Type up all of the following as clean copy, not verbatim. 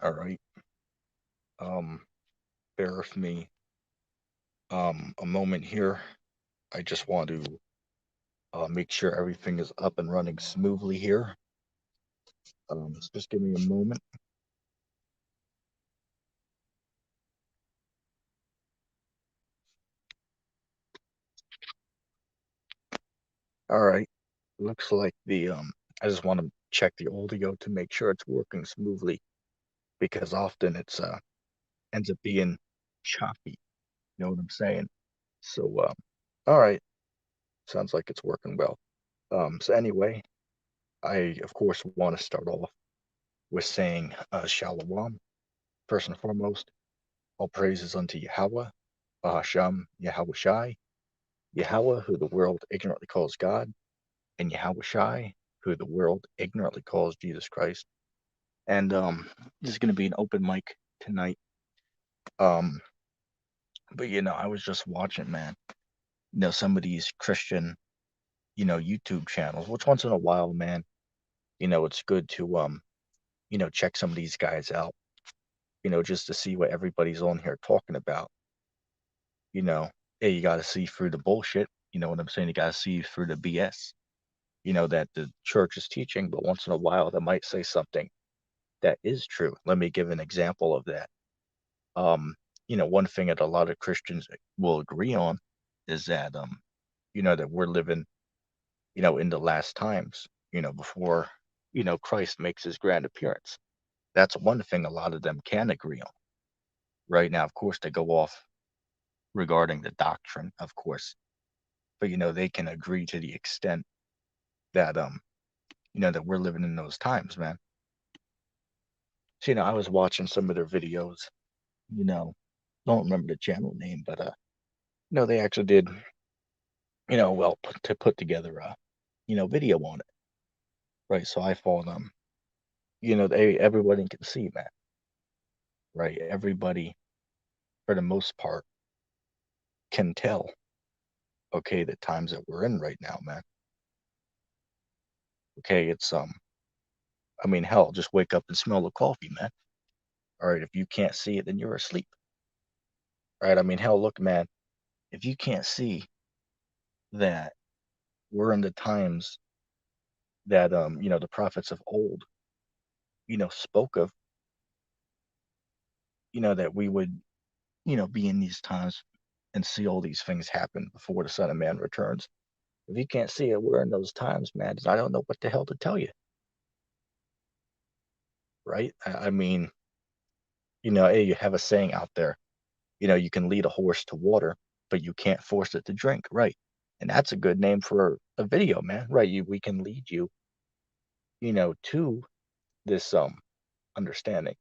All right. Um, bear with me a moment here. I just want to make sure everything is up and running smoothly here. So just give me a moment. All right. Looks like I just want to check the audio to make sure it's working smoothly because often it's ends up being choppy. You know what I'm saying? So all right. Sounds like it's working well. So anyway, I of course want to start off with saying Shalom first and foremost. All praises unto Yahweh, Bahasham, Yahweh Shai, Yahweh, who the world ignorantly calls God, and Yahweh Shai, who the world ignorantly calls Jesus Christ. And this is going to be an open mic tonight. Um, but I was just watching, man. Some of these Christian, YouTube channels. Which once in a while, man, it's good to check some of these guys out. Just to see what everybody's on here talking about. Hey, you got to see through the bullshit. You know what I'm saying? You got to see through the BS, that the church is teaching, but once in a while, they might say something that is true. Let me give an example of that. One thing that a lot of Christians will agree on is that, that we're living, in the last times, before, Christ makes his grand appearance. That's one thing a lot of them can agree on. Right now, of course, they go off regarding the doctrine, of course, but they can agree to the extent that that we're living in those times, man. So I was watching some of their videos, you know don't remember the channel name, but they actually did, well, to put together a video on it, right? So I follow them. Everybody can see, man, right? Everybody, for the most part, can tell, okay, the times that we're in right now, man. Okay, it's I mean, hell, just wake up and smell the coffee, man. All right, if you can't see it, then you're asleep. Right? I mean, hell, look, man, if you can't see that we're in the times that the prophets of old, spoke of, that we would, be in these times and see all these things happen before the Son of Man returns. If you can't see it, we're in those times, man. I don't know what the hell to tell you, right? I mean, hey, you have a saying out there, you can lead a horse to water, but you can't force it to drink, right? And that's a good name for a video, man, right? We can lead you, to this understanding,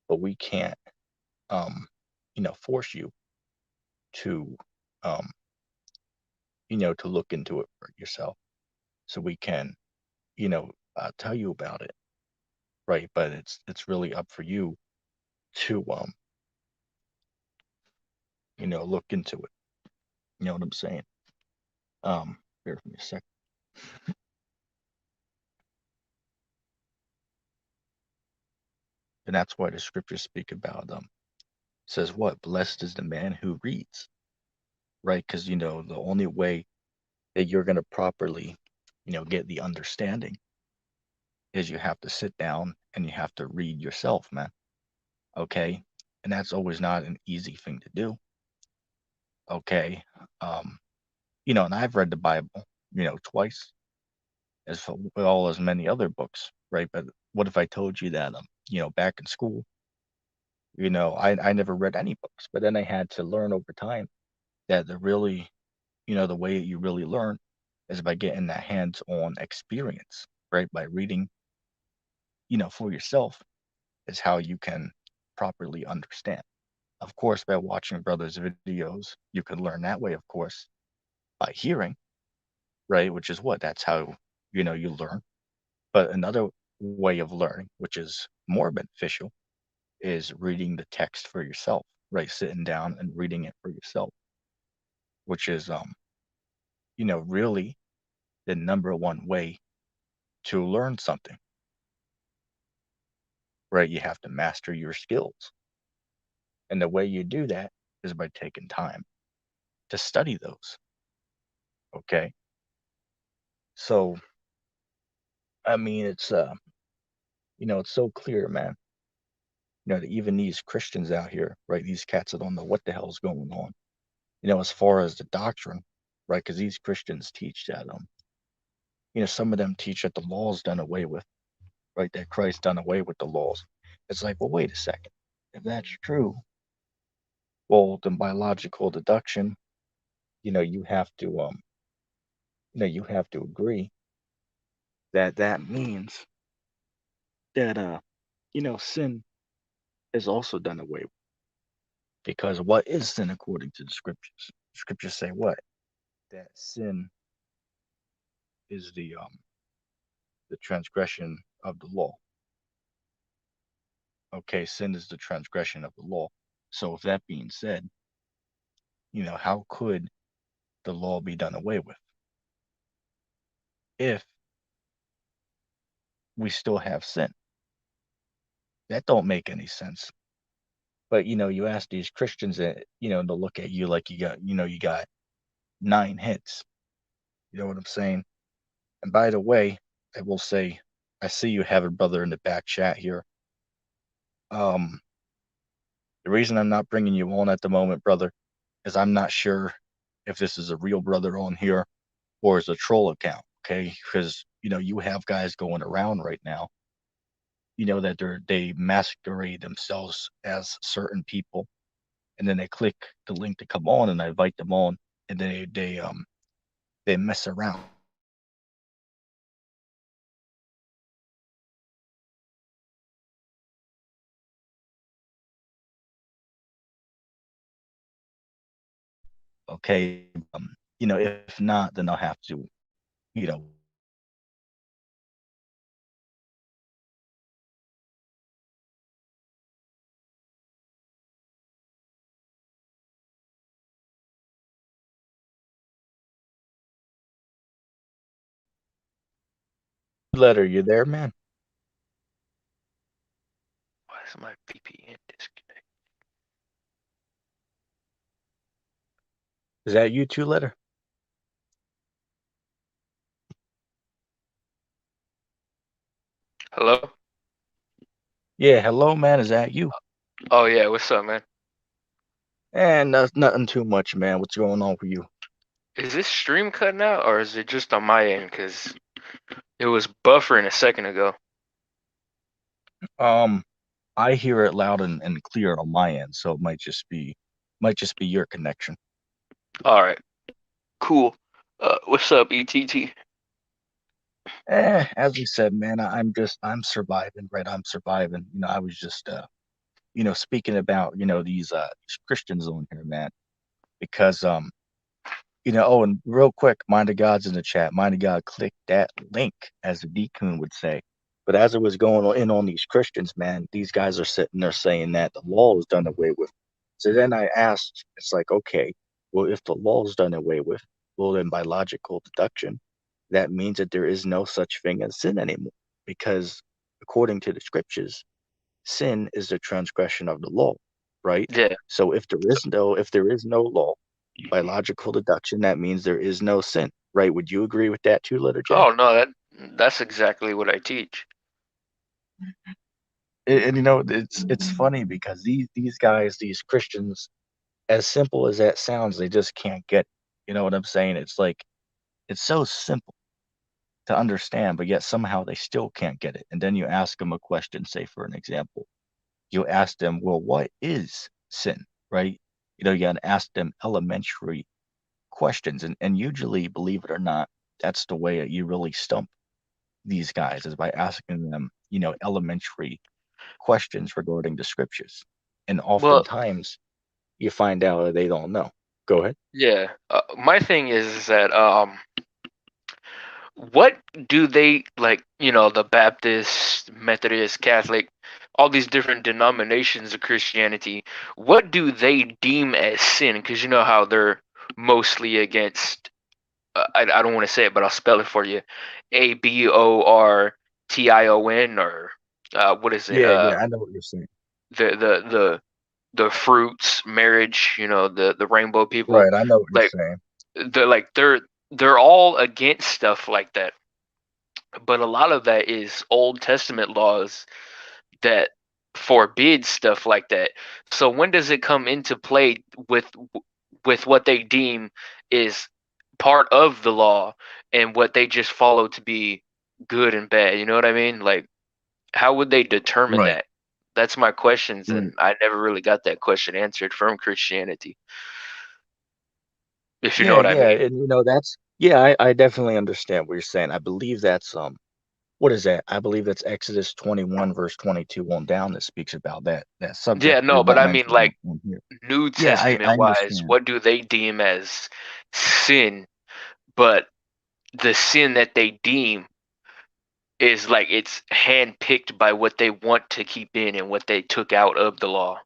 but we can't, um, force you to, um, to look into it for yourself. So we can, tell you about it, right? But it's really up for you to, look into it. You know what I'm saying? Bear with me a second. And that's why the scriptures speak about says what? Blessed is the man who reads, right? Because the only way that you're gonna properly, get the understanding is you have to sit down and you have to read yourself, man. Okay? And that's always not an easy thing to do. Okay. Um, and I've read the Bible, twice, as well as many other books, right? But what if I told you that back in school, I never read any books, but then I had to learn over time that the way you really learn is by getting that hands-on experience, right? By reading, for yourself is how you can properly understand. Of course, by watching brothers' videos, you can learn that way, of course, by hearing, right? Which is what? That's how, you learn. But another way of learning, which is more beneficial, is reading the text for yourself, right? Sitting down and reading it for yourself, which is, really the number one way to learn something. right? You have to master your skills. And the way you do that is by taking time to study those. Okay. So, I mean, it's so clear, man. That even these Christians out here, right? These cats that don't know what the hell's going on. As far as the doctrine, right? Because these Christians teach that, some of them teach that the law's done away with, right? That Christ done away with the laws. It's like, well, wait a second. If that's true, well, then by logical deduction, you have to, you have to agree that that means that, sin is also done away with. Because what is sin according to the scriptures? Scriptures say what? That sin is the transgression of the law. Okay, sin is the transgression of the law. So with that being said, how could the law be done away with if we still have sin? That don't make any sense. But you ask these Christians that, to look at you like you got 9 hits. You know what I'm saying? And by the way, I will say, I see you have a brother in the back chat here. The reason I'm not bringing you on at the moment, brother, is I'm not sure if this is a real brother on here or is a troll account. Okay, because you have guys going around right now. That they masquerade themselves as certain people, and then they click the link to come on, and I invite them on, and they mess around. Okay, if not, then I'll have to, you know, letter. You there, man? Why is my VPN disconnected? Is that you too, letter? Hello? Yeah, hello, man. Is that you? Oh yeah, what's up, man? And nothing too much, man. What's going on for you? Is this stream cutting out or is it just on my end? Cause it was buffering a second ago. Um, I hear it loud and clear on my end, so it might just be your connection. All right, cool. What's up, ETT? As we said, man, I'm surviving, right? I'm surviving. I was just speaking about these Christians on here, man, because oh, and real quick, Mind of God's in the chat. Mind of God, click that link, as the deacon would say. But as it was going in on these Christians, man, these guys are sitting there saying that the law is done away with. So then I asked, it's like, okay, well, if the law is done away with, well, then by logical deduction, that means that there is no such thing as sin anymore. Because according to the scriptures, sin is the transgression of the law, right? Yeah. So if there is no law, by logical deduction, that means there is no sin, right? Would you agree with that too, Letter Jack? Oh no, that's exactly what I teach. And it's funny because these guys, these Christians, as simple as that sounds, they just can't get. You know what I'm saying? It's like it's so simple to understand, but yet somehow they still can't get it. And then you ask them a question, say for an example, you ask them, well, what is sin, right? You got to ask them elementary questions, and usually, believe it or not, that's the way that you really stump these guys is by asking them, elementary questions regarding the scriptures. And Well, oftentimes you find out that they don't know. Go ahead. yeah. My thing is that what do they like? You know, the Baptist, Methodist, Catholic, all these different denominations of Christianity. What do they deem as sin? Because you know how they're mostly against. I don't want to say it, but I'll spell it for you. Abortion or what is it? Yeah, yeah, I know what you're saying. The the the the fruits, marriage, the rainbow people, Right, I know what you're like saying. they're all against stuff like that. But a lot of that is Old Testament laws that forbid stuff like that. So when does it come into play with with what they deem is part of the law and what they just follow to be good and bad? You know what I mean? Like, how would they determine Right, that? That's my questions, right. and I never really got that question answered from Christianity, if you know Yeah, what I yeah, mean. and that's yeah, I definitely understand what you're saying. I believe that's what is that? I believe that's Exodus 21 verse 22 on down that speaks about that Yeah, subject. no, It's but not I mean, mentioned like, on here. New Yeah, I Testament wise, understand. what do they deem as sin? But the sin that they deem is like it's handpicked by what they want to keep in and what they took out of the law,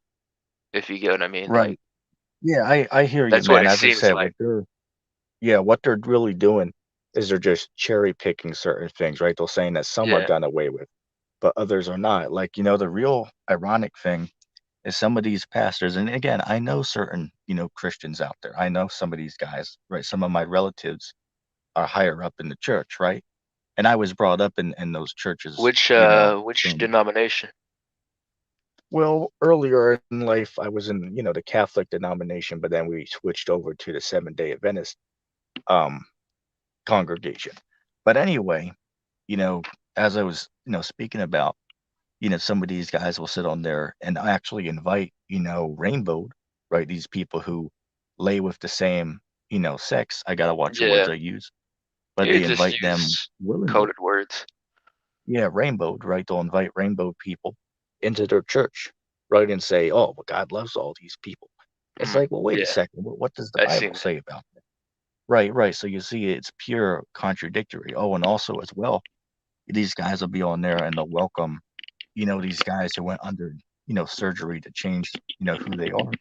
if you get what I mean. Like, Right. Yeah, I hear you, that's what man. it As I seems said, like. what they're really doing is they're just cherry picking certain things, right? They're saying that some are Yeah. done away with, but others are not. Like, the real ironic thing is some of these pastors, and again, I know certain, Christians out there. I know some of these guys, right? Some of my relatives are higher up in the church, right? And I was brought up in those churches, Which from denomination? well, earlier in life, I was in, the Catholic denomination, but then we switched over to the Seventh-day Adventist um, congregation. But anyway, you know, as I was, speaking about, some of these guys will sit on there and actually invite, rainbowed, right? These people who lay with the same, sex. I gotta watch the words Yeah. I use, but You they just invite them use willingly. coded words. Yeah, rainbowed, right? They'll invite rainbow people into their church, right? And say, oh, well, God loves all these people. It's Mm, like, well, wait a yeah, second. What does the I've Bible seen that. say about that? Right, right. So you see, it's pure contradictory. Oh, and also as well, these guys will be on there and they'll welcome, these guys who went under, surgery to change, who they are.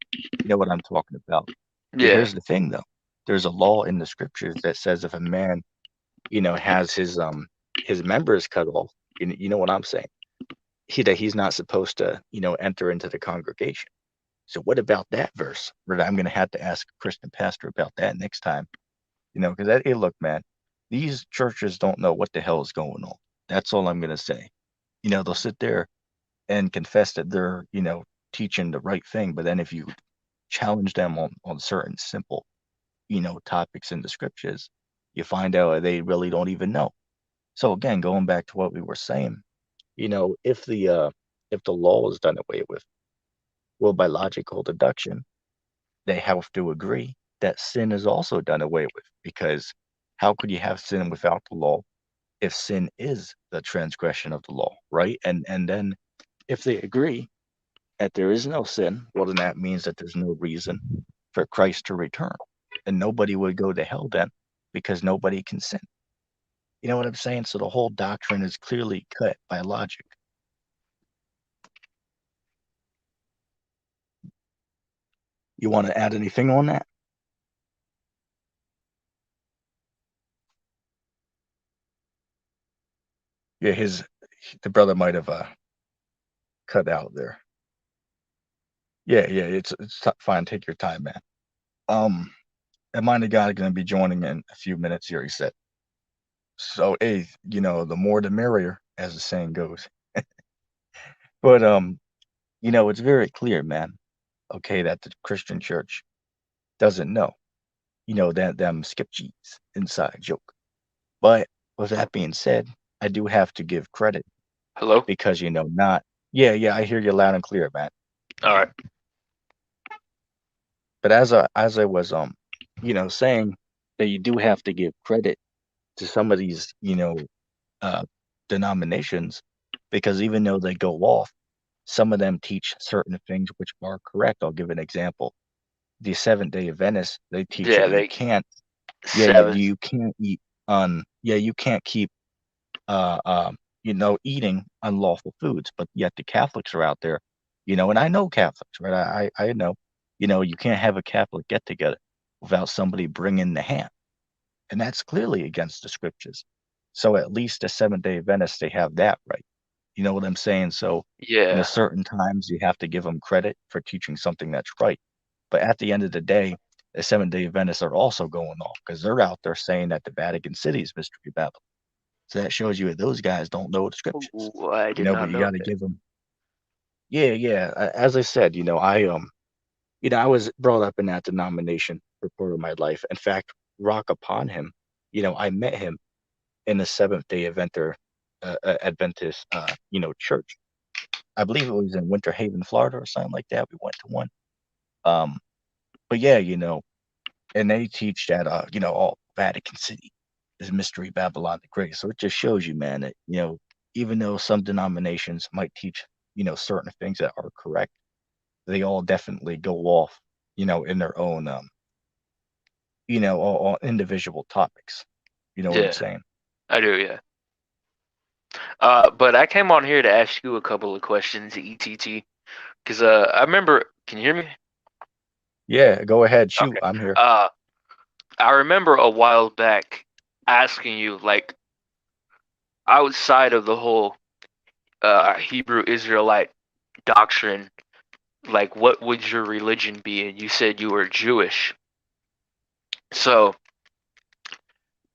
You know what I'm talking about. But Yeah. here's the thing, though. There's a law in the scriptures that says if a man, has his members cut off, you know what I'm saying? That he's not supposed to, enter into the congregation. So what about that verse? Right, I'm going to have to ask a Christian pastor about that next time. Because hey, look, man, these churches don't know what the hell is going on. That's all I'm going to say. They'll sit there and confess that they're, teaching the right thing, but then if you challenge them on certain simple, topics in the scriptures, you find out they really don't even know. So again, going back to what we were saying, if the law is done away with, well, by logical deduction, they have to agree that sin is also done away with, because how could you have sin without the law if sin is the transgression of the law, right? And then if they agree that there is no sin, well, then that means that there's no reason for Christ to return, and nobody would go to hell then, because nobody can sin. You know what I'm saying? So the whole doctrine is clearly cut by logic. You want to add anything on that? Yeah, the brother might have cut out there. Yeah, yeah, it's fine. Take your time, man. Um, and mind the guy going to be joining in a few minutes here. He said, so hey, the more the merrier, as the saying goes. But it's very clear, man. Okay, that the Christian church doesn't know. That them skip cheese inside joke. But with that being said, I do have to give credit Hello. because not. Yeah, yeah, I hear you loud and clear, man. All right. But as I was saying that you do have to give credit to some of these uh denominations, because even though they go off, some of them teach certain things which are correct. I'll give an example. The Seventh-day Adventists, they teach Yeah, that you they can't. Yeah, seven. you can't eat on. Yeah, you can't keep uh, um, eating unlawful foods. But yet the Catholics are out there, and I know Catholics, right? I know, you can't have a Catholic get together without somebody bringing the ham, and that's clearly against the scriptures. So at least the Seventh-day Adventists, they have that right. You know what I'm saying? So, Yeah. certain times you have to give them credit for teaching something that's right. But at the end of the day, the Seventh-day Adventists are also going off because they're out there saying that the Vatican City is Mystery Babylon. So that shows you that those guys don't know the scriptures, Ooh, I did but not you know got to that. give them, yeah, yeah. As I said, I was brought up in that denomination for part of my life. In fact, rock upon him, I met him in the Seventh-day Adventist, church. I believe it was in Winter Haven, Florida, or something like that. We went to one. Um, but yeah, and they teach that, all Vatican City is Mystery Babylon the Great. So it just shows you, man, that, even though some denominations might teach, certain things that are correct, they all definitely go off, in their own, all individual topics. You know what I'm Yeah, saying? I do. Yeah. But I came on here to ask you a couple of questions, ETT, because I remember. Can you hear me? Yeah, go ahead, shoot. Okay. I'm here. I remember a while back asking you, like, outside of the whole Hebrew Israelite doctrine, like, what would your religion be? And you said you were Jewish. So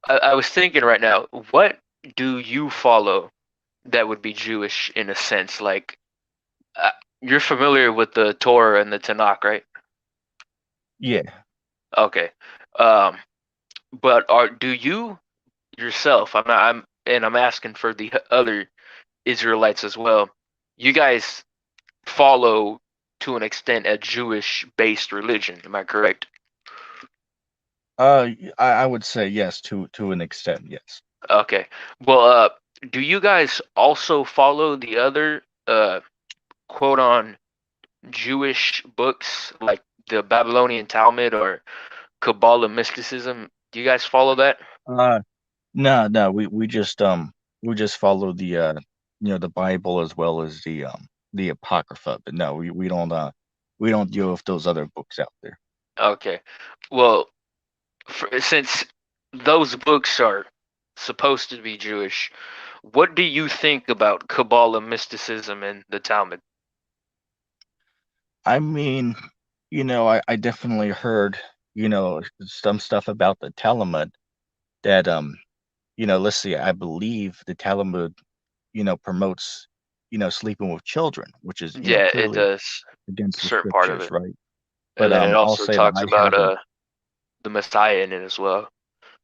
I was thinking right now, what do you follow that would be Jewish in a sense? Like, uh, you're familiar with the Torah and the Tanakh, right? Yeah. Okay. Um, but do you yourself? I'm asking for the other Israelites as well. You guys follow to an extent a Jewish-based religion, am I correct? I would say yes to an extent, yes. Okay. Well, do you guys also follow the other quote on Jewish books like the Babylonian Talmud or Kabbalah mysticism? Do you guys follow that? Uh, no, no, we just follow the Bible as well as the Apocrypha, but no, we don't deal with those other books out there. Okay. Well, since those books are supposed to be Jewish, what do you think about Kabbalah mysticism and the Talmud? I mean, I definitely heard, some stuff about the Talmud that let's see, I believe the Talmud, promotes, sleeping with children, which is, Yeah, it clearly does against a the certain part of scriptures, it. right? And But then it I'll also say that talks I about haven't. the Messiah in it as well.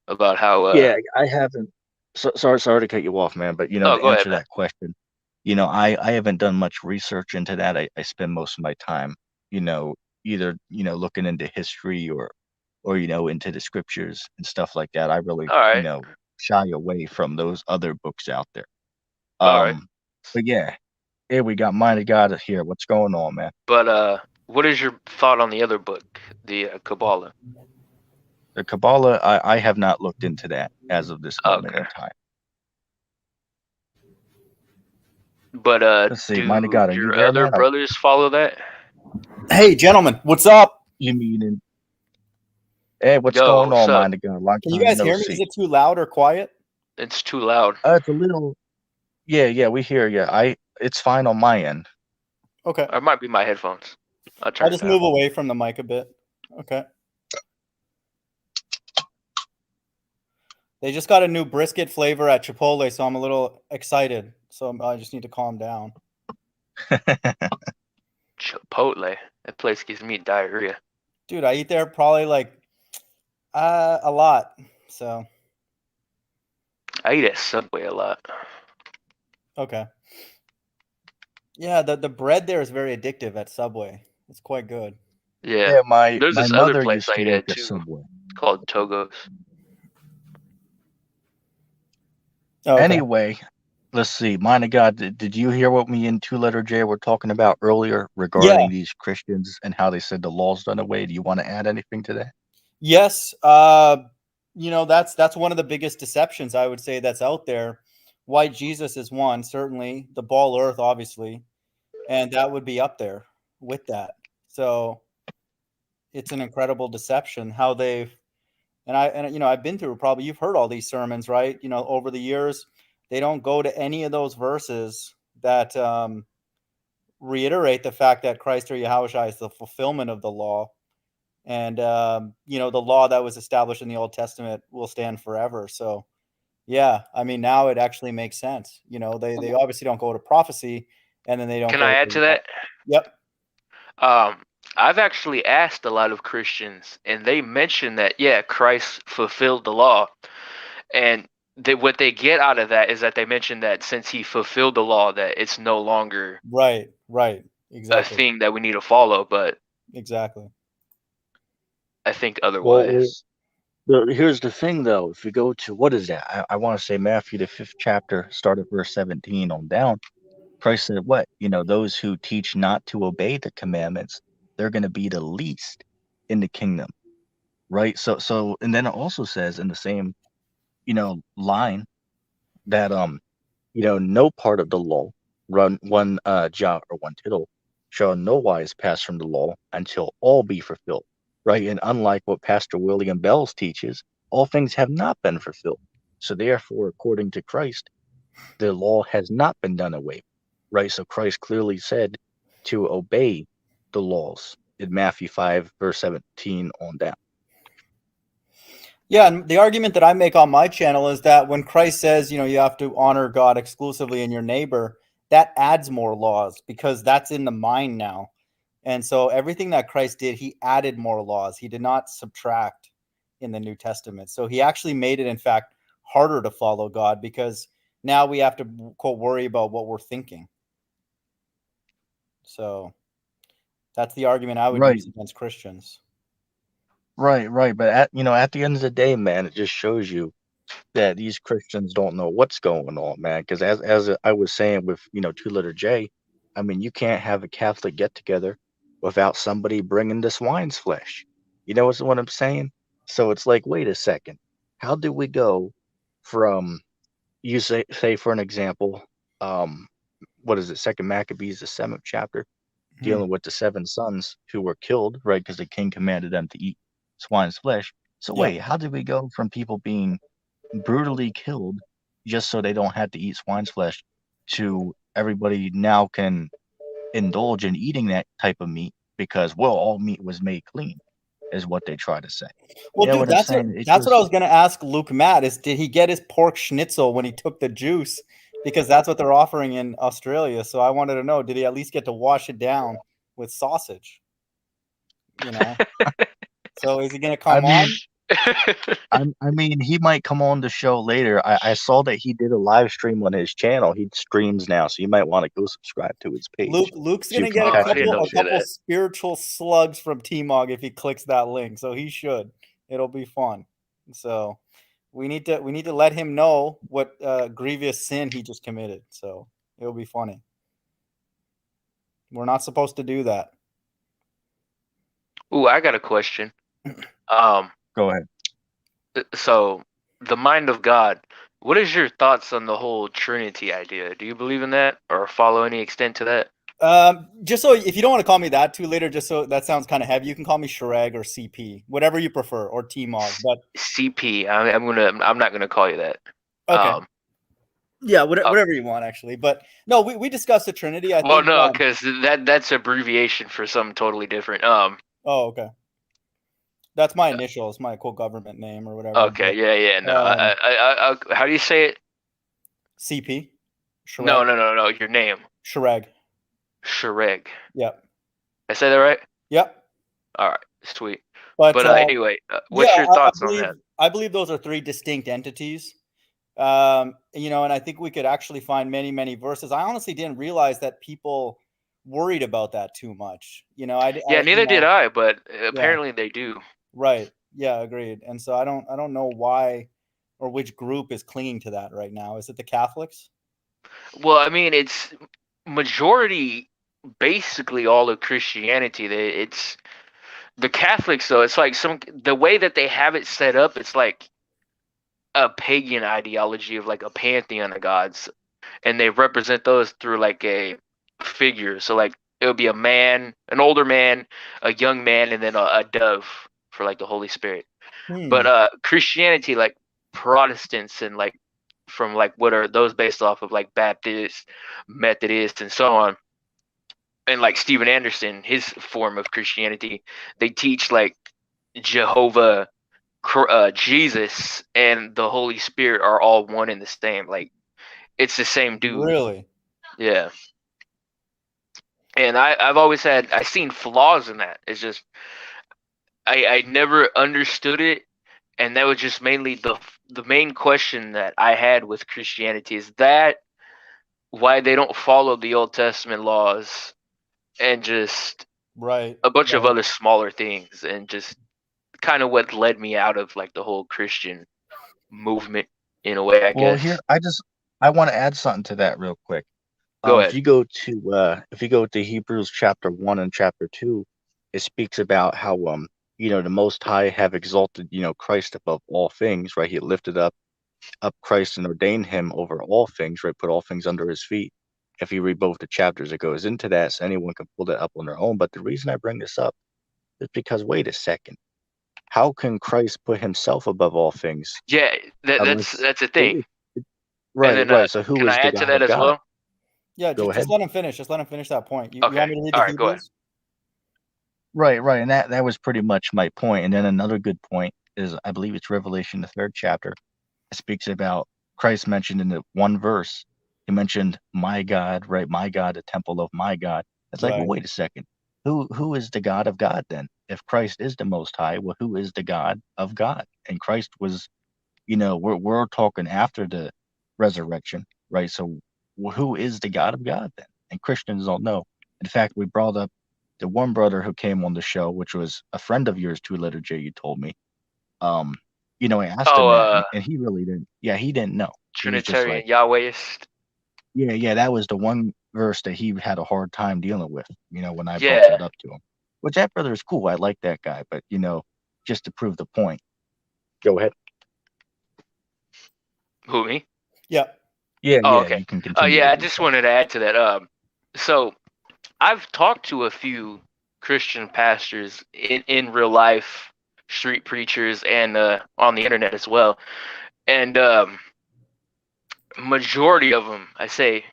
About how Yeah, I haven't. Sorry to cut you off, man, but no, to go ahead, answer man. that question, I haven't done much research into that. I spend most of my time, either, looking into history or into the scriptures and stuff like that. I really, All right. shy away from those other books out there. All right. But yeah, here we got Mind of God here. What's going on, man? But what is your thought on the other book, the Kabbalah? The Kabbalah, I have not looked into that as of this moment Okay. in time. But Let's see, Mind of do God, are you your there, other man? brothers follow that? Hey, gentlemen, what's up? You mean Hey, what's Yo, going what's on, up? Mind of God? Long Can you time guys no hear me? Is see. it too loud or quiet? It's too loud. It's a little, yeah, yeah, we hear you. It's fine on my end. Okay. Or it might be my headphones. I'll I'll turn it just down. move away from the mic a bit. Okay. They just got a new brisket flavor at Chipotle, so I'm a little excited. So I just need to calm down. Chipotle. That place gives me diarrhea. Dude, I eat there probably like a lot. So, I eat at Subway a lot. okay. Yeah, the bread there is very addictive at Subway. It's quite good. Yeah. Yeah, my There's my this other mother place used I to eat work at at too. Subway. It's called Togo's. Oh, okay. Anyway, let's see. Mind of God, did you hear what me and Two Letter J were talking about earlier Yeah. regarding these Christians and how they said the law's done away? Do you want to add anything to that? Yes. That's one of the biggest deceptions I would say that's out there. White Jesus is one, certainly. The ball earth, obviously. And that would be up there with that. So it's an incredible deception how they've I've been through, probably you've heard all these sermons, right? Over the years, they don't go to any of those verses that reiterate the fact that Christ or Yahushua is the fulfillment of the law. And, the law that was established in the Old Testament will stand forever. So, yeah, I mean, now it actually makes sense. They obviously don't go to prophecy, and then they don't Can go I to add the to law. that? Yep. I've actually asked a lot of Christians, and they mention that, yeah, Christ fulfilled the law. And what they get out of that is that they mention that since he fulfilled the law, that it's no longer Right. a Exactly. thing that we need to follow. But Exactly. I think Well, otherwise. here's the thing, though. If you go to, what is that? I want to say Matthew, the 5th chapter, start at verse 17 on down. Christ said, what? Those who teach not to obey the commandments, they're going to be the least in the kingdom, right? So, and then it also says in the same, line that, no part of the law, run one jot or one tittle, shall in no wise pass from the law until all be fulfilled, right? And unlike what Pastor William Bells teaches, all things have not been fulfilled. So therefore, according to Christ, the law has not been done away, right? So Christ clearly said to obey the laws in Matthew 5, verse 17 on down. Yeah, and the argument that I make on my channel is that when Christ says, you have to honor God exclusively and your neighbor, that adds more laws because that's in the mind now. And so everything that Christ did, he added more laws. He did not subtract in the New Testament. So he actually made it, in fact, harder to follow God because now we have to, quote, worry about what we're thinking. So that's the argument I would Right, use against Christians. right. But at the end of the day, man, it just shows you that these Christians don't know what's going on, man. Because as I was saying with two letter J, I mean you can't have a Catholic get together without somebody bringing the swine's flesh. You know what I'm saying? So it's like, wait a second, how did we go from you say for an example, um, what is it? Second Maccabees, the 7th chapter, Hmm. dealing with the 7 sons who were killed, right? Because the king commanded them to eat swine's flesh. So Yeah. wait, how did we go from people being brutally killed just so they don't have to eat swine's flesh to everybody now can indulge in eating that type of meat because, well, all meat was made clean, is what they try to say. Well, You know dude, what I'm that's what saying? It that's what I just was gonna ask Luke Matt is did he get his pork schnitzel when he took the juice? Because that's what they're offering in Australia. So I wanted to know, did he at least get to wash it down with sausage? You know? So is he gonna I come mean on? I mean he might come on the show later. I saw that he did a live stream on his channel. He streams now, so you might want to go subscribe to his page Luke's so you gonna can get a Oh, I catch didn't him couple know a live. he had couple that. spiritual slugs from T-Mog if he clicks that link. So he should. It'll be fun. So we need to let him know what grievous sin he just committed. So it'll be funny. We're not supposed to do that. Ooh, I got a question. Um, Go ahead. so the mind of God. What is your thoughts on the whole Trinity idea? Do you believe in that or follow any extent to that? Just so if you don't want to call me that too later, just so that sounds kind of heavy, you can call me Shreg or CP, whatever you prefer, or T-Mog. But CP. I'm not gonna call you that. okay, Um, yeah, uh, whatever you want actually. But no, we discussed the Trinity. I well, think. no, because that's abbreviation for something totally different. Oh, okay, that's my initials, my quote government name or whatever. Okay, But yeah, no. How do you say it? CP, Shreg, No. Your name, Shreg. Shreg. Yep, I say that right? yep. All right, sweet. But But anyway, yeah, what's your I thoughts on believe that? I believe those are three distinct entities. And I think we could actually find many, many verses. I honestly didn't realize that people worried about that too much. Yeah, neither did I, but Yeah, apparently they do. right. Yeah, agreed. And so I don't know why or which group is clinging to that right now. Is it the Catholics? Well, I mean, it's majority, basically all of Christianity. It's the Catholics, though. It's like the way that they have it set up. It's like a pagan ideology of like a pantheon of gods, and they represent those through like a figure. So like it would be a man, an older man, a young man, and then a dove for like the Holy Spirit. Hmm. But Christianity, like Protestants and like from like what are those based off of like Baptist, Methodist, and so on. And like Steven Anderson, his form of Christianity, they teach like Jehovah, Jesus, and the Holy Spirit are all one and the same. Like it's the same dude. Really? Yeah. And I've always I've seen flaws in that. It's just I never understood it, and that was just mainly the main question that I had with Christianity is that why they don't follow the Old Testament laws and just Right. a bunch of Right. other smaller things, and just kind of what led me out of like the whole Christian movement in a way, I Well, here guess. I want to add something to that real quick. Go If ahead. you go to Hebrews chapter 1 and chapter 2, it speaks about how the Most High have exalted Christ above all things, right? He lifted up Christ and ordained him over all things, right? Put all things under his feet. If you read both the chapters, it goes into that, so anyone can pull that up on their own. But the reason I bring this up is because wait a second, how can Christ put himself above all things Yeah, unless that's a thing. And right, then right. So who can I is the add to God that of as God? well? Yeah, Go just ahead. let him finish. Just let him finish that point. You Okay. want me to read the All right, go ahead. Hebrews? Right, right. And that was pretty much my point. And then another good point is I believe it's Revelation, the 3rd chapter. It speaks about Christ mentioned in the one verse. He mentioned my God, right? My God, the temple of my God. It's like, well, Right. wait a second. Who is the God of God then? If Christ is the most high, well, who is the God of God? And Christ was, we're talking after the resurrection, right? So who is the God of God then? And Christians don't know. In fact, we brought up the one brother who came on the show, which was a friend of yours, Two Letter J, you told me. Um, I asked him Oh, that, and he really didn't. Yeah, he didn't know. He was just like, Trinitarian Yahwehist. yeah, that was the one verse that he had a hard time dealing with. When I brought Yeah. that up to him, which that brother is cool. I like that guy, but just to prove the point. Go ahead. Who, me? Yeah. Yeah, Oh, yeah, okay. you can continue Yeah, with I your just point. wanted to add to that. So I've talked to a few Christian pastors in real life, street preachers, and on the internet as well. And majority of them, I say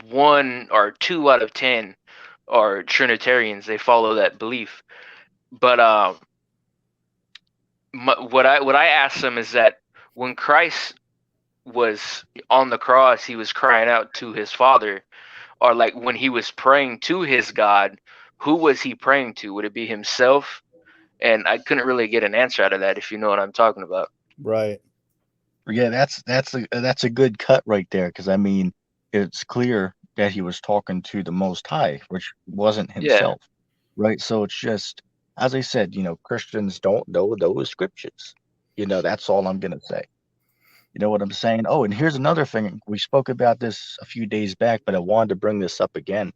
1 or 2 out of 10 are Trinitarians. They follow that belief. But what I asked them is that when Christ was on the cross, he was crying out to his Father, or like when he was praying to his God, who was he praying to? Would it be himself? And I couldn't really get an answer out of that, if you know what I'm talking about. Right. Yeah, that's a good cut right there, because I mean, it's clear that he was talking to the Most High, which wasn't Yeah. himself, right? So it's just, as I said, Christians don't know those scriptures. That's all I'm gonna say. You know what I'm saying? Oh, and here's another thing. We spoke about this a few days back, but I wanted to bring this up again.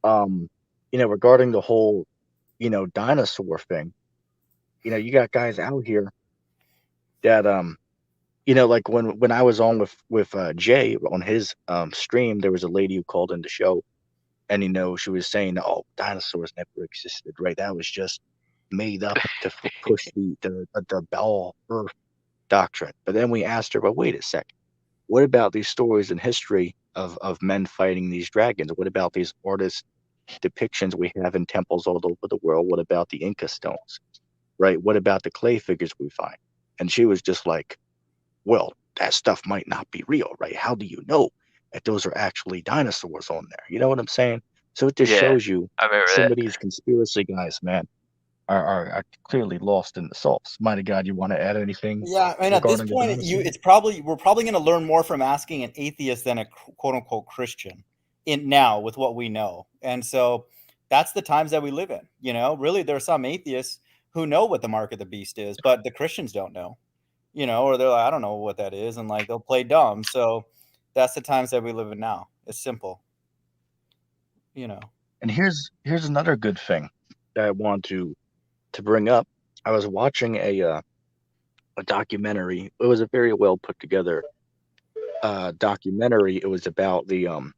Um, regarding the whole, dinosaur thing. You got guys out here that like when I was on with Jay on his stream, there was a lady who called in the show, and she was saying, "Oh, dinosaurs never existed," right? That was just made up to push the ball Earth doctrine. But then we asked her, "But wait a second, what about these stories in history of men fighting these dragons? What about these artist depictions we have in temples all over the world? What about the Inca stones, right? What about the clay figures we find?" And she was just like, well, that stuff might not be real, right? How do you know that those are actually dinosaurs on there? You know what I'm saying? So it just Yeah, shows you I remember some that. of these conspiracy guys, man, are clearly lost in the sauce. Mighty God, you want to add anything Yeah, and at this regarding the point, dinosaurs? we're probably going to learn more from asking an atheist than a quote unquote Christian in now with what we know, and so that's the times that we live in. Really, there are some atheists who know what the mark of the beast is, but the Christians don't know. Or they're like, I don't know what that is, and like they'll play dumb. So that's the times that we live in now. It's simple. You know. And here's another good thing that I want to bring up. I was watching a documentary. It was a very well put together documentary. It was about the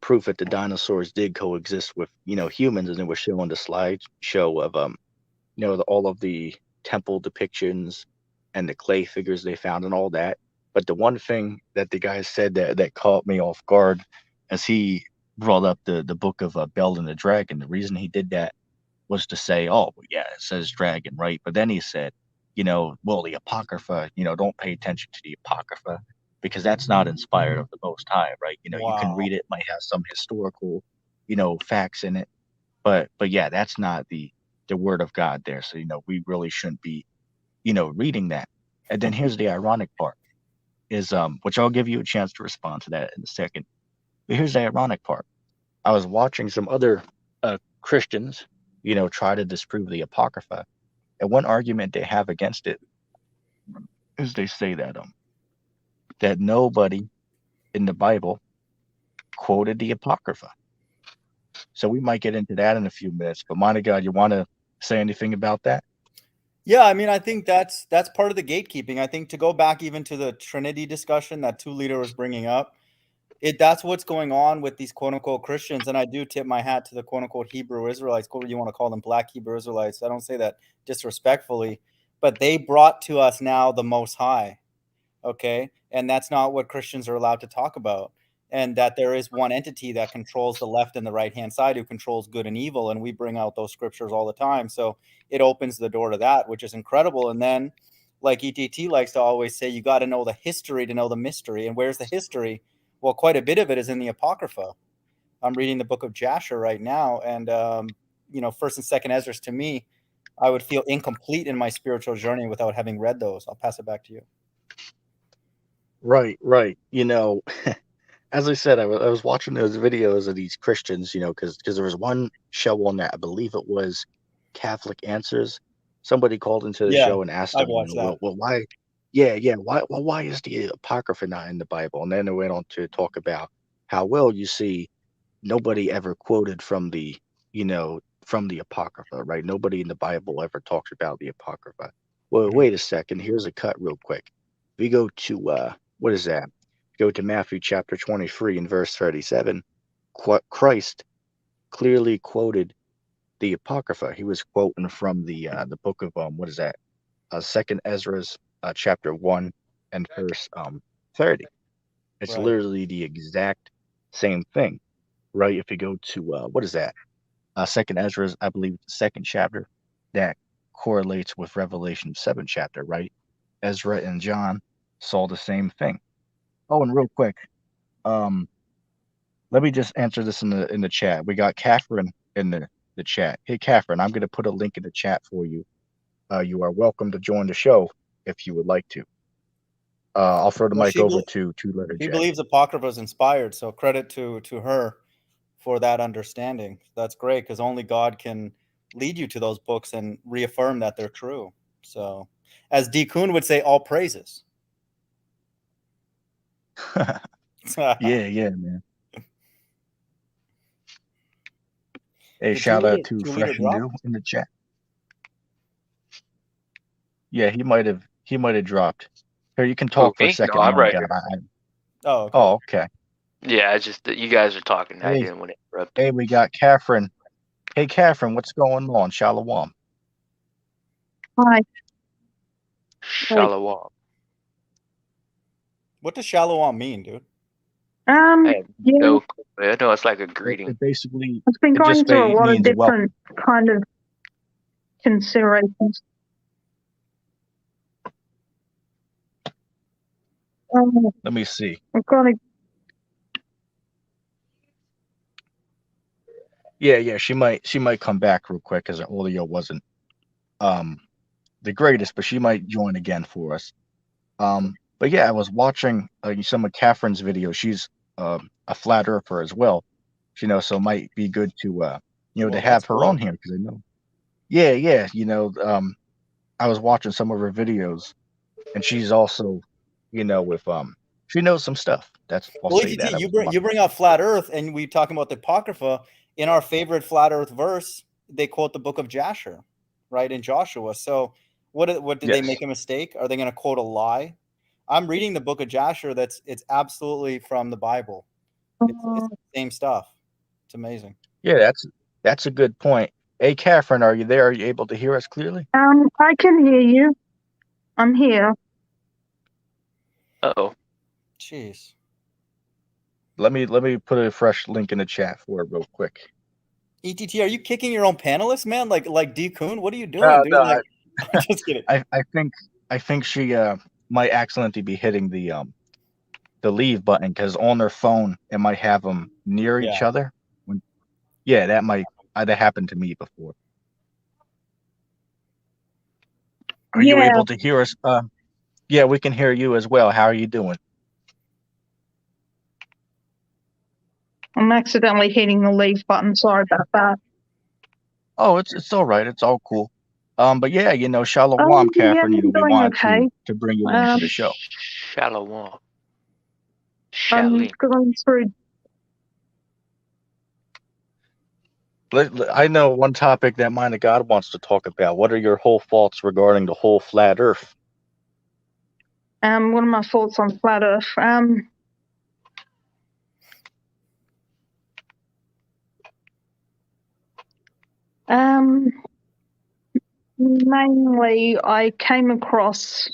proof that the dinosaurs did coexist with humans, and it was showing the slideshow of all of the temple depictions and the clay figures they found and all that. But the one thing that the guy said that caught me off guard, as he brought up the book of Bel and the Dragon. The reason he did that was to say, oh, yeah, it says dragon, right? But then he said, well, the Apocrypha, don't pay attention to the Apocrypha because that's not inspired of the Most High, right? You can Wow. read it, might have some historical, facts in it, but yeah, that's not the word of God there. So, we really shouldn't be, reading that. And then here's the ironic part is, which I'll give you a chance to respond to that in a second. But here's the ironic part. I was watching some other Christians, try to disprove the Apocrypha. And one argument they have against it is they say that nobody in the Bible quoted the Apocrypha. So we might get into that in a few minutes. But mind God, you want to say anything about that? Yeah, I mean, I think that's part of the gatekeeping. I think to go back even to the Trinity discussion that 2 Liter was bringing up, that's what's going on with these quote unquote Christians. And I do tip my hat to the quote unquote Hebrew Israelites, whatever you want to call them, Black Hebrew Israelites. I don't say that disrespectfully, but they brought to us now the Most High. Okay. And that's not what Christians are allowed to talk about. And that there is one entity that controls the left and the right hand side, who controls good and evil. And we bring out those scriptures all the time. So it opens the door to that, which is incredible. And then, like ETT likes to always say, you got to know the history to know the mystery. And where's the history? Well, quite a bit of it is in the Apocrypha. I'm reading the book of Jasher right now. And, First and Second Ezra, to me, I would feel incomplete in my spiritual journey without having read those. I'll pass it back to you. Right. As I said, I was watching those videos of these Christians, because there was one show on that, I believe it was Catholic Answers. Somebody called into the Yeah, show and asked I've them, watched that. well, why? Yeah, why is the Apocrypha not in the Bible? And then they went on to talk about how, well, you see, nobody ever quoted from from the Apocrypha, right? Nobody in the Bible ever talks about the Apocrypha. Well, wait a second. Here's a cut real quick. We go to, what is that? Go to Matthew chapter 23 and verse 37. Christ clearly quoted the Apocrypha. He was quoting from the book of, what is that? Second Ezra's chapter 1 and verse 30. It's Right. literally the exact same thing, right? If you go to, what is that? Second Ezra's, I believe, the second chapter, that correlates with Revelation 7 chapter, right? Ezra and John saw the same thing. Oh, and real quick, let me just answer this in the chat. We got Catherine in the chat. Hey, Catherine, I'm going to put a link in the chat for you. You are welcome to join the show if you would like to. I'll throw the Well, mic over to Letter she J. believes Apocrypha is inspired, so credit to her for that understanding. That's great, because only God can lead you to those books and reaffirm that they're true. So, as D. Kuhn would say, all praises. Yeah, man. Hey, Did shout out to 2 Liter Fresh and drop? New in the chat. Yeah, he might have dropped. Here, you can Who, talk for a me? No, second, I'm man. right God, here. Oh, okay. Oh, okay. Yeah, it's just that you guys are talking. I Hey, didn't want to interrupt. hey, we got Catherine. Hey, Catherine, what's going on? Shalom. Hi. Shalom. What does Shalom mean, dude? I have Yeah, no clue. I know it's like a greeting. It basically, I've been it going just through a lot of means welcome. different kind of considerations. Let me see. I've got to, Yeah, she might come back real quick because the audio wasn't the greatest, but she might join again for us. But yeah, I was watching some of Catherine's videos. She's a flat earther as well, so it might be good to to Well, have that's her on cool. here because I know. Yeah, I was watching some of her videos, and she's also, with she knows some stuff. I'll Well, say ETT, that. you bring out flat Earth, and we talking about the Apocrypha. In our favorite flat Earth verse, they quote the book of Jasher, right, in Joshua. So, what did they Yes. make a mistake? Are they going to quote a lie? I'm reading the book of Jasher. It's absolutely from the Bible. It's the same stuff. It's amazing. Yeah, that's a good point. Hey, Catherine, are you there? Are you able to hear us clearly? I can hear you. I'm here. Uh-oh. Jeez. Let me put a fresh link in the chat for it real quick. ETT, are you kicking your own panelists, man? Like D Coon? What are you doing, dude? No, Like, I'm just kidding. I think she might accidentally be hitting the leave button because on their phone it might have them near each other. Yeah, that happened to me before. Are you able to hear us? Yeah, we can hear you as well. How are you doing? I'm accidentally hitting the leave button. Sorry about that. Oh, it's all right. It's all cool. But yeah, Shalom, Yeah, Catherine. I'm We doing wanted okay. to bring you into the show. Shalom. I'm going through. I know one topic that Mind of God wants to talk about. What are your whole thoughts regarding the whole flat Earth? What are my thoughts on flat Earth? Mainly, I came across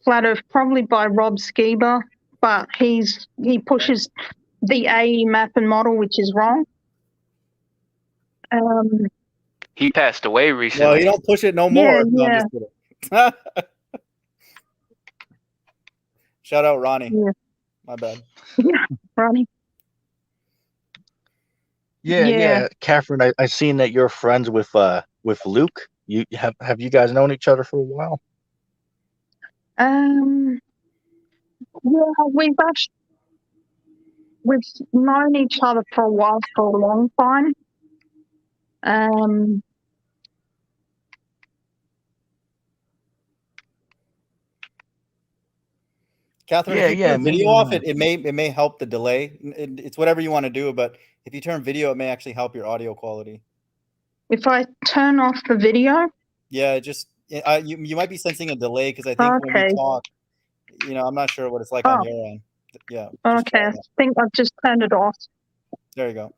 flat Earth probably by Rob Skiba, but he pushes the AE map and model, which is wrong. He passed away Well, recently. you don't push it no more. No, I'm just kidding. Shout out Ronnie. Yeah. My bad. Yeah, Ronnie. Yeah. Catherine, I seen that you're friends with Luke. You have you guys known each other for a while? Yeah, we've known each other for a while, for a long time. Catherine, if you turn video off, it may help the delay. It's whatever you want to do, but if you turn video, it may actually help your audio quality. If I turn off the video? Yeah, just you might be sensing a delay because I think when we talk, I'm not sure what it's like on your end. Yeah. Okay, I think I've just turned it off. There you go.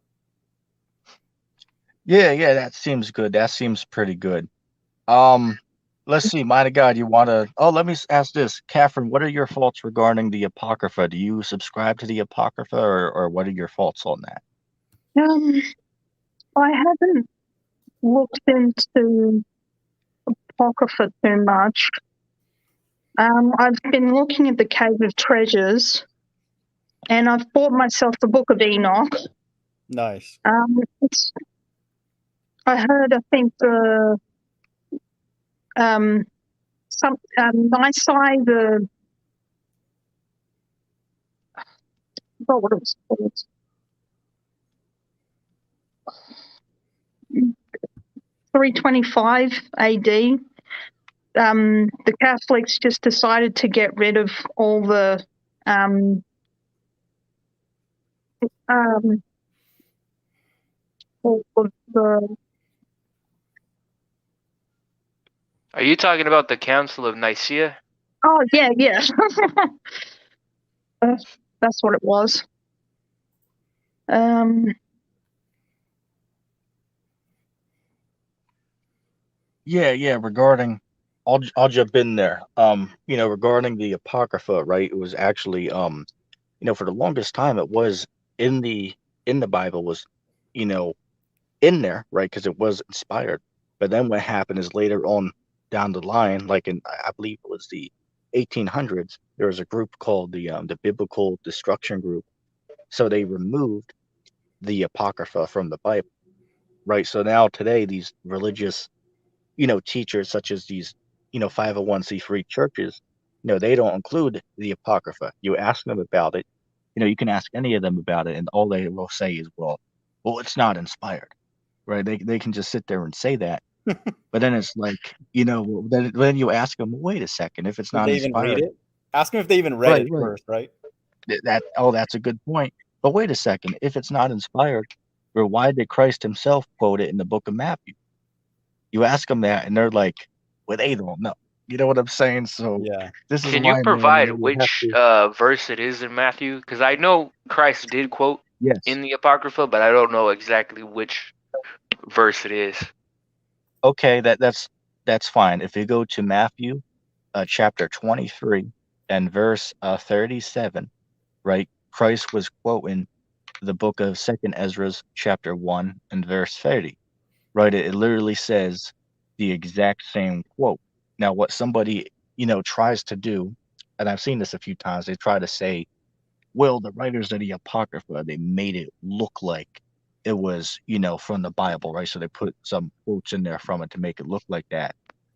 Yeah, that seems good. That seems pretty good. Let's see, Mind of God, you want to... Oh, let me ask this. Catherine, what are your thoughts regarding the Apocrypha? Do you subscribe to the Apocrypha, or what are your thoughts on that? I haven't looked into Apocrypha too much. I've been looking at the Cave of Treasures, and I've bought myself the Book of Enoch. Nice. I heard, I think Nisai, I forgot what it was called. 325 AD. The Catholics just decided to get rid of all the Are you talking about the Council of Nicaea? Oh, yeah. That's what it was. Yeah. Regarding, I'll jump in there. Regarding the Apocrypha, right? It was actually, for the longest time, it was in the Bible, was, in there, right? Because it was inspired. But then what happened is later on down the line, like I believe it was the 1800s, there was a group called the Biblical Destruction Group. So they removed the Apocrypha from the Bible, right? So now today, these religious, teachers such as these, 501c3 churches, they don't include the Apocrypha. You ask them about it, you can ask any of them about it, and all they will say is, well, it's not inspired, right? They can just sit there and say that. But then it's like, then you ask them, well, wait a second, if it's not Did they inspired, even read it? Ask them if they even read it first, right? That's a good point. But wait a second, if it's not inspired, or why did Christ himself quote it in the book of Matthew? You ask them that, and they're like, well, they don't know. You know what I'm saying? So yeah, this is Can why, you provide man, which verse it is in Matthew? Because I know Christ did quote in the Apocrypha, but I don't know exactly which verse it is. Okay, that's fine. If you go to Matthew chapter 23, and verse 37, right? Christ was quoting the book of 2nd Ezra, chapter 1, and verse 30, right? It literally says the exact same quote. Now, what somebody, tries to do, and I've seen this a few times, they try to say, well, the writers of the Apocrypha, they made it look like it was, from the Bible, right? So they put some quotes in there from it to make it look like that.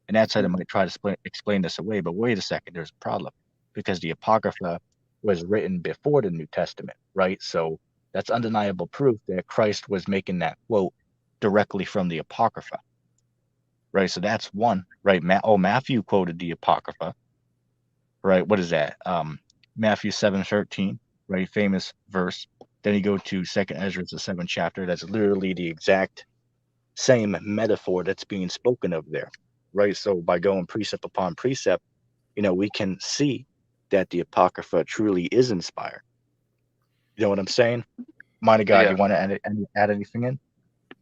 And that's how they might try to explain this away. But wait a second, there's a problem, because the Apocrypha was written before the New Testament, right? So that's undeniable proof that Christ was making that quote directly from the Apocrypha, right? So that's one, right? Matthew quoted the Apocrypha, right? What is that? Matthew 7:13, right? Famous verse. Then you go to 2nd Ezra, the 7th chapter. That's literally the exact same metaphor that's being spoken of there, right? So by going precept upon precept, we can see that the Apocrypha truly is inspired. You know what I'm saying? Mind of God, Yeah. you want to add anything in?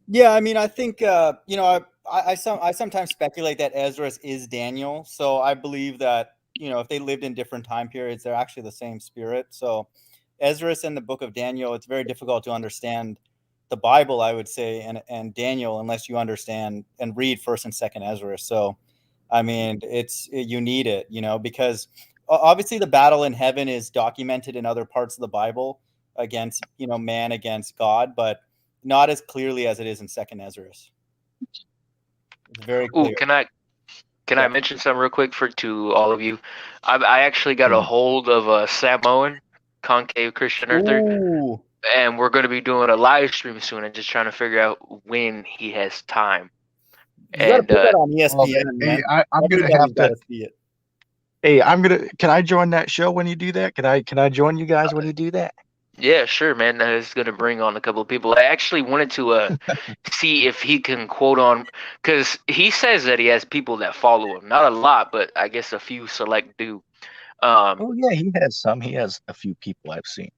Yeah, I mean, I think I sometimes speculate that Ezra is Daniel, so I believe that if they lived in different time periods, they're actually the same spirit. So Ezra and the book of Daniel, it's very difficult to understand the Bible, I would say, and Daniel unless you understand and read 1st and 2nd Ezra. So, I mean, you need it, because obviously the battle in heaven is documented in other parts of the Bible against man against God, but not as clearly as it is in 2nd Ezra. It's very Ooh, clear. can I Yeah. mention something real quick to all of you? I actually got a hold of Sam Owen, Concave Christian Earther, Ooh. and we're going to be doing a live stream soon. And just trying to figure out when he has time. You got to And put that on Oh, ESPN, hey, man. I'm gonna Everybody's have got to. to see it. Hey, can I join that show when you do that? Can I join you guys when you do that? yeah, sure, man. It's going to bring on a couple of people. I actually wanted to see if he can quote on, because he says that he has people that follow him. Not a lot, but I guess a few select do. Oh yeah, he has some. He has a few people I've seen.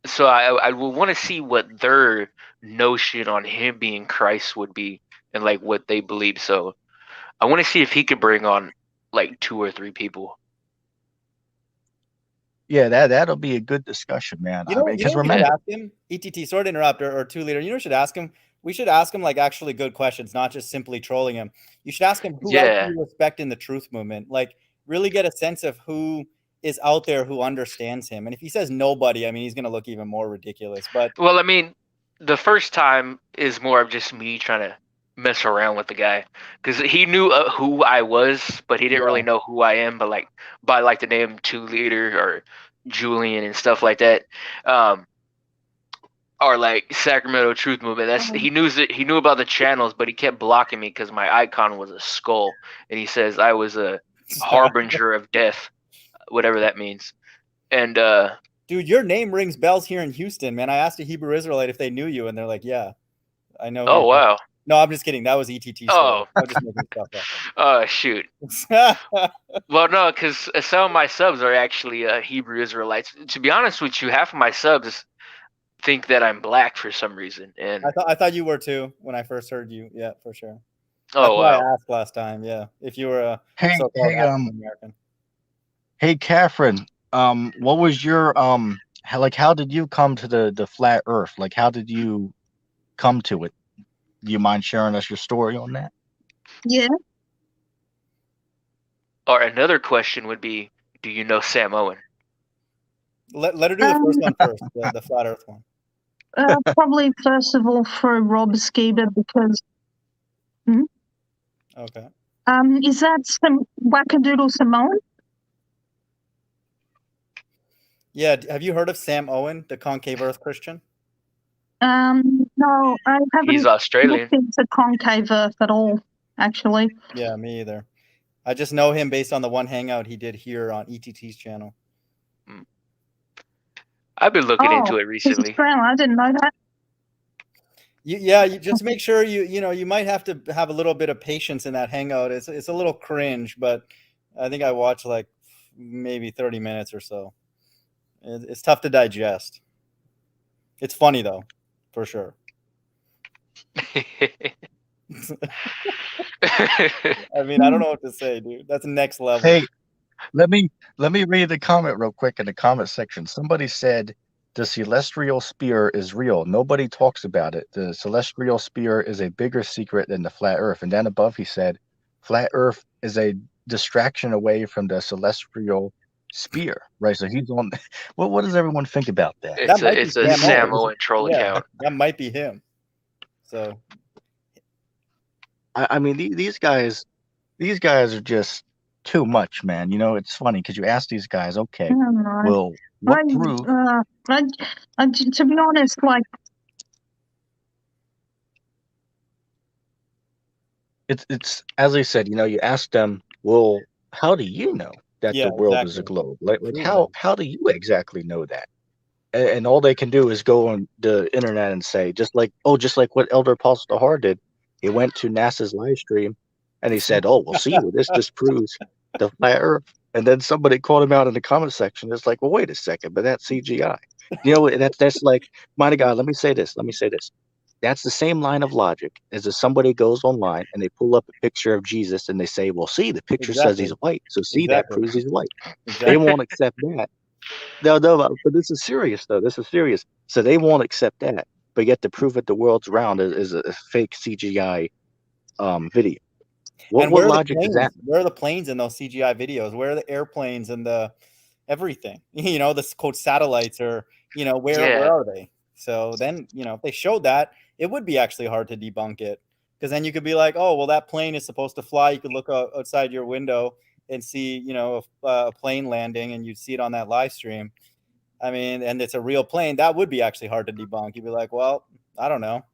So I will want to see what their notion on him being Christ would be, and like what they believe. So I want to see if he could bring on like 2 or 3 people. Yeah, that'll be a good discussion, man. I mean, You know because what we should remember, ask him? ETT, sorry to interrupt, or 2 Leader. You know what we should ask him? We should ask him like actually good questions, not just simply trolling him. You should ask him who else do Yeah. you respect in the truth movement? Like really get a sense of who is out there who understands him. And if he says nobody, I mean he's gonna look even more ridiculous. But Well, I mean, the first time is more of just me trying to mess around with the guy, because he knew who I was, but he didn't really know who I am. But like by like the name 2 Leader or Julian and stuff like that. Or like Sacramento Truth Movement. He knew about the channels, but he kept blocking me because my icon was a skull, and he says I was a harbinger of death, whatever that means. And dude, your name rings bells here in Houston, man. I asked a Hebrew Israelite if they knew you, and they're like, "Yeah, I know." oh wow, No, I'm just kidding. That was ETT. Story. oh, I'm just making stuff oh shoot. up. Well, no, because some of my subs are actually Hebrew Israelites. To be honest with you, half of my subs think that I'm black for some reason, and I thought you were too when I first heard you. Yeah, for sure. That's oh why wow. I asked last time. Yeah, if you were a hey, so-called African American. hey, Catherine, what was your how did you come to the flat Earth? Like, how did you come to it? Do you mind sharing us your story on that? Yeah. Or another question would be, do you know Sam Owen? Let her do the first one first, the flat Earth one. Probably first of all through Rob Skeeter because Okay. is that some Wackadoodle Simone? Yeah, have you heard of Sam Owen, the Concave Earth Christian? No, I He's haven't Australian. looked into Concave Earth at all, actually. Yeah, me either. I just know him based on the one hangout he did here on ETT's channel. I've been looking into it He's recently. Australian. I didn't know that. You just make sure you might have to have a little bit of patience in that hangout. It's a little cringe, but I think I watched like maybe 30 minutes or so. It's tough to digest. It's funny though, for sure. I mean, I don't know what to say, dude. That's next level. Hey, Let me read the comment real quick in the comment section. Somebody said the celestial spear is real. Nobody talks about it. The celestial spear is a bigger secret than the flat earth. And then above he said, flat earth is a distraction away from the celestial spear. Right. So he's on what does everyone think about that? That might be It's a Sam Sam O. Owen troll Yeah, account. that might be him. So I mean these guys are just too much, man. You know, it's funny because you ask these guys, okay, I don't know. well, what proof? To be honest, like, It's as I said, you know, you ask them, well, how do you know that yeah, the world is a exactly. globe? Like Prove how that. do you exactly know that? And all they can do is go on the internet and say, just like what Elder Apostle Har did. He went to NASA's live stream and he said, oh, well, see, well, this disproves the flat Earth. And then somebody called him out in the comment section. It's like, well, wait a second, but that's CGI. You know, that's like, my God, let me say this. That's the same line of logic as if somebody goes online and they pull up a picture of Jesus and they say, well, see, the picture says he's Exactly. white. So see, that Exactly. proves he's white. They Exactly. won't accept that. No, but this is serious, though. This is serious. So they won't accept that. But yet to prove that the world's round is a fake CGI video. And What where are the logic does planes? that? Where are the planes in those CGI videos? Where are the airplanes and the everything? You know, the quote satellites, or you know, where Yeah. are they? So then, you know, if they showed that, it would be actually hard to debunk it, because then you could be like, oh, well, that plane is supposed to fly. You could look outside your window and see, you know, a plane landing, and you'd see it on that live stream. I mean, and it's a real plane. That would be actually hard to debunk. You'd be like, well, I don't know.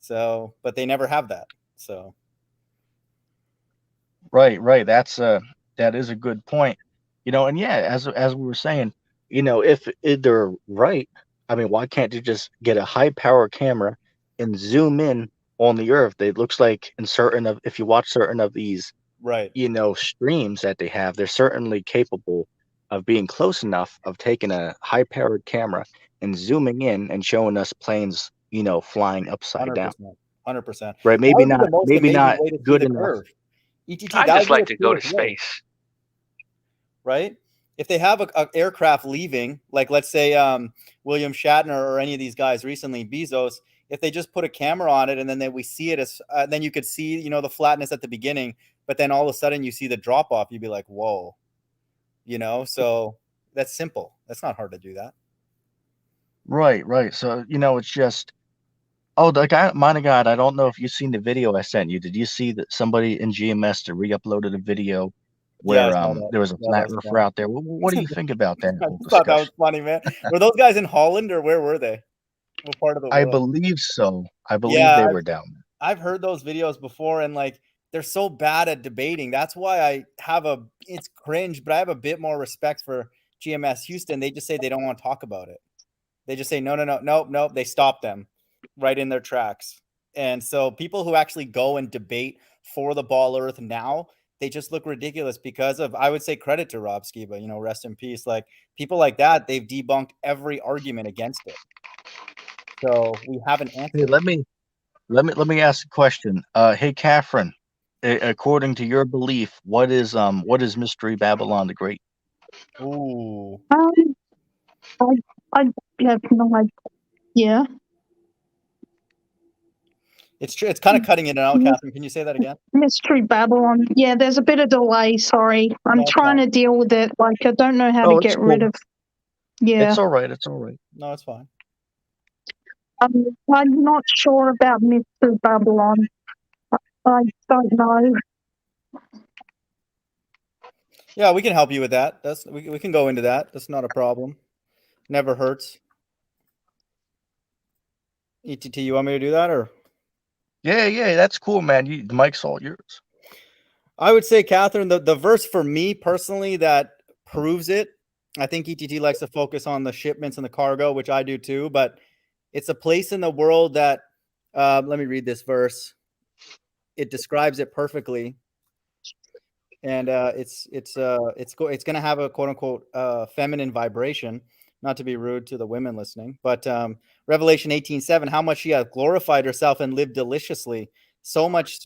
So, but they never have that. So, Right. That is a good point. You know, and yeah, as we were saying, you know, if they're right, I mean, why can't you just get a high power camera and zoom in on the Earth? It looks like in certain of if you watch certain of these, right. you know, streams that they have, they're certainly capable of being close enough of taking a high powered camera and zooming in and showing us planes, you know, flying upside down. 100%. 100%. Right? That would be the most Maybe amazing not way to see good the enough. curve. ETT, I that would just be like the to go to coolest way, space. right? If they have a aircraft leaving, like let's say William Shatner or any of these guys recently, Bezos, if they just put a camera on it and then we see it as, then you could see, you know, the flatness at the beginning, but then all of a sudden you see the drop off, you'd be like, whoa, you know? So that's simple. That's not hard to do that. Right. So, you know, it's just, oh, the guy, my God, I don't know if you've seen the video I sent you. Did you see that somebody in GMS to re-uploaded a video Yeah, I where saw that. there was a Yeah, that flat was earther funny. out there? What do you think about that I whole just thought that was discussion? funny, man. Were those guys in Holland or where were they? What part of the I world? believe so. I believe Yeah, they were down there. I've heard those videos before, and like they're so bad at debating. That's why it's cringe, but I have a bit more respect for GMS Houston. They just say they don't want to talk about it. They just say nope. They stop them right in their tracks. And so people who actually go and debate for the ball earth now, they just look ridiculous because of, I would say, credit to Rob Skiba, you know, rest in peace. Like people like that, they've debunked every argument against it. So we have an Hey, answer. let me ask a question. Hey, Catherine, according to your belief, what is Mystery Babylon the Great? Ooh. I I have no idea. It's true. It's kind of cutting in and out, Catherine. Can you say that again? Mystery Babylon. Yeah, there's a bit of delay. Sorry, I'm No, it's trying fine. to deal with it. Like I don't know how to Oh, it's get rid cool. of. Yeah, It's all right. It's all right. No, it's fine. I'm not sure about Mystery Babylon. I don't know. Yeah, we can help you with that. We can go into that. That's not a problem. Never hurts. ETT, you want me to do that, or? Yeah, that's cool, man. The mic's all yours. I would say, Catherine, the verse for me personally that proves it. I think ETT likes to focus on the shipments and the cargo, which I do too. But it's a place in the world that. Let me read this verse. It describes it perfectly. And it's going to have a quote unquote feminine vibration, not to be rude to the women listening, but Revelation 18:7, how much she hath glorified herself and lived deliciously, so much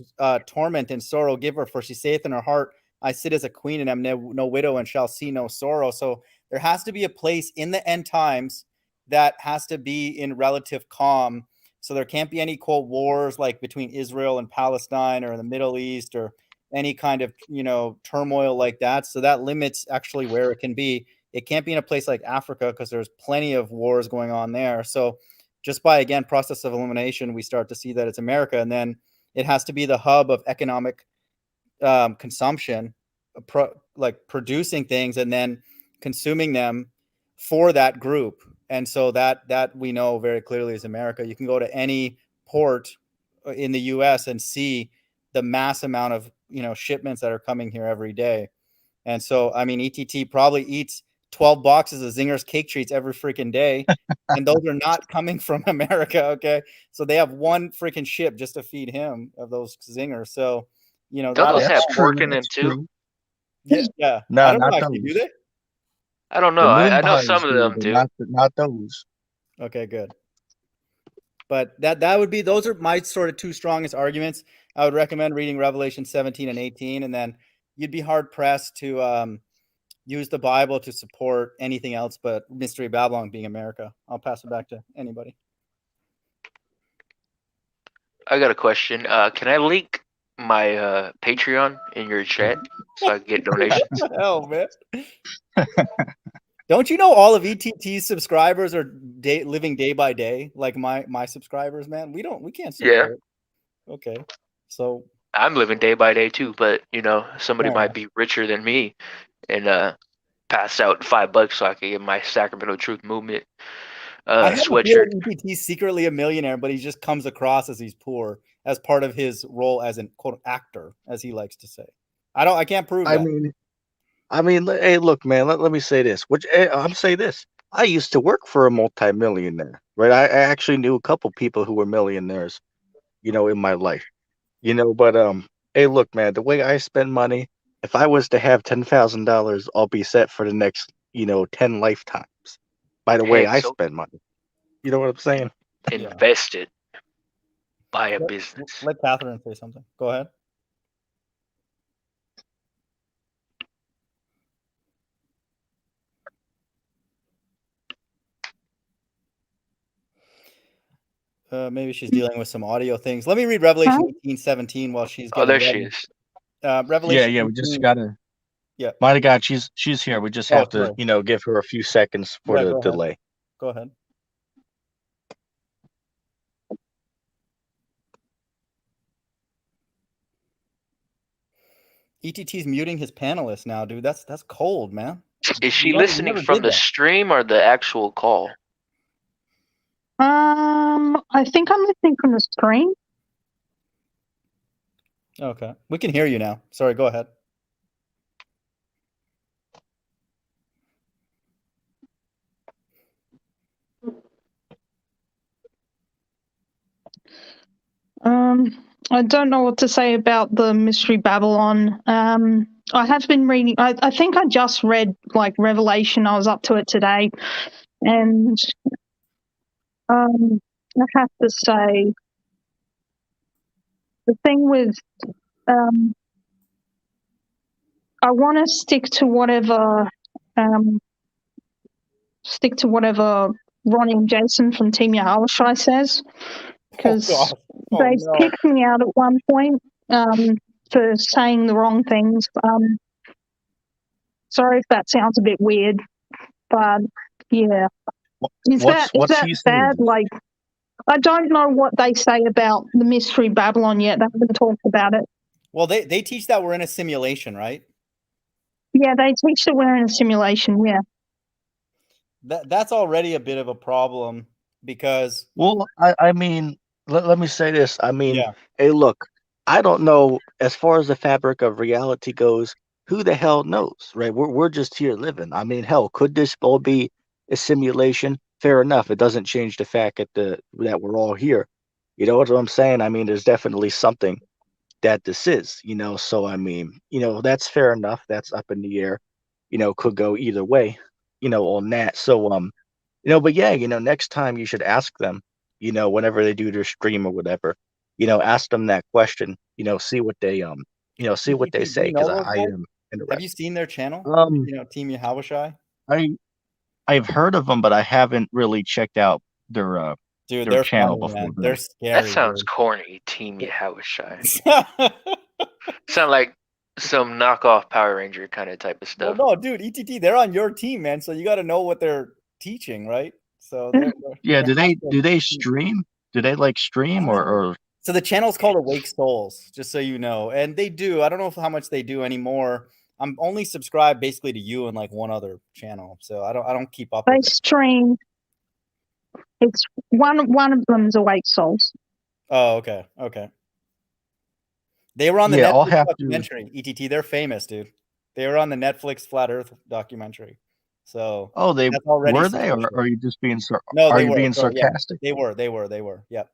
torment and sorrow give her, for she saith in her heart, I sit as a queen and am no widow and shall see no sorrow. So there has to be a place in the end times that has to be in relative calm. So there can't be any quote wars like between Israel and Palestine or the Middle East or any kind of, turmoil like that. So that limits actually where it can be. It can't be in a place like Africa because there's plenty of wars going on there. So just by, again, process of elimination, we start to see that it's America. And then it has to be the hub of economic consumption, like producing things and then consuming them for that group. And so that we know very clearly is America. You can go to any port in the US and see the mass amount of, shipments that are coming here every day. And so, I mean, ETT probably eats 12 boxes of Zinger's cake treats every freaking day. And those are not coming from America. Okay. So they have one freaking ship just to feed him of those Zingers. So, Don't that those have That's pork true. in them That's too? true. yeah. No, I don't know not actually, do those. they? I don't know. The moon I know pies some of do, them but do. not those. Okay, good. But that would be, those are my sort of two strongest arguments. I would recommend reading Revelation 17 and 18, and then you'd be hard pressed to use the Bible to support anything else but Mystery Babylon being America. I'll pass it back to anybody. I got a question. Can I link my Patreon in your chat so I can get donations? What the hell, man? Don't you know all of ETT's subscribers are living day by day, like my subscribers, man? We can't support. Yeah. Okay, so I'm living day by day too, but somebody Fair might enough. be richer than me and pass out $5 so I can get my Sacramento Truth Movement I have a sweatshirt. feeling ETT's secretly a millionaire, but he just comes across as he's poor as part of his role as an quote actor, as he likes to say. I can't prove I that. mean, hey, look, man. Let me say this. I'm say this. I used to work for a multimillionaire, right? I actually knew a couple people who were millionaires, in my life, But hey, look, man. The way I spend money, if I was to have $10,000, I'll be set for the next, 10 lifetimes. By the way Heck, I so spend money. You know what I'm saying? Yeah. invest it. Buy a business. Let Catherine say something. Go ahead. Maybe she's dealing with some audio things. Let me read Revelation 18:17 while she's Oh, getting there she ready. is. Revelation. Yeah. We just 18, gotta. Yeah. Mighty God, she's here. We just Oh, have to, sorry. give her a few seconds for Yeah, the go ahead. delay. Go ahead. ETT's muting his panelists now, dude. That's cold, man. Is she You listening never from did the that. stream or the actual call? I think I'm listening from the screen. Okay. We can hear you now. Sorry, go ahead. I don't know what to say about the Mystery Babylon. I have been reading. I think I just read like Revelation. I was up to it today, and I have to say the thing with I want to stick to whatever Ronnie and Jason from Team Yahushua says, because they kicked me out at one point for saying the wrong things. Sorry if that sounds a bit weird, but yeah. Is that he bad? saying? Like, I don't know what they say about the Mystery Babylon yet. They haven't talked about it. Well, they teach that we're in a simulation, right? Yeah, they teach that we're in a simulation, yeah. That's already a bit of a problem because... Well, I mean, let me say this. I mean, Yeah. hey, look, I don't know as far as the fabric of reality goes, who the hell knows, right? We're just here living. I mean, hell, could this all be a simulation? Fair enough. It doesn't change the fact that we're all here. You know what I'm saying? I mean, there's definitely something that this is, so I mean, that's fair enough. That's up in the air, could go either way, on that. So but yeah, next time you should ask them, whenever they do their stream or whatever, ask them that question, see what they see what they Do say you know because those I guys? am Have you interested. seen their channel? Um, Team Yahushai? I've heard of them, but I haven't really checked out Dude, their they're channel funny, before man. They're that. That scary, sounds dude. corny, Team Yahushai. Sound like some knockoff Power Ranger kind of type of Well, stuff. no, dude, ETT, they're on your team, man. So you got to know what they're teaching, right? So Yeah, they're do they stream? Do they like stream or So the channel's called Awake Souls, just so you know, and they do. I don't know how much they do anymore. I'm only subscribed basically to you and like one other channel, so I don't keep up They with it. stream. It's one of them's Awake Souls. Oh, okay. They were on the yeah, I'll Netflix have to. documentary. ETT, they're famous, dude. They were on the Netflix Flat Earth documentary. So Oh, they that's already were they, or suspicious. are you just being No, are they you were. being So, yeah, sarcastic? they were. Yep.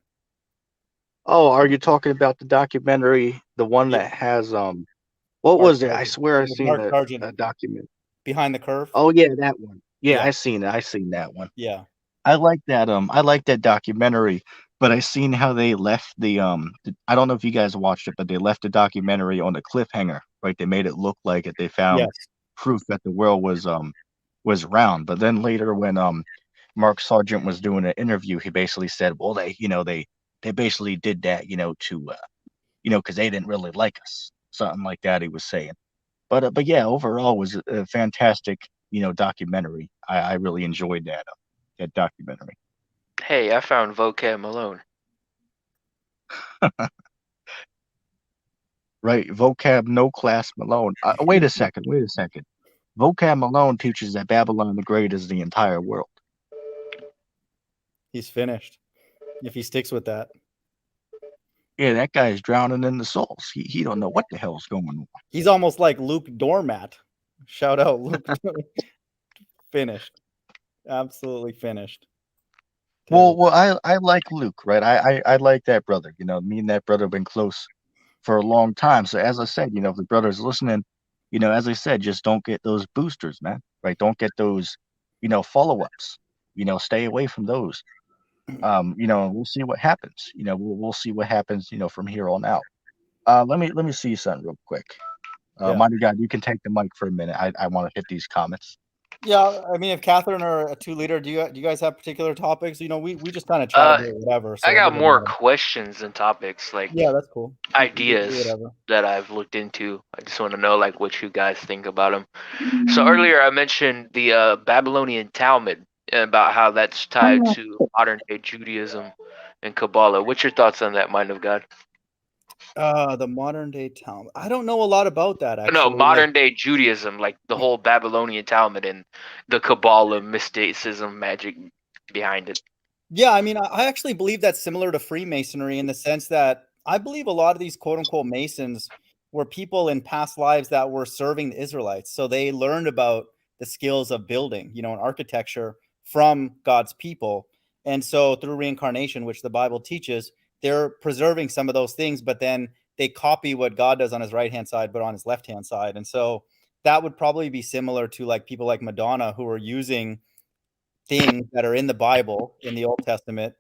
Oh, are you talking about the documentary, the one Yeah. that has what Mark was it? I Sargent. swear I With seen Mark Sargent a document. behind the curve. Oh yeah, that one. Yeah, Yeah. I seen it. I seen that one. Yeah. I like that documentary, but I seen how they left I don't know if you guys watched it, but they left the documentary on a cliffhanger, right? They made it look like it they found Yes. proof that the world was round. But then later when Mark Sargent was doing an interview, he basically said, well, they basically did that, to because they didn't really like us. Something like that he was saying. But yeah, overall it was a fantastic, documentary. I really enjoyed that documentary. Hey, I found Vocab Malone. Right, vocab no class Malone. Wait a second. Vocab Malone teaches that Babylon the Great is the entire world. He's finished. If he sticks with that. Yeah, that guy is drowning in the souls. He don't know what the hell's going on. He's almost like Luke Doormat. Shout out Luke. Finished. Absolutely finished. Well, I like Luke, right? I like that brother. Me and that brother have been close for a long time. So as I said, if the brother's listening, as I said, just don't get those boosters, man. Right? Don't get those, follow-ups. Stay away from those. We'll see what happens. We'll see what happens, from here on out. Let me see something real quick. Yeah. Mighty God, you can take the mic for a minute. I want to hit these comments. Yeah, I mean, if Catherine or a two leader, do you guys have particular topics? We just kind of chat about whatever. So I got it doesn't more matter. questions than topics, like Yeah, that's cool. ideas Whatever. that I've looked into. I just want to know like what you guys think about them. So earlier I mentioned the Babylonian Talmud and about how that's tied to modern day Judaism and Kabbalah. What's your thoughts on that, Mind of God? The modern day Talmud. I don't know a lot about that actually. No, modern day Judaism, like the whole Babylonian Talmud and the Kabbalah, mysticism, magic behind it. Yeah, I mean, I actually believe that's similar to Freemasonry in the sense that I believe a lot of these quote unquote Masons were people in past lives that were serving the Israelites. So they learned about the skills of building, and architecture from God's people. And so through reincarnation, which the Bible teaches, they're preserving some of those things, but then they copy what God does on his right-hand side, but on his left-hand side. And so that would probably be similar to like people like Madonna who are using things that are in the Bible in the Old Testament,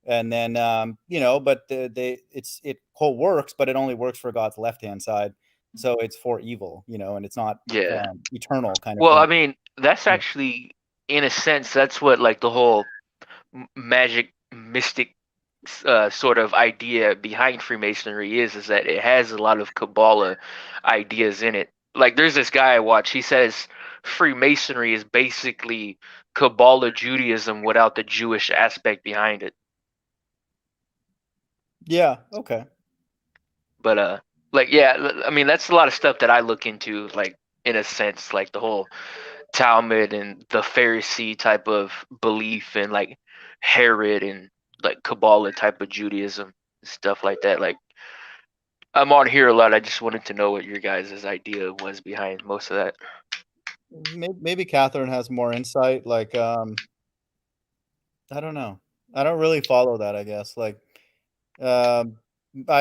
and then but it quote works, but it only works for God's left hand side, so it's for evil, and it's not eternal kind of Well, thing. I mean, that's actually in a sense that's what like the whole magic mystic sort of idea behind Freemasonry is that it has a lot of Kabbalah ideas in it. Like there's this guy I watch, he says Freemasonry is basically Kabbalah Judaism without the Jewish aspect behind it. Yeah, okay. But I mean that's a lot of stuff that I look into, like in a sense, like the whole Talmud and the Pharisee type of belief and like Herod and like Kabbalah type of Judaism, stuff like that. Like I'm on here a lot. I just wanted to know what your guys' idea was behind most of that. Maybe Catherine has more insight. Like, I don't know. I don't really follow that, I guess. Like, I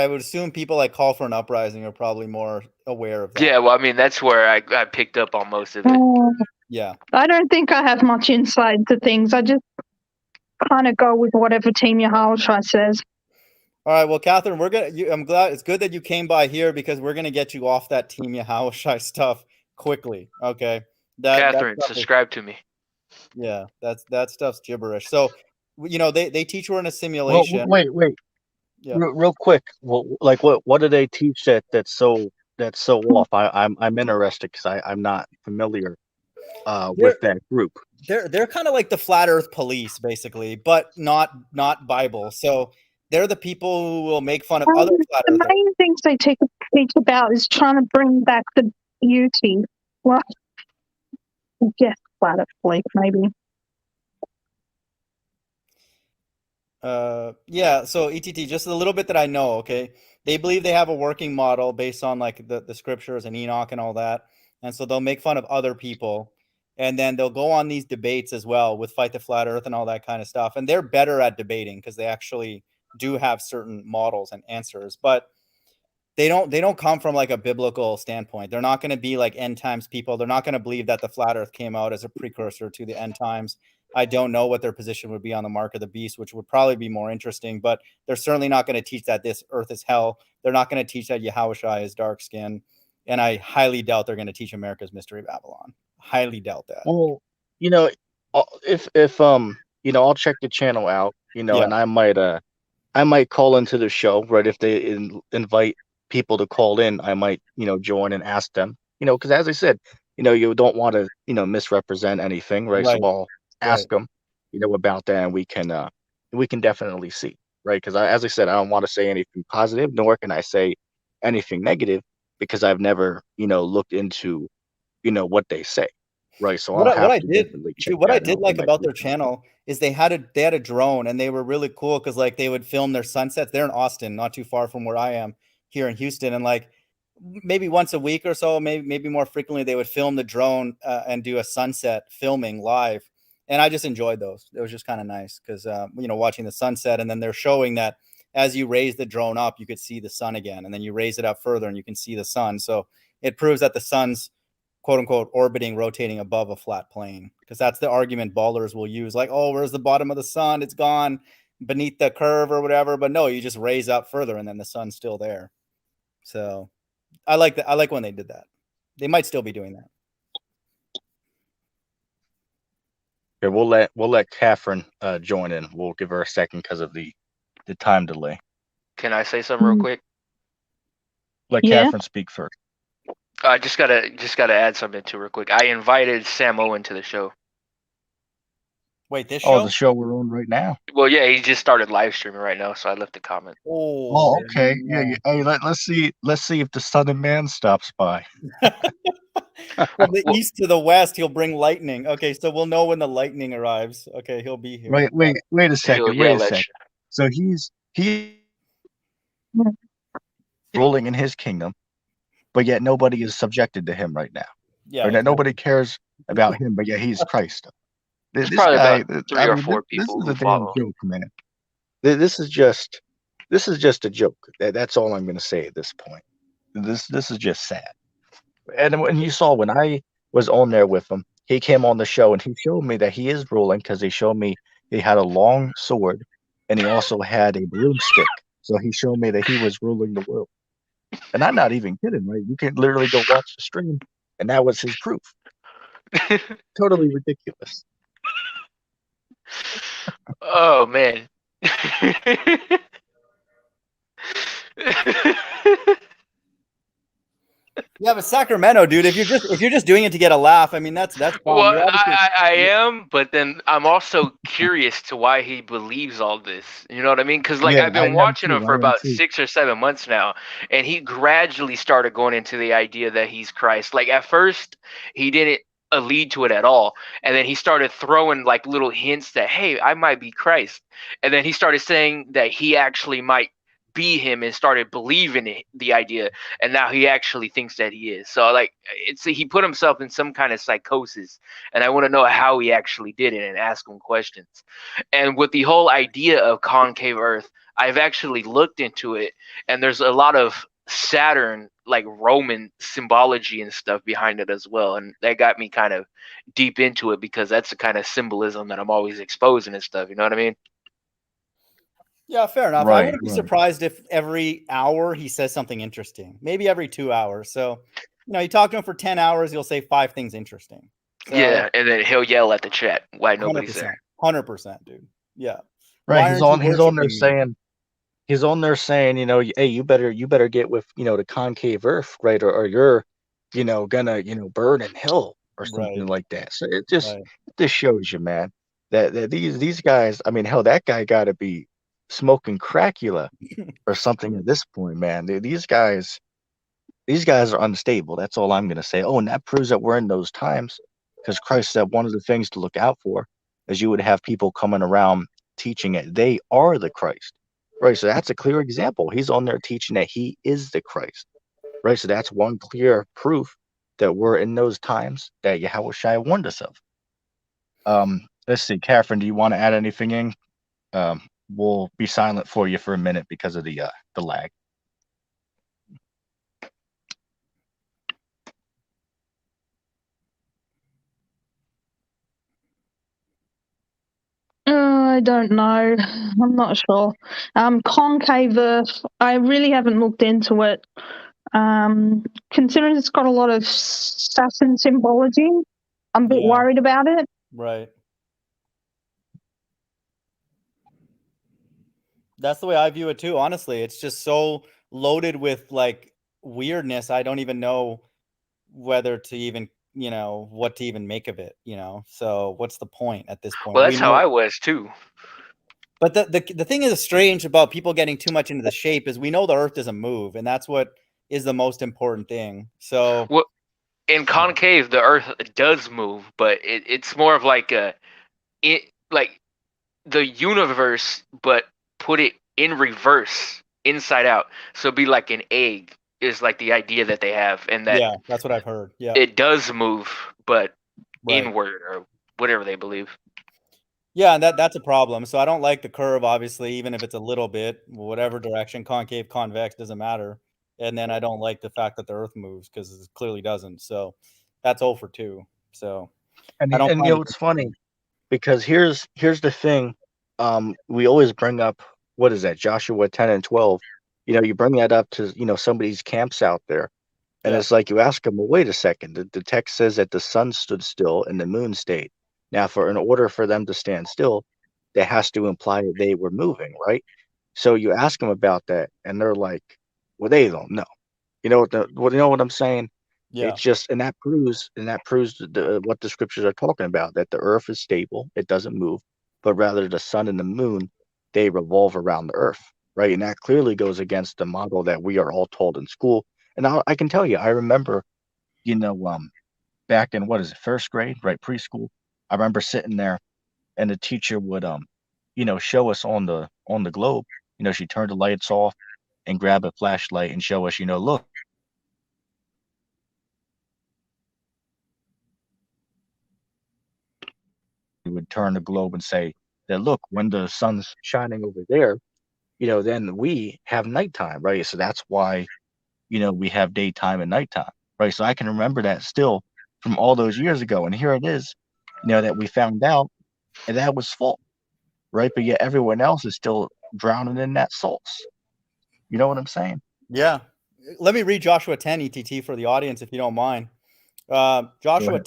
would assume people like Call for an Uprising are probably more aware of that. Yeah, well, I mean, that's where I picked up on most of it. Yeah. I don't think I have much insight to things. I just kind of go with whatever Team Yahushua says. All right. Well, Catherine, I'm glad it's good that you came by here because we're gonna get you off that Team Yahushai stuff quickly. Okay. That Catherine, stuff is, subscribe to me. yeah. That stuff's gibberish. So, they teach we're in a Well, simulation. wait, Yeah. real quick. Well, like what do they teach that's so off? I'm interested because I'm not familiar with They're that group. they're kind of like the flat Earth police, basically, but not Bible. So they're the people who will make fun of other flat The Earthers. main things they teach about is trying to bring back the beauty. Well, I guess flat Earth belief, maybe. Yeah, so ETT, just a little bit that I know, okay? They believe they have a working model based on like the scriptures and Enoch and all that. And so they'll make fun of other people. And then they'll go on these debates as well with Fight the Flat Earth and all that kind of stuff. And they're better at debating because they actually do have certain models and answers. But they don't come from like a biblical standpoint. They're not going to be like end times people. They're not going to believe that the flat earth came out as a precursor to the end times. I don't know what their position would be on the mark of the beast, which would probably be more interesting, but they're certainly not going to teach that this earth is hell. They're not going to teach that Yahushua is dark skin. And I highly doubt they're going to teach America's Mystery Babylon. Highly doubt that. Well, you know, if I'll check the channel out, Yeah. and I might call into the show, right? If they invite people to call in, I might, join and ask them, because as I said, you don't want to, misrepresent anything, right? So Right. I'll Right. ask them, about that, and we can definitely see, right? Because as I said, I don't want to say anything positive, nor can I say anything negative, because I've never, looked into, what they say, right? So I'll What have I to did definitely see check what I that did out when like I about do their come. channel is they had a drone and they were really cool because like they would film their sunsets. They're in Austin, not too far from where I am here in Houston, and like maybe once a week or so, maybe more frequently, they would film the drone and do a sunset filming live. And I just enjoyed those. It was just kind of nice because watching the sunset, and then they're showing that as you raise the drone up, you could see the sun again, and then you raise it up further and you can see the sun. So it proves that the sun's quote unquote orbiting, rotating above a flat plane, because that's the argument ballers will use, like, oh, where's the bottom of the sun? It's gone beneath the curve or whatever. But no, you just raise up further and then the sun's still there. So I like that. I like when they did that. They might still be doing that. Okay, we'll let Catherine join in. We'll give her a second because of the time delay. Can I say something real quick? Let Yeah. Catherine speak first. I just gotta add something to real quick. I invited Sam Owen to the show. Wait, this Oh, show? the show we're on right now. Well, yeah, he just started live streaming right now, so I left a comment. Oh, okay. Yeah. Hey, let's see if the Son of Man stops by. From the east to the west, he'll bring lightning. Okay, so we'll know when the lightning arrives. Okay, he'll be here. Wait a second. He'll Wait a yell at second. you. So he's ruling in his kingdom, but yet nobody is subjected to him right now. Yeah, Or exactly. nobody cares about him, but yet he's Christ. There's This probably guy, about 3 or 4 this people is who a damn follow. joke, man. This is just a joke. That's all I'm going to say at this point. This is just sad. And when you saw when I was on there with him, he came on the show and he showed me that he is ruling because he showed me he had a long sword and he also had a broomstick. So he showed me that he was ruling the world. And I'm not even kidding, right? You can literally go watch the stream, and that was his proof. Totally ridiculous. Oh man. Yeah, but Sacramento, dude, if you're just doing it to get a laugh, I mean that's fine. Well, You're obviously I am, but then I'm also curious to why he believes all this. You know what I mean? Because like Yeah, I've I been am watching him too. for I am about too. 6 or 7 months now, and he gradually started going into the idea that he's Christ. Like at first, he didn't allude to it at all, and then he started throwing like little hints that hey, I might be Christ, and then he started saying that he actually might be him and started believing the idea, and now he actually thinks that he is. So like he put himself in some kind of psychosis, and I want to know how he actually did it and ask him questions. And with the whole idea of concave earth, I've actually looked into it, and there's a lot of Saturn, like Roman symbology and stuff behind it as well, and that got me kind of deep into it because that's the kind of symbolism that I'm always exposing and stuff, you know what I mean? Yeah, fair enough. I Right, wouldn't be right. surprised if every hour he says something interesting. Maybe every 2 hours. So, you talk to him for 10 hours, he'll say 5 things interesting. So, Yeah, and then he'll yell at the chat why nobody's 100%. there. 100%, dude. Yeah. Right. Why aren't you He's on there worshiping me? saying hey, you better get with, the concave earth, right? Or you're, gonna, burn in hell or something Right. like that. So it just Right. shows you, man, that these guys, I mean, hell, that guy gotta be smoking Cracula or something at this point, man. These guys are unstable. That's all I'm gonna say. Oh, and that proves that we're in those times, because Christ said one of the things to look out for is you would have people coming around teaching it they are the Christ. Right. So that's a clear example. He's on there teaching that he is the Christ. Right. So that's one clear proof that we're in those times that Yahweh Shai warned us of. Let's see, Catherine, do you want to add anything in? We'll be silent for you for a minute because of the lag. I don't know. I'm not sure. Concave Earth, I really haven't looked into it. Considering it's got a lot of Saturn symbology, I'm a bit Yeah. worried about it. Right. That's the way I view it too, honestly. It's just so loaded with like weirdness. I don't even know whether to even, what to even make of it, So what's the point at this point? Well, We that's how know. I was too. But the thing is strange about people getting too much into the shape is we know the earth doesn't move, and that's what is the most important thing. So Well, in concave, the Earth does move, but it's more of like like the universe, but put it in reverse, inside out. So it'd be like an egg is like the idea that they have, and that yeah, that's what I've heard. Yeah, it does move, but right. inward or whatever they believe. Yeah, and that's a problem. So I don't like the curve, obviously, even if it's a little bit, whatever direction, concave, convex, doesn't matter. And then I don't like the fact that the Earth moves because it clearly doesn't. So that's 0 for 2. So And I don't find it. it's funny because here's the thing. We always bring up, what is that, Joshua 10 and 12. You bring that up to, some of these camps out there. And Yeah, it's like you ask them, well, wait a second. The text says that the sun stood still and the moon stayed. Now, in order for them to stand still, that has to imply that they were moving, right? So you ask them about that, and they're like, well, they don't know. You know what I'm saying? yeah, It's just, and that proves what the scriptures are talking about, that the earth is stable, it doesn't move, but rather the sun and the moon, they revolve around the earth, right? And that clearly goes against the model that we are all told in school. And I can tell you, I remember, back in, what is it, first grade, right, preschool. I remember sitting there, and the teacher would, show us on the globe. She turned the lights off and grab a flashlight and show us, look. We would turn the globe and say that, look, when the sun's shining over there, then we have nighttime, right? So that's why, we have daytime and nighttime, right? So I can remember that still from all those years ago. And here it is, that we found out, and that was false, right? But yet everyone else is still drowning in that sauce. You know what I'm saying? yeah. Let me read Joshua 10 ETT for the audience, if you don't mind. Go Joshua ahead.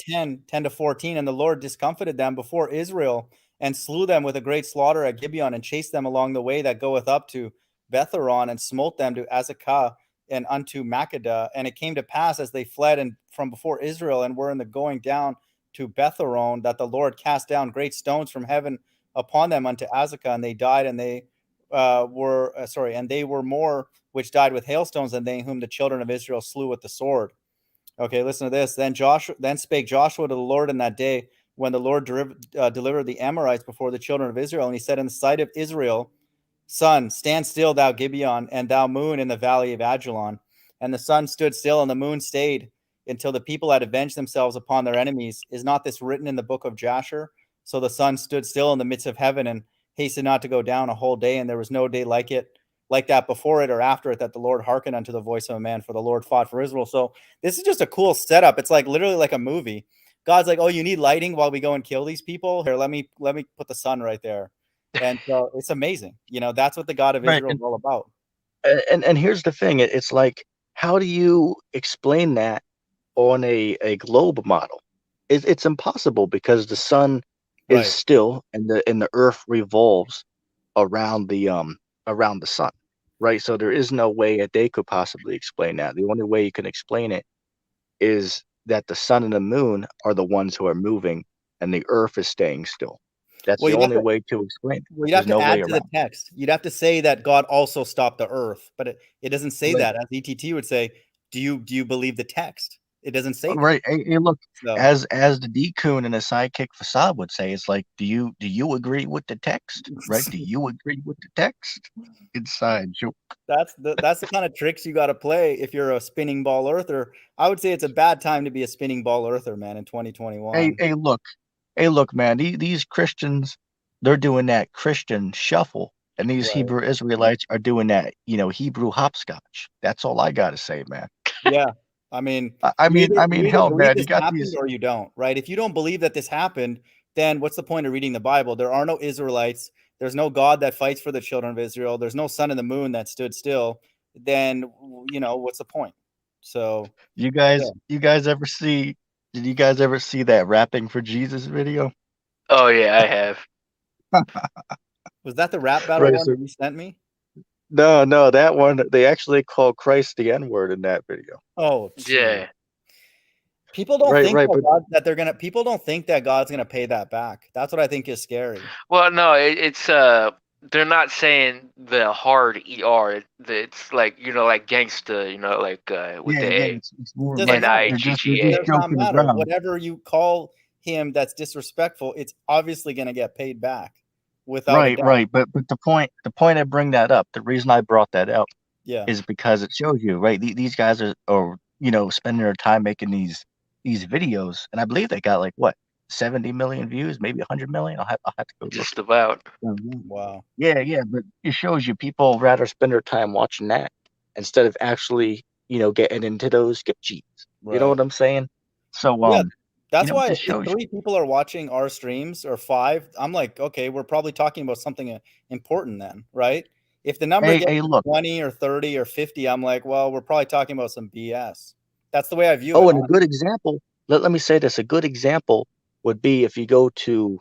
10:10-14, and the Lord discomfited them before Israel and slew them with a great slaughter at Gibeon and chased them along the way that goeth up to Betharon and smote them to Azekah and unto Makkedah. And it came to pass as they fled and from before Israel and were in the going down to Betharon that the Lord cast down great stones from heaven upon them unto Azekah, and they died, and they and they were more which died with hailstones than they whom the children of Israel slew with the sword. Okay, listen to this. Then spake Joshua to the Lord in that day when the Lord delivered the Amorites before the children of Israel, and he said in the sight of Israel, sun, stand still, thou Gibeon, and thou moon in the valley of Ajalon. And the sun stood still, and the moon stayed until the people had avenged themselves upon their enemies. Is not this written in the book of Jasher? So the sun stood still in the midst of heaven and hastened not to go down a whole day, and there was no day like that before it or after it, that the Lord hearkened unto the voice of a man, for the Lord fought for Israel. So this is just a cool setup. It's like literally like a movie. God's like, oh, you need lighting while we go and kill these people? Here, let me put the sun right there. And so it's amazing. You know, that's what the God of Right. Israel is all about. And here's the thing. It's like, how do you explain that on a globe model? It's impossible because the sun is Right. still and the earth revolves around the sun, right? So there is no way that they could possibly explain that. The only way you can explain it is that the sun and the moon are the ones who are moving and the earth is staying still. That's Well, the you'd have only to way to explain it. well, you'd have There's to no way add to the around. text. You'd have to say that God also stopped the earth, but it doesn't say Right. that. As ETT would say, do you believe the text? It doesn't say that. Right. Hey, look, So as the D-Coon and the sidekick Facade would say, it's like, do you agree with the text? Right? Do you agree with the text? Inside joke. that's the kind of tricks you got to play if you're a spinning ball earther. I would say it's a bad time to be a spinning ball earther, man, in 2021. Hey, look, man. These Christians, they're doing that Christian shuffle, and these Right. Hebrew Israelites are doing that, Hebrew hopscotch. That's all I gotta say, man. Yeah. I mean, I you mean, either I you mean, either hell, believe man. You this got happened these. or you don't, right? If you don't believe that this happened, then what's the point of reading the Bible? There are no Israelites. There's no God that fights for the children of Israel. There's no sun and the moon that stood still. Then, what's the point? So, You yeah. guys, you guys ever see? Did you guys ever see that rapping for Jesus video? Oh yeah, I have. Was that the rap battle Right. one So that you sent me? no, that one they actually call Christ the N-word in that video. Oh, gee. Yeah. People don't Right, think right, but people don't think that God's gonna pay that back. That's what I think is scary. Well, no, it's they're not saying the hard It's like like gangsta, like with yeah, the yeah, A, it's more Doesn't like matter. they're just It NIGGA. does not joking matter. around. Whatever you call him that's disrespectful, it's obviously going to get paid back without a Right, doubt. right. But the point I bring that up, the reason I brought that up Yeah. is because it shows you, right? These guys are spending their time making these videos, and I believe they got like what 70 million views, maybe 100 million. I'll have to go look. Just about. Wow. Yeah, yeah, but it shows you people rather spend their time watching that instead of actually getting into those skip cheats. You know Right. what I'm saying? So Yeah. That's it why just if shows you. 3 people are watching our streams or 5, I'm like, okay, we're probably talking about something important then, right? If the number gets Hey, to look. 20 or 30 or 50, I'm like, well, we're probably talking about some BS. That's the way I view Oh, it. and a good example, let me say this, a good example would be if you go to,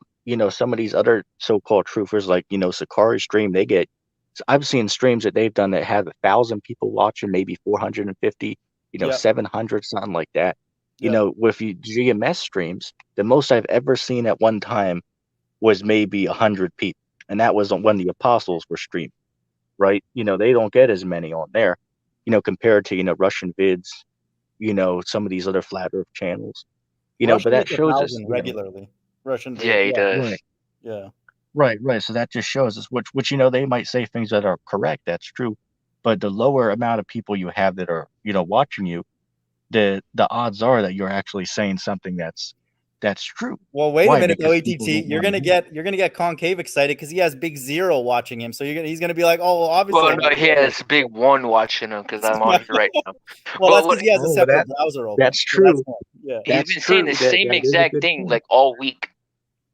some of these other so-called truthers like, Sakari stream, I've seen streams that they've done that have 1,000 people watching, maybe 450, Yeah. 700, something like that. Yeah. With you GMS streams, the most I've ever seen at one time was maybe 100 people. And that was when the apostles were streaming, right? They don't get as many on there, compared to, Russian vids, some of these other flat earth channels, but Russian that gets a shows us, thousand regularly. Russian vid. Yeah, he Yeah. does. right, Yeah. right. So that just shows us which, they might say things that are correct. That's true. But the lower amount of people you have that are, watching you, the odds are that you're actually saying something that's true. Well, wait a Why? minute though, Because people ATT. don't You're want to gonna hear it. get Concave excited because he has Big Zero watching him. So he's gonna be like, oh, well, obviously Well, I'm no, gonna he has Big One watching him because I'm on here right now. well, But that's what because he has a Oh, separate browser open. that's So that's true. him. Yeah. he's That's been saying true. the That same that is a exact good thing point. like all week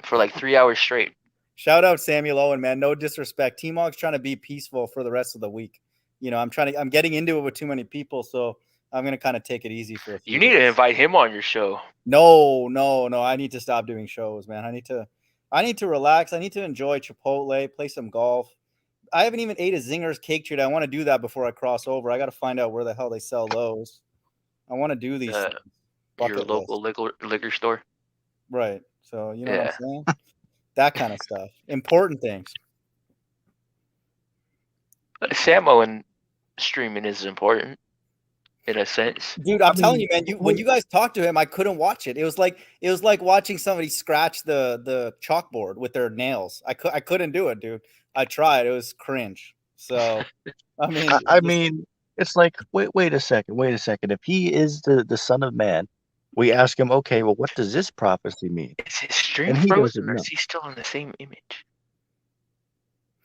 for like 3 hours straight. Shout out Samuel Owen, man. No disrespect. T-Mog's trying to be peaceful for the rest of the week. I'm getting into it with too many people, so I'm gonna kind of take it easy for a You few need to days. invite him on your show. No. I need to stop doing shows, man. I need to relax. I need to enjoy Chipotle, play some golf. I haven't even ate a Zinger's cake treat. I want to do that before I cross over. I got to find out where the hell they sell those. I want to do these Uh, things. your Bucket local list. liquor store. Right. So, you know what I'm Yeah. saying? That kind of stuff. Important things. Samo and streaming is important in a sense. Dude, I I'm telling mean, you, man, when you guys talked to him, I couldn't watch it. It was like watching somebody scratch the chalkboard with their nails. I couldn't do it, dude. I tried. It was cringe. So, I mean, I mean, it's like, wait a second, wait a second. If he is the Son of Man, we ask him, okay, well, what does this prophecy mean? Is his stream And he frozen doesn't or know. is he still in the same image?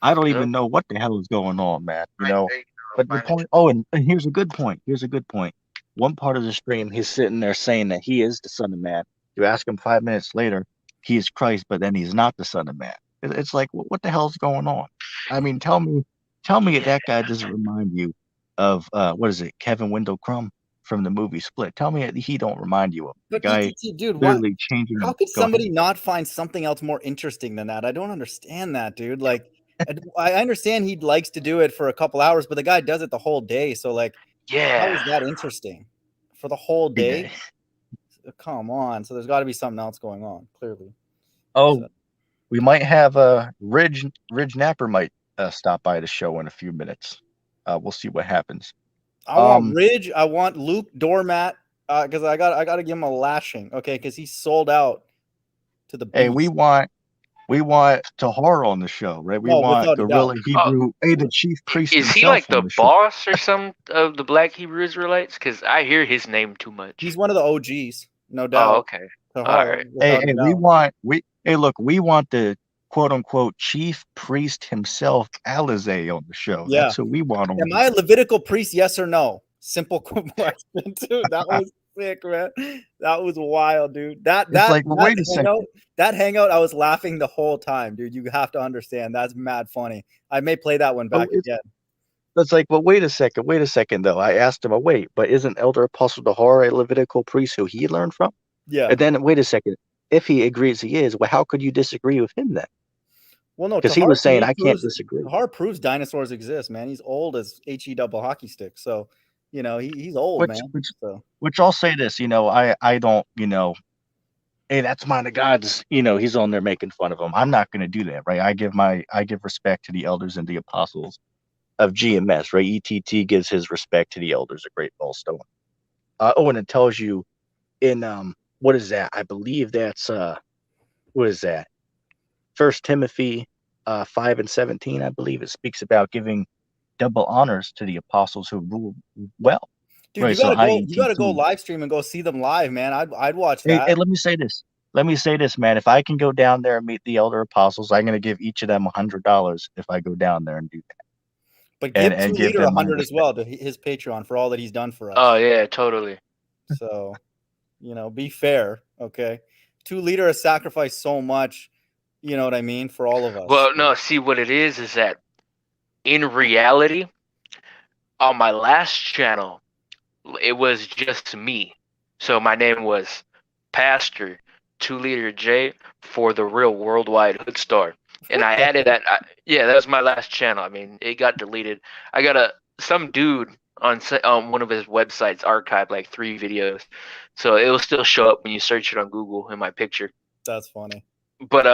I don't No? even know what the hell is going on, man. Right. But the point. Oh, and here's a good point. Here's a good point. One part of the stream, he's sitting there saying that he is the Son of Man. You ask him 5 minutes later, he is Christ, but then he's not the Son of Man. It's like, what the hell's going on? I mean, tell me that guy doesn't remind you of what is it, Kevin Wendell Crumb from the movie Split? Tell me that he don't remind you of the But guy ETT, dude, what? literally changing. How could Go ahead. somebody not find something else more interesting than that? I don't understand that, dude. Like, I understand he likes to do it for a couple hours, but the guy does it the whole day. So, like, how Yeah. is that interesting for the whole day? Yeah. Come on. So there's got to be something else going on, clearly. Oh, So. we might have Ridge Napper might stop by the show in a few minutes. We'll see what happens. I want Ridge. I want Luke Doormat because I got to give him a lashing, okay? Because he's sold out to the beast. Hey, we want Tahar on the show, right? We want Gorilla Hebrew, the chief priest Is himself. He like the on the show. boss or some of the Black Hebrew Israelites? Because I hear his name too much. He's one of the OGs, no doubt. Oh, okay. Tahar, all right. Hey, we want the quote unquote chief priest himself, Alizé, on the show. Yeah. That's who we want on. Am I a Levitical priest? Yes or no? Simple question, dude. That was sick, man. That was wild, dude. Wait a second. That hangout, I was laughing the whole time, dude. You have to understand. That's mad funny. I may play that one back again. It's like, well, wait a second, though. I asked him, but isn't Elder Apostle Tahar a Levitical priest who he learned from? Yeah. And then, wait a second. If he agrees he is, well, how could you disagree with him then? Well, no, because he was saying, I can't disagree. Tahar proves dinosaurs exist, man. He's old as HE double hockey stick. So, he's old, man. Which I'll say this, I don't, hey, that's Mind of God's, he's on there making fun of him. I'm not going to do that, right? I give respect to the elders and the apostles of GMS, right? ETT gives his respect to the elders of Great Ballstone. And it tells you in, what is that? I believe that's, what is that? 1 Timothy 5:17, I believe it speaks about giving double honors to the apostles who rule well. Dude, right, you gotta go live stream and go see them live, man. I'd watch that. Hey, let me say this, man. If I can go down there and meet the elder apostles, I'm gonna give each of them $100 if I go down there and do that. But give 2 Liter 100 as well to his Patreon for all that he's done for us. Oh yeah, totally. So, be fair, okay? 2 Liter has sacrificed so much. You know what I mean? For all of us. Well, no, see what it is that in reality, on my last channel, it was just me. So my name was Pastor 2 Liter J for the Real Worldwide Hood Star. And I added that. That was my last channel. I mean, it got deleted. I got some dude on one of his websites archived like 3 videos. So it will still show up when you search it on Google in my picture. That's funny. But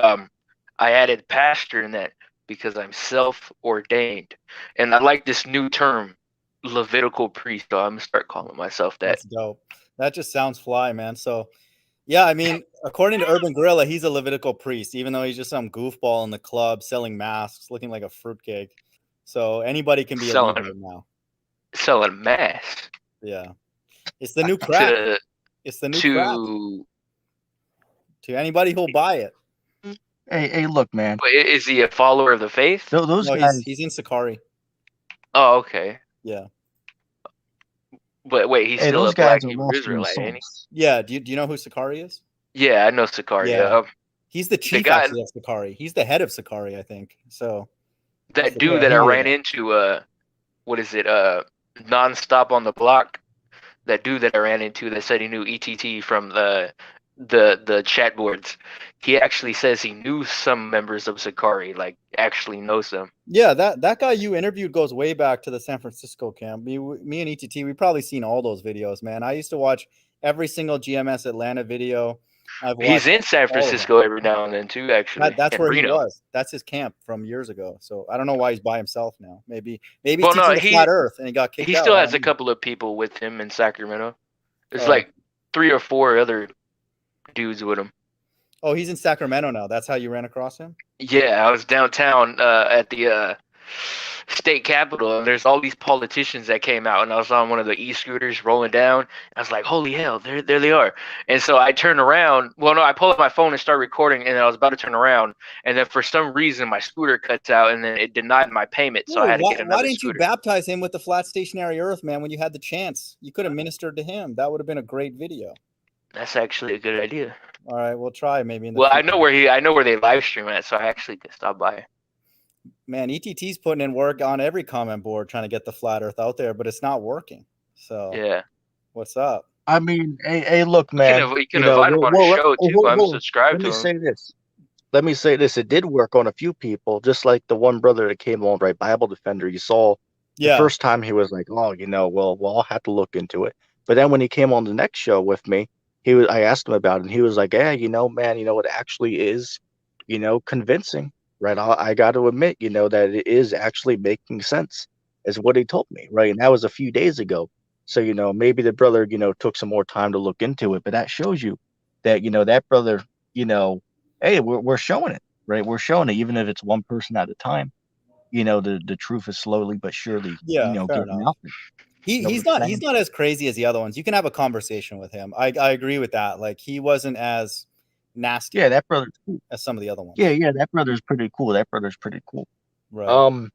I added pastor in that because I'm self-ordained. And I like this new term, Levitical priest. So I'm going to start calling myself that. That's dope. That just sounds fly, man. So, yeah, I mean, according to Urban Gorilla, he's a Levitical priest, even though he's just some goofball in the club selling masks, looking like a fruitcake. So anybody can be a Levite now. Selling masks. Yeah. It's the new crack. It's the new crack. To anybody who'll buy it. Hey, look, man. Is he a follower of the faith? Those guys. He's in Sakari. Oh, okay. Yeah. But wait, he's still a Black Hebrew Israelite, ain't he? Yeah. Do you know who Sakari is? Yeah, I know Sakari. Yeah. He's the chief actually of Sakari. He's the head of Sakari, I think. So that dude that I ran into, what is it? Nonstop on the Block. That dude that I ran into that said he knew ETT from the chat boards. He actually says he knew some members of Sakari, like actually knows them. Yeah, that guy you interviewed goes way back to the San Francisco camp. Me and ETT, we've probably seen all those videos, man. I used to watch every single GMS Atlanta video. He's in San Francisco every now and then too, actually. That's where he was. That's his camp from years ago. So I don't know why he's by himself now. Maybe he's teaching the flat Earth and he got kicked out. He still has a couple of people with him in Sacramento. There's like 3 or 4 other dudes with him. Oh, he's in Sacramento now. That's how you ran across him? Yeah, I was downtown at the state capitol, and there's all these politicians that came out, and I was on one of the e-scooters rolling down. I was like, holy hell, there they are. And so I turned around. Well, no, I pulled up my phone and started recording, and I was about to turn around, and then for some reason my scooter cuts out, and then it denied my payment, so I had to get another Why didn't scooter. You baptize him with the flat stationary earth, man, when you had the chance? You could have ministered to him. That would have been a great video. That's actually a good idea. All right, we'll try maybe in the Well, future. I know where they live stream at, so I actually could stop by. Man, ETT's putting in work on every comment board trying to get the flat Earth out there, but it's not working. So Yeah. what's up? I mean, hey, look, You man. can invite him on the show too. I'm Hold on. subscribed Let me to him. say this. Let me say this. It did work on a few people, just like the one brother that came on, right? Bible Defender. You saw the Yeah. first time he was like, oh, well, I'll have to look into it. But then when he came on the next show with me, I asked him about it, and he was like, yeah, man, it actually is, convincing, right? I got to admit, that it is actually making sense, is what he told me, right? And that was a few days ago. So, maybe the brother, took some more time to look into it, but that shows you that, that brother, hey, we're showing it, right? We're showing it, even if it's one person at a time. The truth is slowly but surely, Yeah, fair getting enough. out there. You know what I'm He's saying? not as crazy as the other ones. You can have a conversation with him. I agree with that. Like he wasn't as nasty Yeah, that brother's cool. as some of the other ones. Yeah, that brother's pretty cool. Right.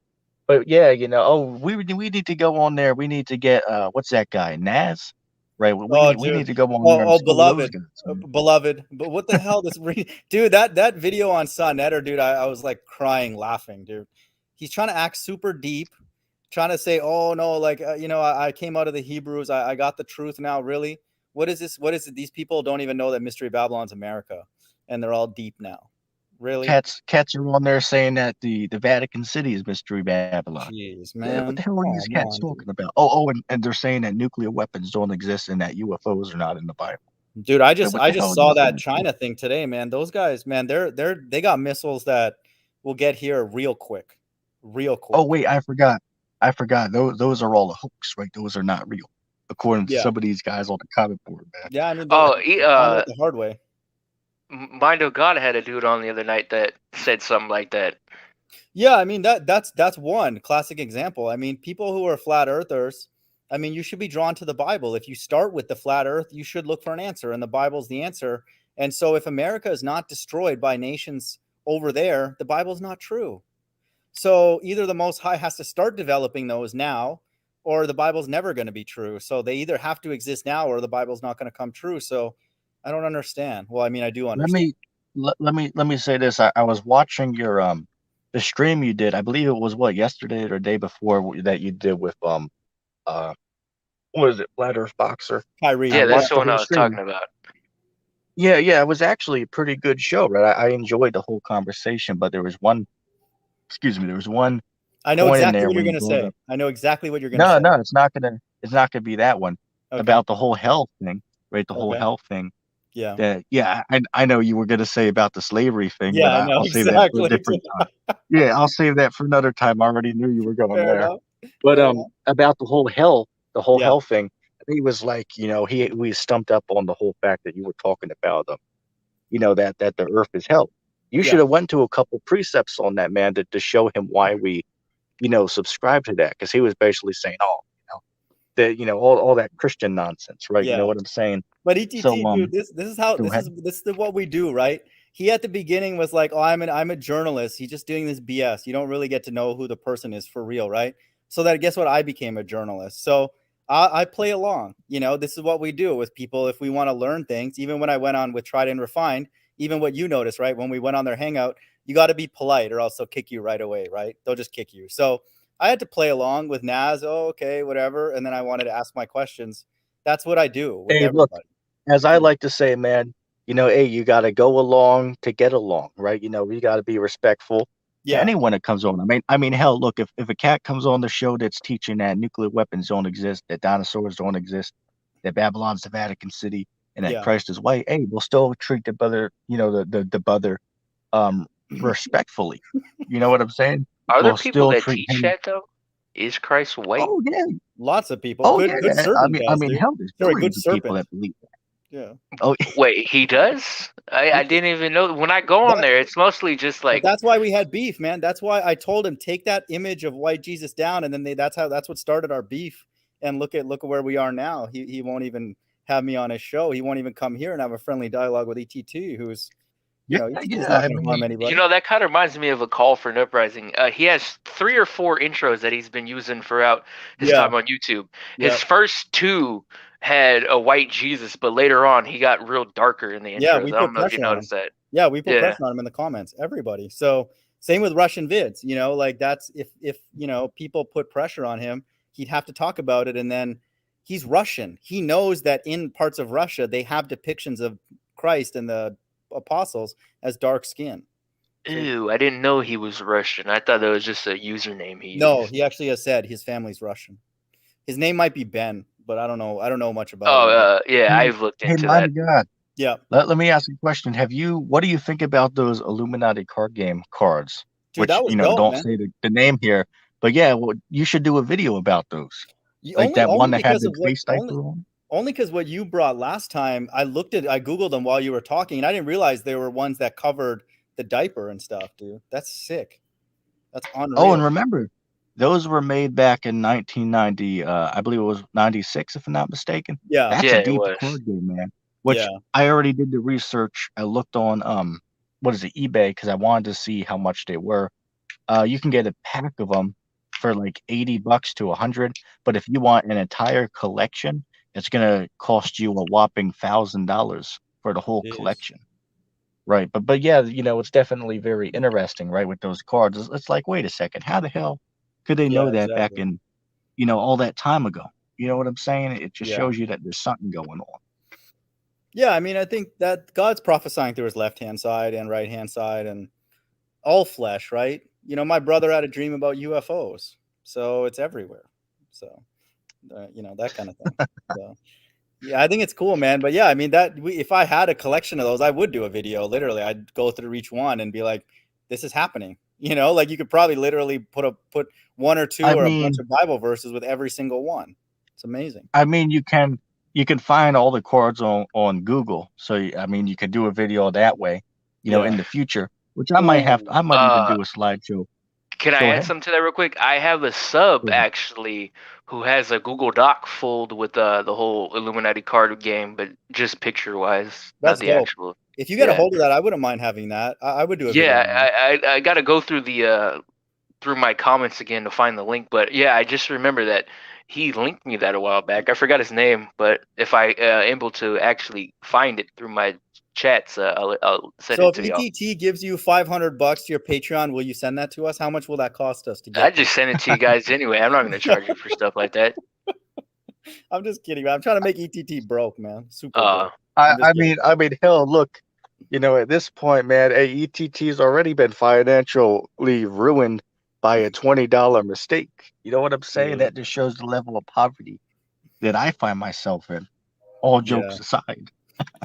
But yeah, we need to go on there. We need to get what's that guy, Naz? Right. Oh, We need dude. to go on there and school those Beloved. guys. Man. Beloved. But what the hell? Dude, that video on Sonnetter, dude, I was like crying, laughing, dude. He's trying to act super deep, trying to say, oh, no, like, I came out of the Hebrews. I got the truth now. Really? What is this? What is it? These people don't even know that Mystery Babylon's America, and they're all deep now. Really? Cats are on there saying that the Vatican City is Mystery Babylon. Jeez, Yeah, what man. the hell are these cats talking about? And they're saying that nuclear weapons don't exist and that UFOs are not in the Bible. Dude, I What the just hell are saw these that guys China thing today, man. Those guys, man, they got missiles that will get here real quick. Real quick. Oh wait, I forgot. Those are all a hoax, right? Those are not real, according to Yeah. some of these guys on the comment board, man. Yeah, I mean, Oh, they found out the hard way. MindofGod had a dude on the other night that said something like that. Yeah, I mean that's one classic example. I mean, people who are flat earthers, I mean, you should be drawn to the Bible. If you start with the flat earth, you should look for an answer, and the Bible's the answer. And so if America is not destroyed by nations over there, the Bible's not true. So either the Most High has to start developing those now, or the Bible's never going to be true. So they either have to exist now, or the Bible's not going to come true. So I don't understand. Well, I mean, I do understand. Let me say this. I was watching your the stream you did. I believe it was yesterday or the day before that you did with what is it, Flat Earth Boxer? Kyrie, Yeah, that's watched the the one I whole was stream. talking about. Yeah, it was actually a pretty good show, right? I enjoyed the whole conversation, but there was one I know point in exactly there what you're when you going to brought say. up. I know exactly what you're going to say. No, it's not gonna be that one. Okay. About the whole hell thing, right? The whole Okay. hell thing. Yeah. I know you were gonna say about the slavery thing, Yeah, but I know I'll save that for a exactly. different time. Yeah, I'll save that for another time. I already knew you were going Fair there. enough. But Fair enough. about the whole Yeah. hell thing, he was like, we stumped up on the whole fact that you were talking about that the earth is hell. You Yeah. should have went to a couple precepts on that, man, to show him why we, subscribe to that, because he was basically saying, oh, that all that Christian nonsense, right? You know Yeah. what I'm saying? But ETT, So dude, this is how go ahead. this is what we do, right? He at the beginning was like, "Oh, I'm a journalist. He's just doing this BS. You don't really get to know who the person is for real, right?" So that guess what? I became a journalist. So I play along. This is what we do with people if we want to learn things. Even when I went on with Tried and Refined, even what you noticed, right? When we went on their hangout, you got to be polite, or else they'll kick you right away, right? They'll just kick you. So I had to play along with Naz. Oh, okay, whatever. And then I wanted to ask my questions. That's what I do with Hey, look, everybody. as I like to say, man, hey, you got to go along to get along, right? We got to be respectful to Yeah. anyone that comes on. I mean, hell, look, if a cat comes on the show that's teaching that nuclear weapons don't exist, that dinosaurs don't exist, that Babylon's the Vatican City, and that Yeah. Christ is white, hey, we'll still treat the brother, the brother, respectfully. You know what I'm saying? Are there We'll people still that treat teach him. that though? Is Christ white? Oh yeah, Lots of people. oh Good yeah. serpent does, dude. Hell, there's Sorry, good billions of people serpent. that believe that. Yeah. Oh, Wait, he does? I didn't even know. When I go on there, it's mostly just But like, that's why we had beef, man. That's why I told him take that image of white Jesus down, and then that's what started our beef. And look at where we are now. He won't even have me on his show. He won't even come here and have a friendly dialogue with ETT, who's You know, he's not going to harm anybody. You know, that kind of reminds me of a call for an uprising. He has 3 or 4 intros that he's been using throughout his time on YouTube. His first 2 had a white Jesus, but later on he got real darker in the intros. Yeah, we I don't put know if you pressure on noticed him. that. Yeah, we put pressure on him in the comments. Everybody. So same with Russian vids. You know, like that's if you know people put pressure on him, he'd have to talk about it. And then he's Russian. He knows that in parts of Russia they have depictions of Christ and the apostles as dark skin. Ew, I didn't know he was Russian. I thought that was just a username he used. No, he actually has said his family's Russian. His name might be Ben, but I don't know. I don't know much about it. Yeah, I've looked into that. God. Yeah. Let me ask you a question. What do you think about those Illuminati card game cards? Dude, Which, that was you know, dope, don't man. say the name here, but yeah, well, you should do a video about those. Like that one that had the face diaper on. Only because what you brought last time, I Googled them while you were talking, and I didn't realize they were ones that covered the diaper and stuff, dude. That's sick. That's unreal. Oh, and remember, those were made back in 1990. I believe it was 96, if I'm not mistaken. Yeah. That's a deep card game, man. Which I already did the research. I looked on eBay, because I wanted to see how much they were. You can get a pack of them for like $80 to $100, but if you want an entire collection, it's gonna cost you a whopping $1,000 for the whole collection. Right, but yeah, you know, it's definitely very interesting, right, with those cards. It's like, wait a second, how the hell could they know that back in, you know, all that time ago? You know what I'm saying? It just shows you that there's something going on. Yeah, I mean, I think that God's prophesying through his left-hand side and right-hand side and all flesh, right? You know, my brother had a dream about UFOs, so it's everywhere. So, you know, that kind of thing. So, yeah, I think it's cool, man. But yeah, I mean, if I had a collection of those, I would do a video. Literally, I'd go through each one and be like, "This is happening." You know, like you could probably literally put 1 or 2 a bunch of Bible verses with every single one. It's amazing. I mean, you can find all the cards on Google. So I mean, you could do a video that way. You know, in the future, which I might even do a slideshow. Can I add something to that real quick? I have a sub actually who has a Google Doc filled with the whole Illuminati card game, but just picture wise, not the actual. If you get a hold of that, I wouldn't mind having that. I would do a video. Yeah, I got to go through through my comments again to find the link, but yeah, I just remember that he linked me that a while back. I forgot his name, but if I able to actually find it through my chats, I'll send it to you. So if ETT gives you $500 to your Patreon, will you send that to us? How much will that cost us to get? I just send it to you guys anyway. I'm not going to charge you for stuff like that. I'm just kidding, man. I'm trying to make ETT broke, man. Super broke. I mean, hell, look, you know, at this point, man, ETT's already been financially ruined by a $20 mistake. You know what I'm saying? That just shows the level of poverty that I find myself in. All jokes aside.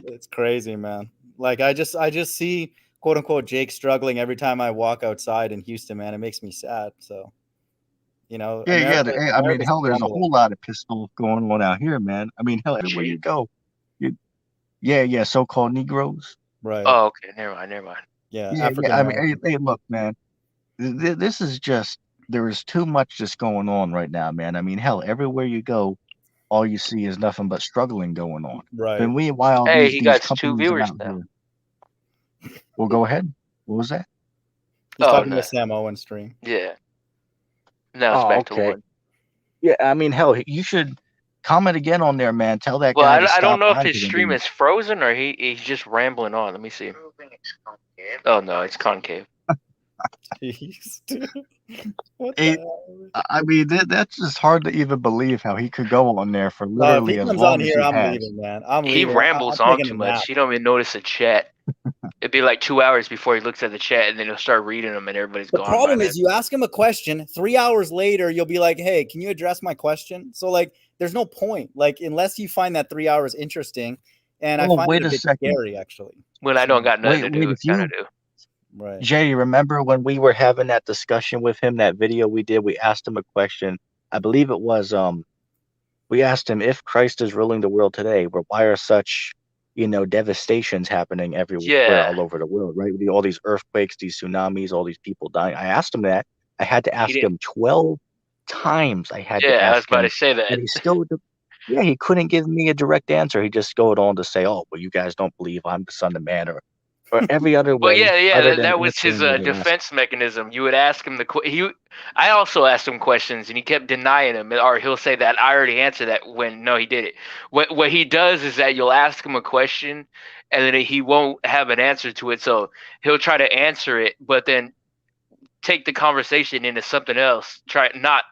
It's crazy, man. Like I just see quote unquote Jake struggling every time I walk outside in Houston, man. It makes me sad. So, you know, I mean, hell, there's a whole lot of pistol going on out here, man. I mean, hell, everywhere you go, so-called Negroes. Right. Oh, okay. Never mind. Yeah. I mean, hey, look, man, this is just, there is too much just going on right now, man. I mean, hell, everywhere you go, all you see is nothing but struggling going on. Right. And meanwhile, he these got companies 2 viewers out now. Here. Well, go ahead. What was that? He's talking about Sam Owen stream. Yeah. Now it's back to 1. Yeah, I mean, hell, you should comment again on there, man. Tell that guy. Well, to stop I don't know if by his stream is frozen or he's just rambling on. Let me see. Oh no, it's concave. Jeez, dude. What the hell? I mean, that's just hard to even believe how he could go on there for literally as long as he I'm has. leaving, man. He rambles on too much. You don't even notice the chat. It'd be like 2 hours before he looks at the chat, and then he'll start reading them, and everybody's gone. The problem is, you ask him a question, 3 hours later, you'll be like, "Hey, can you address my question?" So, like, there's no point, like, unless you find that 3 hours interesting. And I find it a bit scary, actually. When I don't got nothing to do, kind of do. Right. Jay, remember when we were having that discussion with him, that video we did? We asked him a question. I believe it was we asked him, if Christ is ruling the world today, why are such, you know, devastations happening everywhere, all over the world, right? All these earthquakes, these tsunamis, all these people dying. I asked him that. I had to ask him 12 times. I was about to say that. And he still, he couldn't give me a direct answer. He just going on to say, "Oh, well, you guys don't believe I'm the Son of Man," or or every other Well, way yeah, other that, than that was his answering what it asks. defense mechanism. You would ask him I also asked him questions, and he kept denying them, or he'll say that I already answered that when no, he did it. What he does is that you'll ask him a question, and then he won't have an answer to it, so he'll try to answer it, but then take the conversation into something else. Try not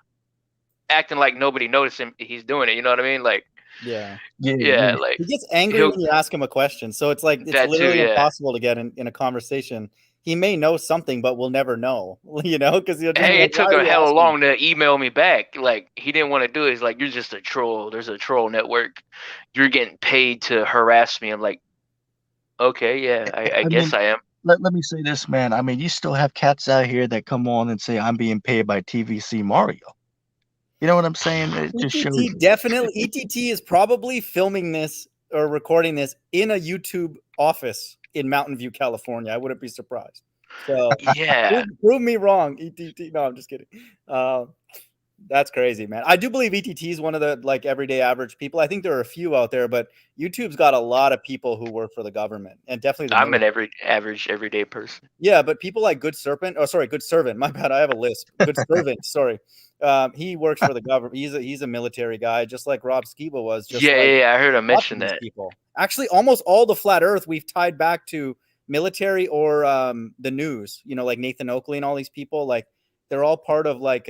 acting like nobody noticed him. He's doing it. You know what I mean? Like, Yeah. Yeah, yeah, yeah. like He gets angry he'll when you ask him a question. So it's like, it's that too. literally Yeah. impossible to get in a conversation. He may know something, but we'll never know, because he'll just be Hey, like, it why took are him you hella asking? long to email me back. Like, he didn't want to do it. He's like, you're just a troll. There's a troll network. You're getting paid to harass me. I'm like, okay, yeah, I I guess mean, I am. let me say this, man. I mean, you still have cats out here that come on and say I'm being paid by TVC Mario. You know what I'm saying? It just shows ETT you. definitely, ETT is probably filming this or recording this in a YouTube office in Mountain View, California. I wouldn't be surprised. So Yeah, prove me wrong, ETT. No, I'm just kidding. That's crazy, man. I do believe ETT is one of the like everyday average people. I think there are a few out there, but YouTube's got a lot of people who work for the government, and definitely the I'm an military. average everyday person. Yeah, but people like Good Serpent, oh sorry, Good Servant. My bad, I have a lisp. Good Servant, sorry. He works for the government. He's a military guy, just like Rob Skiba was, just Yeah, like yeah, I heard him lots of mention these that. people. Actually, almost all the flat Earth we've tied back to military or the news. Like Nathan Oakley and all these people. Like they're all part of like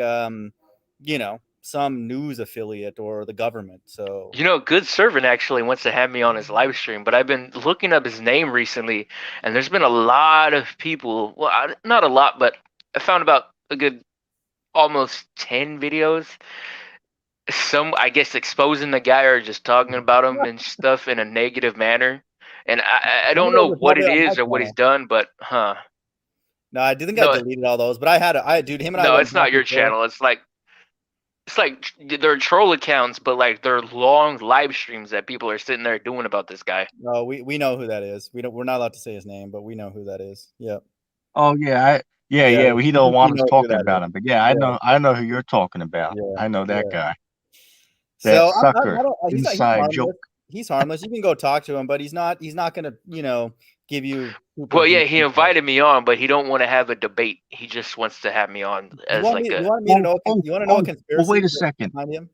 some news affiliate or the government. So Good Servant actually wants to have me on his live stream, but I've been looking up his name recently, and there's been a lot of people. Well, not a lot, but I found about a good almost 10 videos. Some, I guess, exposing the guy or just talking about him and stuff in a negative manner. And I some of don't know those are what probably it on my is or what he's channel. done, but No, I do think I no, deleted all those, but I dude, him and I no, went it's back not your and forth. channel. It's like they're troll accounts, but like they're long live streams that people are sitting there doing about this guy. No, we know who that is. We're not allowed to say his name, but we know who that is. Yeah. Oh yeah, Yeah, yeah. Well, he we don't think we want us know who talking that about is. him, but yeah, Yeah, I know who you're talking about. yeah, I know that yeah. guy. That So I sucker. don't. He's Inside harmless. joke. He's harmless. You can go talk to him, but he's not gonna give you super Well, yeah, deep he insight. invited me on, but he don't want to have a debate. He just wants to have me on You as want me? like You a want me to Oh, know? oh, You want to know a oh. Well, conspiracy wait a second. behind him?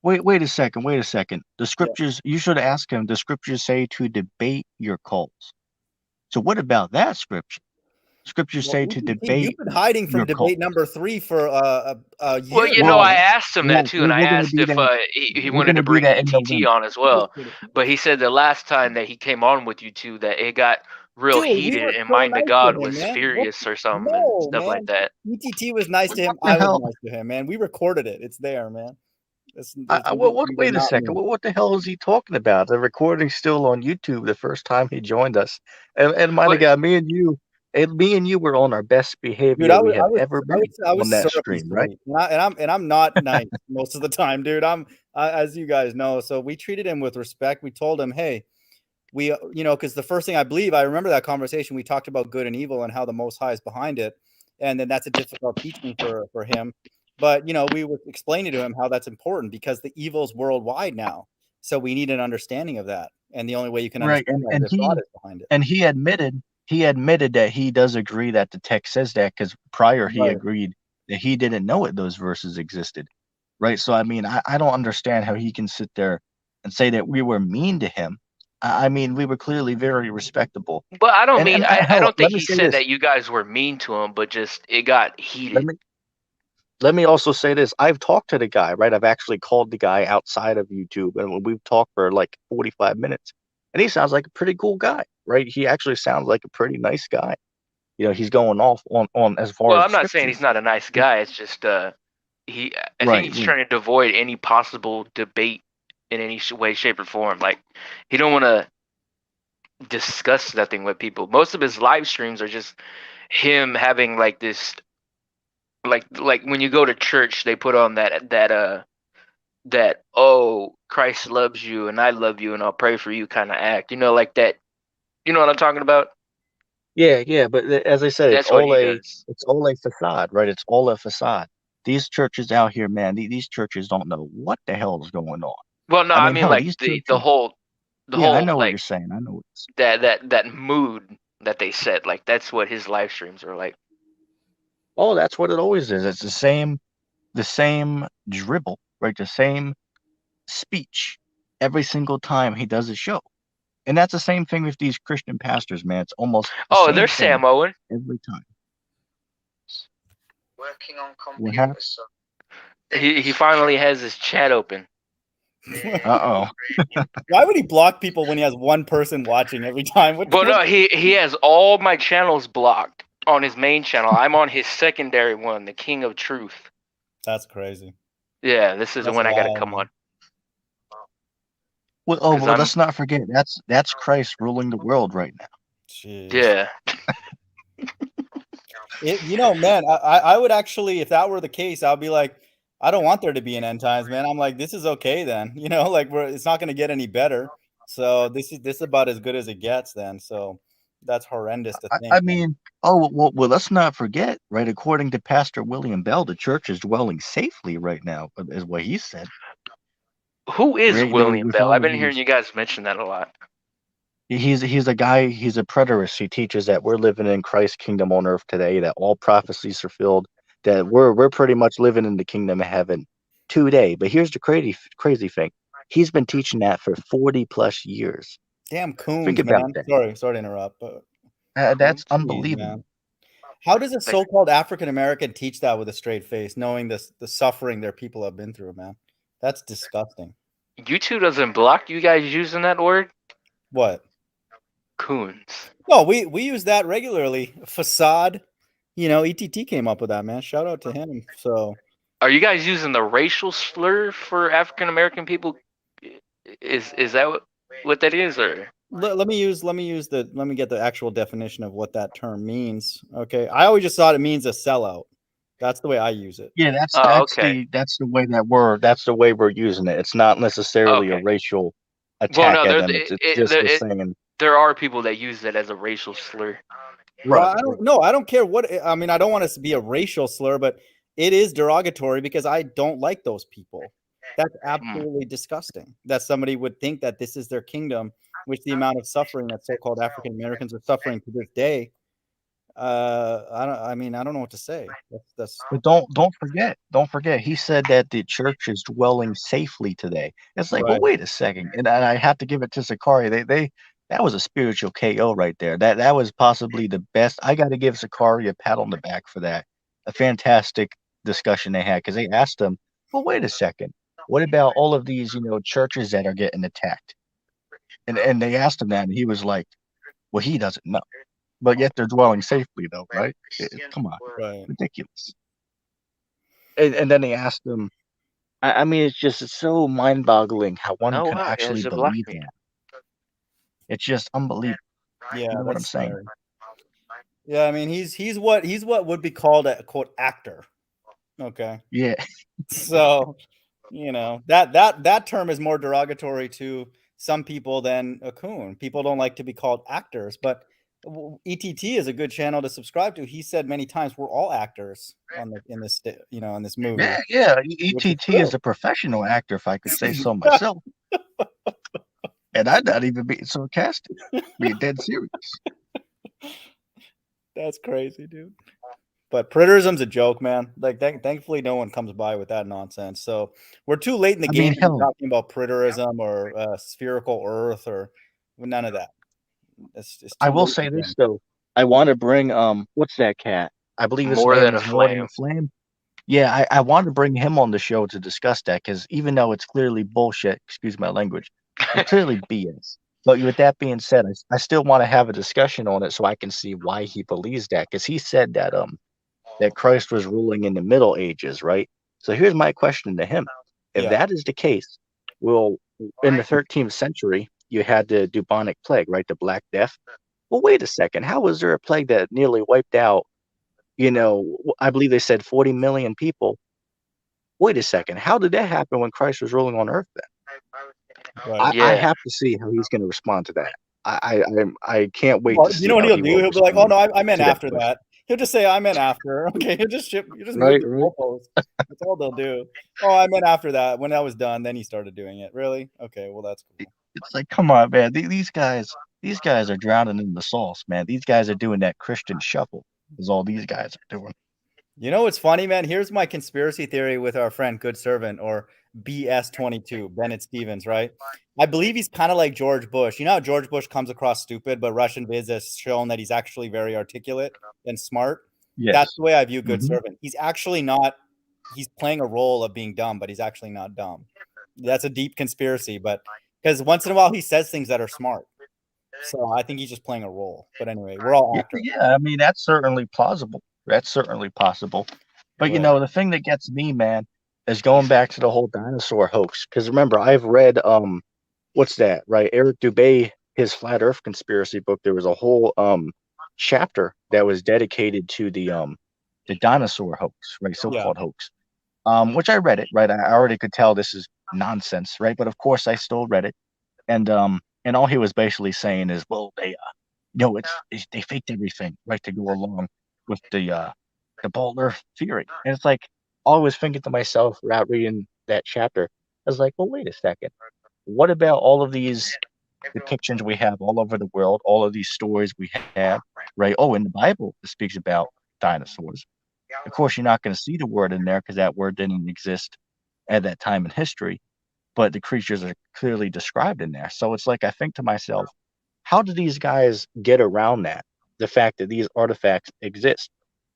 Wait a second. Wait a second. The Yeah. scriptures. You should ask him. The scriptures say to debate your cults. So what about that scripture? Scriptures Well, say to EPT, you've debate been hiding from your cult. debate number 3 for a Well, year now, I Well, man. asked him that too, and I we're gonna asked do if that. he We're wanted to gonna do bring that in ETT November. on as well. But he said the last time that he came on with you two that it got real Dude, we heated, were and so Mind to nice to God him, was man. What? furious or something and No, stuff like man. that. ETT was nice to him. What the I was hell? nice to him, man. We recorded it. It's there, man. These are Wait a not second. me. What the hell is he talking about? The recording's still on YouTube. The first time he joined us, and my But God, me and you were on our best Dude, behavior we have ever been I was on that syrupy stream, right? sweet, and I'm not nice most of the time, dude. As you guys know. So we treated him with respect. We told him, hey, because the first thing I remember that conversation, we talked about good and evil and how the Most High is behind it, and then that's a difficult teaching for him. But we were explaining to him how that's important because the evil's worldwide now. So we need an understanding of that, and the only way you can Right, understand that is if God is behind it. and he admitted that he does agree that the text says that because prior he Right. agreed that he didn't know it those verses existed, right? So I mean, I don't understand how he can sit there and say that we were mean to him. I mean, we were clearly very respectable. I don't And I hell, don't think he said that you guys were mean to him, but just it got let heated. me let me also say this. I've talked to the guy, right? I've actually called the guy outside of YouTube, and we've talked for like 45 minutes. And he sounds like a pretty cool guy, right? He actually sounds like a pretty nice guy. He's going off on as far Well, as I'm the not saying he's scriptures. not a nice guy. It's just I think Right, he's right. trying to avoid any possible debate in any way, shape, or form. Like he don't want to discuss nothing with people. Most of his live streams are just him having like this, like when you go to church, they put on that oh, Christ loves you and I love you and I'll pray for you kind of act. Like that. You know what I'm talking about? Yeah, but as I said, That's what he does. it's all a facade, right? It's all a facade. These churches out here, man, these churches don't know what the hell is going on. Well, no, I I mean, mean hell, like these the churches. whole the Yeah, I whole know what you're like saying. I know what you're saying. that mood that they said. Like that's what his live streams are like. Oh, that's what it always is. It's the same dribble, right? The same speech every single time he does a show. And that's the same thing with these Christian pastors, man. It's almost the Oh, same there's thing Sam Owen. every time. Working on What happened? computers. He finally has his chat open. Uh-oh. Why would he block people when he has one person watching every time? Well, no, he has all my channels blocked on his main channel. I'm on his secondary one, the King of Truth. That's crazy. Yeah, this is the That's one I gotta wild, come man. on. Well, 'Cause I'm- let's not forget that's Christ ruling the world right now. Jeez. Yeah. You know, man, I would actually, if that were the case, I'd be like, I don't want there to be an end times, man. I'm like, this is okay then. You know, like it's not going to get any better. So this is about as good as it gets then. So that's horrendous to think. I mean, well, let's not forget, right? According to Pastor William Bell, the church is dwelling safely right now, is what he said. Who is Right, William with Bell? all I've been of hearing these- you guys mention that a lot. He's a guy, he's a preterist. He teaches that we're living in Christ's kingdom on earth today, that all prophecies are filled, that we're pretty much living in the kingdom of heaven today. But here's the crazy thing. He's been teaching that for 40 plus years. Damn coons, Think about man. that. Sorry to interrupt, but That's Jeez, unbelievable. man. How does a so-called African American teach that with a straight face, knowing the suffering their people have been through, man? That's disgusting. YouTube doesn't block you guys using that word? What? Coons. No, we use that regularly. Facade. You know, ETT came up with that, man. Shout out to him. So Are you guys using the racial slur for African American people? Is that what that is, or let me get the actual definition of what that term means. Okay. I always just thought it means a sellout. That's the way I use it. Yeah, Oh, okay. that's the way we're using it. It's not necessarily a Okay. racial Well, attack no, at there them. It's just the saying. there are people that use that as a racial slur. Well, I don't care what I mean. I don't want it to be a racial slur, but it is derogatory because I don't like those people. That's absolutely disgusting that somebody would think that this is their kingdom, which the amount of suffering that so-called African Americans are suffering to this day. I don't know what to say. But don't forget. He said that the church is dwelling safely today. It's like, well, Right. wait a second, and I have to give it to Sakari. They that was a spiritual KO right there. That was possibly the best. I got to give Sakari a pat on the back for that. A fantastic discussion they had, because they asked him, well, wait a second, what about all of these churches that are getting attacked? And they asked him that, and he was like, well, he doesn't know. But yet they're dwelling safely, though, right? Come on, Right. ridiculous. And then they asked him. I mean, it's so mind-boggling how one Oh can wow, actually yeah, blocked believe me. that. It's just unbelievable. Yeah, You know what I'm that's saying? scary. Yeah, I mean he's what would be called a quote actor. Okay. Yeah. So, that term is more derogatory to some people than a coon. People don't like to be called actors, but ETT is a good channel to subscribe to. He said many times we're all actors in this movie. Yeah. Which is ETT true. is a professional actor, if I could say so myself. And I'm not even being sarcastic. Being dead serious. That's crazy, dude. But preterism's a joke, man. Like, thankfully, no one comes by with that nonsense. So we're too late in the game to be talking about preterism or spherical Earth or none of that. It's I will say this though. I want to bring what's that cat? I believe his More name Than a is More Than a Flame. Yeah, I want to bring him on the show to discuss that, because even though it's clearly bullshit, excuse my language, it's clearly BS. But with that being said, I still want to have a discussion on it so I can see why he believes that, because he said that that Christ was ruling in the Middle Ages, right? So here's my question to him. If that is the case, well, in the 13th century, you had the bubonic plague, right? The Black Death. Well, wait a second. How was there a plague that nearly wiped out, I believe they said 40 million people? Wait a second. How did that happen when Christ was ruling on earth then? Right. I have to see how he's going to respond to that. I can't wait to see. You know what how he'll do? He'll be like, "Oh no, I meant after question. that." He'll just say, "I meant after." Okay, he'll just move the goalpost. That's all they'll do. Oh, I meant after that. When that was done, then he started doing it. Really? Okay, well that's cool. It's like, come on, man. These guys these guys are drowning in the sauce, man. These guys are doing that Christian shuffle. Is all these guys are doing. You know what's funny, man? Here's my conspiracy theory with our friend Good Servant, or BS22, Bennett Stevens, right? I believe he's kind of like George Bush. You know how George Bush comes across stupid, but Russian vids has shown that he's actually very articulate and smart. Yes. That's the way I view Good Mhm. Servant. He's actually not, he's playing a role of being dumb, but he's actually not dumb. That's a deep conspiracy, but because once in a while he says things that are smart. So I think he's just playing a role. But anyway, we're all actors. Yeah, I mean, that's certainly plausible. That's certainly possible. But, you Right. know, the thing that gets me, man, is going back to the whole dinosaur hoax. Because remember, I've read, what's that, right? Eric Dubay, his Flat Earth conspiracy book, there was a whole chapter that was dedicated to the dinosaur hoax, right? So-called hoax. Which I read it, right? I already could tell this is nonsense, right? But of course I still read it. And all he was basically saying is, well, they faked everything, right, to go along with the bald earth theory. And it's like, I was thinking to myself without reading that chapter, I was like, well, wait a second. What about all of these depictions we have all over the world, all of these stories we have, right? Oh, in the Bible, it speaks about dinosaurs. Of course, you're not going to see the word in there because that word didn't exist at that time in history, but the creatures are clearly described in there. So it's like, I think to myself, how do these guys get around that? The fact that these artifacts exist.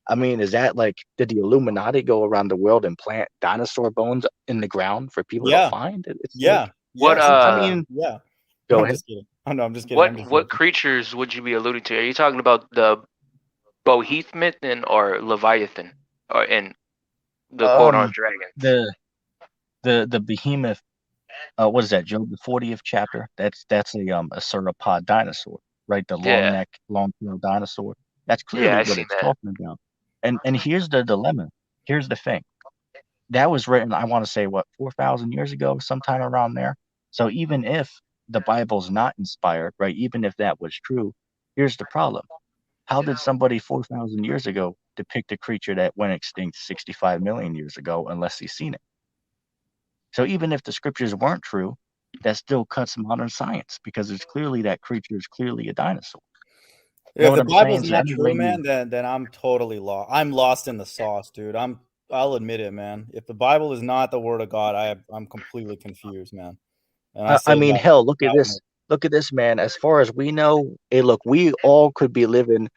I mean, is that like, did the Illuminati go around the world and plant dinosaur bones in the ground for people to find? It's like, What I mean, go I'm ahead. just kidding. Oh no, I'm just kidding. what creatures would you be alluding to? Are you talking about the Boheth myth or Leviathan, or in the quote on dragons? The behemoth. What is that, Job? The 40th chapter. That's a sauropod dinosaur, right? The long neck, long tailed dinosaur. That's clearly what it's talking about. And here's the dilemma. Here's the thing. That was written, I want to say, what, 4,000 years ago, sometime around there. So even if the Bible's not inspired, right? Even if that was true, here's the problem. How did somebody 4,000 years ago depict a creature that went extinct 65 million years ago, unless he's seen it? So even if the scriptures weren't true, that still cuts modern science, because it's clearly that creature is clearly a dinosaur. If the Bible's not true, man, then I'm totally lost. I'm lost in the sauce, dude. I'll admit it, man. If the Bible is not the word of God, I'm completely confused, man. And I mean, hell, look at this. Look at this, man. As far as we know, look, we all could be living,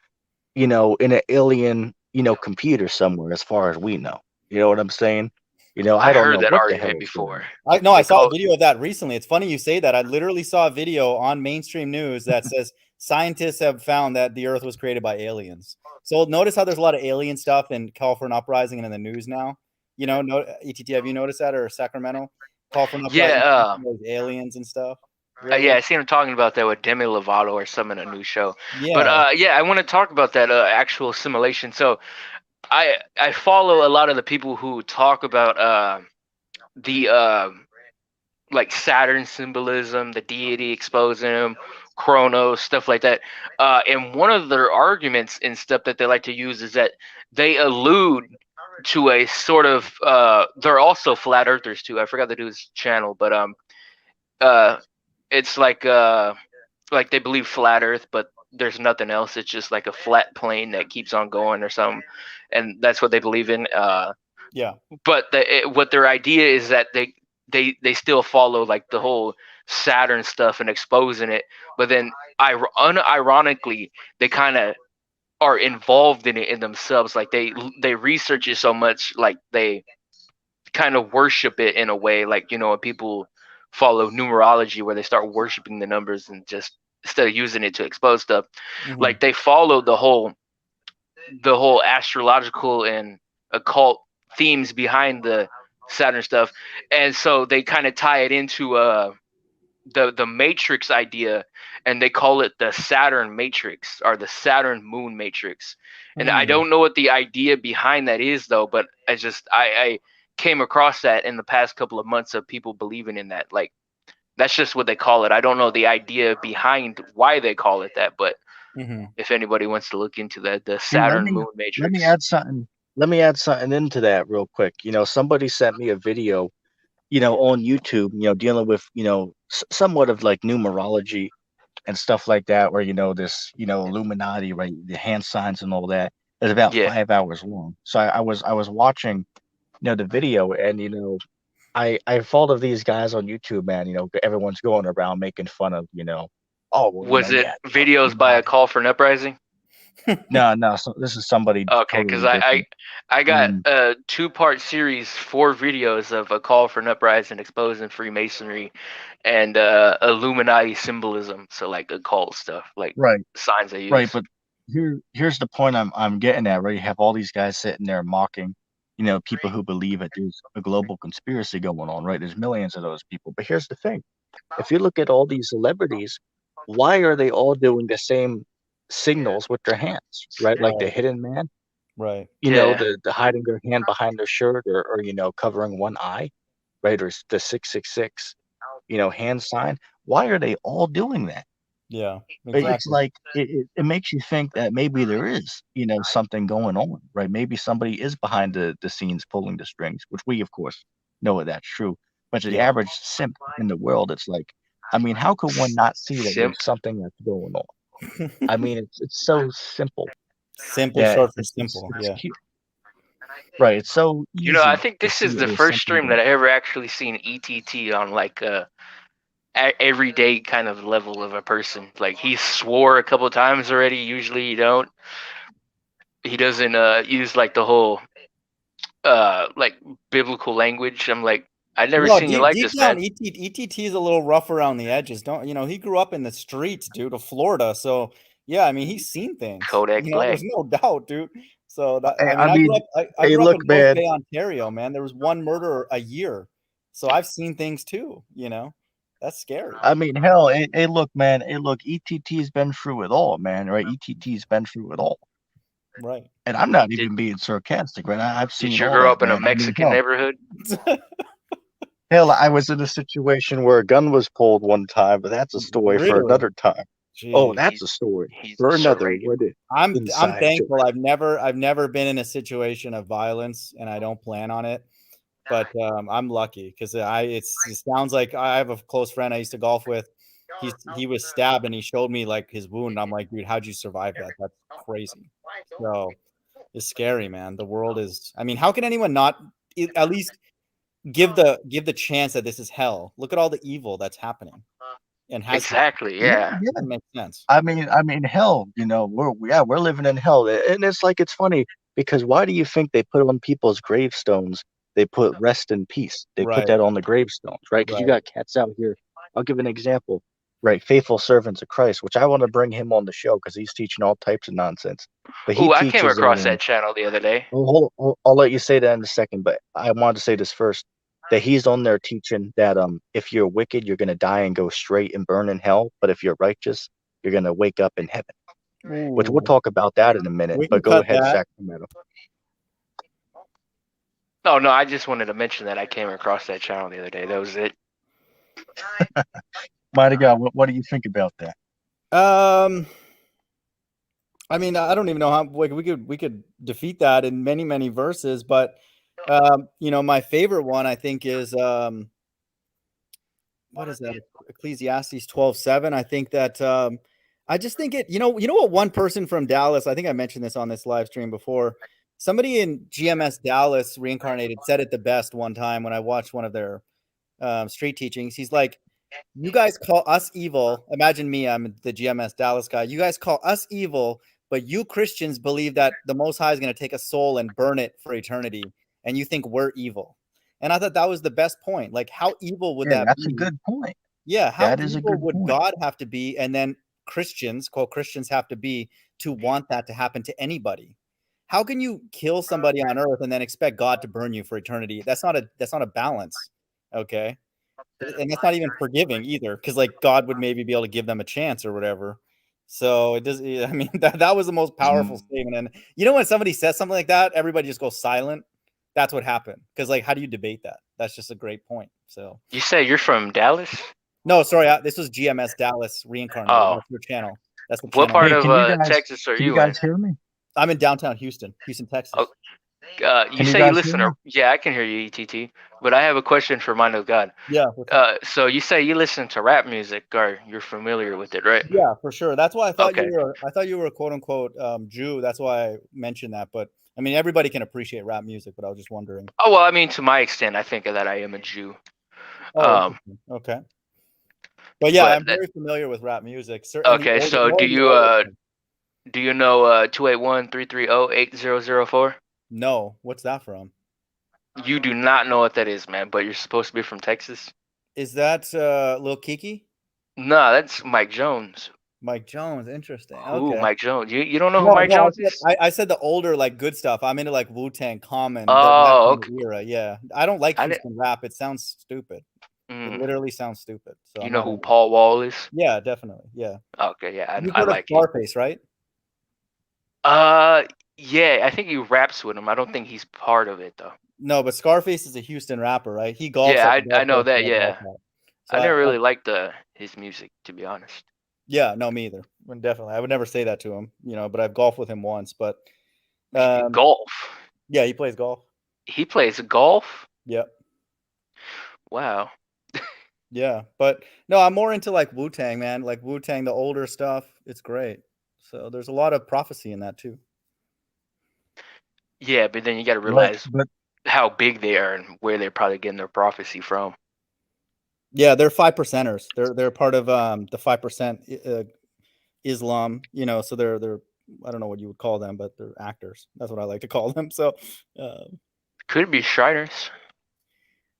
in an alien, computer somewhere, as far as we know. You know what I'm saying? I don't know that what argument the hell before. I saw a video of that recently. It's funny you say that. I literally saw a video on mainstream news that says scientists have found that the Earth was created by aliens. So notice how there's a lot of alien stuff in Call for an Uprising and in the news now. ETT, have you noticed that, or Sacramento? Call for an Uprising, aliens and stuff. Really? I see him talking about that with Demi Lovato or some in a new show. But I want to talk about that actual assimilation. So I follow a lot of the people who talk about the like Saturn symbolism, the deity exposing him, Chronos, stuff like that. And one of their arguments and stuff that they like to use is that they allude to a sort of they're also flat earthers too. I forgot the dude's channel, but it's like they believe flat earth, but there's nothing else. It's just like a flat plane that keeps on going or something, and that's what they believe in. But what their idea is that they still follow like the whole Saturn stuff and exposing it, but then unironically they kind of are involved in it in themselves. Like they research it so much, like they kind of worship it in a way, like when people follow numerology where they start worshiping the numbers and just instead of using it to expose stuff, like they follow the whole astrological and occult themes behind the Saturn stuff, and so they kind of tie it into the matrix idea, and they call it the Saturn matrix or the Saturn moon matrix. And I don't know what the idea behind that is though, but I came across that in the past couple of months of people believing in that. Like that's just what they call it. I don't know the idea behind why they call it that, but if anybody wants to look into that, the Saturn moon matrix. Let me add something into that real quick. Somebody sent me a video, on YouTube, dealing with, somewhat of like numerology and stuff like that, where this Illuminati, right, the hand signs and all that, is about Yeah. 5 hours long. So I was watching the video, and I follow these guys on YouTube, man. Everyone's going around making fun of oh well, Was it yeah, videos by a call for an uprising? no, so this is somebody Okay, because totally different. I got Um, a 2-part series, 4 videos of a call for an uprising exposing Freemasonry and Illuminati symbolism. So like occult stuff, like right. signs they Right, use. but here's the point I'm getting at, right? You have all these guys sitting there mocking, people who believe that there's a global conspiracy going on, right? There's millions of those people. But here's the thing. If you look at all these celebrities, why are they all doing the same signals with their hands, right? Like the Right. hidden man, Right. Yeah. the hiding their hand behind their shirt, or covering one eye, right? Or the 666, hand sign. Why are they all doing that? Yeah. It's Exactly. like it makes you think that maybe there is, something going on, right? Maybe somebody is behind the scenes pulling the strings, which we, of course, know that that's true. But to the Yeah. average simp in the world, it's like, I mean, how could one not see that Simp. there's something that's going on? I mean, it's so simple Simple, that short for simple. it's Yeah. cute, right? It's so I easy think to this see is that the there's first something stream going that I ever actually seen ETT on like everyday kind of level of a person. Like he swore a couple times already. Usually you don't. He doesn't use like the whole like biblical language. I'm like, I never No, seen you deep like deep this, down, man. ETT is a little rough around the edges. Don't he grew up in the streets, dude, of Florida. So yeah, I mean, he's seen things. Kodak Black. There's no doubt, dude. So that on. I mean, grew up. I hey, grew up look, in North man. Bay, Ontario. Man, there was one murder a year, so I've seen things too. That's scary. I mean, hell, hey, look, man. Hey, look, ETT's been through it all, man. Right? ETT's been through it all. Right. And I'm not Did even being sarcastic, right? I've Did seen you all grow that, up in a man. I mean, Mexican neighborhood? hell, I was in a situation where a gun was pulled one time, but that's a story for Really? another time. Oh, Jeez. that's a story He's for another surreal. what if I'm inside joke. thankful. I've never been in a situation of violence, and I don't plan on it. But I'm lucky because it sounds like I have a close friend I used to golf with. He was stabbed and he showed me like his wound. I'm like, dude, how'd you survive that? That's crazy. So it's scary, man. The world is. I mean, how can anyone not at least give the chance that this is hell? Look at all the evil that's happening and has happened. Exactly. Yeah, Yeah. yeah. Doesn't make sense. I mean, hell, we're living in hell, and it's like it's funny because why do you think they put on people's gravestones? They put rest in peace. They put Right. that on the gravestones, right? Because you Right. got cats out here. I'll give an example, right? Faithful servants of Christ, which I want to bring him on the show because he's teaching all types of nonsense. But he Ooh, I came teaches that. across that channel the other day. I'll let you say that in a second, but I wanted to say this first. That he's on there teaching that if you're wicked, you're gonna die and go straight and burn in hell. But if you're righteous, you're gonna wake up in heaven. Which we'll Ooh, talk about that in a minute. we can But go cut ahead, that. Sacramento. Oh no, I just wanted to mention that I came across that channel the other day. That was it. Mighty God, what do you think about that? I mean, I don't even know how we could defeat that in many, many verses, but my favorite one I think is what is that? Ecclesiastes 12:7. I think that I just think it, what one person from Dallas, I think I mentioned this on this live stream before. Somebody in GMS Dallas reincarnated said it the best one time when I watched one of their street teachings. He's like, you guys call us evil. Imagine me, I'm the GMS Dallas guy. You guys call us evil, but you Christians believe that the Most High is going to take a soul and burn it for eternity. And you think we're evil. And I thought that was the best point. Like, how evil would Yeah, that that's be? a good point. Yeah, how That is a evil good would point. God have to be? And then Christians, quote Christians, have to be to want that to happen to anybody. How can you kill somebody on earth and then expect God to burn you for eternity? That's not a balance. Okay. And that's not even forgiving either, because like God would maybe be able to give them a chance or whatever. So it does. I mean, that was the most powerful statement. And when somebody says something like that, everybody just goes silent. That's what happened. Because like, how do you debate that? That's just a great point. So You say you're from Dallas? no, sorry, this was GMS Dallas reincarnated. Oh, That's your channel. That's the what channel. part Hey, of Texas are can you you in? guys hear me? I'm in downtown Houston, Texas. Oh, You Can you say you guys hear listen me? to? Yeah, I can hear you, ETT. But I have a question for Mind of God. Yeah, what's up? So you say you listen to rap music, or you're familiar with it, right? Yeah, for sure. That's why I thought Okay. you were a quote unquote Jew. That's why I mentioned that. But I mean, everybody can appreciate rap music. But I was just wondering. Oh well, I mean, to my extent, I think that I am a Jew. Oh, Um, interesting. Okay. But yeah, but I'm very familiar with rap music. And the okay. older, So more the older stuff. do you know 281-330-8004? No, what's that from? You do not know what that is, man. But you're supposed to be from Texas. Is that Lil Kiki? No, that's Mike Jones. Mike Jones. Interesting. Who? Okay. Mike Jones? You don't know who No, Mike no, Jones is? I said the older, like good stuff. I'm into like Wu-Tang, Common, that Oh, kind of okay. era. Yeah, I don't like I didn't. Houston rap. It sounds stupid. It Mm, literally sounds stupid. So you I'm know not who into. Paul Wall is? Yeah, definitely. Yeah, Okay, yeah, you've I heard of like it. Scarface, right? Uh, yeah, I think he raps with him. I don't think he's part of it though. No, but Scarface is a Houston rapper, right? He golfs Yeah, at the I golf know course that. where I golf Yeah, at. So I never really liked his music, to be honest. yeah, no, me either. Well, definitely, I would never say that to him, but I've golfed with him once. But um, Golf. yeah, he plays golf. He plays golf. Yep. Wow. Yeah, but no, I'm more into like Wu-Tang, man. Like Wu-Tang, the older stuff. It's great. So there's a lot of prophecy in that too. Yeah, but then you got to Right, realize but how big they are and where they're probably getting their prophecy from. Yeah, they're 5%ers. They're part of the 5% Islam. So they're I don't know what you would call them, but they're actors. That's what I like to call them. So uh, Could be Shriners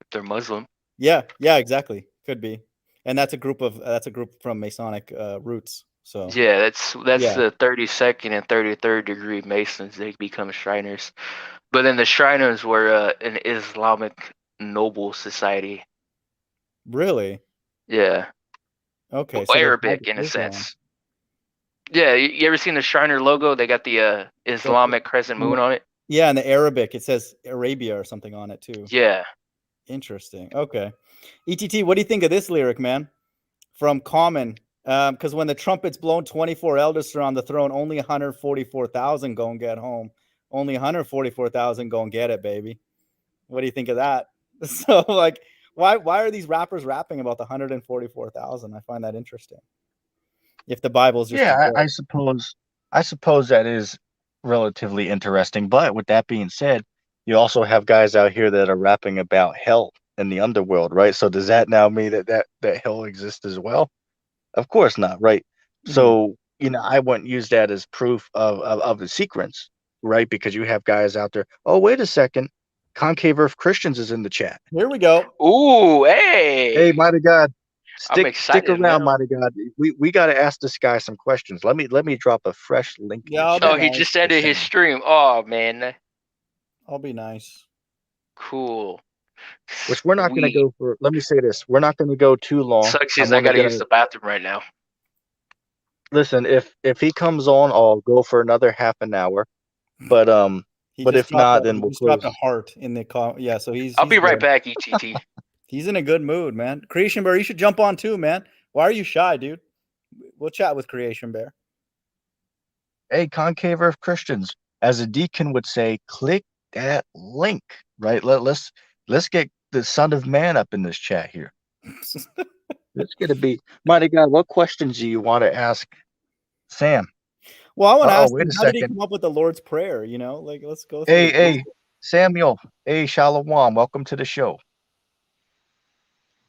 if they're Muslim. yeah, exactly. Could be, and that's a group from Masonic roots. So Yeah, that's yeah, the 32nd and 33rd degree Masons. They become Shriners. But then the Shriners were an Islamic noble society. really. Yeah. Okay, Well, so they're tied Arabic to in a Islam. sense. Yeah, you ever seen the Shriner logo? They got the Islamic crescent moon on it. Yeah, in the Arabic, it says Arabia or something on it too. Yeah. Interesting. Okay. ETT, what do you think of this lyric, man? From Common. Because when the trumpet's blown, 24 elders surround the throne, only 144,000 go and get home. Only 144,000 go and get it, baby. What do you think of that? So, like, why are these rappers rapping about the 144,000? I find that interesting. If the Bible's just a yeah, joke. I suppose that is relatively interesting. But with that being said, you also have guys out here that are rapping about hell in the underworld, right? So does that now mean that hell exists as well? Of course not, right? Mhm. So, I wouldn't use that as proof of the sequence, right? Because you have guys out there. Oh, wait a second. Concave Earth Christians is in the chat. Here we go. Ooh, Hey, hey. mighty God, I'm stick excited, man. around, mighty God. We got to ask this guy some questions. Let me drop a fresh link in Yeah, the I'll be Oh, chat. he nice. just ended his stream. Oh, man. I'll be nice. Cool. Which we're not going to Sweet. go for. Let me say this: we're not going to go too long. Sucks is I'm I only gotta going use to the bathroom right now. listen. If he comes on, I'll go for another half an hour. But He but just if not, he then we'll just dropped a close. heart in the call. Yeah, so I'll he's be right good. back, ETT. He's in a good mood, man. Creation Bear, you should jump on too, man. Why are you shy, dude? We'll chat with Creation Bear. Hey, Concave Earth Christians, as a deacon would say, click that link, right? Let's get the Son of Man up in this chat here. It's gonna be, mighty God. What questions do you want to ask Sam? Well, I want to ask Wait him, a how did he second. come up with the Lord's Prayer? Like let's go through. Hey, Samuel. Hey, Shalom. Welcome to the show.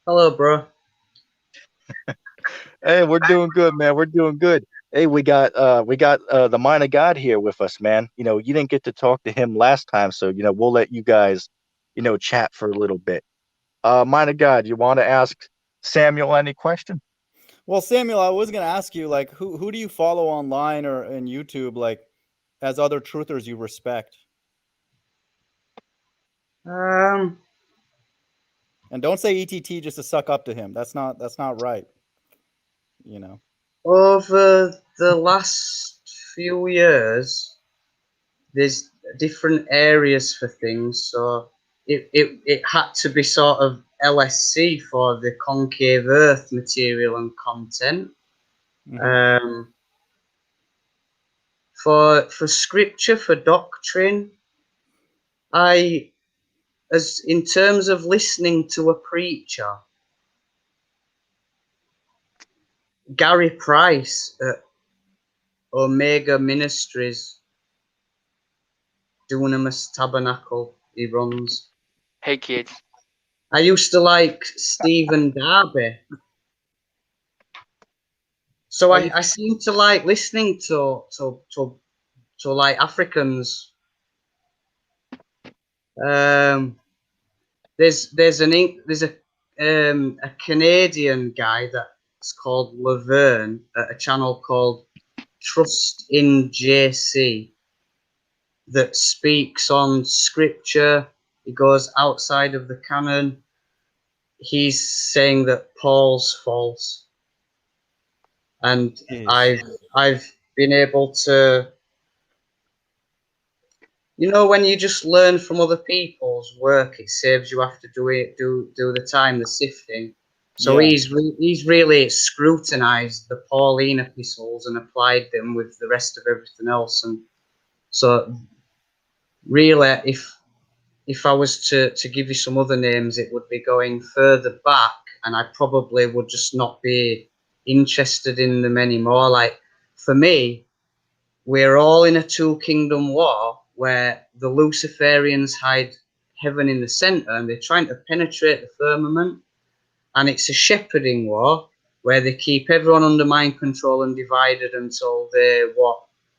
Hello, bro. Hey, we're doing good, man. We're doing good. Hey, we got the Mind of God here with us, man. You didn't get to talk to him last time, so we'll let you guys, chat for a little bit. Mind of God, you want to ask Samuel any question? Well, Samuel, I was gonna ask you, like, who do you follow online or in YouTube, like, as other truthers you respect? Um, And don't say ETT just to suck up to him. That's not right. over the last few years, there's different areas for things. So it had to be sort of LSC for the concave earth material and content. Mhm. For scripture, for doctrine, as in terms of listening to a preacher, Gary Price at Omega Ministries, Dunamis Tabernacle, he runs. Hey kids. I used to like Stephen Darby. So I seem to like listening to like Africans. There's a Canadian guy that's called Laverne at a channel called Trust in JC that speaks on scripture. He goes outside of the canon. He's saying that Paul's false, and Jeez. I've been able to, you know, when you just learn from other people's work, it saves you have to do the time, the sifting. So Yeah. he's really scrutinized the Pauline epistles and applied them with the rest of everything else. And so really, if I was to give you some other names, it would be going further back, and I probably would just not be interested in them anymore. Like, for me, we're all in a two-kingdom war where the Luciferians hide heaven in the center and they're trying to penetrate the firmament, and it's a shepherding war where they keep everyone under mind control and divided until they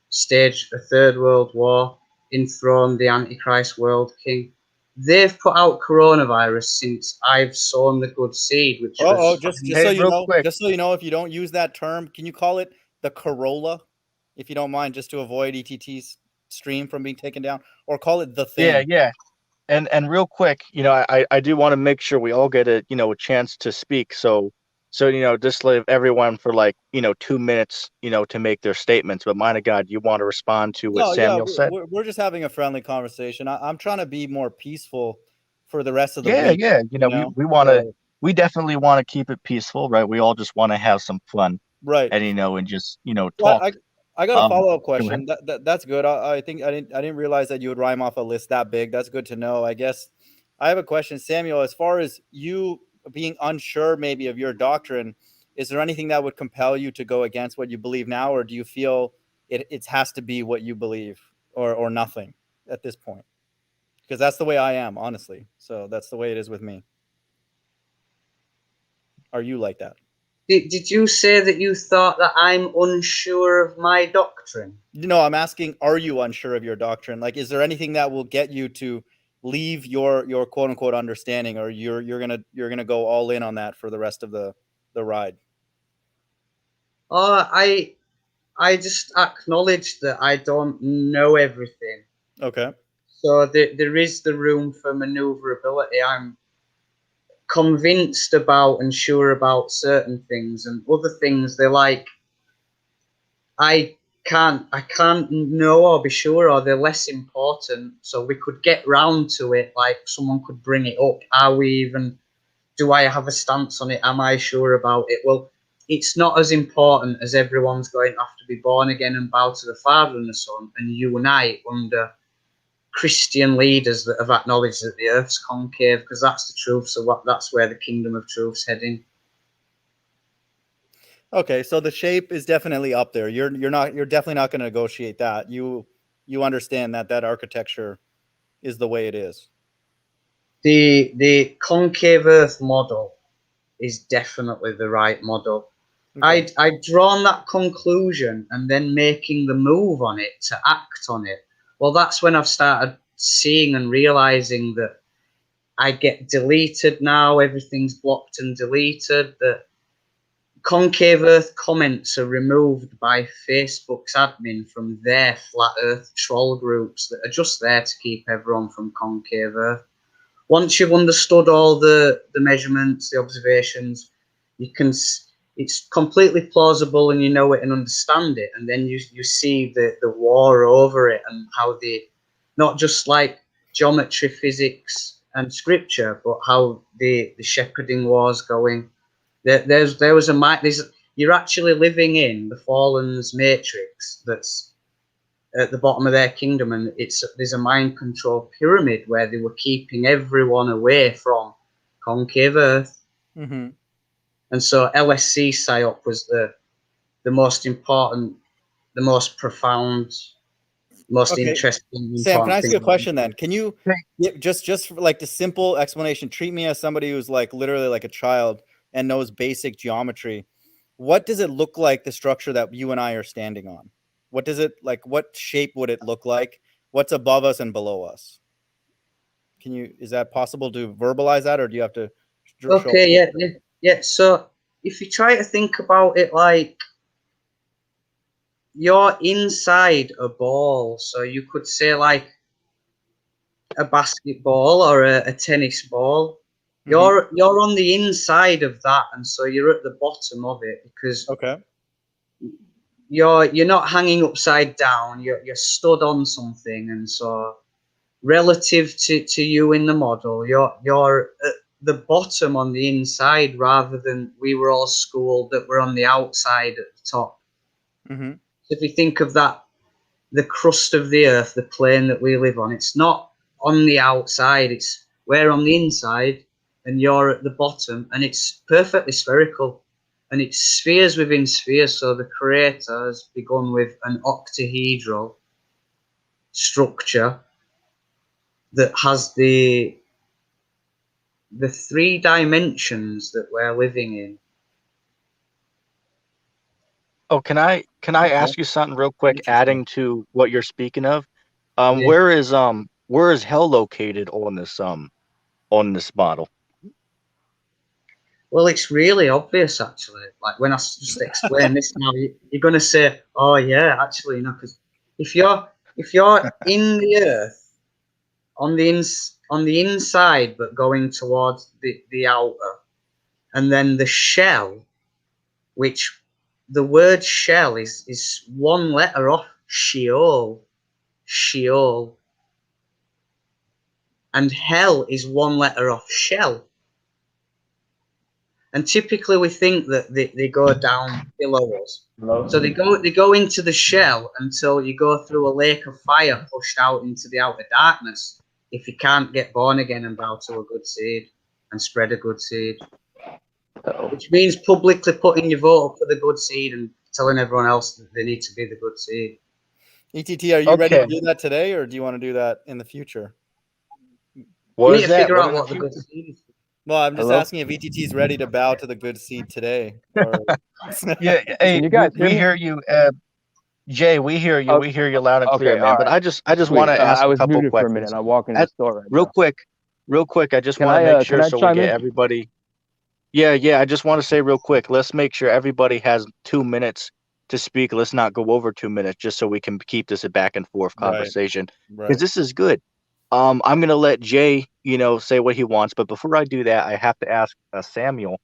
stage a third world war, enthrone the Antichrist world king. They've put out coronavirus since I've sown the good seed, which was Just Hey, real quick. just so you know, if you don't use that term, can you call it the Corolla, if you don't mind, just to avoid ETT's stream from being taken down, or call it the thing? Yeah. And real quick, I do want to make sure we all get a chance to speak. So just leave everyone for 2 minutes, to make their statements. But mind of God, you want to respond to what No, yeah, Samuel said? we're just having a friendly conversation. I'm trying to be more peaceful for the rest of the Yeah, week. yeah. So, We definitely want to keep it peaceful, right? We all just want to have some fun right. and and just Well, talk. I got a follow-up Go ahead. question. That's good. I think I didn't realize that you would rhyme off a list that big. That's good to know. I guess I have a question, Samuel. As far as you being unsure maybe of your doctrine, is there anything that would compel you to go against what you believe now, or do you feel it has to be what you believe, or nothing at this point? Because that's the way I am, honestly. So that's the way it is with me. Are you like that? Did you say that you thought that I'm unsure of my doctrine? No, I'm asking, are you unsure of your doctrine? Like, is there anything that will get you to leave your quote unquote understanding, or you're gonna go all in on that for the rest of the ride? Oh, I just acknowledge that I don't know everything. Okay. So there is the room for maneuverability. I'm convinced about and sure about certain things, and other things they're like I can't know or be sure, or they're less important. So we could get round to it, like someone could bring it up. Do I have a stance on it? Am I sure about it? Well, it's not as important as everyone's going to have to be born again and bow to the Father and the Son and unite under Christian leaders that have acknowledged that the earth's concave, because that's the truth. So that's where the kingdom of truth's heading. Okay, so the shape is definitely up there. You're definitely not going to negotiate that. You understand that architecture is the way it is. The concave earth model is definitely the right model. Okay. I'd drawn that conclusion and then making the move on it to act on it. Well, that's when I've started seeing and realizing that I get deleted now. Everything's blocked and deleted. The concave earth comments are removed by Facebook's admin from their flat earth troll groups that are just there to keep everyone from concave earth. Once you've understood all the measurements, the observations, it's completely plausible and you know it and understand it. And then you see the war over it and how not just like geometry, physics and scripture, but how the shepherding war's going. You're actually living in the fallen's matrix that's at the bottom of their kingdom, and there's a mind control pyramid where they were keeping everyone away from concave Earth. Mm-hmm. And so LSC psyop was the most important, the most profound, most Okay. interesting. Sam, can I ask you a thing. question then? Can you just for like the simple explanation, treat me as somebody who's like literally like a child and knows basic geometry. What does it look like, the structure that you and I are standing on? What does it like? What shape would it look like? What's above us and below us? Is that possible to verbalize that, or do you have to show? Okay, yeah. So if you try to think about it like you're inside a ball, so you could say like a basketball or a tennis ball. Mm-hmm. You're on the inside of that, and so you're at the bottom of it because Okay. you're not hanging upside down. You're stood on something, and so relative to you in the model, you're at the bottom on the inside rather than we were all schooled that we're on the outside at the top. Mm-hmm. So if you think of that, the crust of the earth, the plane that we live on, it's not on the outside, it's we're on the inside and you're at the bottom, and it's perfectly spherical and it's spheres within spheres. So the creator has begun with an octahedral structure that has the 3 dimensions that we're living in. Oh, can I ask you something real quick, adding to what you're speaking of? Yeah. Where is hell located on this model? Well, it's really obvious, actually. Like when I just explain this now, you're going to say, "Oh, yeah, actually, because if you're in the earth on the inside, but going towards the outer, and then the shell, which the word shell is one letter off Sheol, and hell is one letter off shell. And typically we think that they go down below us. Hello? So they go into the shell until you go through a lake of fire, pushed out into the outer darkness, if you can't get born again and bow to a good seed and spread a good seed. Uh-oh. Which means publicly putting your vote up for the good seed and telling everyone else that they need to be the good seed. ETT, are you ready Okay. to do that today, or do you want to do that in the future? What We is need to that? figure What out in the what the good future? seed is. Well, I'm just Hello? asking if ETT is ready to bow to the good seed today. Or... Yeah, hey, Can you guys hear we me? hear you, Jay. We hear you. We hear you loud and clear, Okay, man. all But right. I just Sweet. want to ask I a was couple muted for a minute. questions. I walk in the store right now. Real quick. I just Can want to make sure I so we chime get in? everybody. Yeah. I just want to say real quick. Let's make sure everybody has 2 minutes to speak. Let's not go over 2 minutes, just so we can keep this a back and forth conversation, because this is good. I'm gonna let Jay, say what he wants, but before I do that, I have to ask Samuel.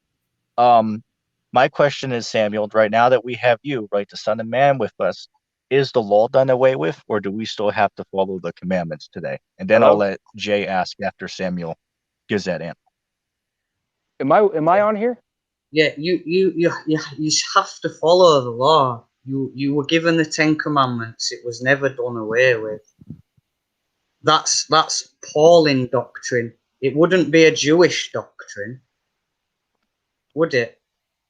My question is, Samuel, right now that we have you, right, the Son of Man, with us, is the law done away with, or do we still have to follow the commandments today? And then I'll Hello? let Jay ask after Samuel gives that answer. Am I on here? Yeah, you have to follow the law. You were given the 10 Commandments. It was never done away with. That's Pauline doctrine. It wouldn't be a Jewish doctrine, would it?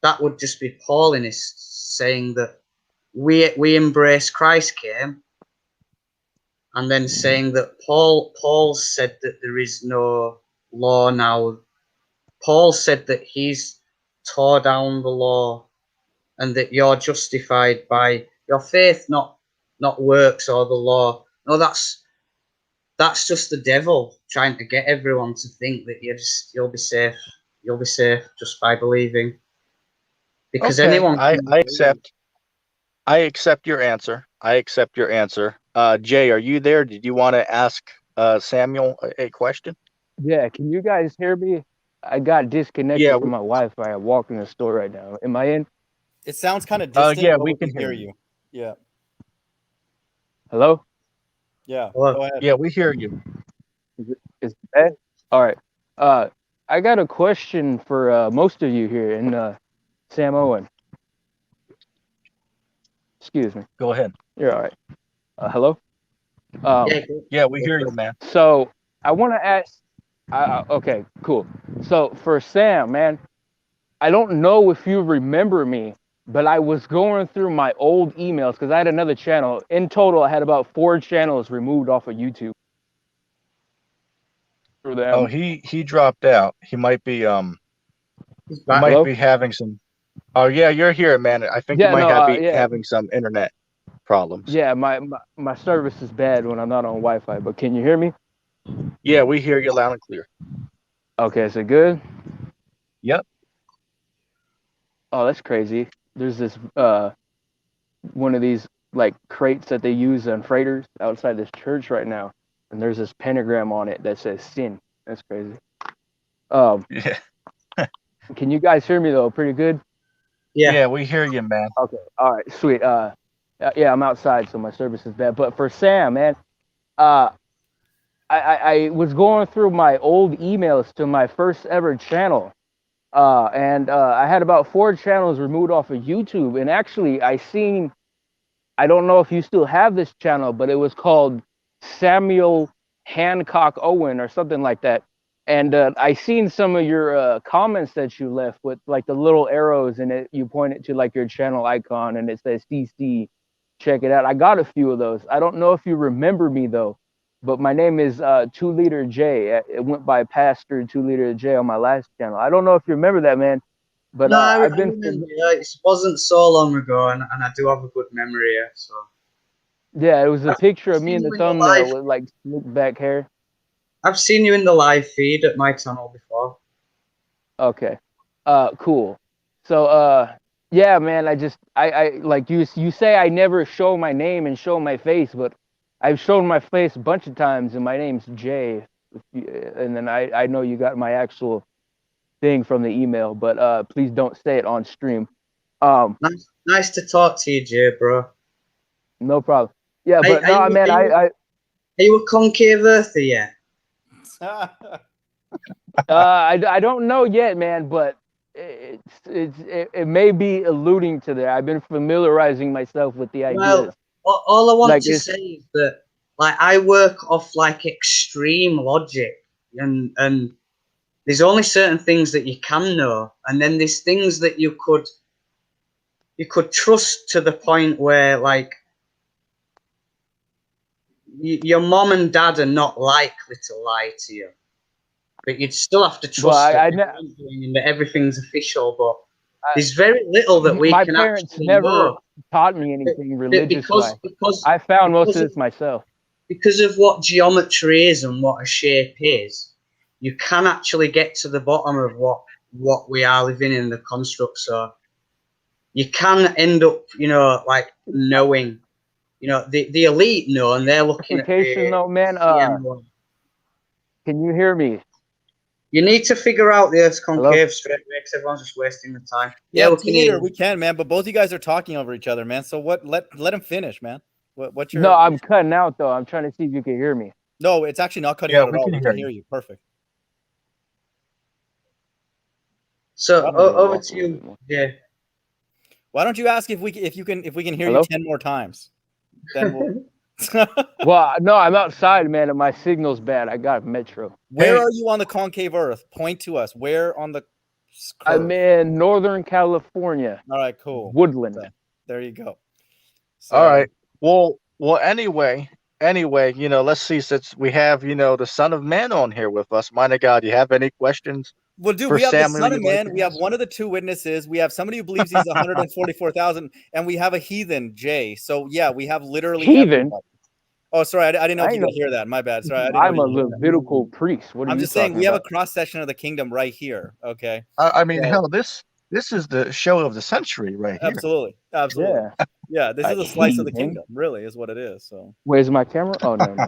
That would just be Paulinists saying that we embrace Christ came, and then saying that Paul said that there is no law now. Paul said that he's tore down the law, and that you're justified by your faith, not works or the law. No, that's just the devil trying to get everyone to think that you'll be safe. You'll be safe just by believing. Because Okay, anyone I can accept. I accept your answer. Jay, are you there? Did you want to ask Samuel a question? Yeah, can you guys hear me? I got disconnected Yeah, from my Wi-Fi. I walk in the store right now. Am I in? It sounds kind of distant, yeah, but we we can can hear hear you. Yeah. Hello? Yeah. Well, Go ahead. Yeah, we hear you. Is it bad? All right. I got a question for most of you here, and Sam Owen. Excuse me. Go ahead. You're all right. Hello. Yeah, go- Yeah, we go hear for you, it. man. So I want to ask. Okay, cool. So for Sam, man, I don't know if you remember me, but I was going through my old emails because I had another channel. In total, I had about 4 channels removed off of YouTube for Oh, them. he dropped out. He might be He's you back. might Hello? be having some. Oh yeah, you're here, man. I think you Yeah, might no, have be yeah, having some internet problems. yeah. My service is bad when I'm not on Wi-Fi. But can you hear me? Yeah, we hear you loud and clear. Okay, is it good? Yep. Oh, that's crazy. There's this one of these like crates that they use on freighters outside this church right now, and there's this pentagram on it that says sin. That's crazy. Um, Yeah. can you guys hear me though? Pretty good. Yeah. Yeah, we hear you, man. Okay. All right. Sweet. Yeah, I'm outside, so my service is bad. But for Sam, man, uh, I was going through my old emails to my first ever channel, and I had about 4 channels removed off of YouTube. And actually, I don't know if you still have this channel, but it was called Samuel Hancock Owen or something like that. And I seen some of your comments that you left with like the little arrows and it. You point it to like your channel icon and it says CC. Check it out. I got a few of those. I don't know if you remember me though, but my name is 2 Liter J. It went by Pastor 2 Liter J on my last channel. I don't know if you remember that, man, but No, I I've been. remember. It wasn't so long ago, and I do have a good memory. Yeah, so Yeah, it was a I've picture of me seen in the you in the thumbnail live. with like slick back hair. I've seen you in the live feed at my channel before. Okay. Cool. So yeah, man, I like you say I never show my name and show my face, but I've shown my face a bunch of times and my name's Jay. And then I know you got my actual thing from the email, but please don't say it on stream. Nice to talk to you, Jay, bro. No problem. Yeah, but Are no, you, man, are you a concave earther yet? I don't know yet, man, but it may be alluding to that. I've been familiarizing myself with the Well, ideas. all I want Like to say is that, like, I work off like extreme logic, and there's only certain things that you can know, and then there's things that you could trust to the point where, like, your mom and dad are not likely to lie to you, but you'd still have to well, trust that and that everything's official. But there's very little that we my can parents actually never know taught me anything religious wise. because I found most because of of, this myself. because of what geometry is and what a shape is. You can actually get to the bottom of what we are living in, the construct. So you can end up, like knowing. The elite know, and they're looking at Clarification though, man. the M1. Can you hear me? You need to figure out the Earth's Hello? concave straight away because everyone's just wasting the time. Yeah, we can hear we you. can, man. But both you guys are talking over each other, man. So what? Let him finish, man. What's your? No, I'm cutting out though. I'm trying to see if you can hear me. No, it's actually not cutting Yeah, out at we all. can We hear can you. hear you. Perfect. So I'm gonna over walk to a little you, bit more. yeah. Why don't you ask if we can hear Hello? you 10 more times? Then we'll. Well, no, I'm outside, man, and my signal's bad. I got Metro. Where Hey. are you on the concave Earth? Point to us. Where on the curve? I'm in Northern California. All right, cool. Woodland. Okay, there you go. All right. Well, anyway, let's see, since we have, the Son of Man on here with us, mind of God, do you have any questions Well, dude, for we have the Samuel Son of you'd like Man. to We have ask? one of the 2 witnesses. We have somebody who believes he's 144,000, and we have a heathen, Jay. So yeah, we have literally Heathen? everybody. Oh, sorry, I didn't know if I you know. could hear that. My bad. Sorry, I didn't know I'm if a you could hear that. Levitical priest. What are I'm you just saying talking we have a about? cross section of the kingdom right here. Okay. I mean, So- hell, this is the show of the century right here. Absolutely. Yeah. Yeah, this is a slice of the kingdom, really, is what it is. So Where's my camera? Oh, no, no.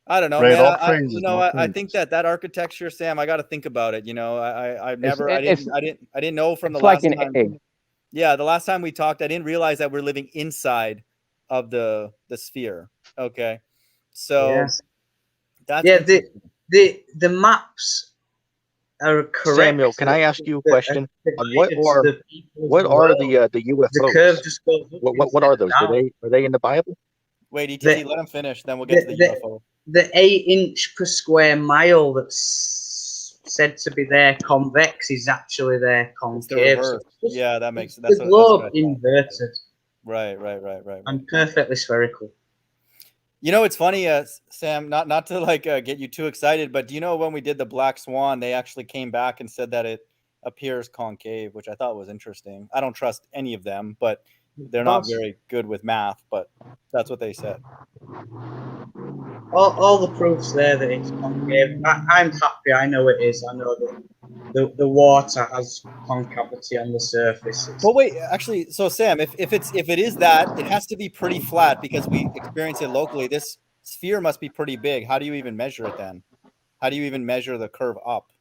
I don't know, Right, man. all I praises, all I think praises. that architecture, Sam, I got to think about it. I didn't know from the It's like last an time. egg. Yeah, the last time we talked, I didn't realize that we're living inside of the sphere. Okay, so Yes. that's Yeah, interesting. the maps are correct. Samuel, can I ask you a question? What provided to are the people of what the are world. the The curve UFOs? just goes up What instead are of those? down. Are they in the Bible? Wait, ETT, The- let him finish, then we'll get to the UFO. The 8-inch per square mile that's said to be there convex is actually there It's the concave. So reverse. Yeah, that makes it's that's the what I globe thought. inverted Right. and perfectly spherical. You know, it's funny, Sam, not to like get you too excited, but do you know when we did the Black Swan, they actually came back and said that it appears concave, which I thought was interesting. I don't trust any of them, but they're not very good with math, but that's what they said. All the proofs there that it's concave. I'm happy. I know it is. I know that the water has concavity on the surface. Well, wait, actually, so Sam, if it is that, it has to be pretty flat because we experience it locally. This sphere must be pretty big. How do you even measure it then? How do you even measure the curve up?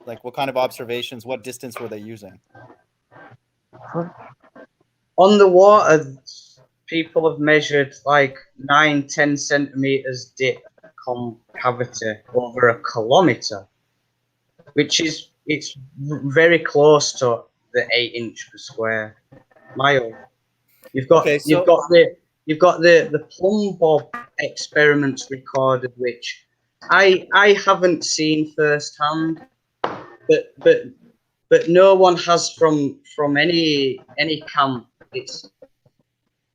Like, what kind of observations? What distance were they using? On the water, people have measured like 9-10 centimeters dip concavity over a kilometer, which is it's very close to the 8-inch per square mile. You've got the plumb bob experiments recorded, which I haven't seen firsthand, but no one has from any camp. It's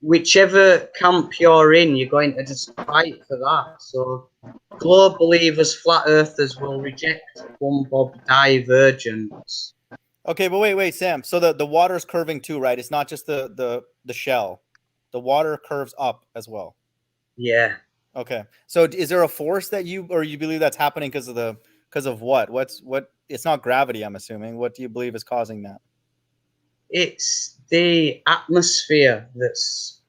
whichever camp you're in, you're going to just fight for that. So globe believers, flat earthers will reject plumb bob divergence. Okay, but wait, Sam. So the water's curving too, right? It's not just the shell. The water curves up as well. Yeah. Okay. So is there a force that you believe that's happening because of what? What? It's not gravity, I'm assuming. What do you believe is causing that? It's the atmosphere that's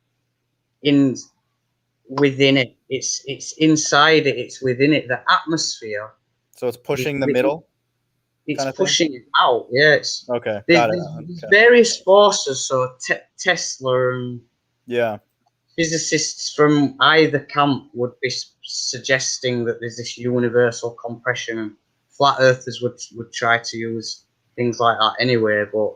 within it. It's inside it. It's within it. The atmosphere. So it's pushing the middle. It's kind of pushing it out. Yeah. It's okay. Got it. There's various forces. So Tesla and physicists from either camp would be suggesting that there's this universal compression, and flat earthers would try to use things like that anyway. But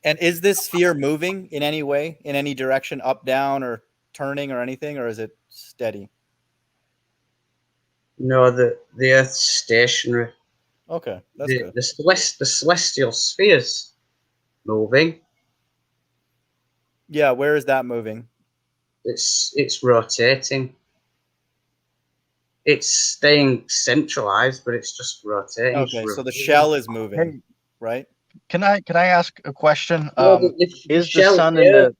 and is this sphere moving in any way, in any direction, up, down, or turning, or anything, or is it steady? No, the Earth's stationary. Okay, that's good. The celestial sphere's moving. Yeah, where is that moving? It's rotating. It's staying centralized, but it's just rotating. Okay, so the shell is moving, right? Can I ask a question? Is the shell sun in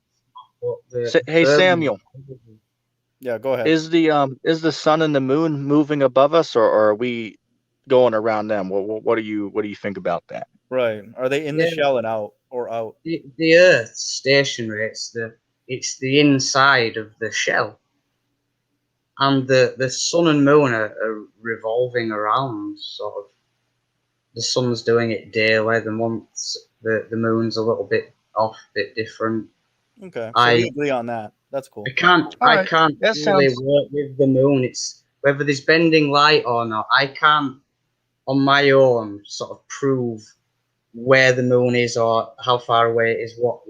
the hey Samuel? Yeah, go ahead. Is the sun and the moon moving above us, or are we going around them? What do you think about that? Right. Are they in the shell and out or out? The Earth's stationary. It's the inside of the shell, and the sun and moon are revolving around. Sort of, the sun's doing it daily. The moon's a little bit off, a bit different. Okay, so we agree on that. That's cool. I can't really work with the moon. It's whether there's bending light or not. I can't on my own sort of prove where the moon is or how far away it is, what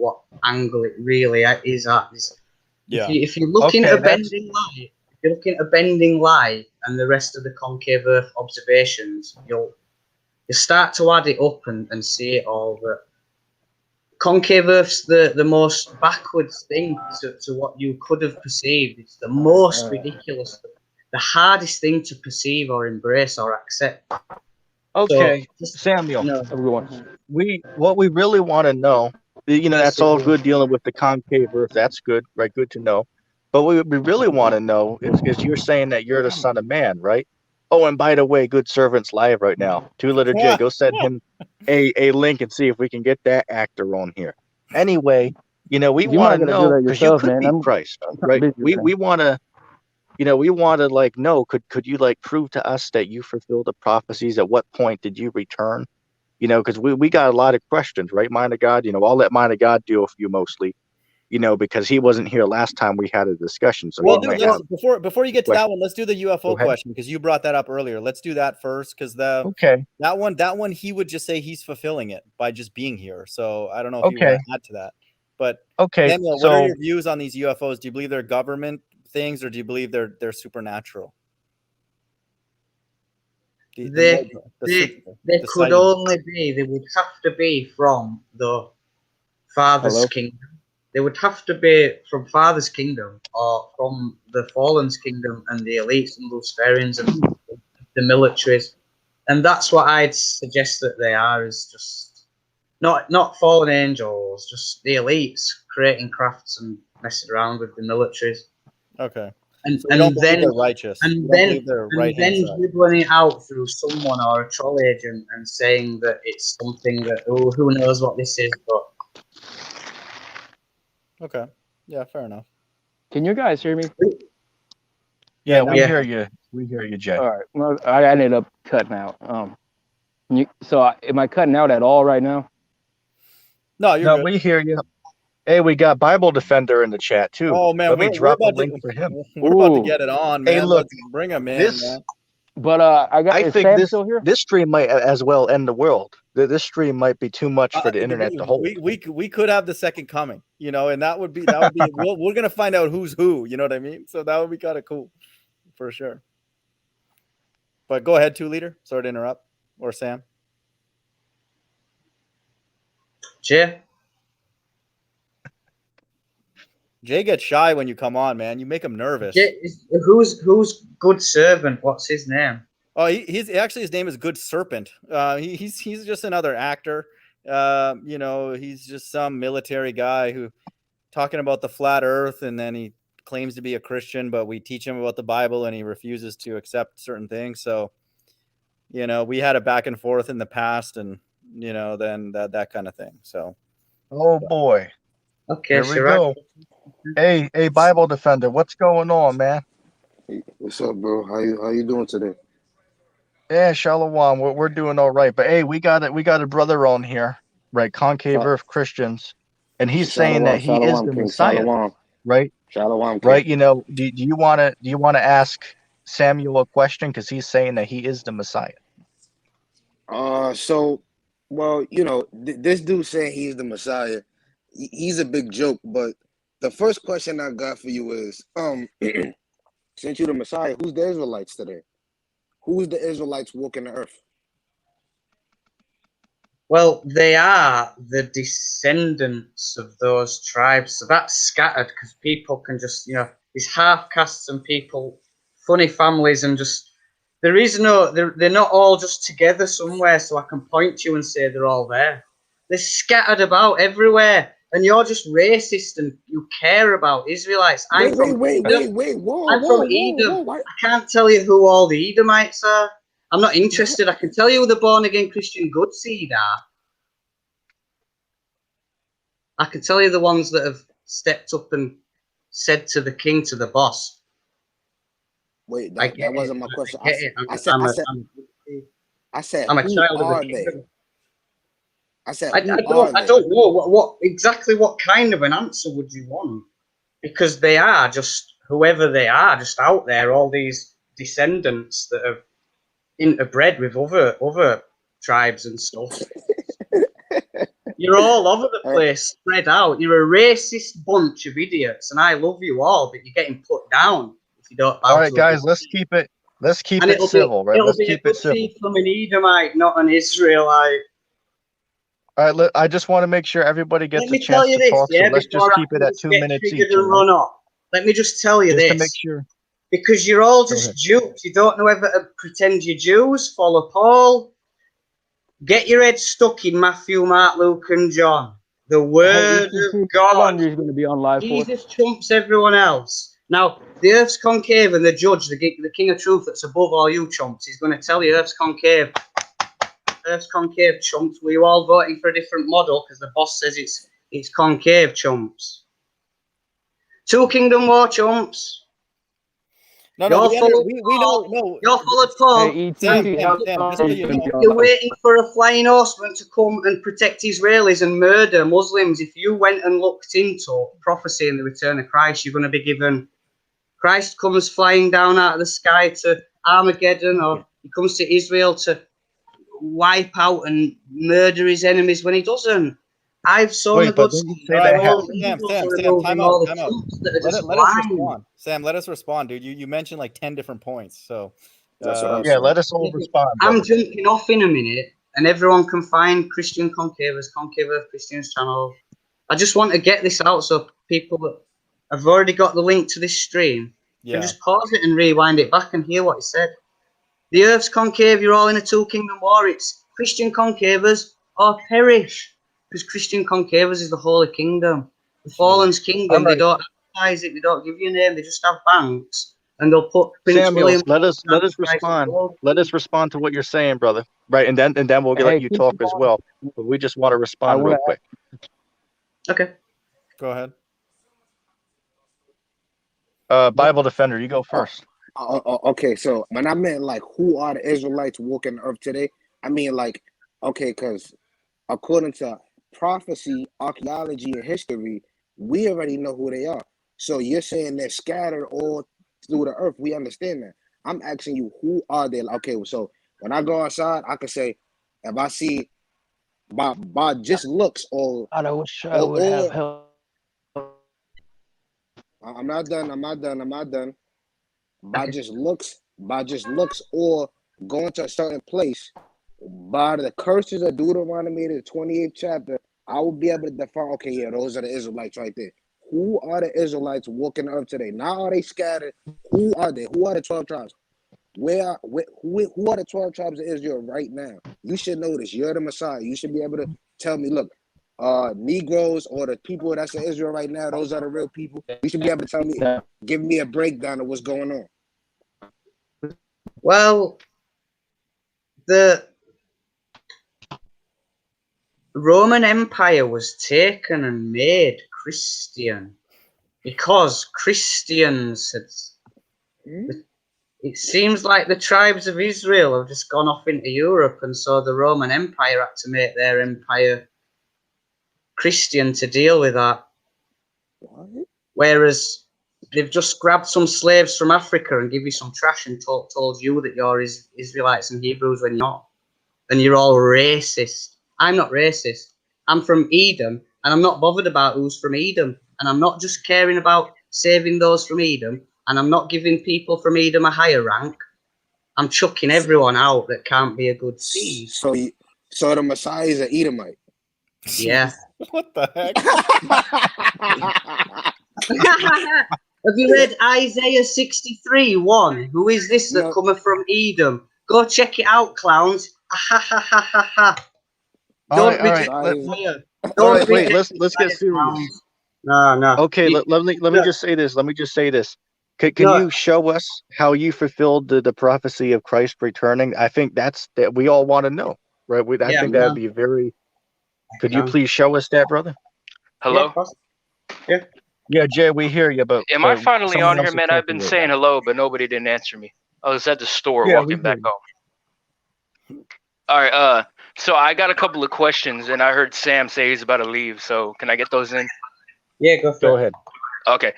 angle it really is at. If you're looking at a bending light, and the rest of the concave Earth observations, you'll start to add it up and see it all. But concave Earth's the most backwards thing to what you could have perceived. It's the most ridiculous, the hardest thing to perceive or embrace or accept. Okay, so, Samuel, what we really want to know, that's all good dealing with the concave Earth. That's good, right? Good to know. But what we really want to know is you're saying that you're the Son of Man, right? Oh, and by the way, Good Servant's live right now. 2-letter J. Go send him a link and see if we can get that actor on here. Anyway, we want to know because you could be Christ, right? We want to. We want to know, could you prove to us that you fulfilled the prophecies? At what point did you return? Because we got a lot of questions, right? Mind of God, I'll let Mind of God deal with you mostly, because he wasn't here last time we had a discussion. So well, dude, before you get to that one, let's do the UFO question because you brought that up earlier. Let's do that first because that one he would just say he's fulfilling it by just being here. So I don't know if you want to add to that. But Okay, Samuel, what are so your views on these UFOs? Do you believe they're government things, or do you believe they're supernatural? They they the could sightings. only be. They would have to be from the Father's Hello? kingdom. They would have to be from Father's kingdom or from the Fallen's kingdom and the elites and Luciferians and the militaries. And that's what I'd suggest that they are, is just not fallen angels, just the elites creating crafts and messing around with the militaries. Okay. And So you don't believe then they're righteous. You and don't then believe they're and right-hand then side. dribbling it out through someone or a troll agent and saying that it's something that, oh, who knows what this is, but Okay. Yeah, fair enough. Can you guys hear me? yeah, now we Yeah. hear you. We hear you, Jay. All right. Well, I ended up cutting out. Am I cutting out at all right now? No, you're No, good. we hear you. Hey, we got Bible Defender in the chat too. Oh man, Let me we're drop a about link to for him. we're about to Ooh. get it on, Hey, man. look, Let's bring him in, this man. But I is think Sam this still here? this stream might as well end the world. This stream might be too much for the internet to hold. We could have the second coming, you know, and that would be we're gonna find out who's who, you know what I mean? So that would be kind of cool for sure. But go ahead, 2-liter. Sorry to interrupt. Or Sam. Jay, Jay gets shy when you come on, man. You make him nervous. who's good servant? What's his name? Oh, he's actually, his name is Good Serpent. He's just another actor. You know, he's just some military guy who talking about the flat Earth, and then he claims to be a Christian, but we teach him about the Bible, and he refuses to accept certain things. So, you know, we had a back and forth in the past, and you know, then that kind of thing. So, Oh boy, Okay, here we Chirac. go. Hey, Bible Defender, what's going on, man? Hey, what's up, bro? How you doing today? Yeah, Shalom. We're doing all right, but hey, we got a brother on here, right? Concave Sha- Earth Christians, and he's saying Shalom, that he is Shalom, the King, Messiah, Shalom, right? Shalom, King. Right? You know, do you wanna ask Samuel a question, because he's saying that he is the Messiah? So, well, you know, this dude saying he's the Messiah, he's a big joke. But the first question I got for you is, since you're the Messiah, who's the Israelites today? Who's the Israelites walking the earth? Well, they are the descendants of those tribes. So that's scattered because people can just, you know, these half castes and people, funny families, and just there is no, they're not all just together somewhere. So I can point to you and say they're all there. They're scattered about everywhere, and you're just racist and you care about Israelites. I'm from Edom. Whoa, I'm from Edom. why? I can't tell you who all the Edomites are. I'm not interested. I can tell you who the born-again Christian good seed are. I can tell you the ones that have stepped up and said to the king, to the boss, Wait, I that get it. wasn't my question. I get it. I said, I'm a who child of are the they? kingdom. I said, I who are they? don't know what exactly what kind of an answer would you want? Because they are just whoever they are, just out there, all these descendants that have interbred with other tribes and stuff. You're all over the place, spread out. You're a racist bunch of idiots, and I love you all, but you're getting put down if you don't bow All right, to guys, a let's keep it it'll civil, right? it'll Let's be a keep it good civil. seed from an Edomite, not an Israelite. All right, I just want to make sure everybody gets Let a me tell chance you to this, talk, so yeah, let's just before keep it at activists 2 get minutes triggered each, and all right? run off. Let me just tell you Just to this. make sure. Because you're all Go just ahead. Jews. You don't know whether to pretend you're Jews, follow Paul. Get your head stuck in Matthew, Mark, Luke, and John. The Word of How God. long are you going to be on live for? Jesus trumps everyone else. Now, the Earth's concave, and the judge, the King of Truth that's above all you chumps, he's going to tell you Earth's concave. Earth's concave, chumps. Were you all voting for a different model because the boss says it's concave, chumps? Two Kingdom War, chumps. No, You're we followed know. Paul. No, You're followed Paul. Hey, ET, Sam, how just long so are you you going to know, be on You're live? waiting for a flying horseman to come and protect Israelis and murder Muslims. If you went and looked into prophecy and the return of Christ, you're going to be given Christ comes flying down out of the sky to Armageddon, or he comes to Israel to wipe out and murder his enemies when he doesn't. I've sown the Wait, but good didn't you seed. say All that right, had? All well, the Sam, evils Sam, are Sam, removing time all out, the time out. truths that are just Let us blind. respond. Sam, let us respond, dude. You mentioned like 10 different points. So That's what I'm Yeah, saying. let us all respond, I'm brother. jumping off in a minute, and everyone can find Christian Concavers, Concave Earth Christians channel. I just want to get this out so people that have already got the link to this stream yeah. can just pause it and rewind it back and hear what he said. The Earth's concave, you're all in a two-kingdom war. It's Christian concavers or perish. Because Christian concavers is the Holy Kingdom. The Fallen's Kingdom, All they right, don't advertise it, they don't give you a name, they just have banks. And they'll put Prince Samuel, William let us Christ respond. gold. Let us respond to what you're saying, brother. Right, and then we'll let Hey, you keep talk as going. well. But we just want to I respond want real to quick. Okay. Go ahead. Bible Defender, you go first. Okay, so when I meant like who are the Israelites walking the earth today, I mean like, okay, because according to prophecy, archaeology, and history, we already know who they are. So you're saying they're scattered all through the earth. We understand that. I'm asking you, who are they? Okay, so when I go outside, I can say, if I see by just looks I wish I would have help. I'm not done. I'm not done. I'm not done. By just looks, or going to a certain place, by the curses of Deuteronomy, the 28th chapter, I will be able to define, okay, yeah, those are the Israelites right there. Who are the Israelites walking the earth today? Now are they scattered? Who are they? Who are the 12 tribes? Who are the 12 tribes of Israel right now? You should know this. You're the Messiah. You should be able to tell me, look, Negroes or the people that's in Israel right now, those are the real people. You should be able to tell me, give me a breakdown of what's going on. Well, the Roman Empire was taken and made Christian because Christians had. It seems like the tribes of Israel have just gone off into Europe, and so the Roman Empire had to make their empire Christian to deal with that. Whereas they've just grabbed some slaves from Africa and give you some trash and told you that you're Israelites and Hebrews when you're not. And you're all racist. I'm not racist. I'm from Edom, and I'm not bothered about who's from Edom. And I'm not just caring about saving those from Edom, and I'm not giving people from Edom a higher rank. I'm chucking everyone out that can't be a good seed. So the Messiah is an Edomite. Yeah. What the heck? Have you read Isaiah 63:1? Who is this that No. cometh from Edom? Go check it out, clowns. Ha ha ha ha ha. Don't reject right. Messiah. All Don't right, wait, reject let's get Messiah, serious. clowns. No. Okay, You- let me just say this. Let me just say this. Can No. you show us how you fulfilled the prophecy of Christ returning? I think that we all want to know, right? I Yeah, think man. that'd be very. Could you please show us that, brother? Hello? Yeah, Jay, we hear you, but Am I finally someone on here, else is man? I've talking been right saying now. hello, but nobody didn't answer me. I was at the store Yeah, we walking back hear you. home. All right, so I got a couple of questions, and I heard Sam say he's about to leave, so can I get those in? Yeah, go for Go it. ahead. Okay.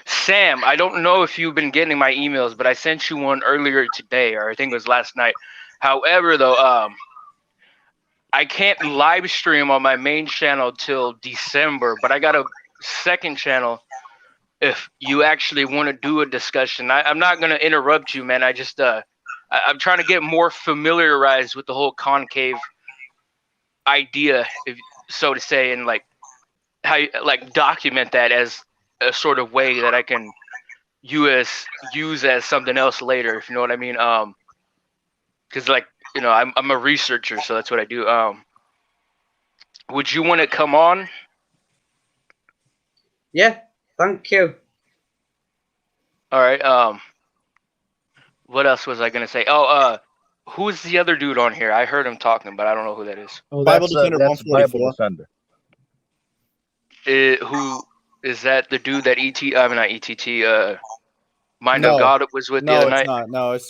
Sam, I don't know if you've been getting my emails, but I sent you one earlier today, or I think it was last night. However, though, I can't live stream on my main channel till December, but I got a second channel if you actually want to do a discussion. I'm not going to interrupt you, man. I just I'm trying to get more familiarized with the whole concave idea, if so to say, and like how you, like document that as a sort of way that I can use as something else later, if you know what I mean. Because like I'm a researcher, so that's what I do. Would you want to come on? Yeah, thank you. All right. What else was I gonna say? Oh, who's the other dude on here? I heard him talking, but I don't know who that is. Oh, Bible that's Defender Bible 144. Defender. Who is that? The dude that I mean not ETT. Mind of No. God was with the No, other it's night. not. No, it's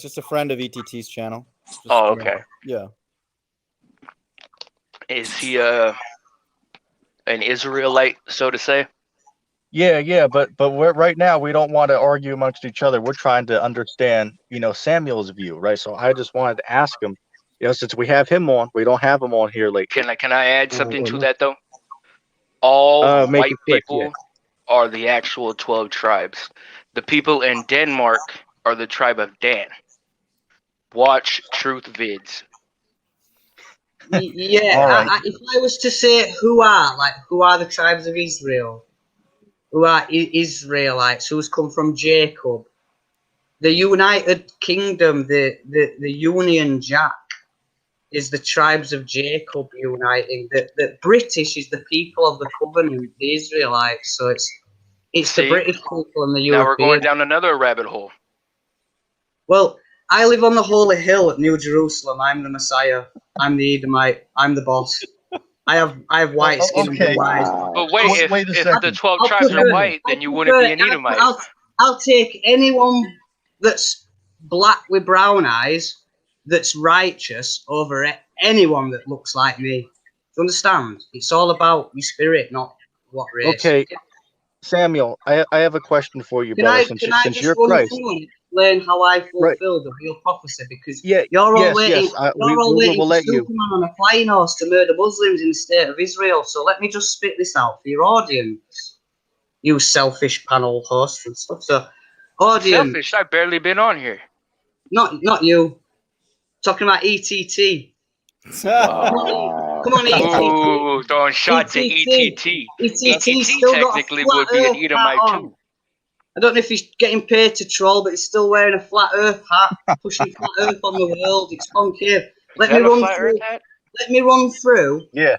just a friend of ETT's channel. Just, Oh, okay. Yeah. Is he an Israelite, so to say? Yeah, but right now we don't want to argue amongst each other. We're trying to understand, Samuel's view, right? So I just wanted to ask him, since we have him on, we don't have him on here lately. Can I add something to that though? All Make white it quick, people are the actual 12 tribes. The people in Denmark are the tribe of Dan. Watch Truth Vids. Yeah, All right. if I was to say who are the tribes of Israel, who are Israelites, who's come from Jacob, the United Kingdom, the Union Jack is the tribes of Jacob uniting. The British is the people of the covenant, the Israelites. So it's See? the British people and the Now we're going Europeans. down another rabbit hole. Well, I live on the Holy Hill at New Jerusalem. I'm the Messiah. I'm the Edomite. I'm the boss. I have white skin and okay. blue eyes. But wait, Wait a if second. the 12 I'll tribes are prefer- white, I then you wouldn't be an prefer- Edomite. I'll take anyone that's black with brown eyes that's righteous over anyone that looks like me. Do you understand? It's all about your spirit, not what race. Okay, Samuel, I have a question for you, Can brother. I Since just you're run Christ, through and explain how I Right. fulfill the real prophecy? Because yeah, you're all yes, waiting, yes, you're all waiting we'll for let you. Superman on a flying horse to murder Muslims in the state of Israel. So let me just spit this out for your audience, you selfish panel hosts and stuff. So, audience, Selfish. I've barely been on here. not you. Talking about ETT. Come on, ETT. Ooh, throwing shots at ETT. ETT still got a technically flat would be an Earth Edomite hat on. too. I don't know if he's getting paid to troll, but he's still wearing a flat Earth hat, pushing flat Earth on the world. It's concave. Let Is me that a run flat through. Earth hat? Let me run through. Yeah.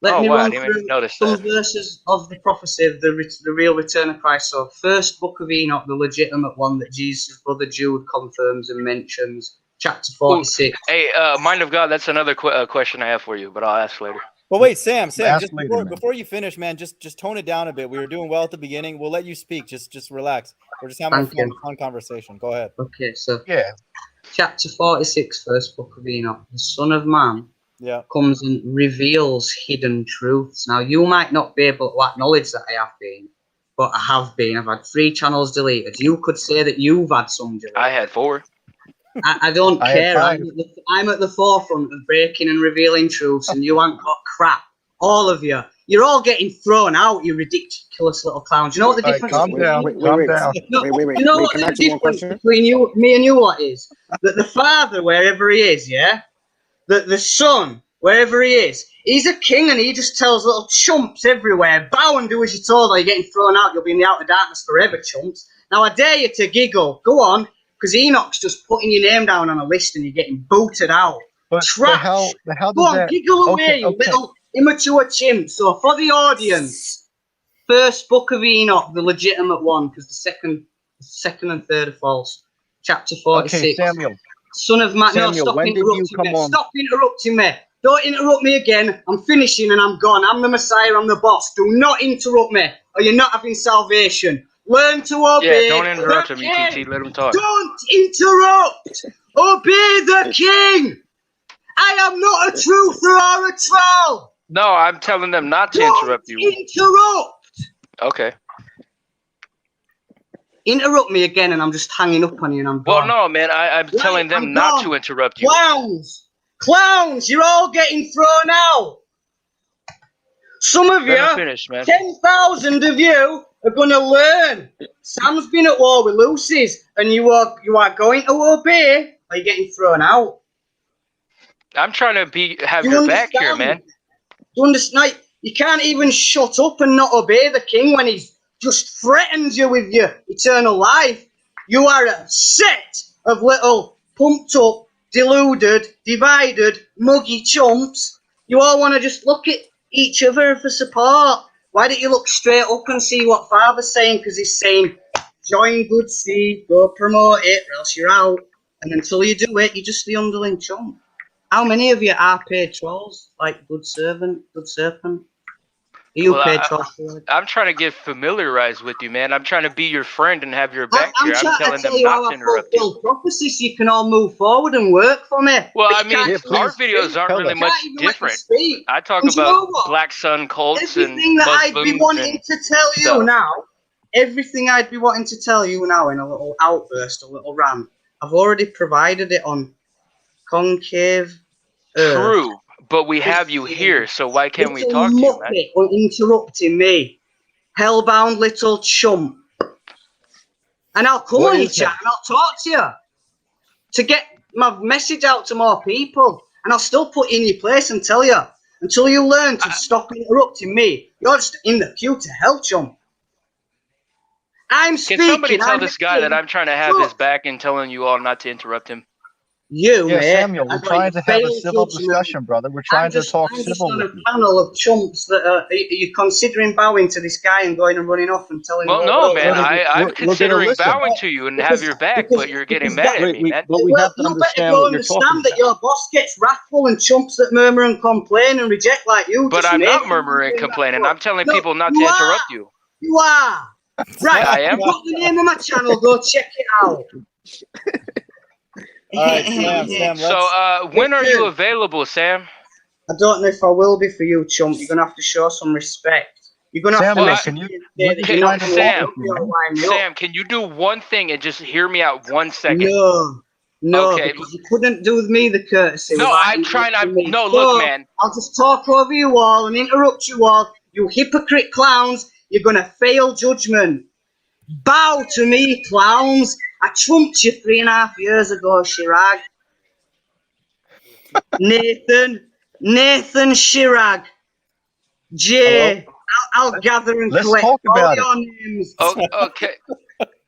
Let Oh me wow, I run didn't even through notice some that. verses of the prophecy of the real return of Christ. So, first book of Enoch, the legitimate one that Jesus' brother Jude confirms and mentions, chapter 46. Hey, Mind of God, that's another question I have for you, but I'll ask later. But wait, Sam, Ask just later, man. before you finish, man, just tone it down a bit. We were doing well at the beginning. We'll let you speak. Just relax. We're just having Thank you. a fun conversation. Go ahead. Okay, so Yeah. chapter 46, first book of Enoch, the Son of Man Yeah. comes and reveals hidden truths. Now, you might not be able to acknowledge that I have been, but I have been. I've had 3 channels deleted. You could say that you've had some deleted. I had 4. I don't I had care. 5. I'm at the forefront of breaking and revealing truths, and you ain't got crap. All of you. You're all getting thrown out, you ridiculous little clowns. You know what the All right, difference calm between down. you? Calm down. No, Wait. you know Wait, what can I the ask you one difference question? between me and you what is? That the Father, wherever he is, yeah? That the Son, wherever he is, he's a king and he just tells little chumps everywhere, bow and do as you're told or you're getting thrown out, you'll be in the outer darkness forever, chumps. Now I dare you to giggle. Go on, because Enoch's just putting your name down on a list and you're getting booted out. But Trash. how Go does on, that? giggle away, Okay, you okay. little immature chimp. So for the audience, first book of Enoch, the legitimate one, because the second and third are false. Chapter 46. Okay, Samuel. Son of Man. No, Samuel, stop when did you interrupting come me. on? Stop interrupting me. Don't interrupt me again. I'm finishing and I'm gone. I'm the Messiah. I'm the boss. Do not interrupt me, or you're not having salvation. Learn to obey. Yeah, don't interrupt the him, king. ETT. Let him talk. Don't interrupt. Obey the king. I am not a truther or a troll. No, I'm telling them not to Don't interrupt you. interrupt. Okay. Interrupt me again and I'm just hanging up on you and I'm Well, gone. no, man. I'm telling them I'm not gone. to interrupt you. Clowns, you're all getting thrown out. Some of Let him you, finish, man. 10,000 of you are going to learn. Sam's been at war with Lucy's and you are going to obey or you're getting thrown out. I'm trying to have You your back here, understand? man. You understand? You can't even shut up and not obey the king when he's just threatens you with your eternal life. You are a set of little pumped up, deluded, divided, muggy chumps. You all want to just look at each other for support. Why don't you look straight up and see what Father's saying? Because he's saying, join good seed, go promote it, or else you're out. And until you do it, you're just the underling chump. How many of you are paid trolls? Like good servant, good serpent? Are you Well, paid trolls? I'm trying to get familiarized with you, man. I'm trying to be your friend and have your back I'm here. I'm trying telling to tell them you not how to I interrupt you. fulfill prophecy so you can all move forward and work for me. Well, But I you can't mean, even let our me videos speak. aren't Tell really us. You much can't even let me different. speak. I talk And you know about what? Black Sun cults and Everything that I'd be Muslims wanting and to tell you stuff. now, everything I'd be wanting to tell you now in a little outburst, a little rant, I've already provided it on Concave Earth. True, but we have you here, so why can't we Little talk to you, man? muppet or interrupting me. Hellbound little chump. And I'll come What on your is chat that? and I'll talk to you to get my message out to more people. And I'll still put you in your place and tell you until you learn to stop interrupting me. You're just in the queue to hell, chump. I'm Can speaking. somebody tell I'm this guy that I'm trying to have his back and telling you all not to interrupt him? You, Yeah, mate. Samuel, we're I've got trying to have a failed civil judgment. discussion, brother. We're trying to talk I'm just civil on with a you. panel of chumps that are you considering bowing to this guy and going and running off and telling him Well, over no, and man. over. I'm We're gonna considering listen. bowing to you and have your back, but you're getting mad at me, man. But we Well, have to you better understand go what you're talking understand that about. your boss gets wrathful and chumps that murmur and complain and reject like you. But just I'm not make murmuring and them complaining. I'm telling No, people not you to are. interrupt you. You are. Right, I am. I've got the name of my channel. Go check it out. All right, Sam, So, when are you available, Sam? I don't know if I will be for you, chump. You're gonna have to show some respect. You're gonna have to Samuel, make can you? say We're that just you're trying not to gonna talk with you, man. wind me up. Sam, can you do one thing and just hear me out 1 second? No, Okay. because you couldn't do me the courtesy. No, without I'm trying. interrupting me. No, So, look, man. I'll just talk over you all and interrupt you all. You hypocrite clowns. You're gonna fail judgment. Bow to me, clowns. I trumped you 3.5 years ago, Chirag. Nathan Chirag. Jay. I'll gather and Let's collect talk all about it. your names. Oh, okay.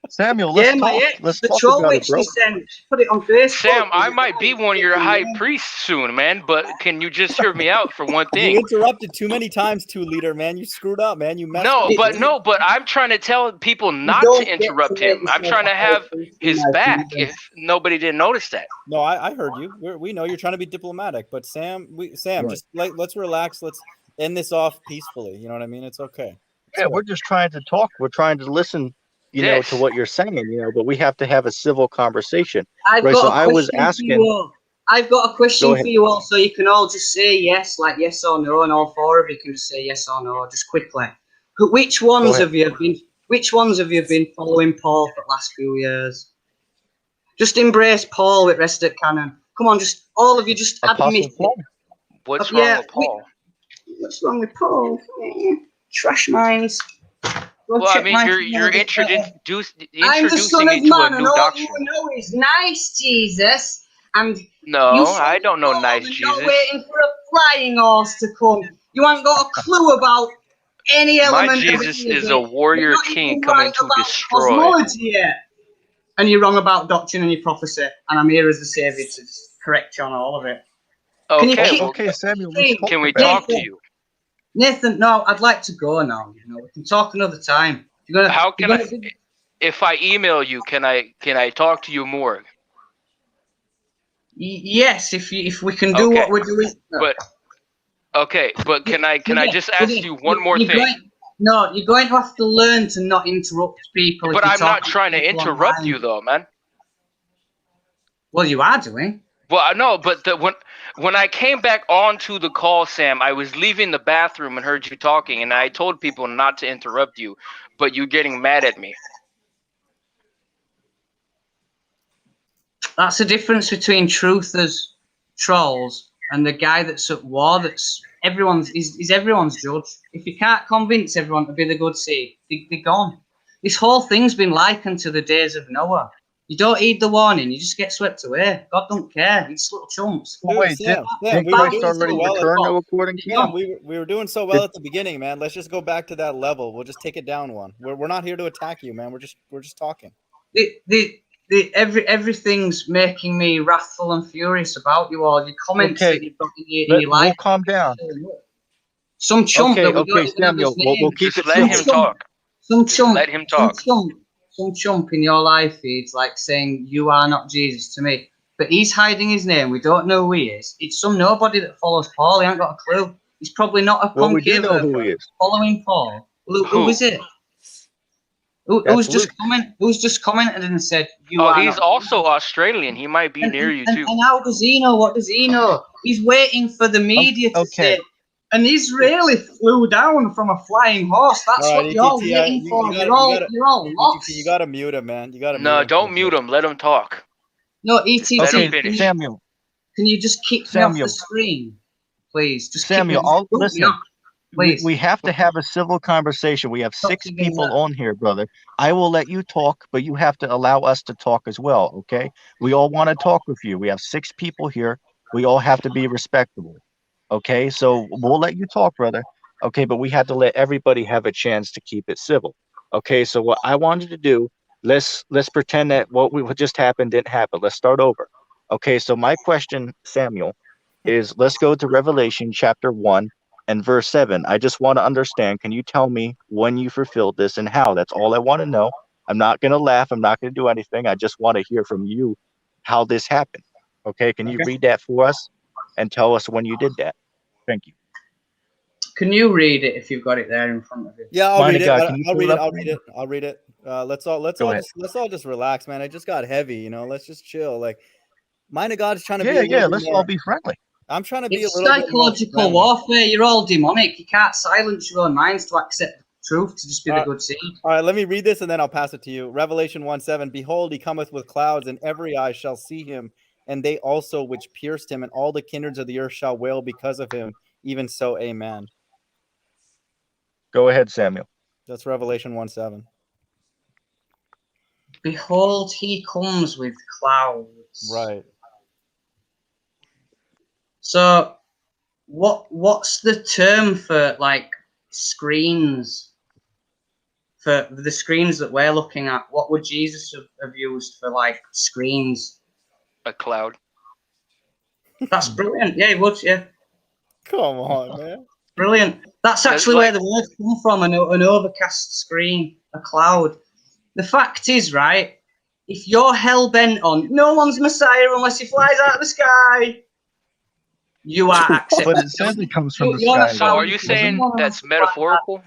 Samuel, Yeah, let's my talk. ex, Let's the talk troll about it, witch bro. she sent. Put it on Facebook. Sam, I might be one of your high priests soon, man, but can you just hear me out for one You thing? interrupted too many times, leader, man. You screwed up, man. You messed up. No, but I'm trying to tell people not don't to get interrupt to make him. I'm yourself trying to a high have priest in his my back kingdom. if nobody didn't notice that. No, I heard you. We know you're trying to be diplomatic, but Sam, Right. just let's relax. Let's end this off peacefully. You know what I mean? It's okay. Yeah, we're just trying to talk. We're trying to listen, Yes. to what you're saying, but we have to have a civil conversation. I've Right, so got I a was question for asking- you all. I've got a Go question ahead. for you all, so you can all just say yes, like yes or no, and all four of you can just say yes or no, just quickly. Which ones ahead. have you been? Which ones have you been following Paul for the last few years? Just embrace Paul with rest at canon. Come on, just all of you, just Apostle admit it. Paul. What's Yeah, wrong with Paul? What's wrong with Paul? Trash minds. Go Well, I check mean, my you're channel a bit better. I'm the introducing Son me of to a Man, and new all doctrine. you know is nice Jesus, and No, you I don't know nice and Jesus. you're waiting for a flying horse to come. You ain't got a clue about any My element Jesus of it. is a You're warrior not king even coming right to about destroy. cosmology yet. And you're wrong about doctrine and your prophecy, and I'm here as the savior to correct you on all of it. Can you Okay, keep- well, Okay, Samuel, let's talk can we about talk it. to you? Nathan, no, I'd like to go now. We can talk another time. You're gonna, How can you're I? gonna- If I email you, can I talk to you more? Yes, if we can do Okay. what we're doing. But can I just ask you one more thing? You're going to have to learn to not interrupt people. But if you're I'm not talking trying to people interrupt online. you, though, man. Well, you are doing. Well, I know, but when I came back onto the call, Sam, I was leaving the bathroom and heard you talking, and I told people not to interrupt you, but you're getting mad at me. That's the difference between truthers, trolls, and the guy that's at war. That's is everyone's judge. If you can't convince everyone to be the good seed, they're gone. This whole thing's been likened to the days of Noah. You don't heed the warning, you just get swept away. God don't care. These little chumps. Well, wait, Sam, did we were Christ doing so already well return, according to you? Sam, we were doing so well at the beginning, man. Let's just go back to that level. We'll just take it down one. We're not here to attack you, man. We're just talking. Everything's making me wrathful and furious about you all. Your comments Okay. that you've got in your life. We'll calm down. Some chump that we don't Okay, even have his Samuel, we'll name. keep Just it let him simple. talk. Some Just chump. let him talk. Some chump in your life feeds like saying you are not Jesus to me, but he's hiding his name. We don't know who he is. It's some nobody that follows Paul. He ain't got a clue. He's probably not a Well, we do concave know who he is. following Paul. Who is it? Who's just commented and said you are He's not also Jesus. Australian. He might be near you too. And how does he know? What does he know? He's waiting for the media to Okay. say. An Israeli flew down from a flying horse. That's All right, what you're ETT, waiting for. You're all lost. You gotta mute him, man. You gotta. No, don't mute him. Let him talk. No, ETT. Let him Okay, finish. Samuel. Can you just kick me off the Samuel. screen, please? Just Samuel, kick me off. listen. Please. We have to have a civil conversation. We have 6 people on here, brother. I will let you talk, but you have to allow us to talk as well, okay? We all want to talk with you. We have 6 people here. We all have to be respectable, okay? So we'll let you talk, brother, okay? But we have to let everybody have a chance to keep it civil, okay? So what I wanted to do, let's pretend that what just happened didn't happen. Let's start over, okay? So my question, Samuel, is let's go to Revelation chapter 1 and verse 7. I just want to understand. Can you tell me when you fulfilled this and how? That's all I want to know. I'm not going to laugh. I'm not going to do anything. I just want to hear from you how this happened. Okay. Can you read that for us and tell us when you did that? Thank you. Can you read it if you've got it there in front of you? Yeah, I'll read it. God, can you I'll pull read it it. up I'll for read me? it. I'll read it. Let's Go ahead. all just relax, man. It just got heavy, you know. Let's just chill. Like, Mind of God is trying to be a Yeah, little yeah. bit Let's more. all be friendly. I'm trying to be a It's little bit more psychological friendly. warfare. You're all demonic. You can't silence your own minds to accept the truth, to just be the good seed. All right, let me read this and then I'll pass it to you. Revelation 1:7. Behold, he cometh with clouds, and every eye shall see him, and they also which pierced him, and all the kindreds of the earth shall wail because of him. Even so, amen. Go ahead, Samuel. That's Revelation 1:7. Behold, he comes with clouds. Right. So, what's the term for like screens? For the screens that we're looking at, what would Jesus have used for like screens? A cloud. That's brilliant. Yeah, he would. Yeah, Come on, man. brilliant. That's actually where the words come from. An overcast screen, a cloud. The fact is, right? If you're hell bent on no one's Messiah unless he flies out of the sky, you are accepted. But it says it comes from the sky. So are you saying that's metaphorical?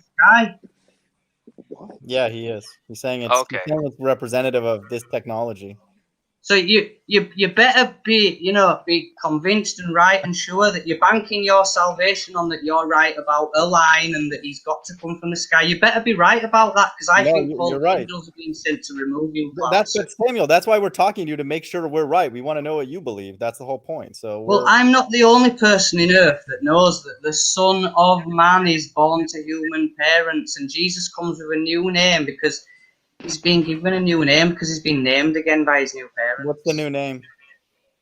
Yeah, he is. He's saying it's representative of this technology. So you better be convinced and right and sure that you're banking your salvation on that you're right about a line and that he's got to come from the sky. You better be right about that, because I think all angels are being sent to remove you. That's Samuel. That's why we're talking to you, to make sure we're right. We want to know what you believe. That's the whole point. So well, I'm not the only person in earth that knows that the Son of Man is born to human parents, and Jesus comes with a new name because he's been given a new name because he's been named again by his new parents. What's the new name?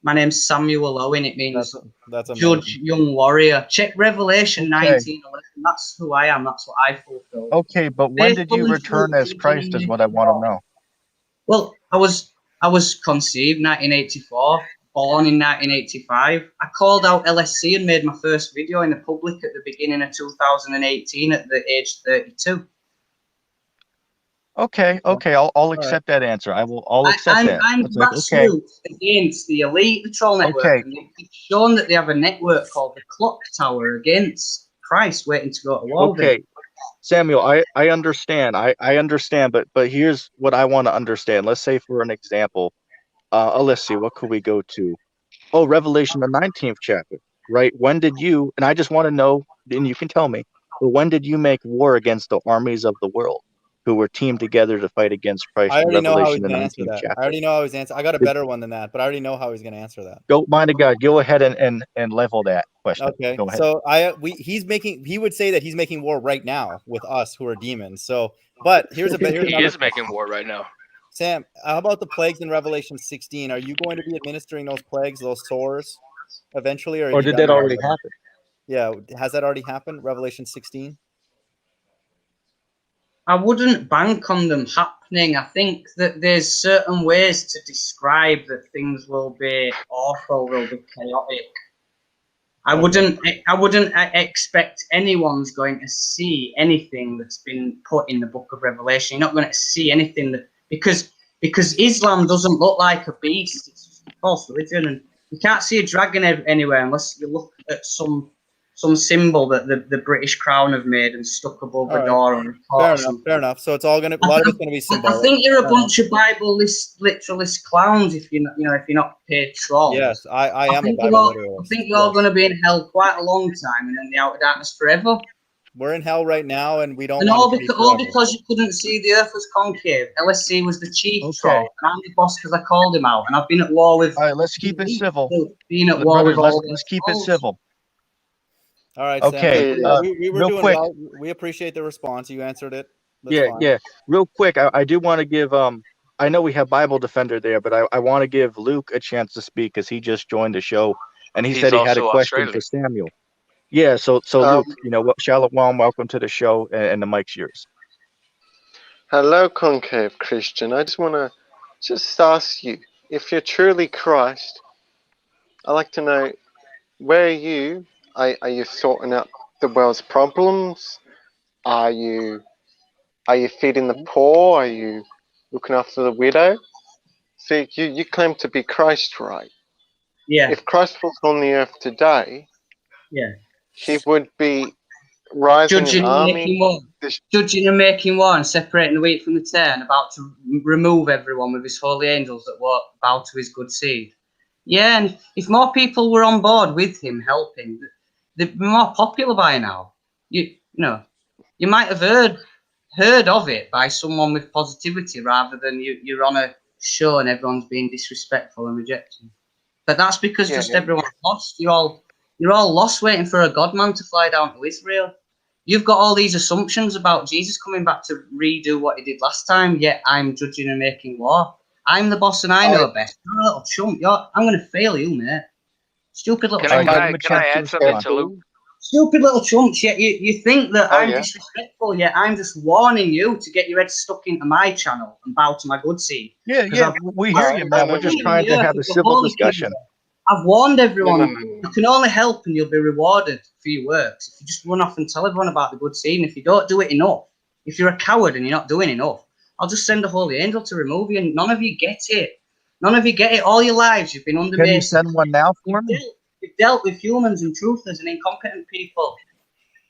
My name's Samuel Owen. It means that's Judge, Young Warrior. Check Revelation 19:11. That's who I am. That's what I fulfill. Okay, but when did you return as Christ is what I want to know. Well, I was conceived 1984, born in 1985. I called out LSC and made my first video in the public at the beginning of 2018 at the age 32. Okay, I'll accept that answer. I'll accept that. I'm grassroots against the elite, the troll network. Okay. And it's shown that they have a network called the Clock Tower against Christ waiting to go to war. Okay, Samuel, I understand. I understand, but here's what I want to understand. Let's say, for an example, let's see, what could we go to? Oh, Revelation, the 19th chapter, right? When did you, and I just want to know, and you can tell me, but when did you make war against the armies of the world who were teamed together to fight against Christ? I already know how he's the going to answer 19th that. chapter. I already know how he's answer. I got a better one than that, but I already know how he's going to answer that. Go, mind of God, go ahead and level that question. Okay. Go ahead. So he would say that he's making war right now with us who are demons. So, but here's he is making war right now. Sam, how about the plagues in Revelation 16? Are you going to be administering those plagues, those sores, eventually, or did that already happen? Yeah, has that already happened? Revelation 16. I wouldn't bank on them happening. I think that there's certain ways to describe that things will be awful, will be chaotic. I wouldn't expect anyone's going to see anything that's been put in the book of Revelation. You're not going to see anything that because Islam doesn't look like a beast. It's a false religion, and you can't see a dragon anywhere unless you look at some symbol that the British Crown have made and stuck above a door. Fair enough. So it's all going to, a lot of it's going to be symbolic. I think you're a bunch of Bible literalist clowns if you're not paid troll. Yes, I am a Bible literalist. I think you're all going to be in hell quite a long time and in the outer darkness forever. We're in hell right now, and we don't And want all it to be because, forever. you couldn't see the earth was concave. LSC was the chief Okay. troll, and I'm the boss because I called him out. And I've been at war with. All right, let's keep it civil. Being at war Brothers, with all let's the keep it trolls. civil. All right, Okay, Sam. We were real doing quick. well. We appreciate the response. You answered it. That's Yeah, fine. yeah. Real quick, I do want to give I know we have Bible Defender there, but I want to give Luke a chance to speak because he just joined the show and he He's said he had a also question for Australian. Samuel. Yeah, so Luke, Shalom, welcome to the show, and the mic's yours. Hello, Concave Christian. I just want to ask you, if you're truly Christ, I'd like to know, where are you? Are you sorting out the world's problems? Are you feeding the poor? Are you looking after the widow? See, you claim to be Christ, right? Yeah. If Christ was on the earth today, Yeah. he would be rising an army. Judging and making war and separating the wheat from the tare, and about to remove everyone with his holy angels that won't bow to his good seed. Yeah, and if more people were on board with him helping, they'd be more popular by now. You might have heard of it by someone with positivity rather than you're on a show and everyone's being disrespectful and rejecting. But that's because everyone's lost. You're all lost waiting for a God-man to fly down to Israel. You've got all these assumptions about Jesus coming back to redo what he did last time, yet I'm judging and making war. I'm the boss and I know best. You're a little chump. I'm going to fail you, mate. Stupid little chump. Can I add something to Luke? Stupid little chumps, yet you think that I'm disrespectful, yet I'm just warning you to get your head stuck into my channel and bow to my good seed. Yeah, we hear you, man. We're just trying to have a civil discussion. I've warned everyone, you can only help and you'll be rewarded for your works if you just run off and tell everyone about the good seed. And if you don't do it enough, if you're a coward and you're not doing enough, I'll just send a holy angel to remove you, and none of you get it. None of you get it. All your lives you've been under Can you send one now for me? You've dealt with humans and truthers and incompetent people.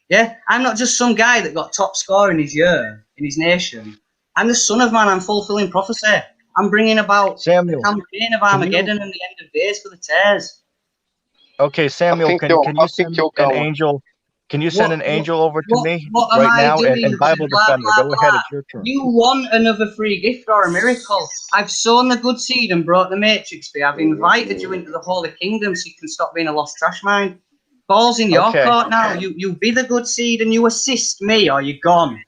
Yeah, I'm not just some guy that got top score in his year, in his nation. I'm the son of man. I'm fulfilling prophecy. I'm bringing about the campaign of Armageddon and the end of days for the tares. Okay, Samuel, can you send an angel? Can you send an angel over to me right now? And Bible Defender, go ahead, it's your turn. You want another free gift or a miracle? I've sown the good seed and brought the matrix for you. I've invited you into the holy kingdom so you can stop being a lost trash mind. Ball's in your court now. You be the good seed and you assist me, or you're gone.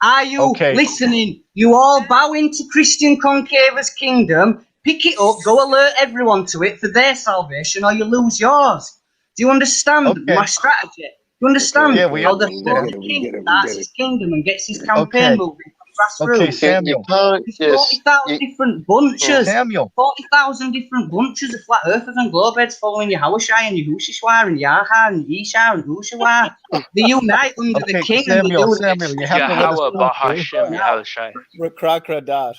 Are you listening? You all bow into Christian Concave's kingdom, pick it up, go alert everyone to it for their salvation, or you lose yours. Do you understand my strategy? Do you understand how the king starts his kingdom and gets his campaign moving from grassroots? Okay, Samuel. 40,000 different bunches. Samuel. 40,000 different bunches of flat earthers and glowbeds following Yahushai and Yahushua and Yaha and Yisha and Hushawa. They unite under the king Samuel, and Samuel, you have to let us talk.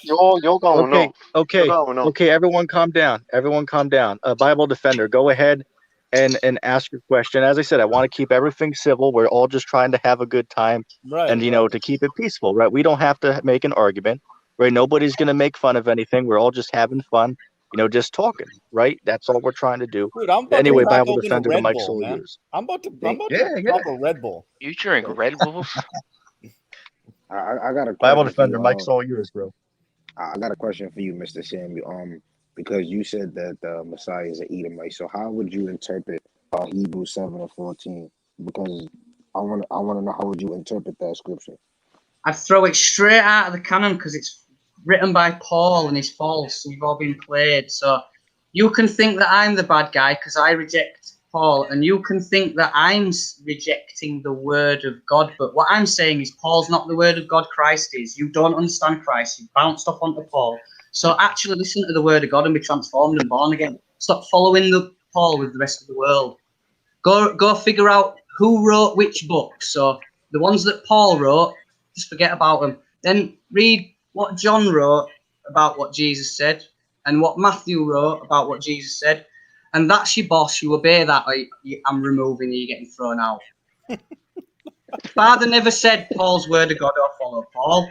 You're going off. Okay, everyone calm down. Everyone calm down. Bible Defender, go ahead and ask your question. As I said, I want to keep everything civil. We're all just trying to have a good time and, to keep it peaceful, right? We don't have to make an argument, right? Nobody's going to make fun of anything. We're all just having fun, just talking, right? That's all we're trying to do. Dude, I'm about anyway, to crack Bible open Defender, a Red the mic's Bull, all man. yours. I'm about to pop a Red Bull. You drink Red Bulls? I got a question. Bible Defender, mic's all yours, bro. I got a question for you, Mr. Samuel. Because you said that the Messiah is an Edomite, so how would you interpret Hebrews 7:14? Because I want to know, how would you interpret that scripture? I'd throw it straight out of the canon because it's written by Paul and it's false. We've all been played. So you can think that I'm the bad guy because I reject Paul, and you can think that I'm rejecting the word of God. But what I'm saying is Paul's not the word of God, Christ is. You don't understand Christ. You bounced off onto Paul. So actually listen to the word of God and be transformed and born again. Stop following the Paul with the rest of the world. Go figure out who wrote which book. So the ones that Paul wrote, just forget about them. Then read what John wrote about what Jesus said and what Matthew wrote about what Jesus said. And that's your boss. You obey that, or I'm removing you, you're getting thrown out. Father never said Paul's word of God or follow Paul.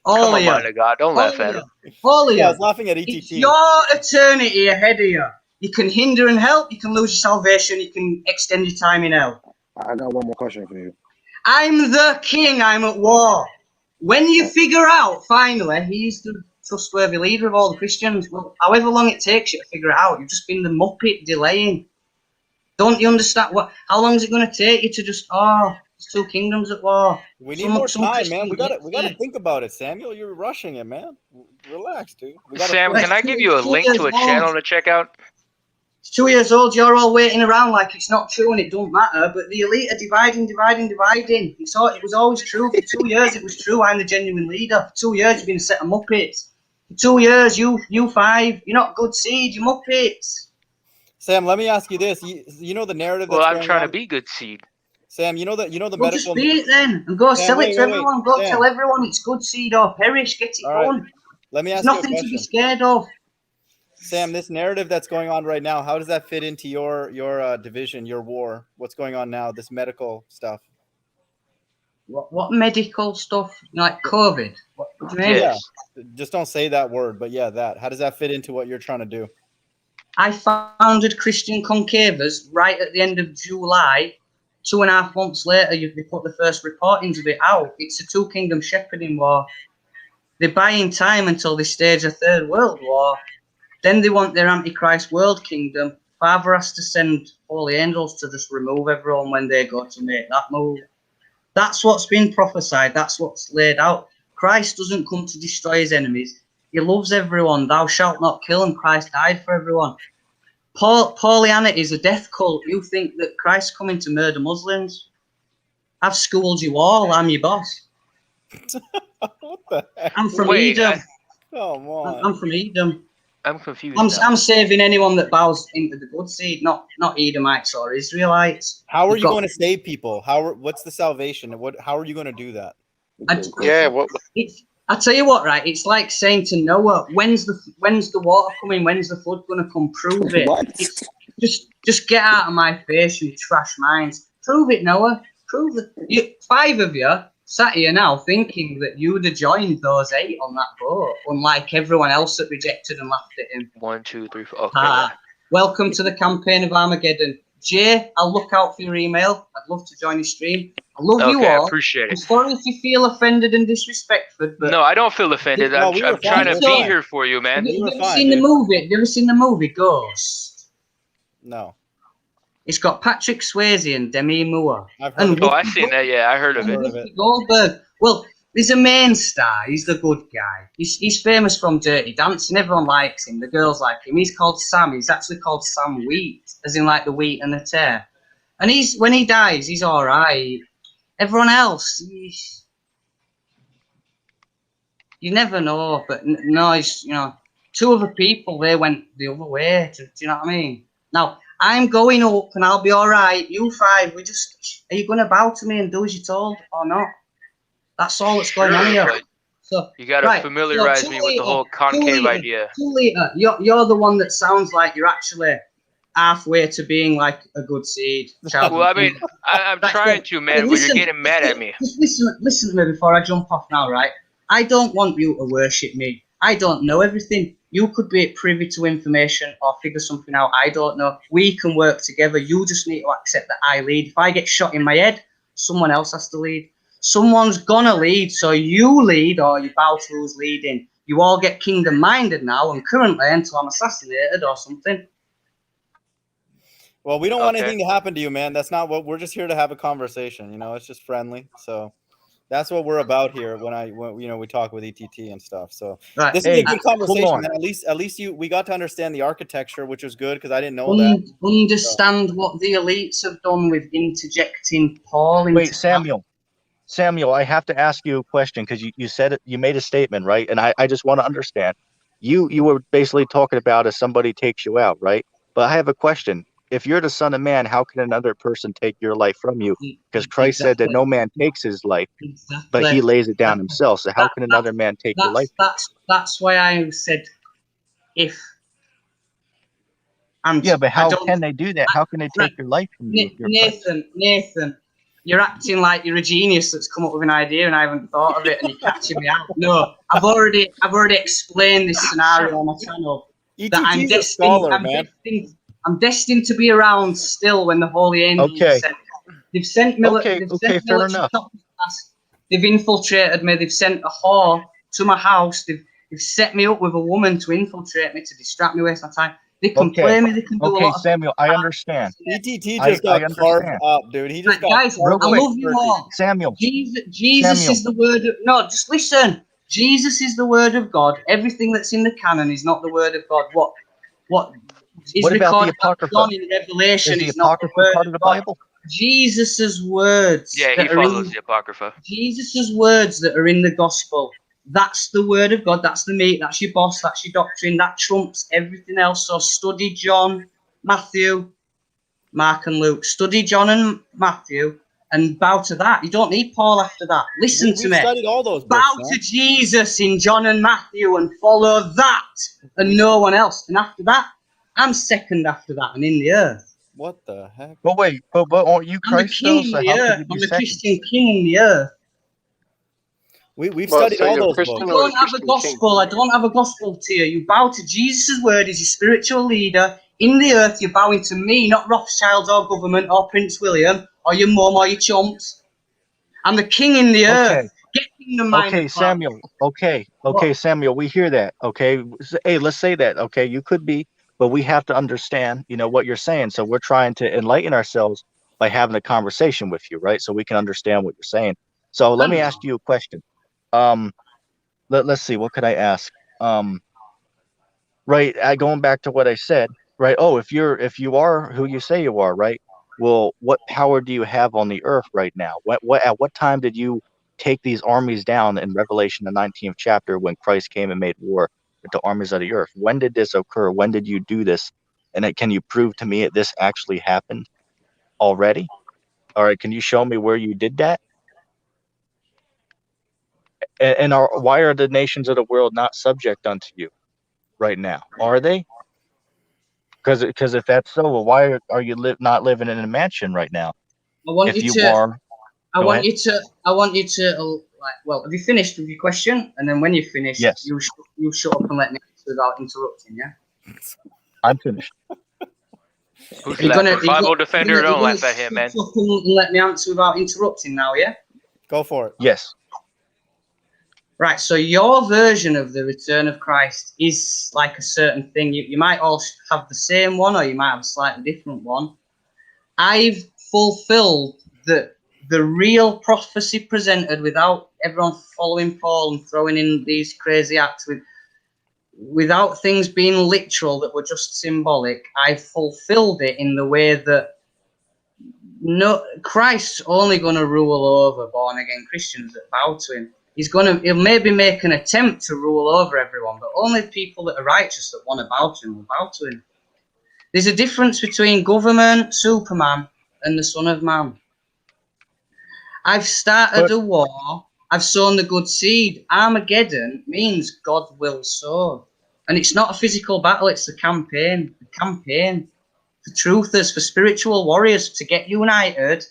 Come on, man of God. Don't laugh at him. All of you. I was laughing at ETT. It's your eternity ahead of you. You can hinder and help. You can lose your salvation. You can extend your time in hell. I got one more question for you. I'm the king. I'm at war. When you figure out, finally, he's the trustworthy leader of all the Christians, well, however long it takes you to figure it out, you've just been the muppet delaying. Don't you understand? How long is it going to take you to just, there's two kingdoms at war? We need more time, man. We gotta think about it, Samuel. You're rushing it, man. Relax, dude. We gotta Sam, think. can I give you a link to a channel to check out? It's 2 years old, you're all waiting around like it's not true and it don't matter, but the elite are dividing. It was always true. For 2 years it was true, I'm the genuine leader. For 2 years you've been a set of muppets. For 2 years, you five, you're not good seed, you muppets. Sam, let me ask you this. You know the narrative that's Well, I'm going trying on? to be good seed. Sam, you know the Well, medical... just be it then, and go Sam, sell it to everyone. Go Sam. tell everyone it's good seed or perish, get it done. Right. Let me ask There's you a nothing to be question. scared of. Sam, this narrative that's going on right now, how does that fit into your division, your war? What's going on now, this medical stuff? What medical stuff? Like COVID? What do you mean? Yes. Yeah, just don't say that word, but yeah, that. How does that fit into what you're trying to do? I founded Christian Concavers right at the end of July. 2.5 months later, they put the first reportings of it out. It's a two-kingdom shepherding war. They're buying time until they stage a third world war. Then they want their Antichrist world kingdom. Father has to send holy angels to just remove everyone when they go to make that move. That's what's been prophesied. That's what's laid out. Christ doesn't come to destroy his enemies. He loves everyone. Thou shalt not kill, and Christ died for everyone. Paulianity is a death cult. You think that Christ's coming to murder Muslims? I've schooled you all. I'm your boss. What the heck? I'm from Wait, Edom. Come on. I'm from Edom. I'm confused. I'm saving anyone that bows into the good seed, not Edomites or Israelites. How are you going to save people? What's the salvation? How are you going to do that? I tell you what, right? It's like saying to Noah, "When's the water coming? When's the flood going to come? Prove it." Just get out of my face, you trash minds. Prove it, Noah. Prove it. 5 of you sat here now thinking that you would have joined those 8 on that boat, unlike everyone else that rejected and laughed at him. 1, 2, 3, 4. Okay. Welcome to the campaign of Armageddon. Jay, I'll look out for your email. I'd love to join your stream. I love you all. I appreciate it. I'm sorry if you feel offended and disrespected. But no, I don't feel offended. I'm trying to be here for you, man. Have you ever seen the movie Ghost? No. It's got Patrick Swayze and Demi Moore. I've seen that. Yeah, I heard of it. Goldberg. Well, there's a main star. He's the good guy. He's famous from Dirty Dancing. Everyone likes him. The girls like him. He's called Sam. He's actually called Sam Wheat, as in like the wheat and the tear. And when he dies, he's all right. Everyone else, you never know. But no, 2 other people, they went the other way. Do you know what I mean? Now, I'm going up and I'll be all right. You 5, are you going to bow to me and do as you're told or not? That's all that's going on here. So you got to familiarize me with the whole concave idea. 2 liter, you're the one that sounds like you're actually halfway to being like a good seed. Well, I mean, I'm trying to, man, but you're getting mad at me. Just listen to me before I jump off now, right? I don't want you to worship me. I don't know everything. You could be privy to information or figure something out. I don't know. We can work together. You just need to accept that I lead. If I get shot in my head, someone else has to lead. Someone's gonna lead, so you lead or you bow to who's leading. You all get kingdom-minded now, and currently until I'm assassinated or something. Well, we don't want anything to happen to you, man. That's not what we're just here to have a conversation. It's just friendly. So that's what we're about here when we talk with ETT and stuff. So this is a good conversation. Man. At least we got to understand the architecture, which was good because I didn't know that. Understand what the elites have done with interjecting Paul. Wait, Samuel, I have to ask you a question because you said it. You made a statement, right? And I just want to understand. You were basically talking about if somebody takes you out, right? But I have a question. If you're the Son of Man, how can another person take your life from you? Because Christ said that no man takes his life, but he lays it down himself. So how can another man take your life? That's why I said if. But how can they do that? How can they take your life from you? Nathan, you're acting like you're a genius that's come up with an idea and I haven't thought of it and you're catching me out. No, I've already explained this scenario on my channel. That I'm destined to be around still when the holy angels said They've sent Okay, military fair enough. class. They've infiltrated me. They've sent a whore to my house. They've set me up with a woman to infiltrate me, to distract me, waste my time. They can play me. They can do a lot of Samuel, I understand. ETT I just got carved understand. up, dude. He just got guys, carved I like love you turkey. all. Samuel. Jesus is the word of, no, just listen. Jesus is the word of God. Everything that's in the canon is not the word of God. What is What about the recorded by Apocrypha? John in Revelation Is the is not the Apocrypha word part of of the God. Bible? Jesus's words Yeah, he that are follows in the Apocrypha. Jesus's words that are in the gospel. That's the word of God. That's the meat. That's your boss. That's your doctrine. That trumps everything else. So study John, Matthew, Mark, and Luke. Study John and Matthew and bow to that. You don't need Paul after that. Listen to We've me. studied all those Bow books, to man. Jesus in John and Matthew and follow that and no one else. And after that, I'm second after that and in the earth. What the heck? But wait, but aren't you I'm the Christ king though? in So the how could earth. you be I'm the second? Christian king in the earth. We've Well, studied so all you're those Christian books. I or don't a have a Christian king? gospel. I don't have a gospel tier. You bow to Jesus' word as your spiritual leader. In the earth, you're bowing to me, not Rothschilds or government or Prince William or your mum or your chumps. I'm the king in the Okay. earth. Get kingdom minded. Okay, Samuel. Okay, What? Samuel. We hear that. Okay, hey, let's say that. Okay, you could be, but we have to understand, what you're saying. So we're trying to enlighten ourselves by having a conversation with you, right? So we can understand what you're saying. So let me ask you a question. Let's see. What could I ask? Right. Going back to what I said. Right. Oh, if you are who you say you are, right? Well, what power do you have on the earth right now? At what time did you take these armies down in Revelation, the 19th chapter, when Christ came and made war with the armies of the earth? When did this occur? When did you do this? And can you prove to me that this actually happened already? All right, can you show me where you did that? And why are the nations of the world not subject unto you right now? Are they? Because if that's so, well, why are you not living in a mansion right now? I want If you you to. are, I go want ahead. you to. I want you to. Well, have you finished with your question? And then when you're finished, Yes. you shut up and let me answer without interrupting. Yeah. I'm finished. Who's You're gonna, laughing? Bible defender, don't laugh at him, man. shut up and let me answer without interrupting now, yeah? Go for it. Yes. Right, so your version of the return of Christ is like a certain thing. You might all have the same one or you might have a slightly different one. I've fulfilled the real prophecy presented without everyone following Paul and throwing in these crazy acts without things being literal that were just symbolic. I fulfilled it in the way that Christ's only going to rule over born again Christians that bow to him. He'll maybe make an attempt to rule over everyone, but only people that are righteous that want to bow to him will bow to him. There's a difference between government, Superman, and the Son of Man. I've started a war. I've sown the good seed. Armageddon means God will sow. And it's not a physical battle, it's a campaign. A campaign for truthers, for spiritual warriors to get united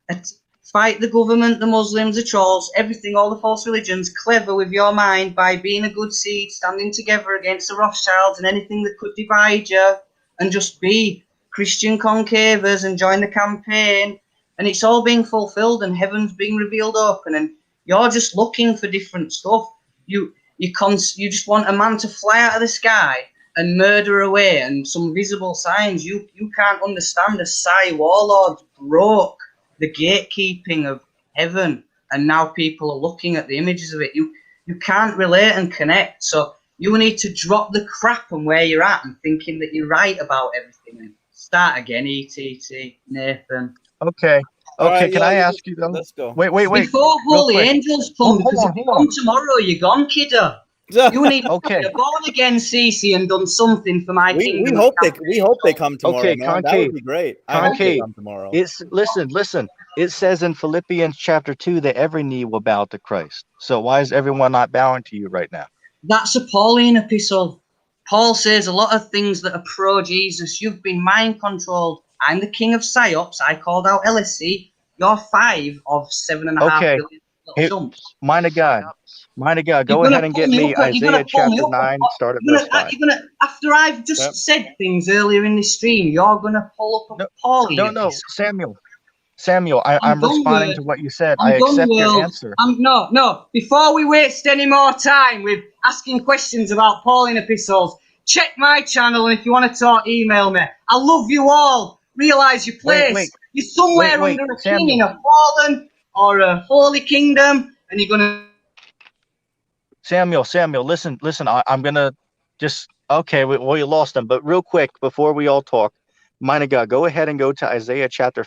and fight the government, the Muslims, the trolls, everything, all the false religions, clever with your mind by being a good seed, standing together against the Rothschilds and anything that could divide you, and just be Christian concavers and join the campaign. And it's all being fulfilled and heaven's being revealed open, and you're just looking for different stuff. You just want a man to fly out of the sky and murder away and some visible signs. You can't understand a Psy warlord broke the gatekeeping of heaven, and now people are looking at the images of it. You can't relate and connect, so you need to drop the crap on where you're at and thinking that you're right about everything and start again. ETT, Nathan. Okay. All right, Can I ask you though? Let's go. Wait. Before Real holy quick. angels come, because if you come tomorrow, you're gone, kiddo. You need to Okay. be born again, Cece, and done something for my We kingdom. hope they come tomorrow, Okay, man. That would be great. I hope they Concave. come tomorrow. Listen. It says in Philippians chapter 2 that every knee will bow to Christ. So why is everyone not bowing to you right now? That's a Pauline epistle. Paul says a lot of things that are pro-Jesus. You've been mind-controlled. I'm the king of psyops. I called out LSC. You're 5 of 7.5 billion little chumps. Mind of God. Go ahead and get me Isaiah chapter 9, start at verse 5. After I've just said things earlier in this stream, you're going to pull up a Pauline epistle. No, Samuel, I'm done responding with. to what you said. I I'm done, accept your Will. answer. No. Before we waste any more time with asking questions about Pauline epistles, check my channel, and if you want to talk, email me. I love you all. Realize your place. You're somewhere Wait, under a king Samuel. in a fallen or a holy kingdom, and you're gonna. Samuel, listen. I'm gonna just okay. Well, you lost them, but real quick before we all talk, mind of God, go ahead and go to Isaiah chapter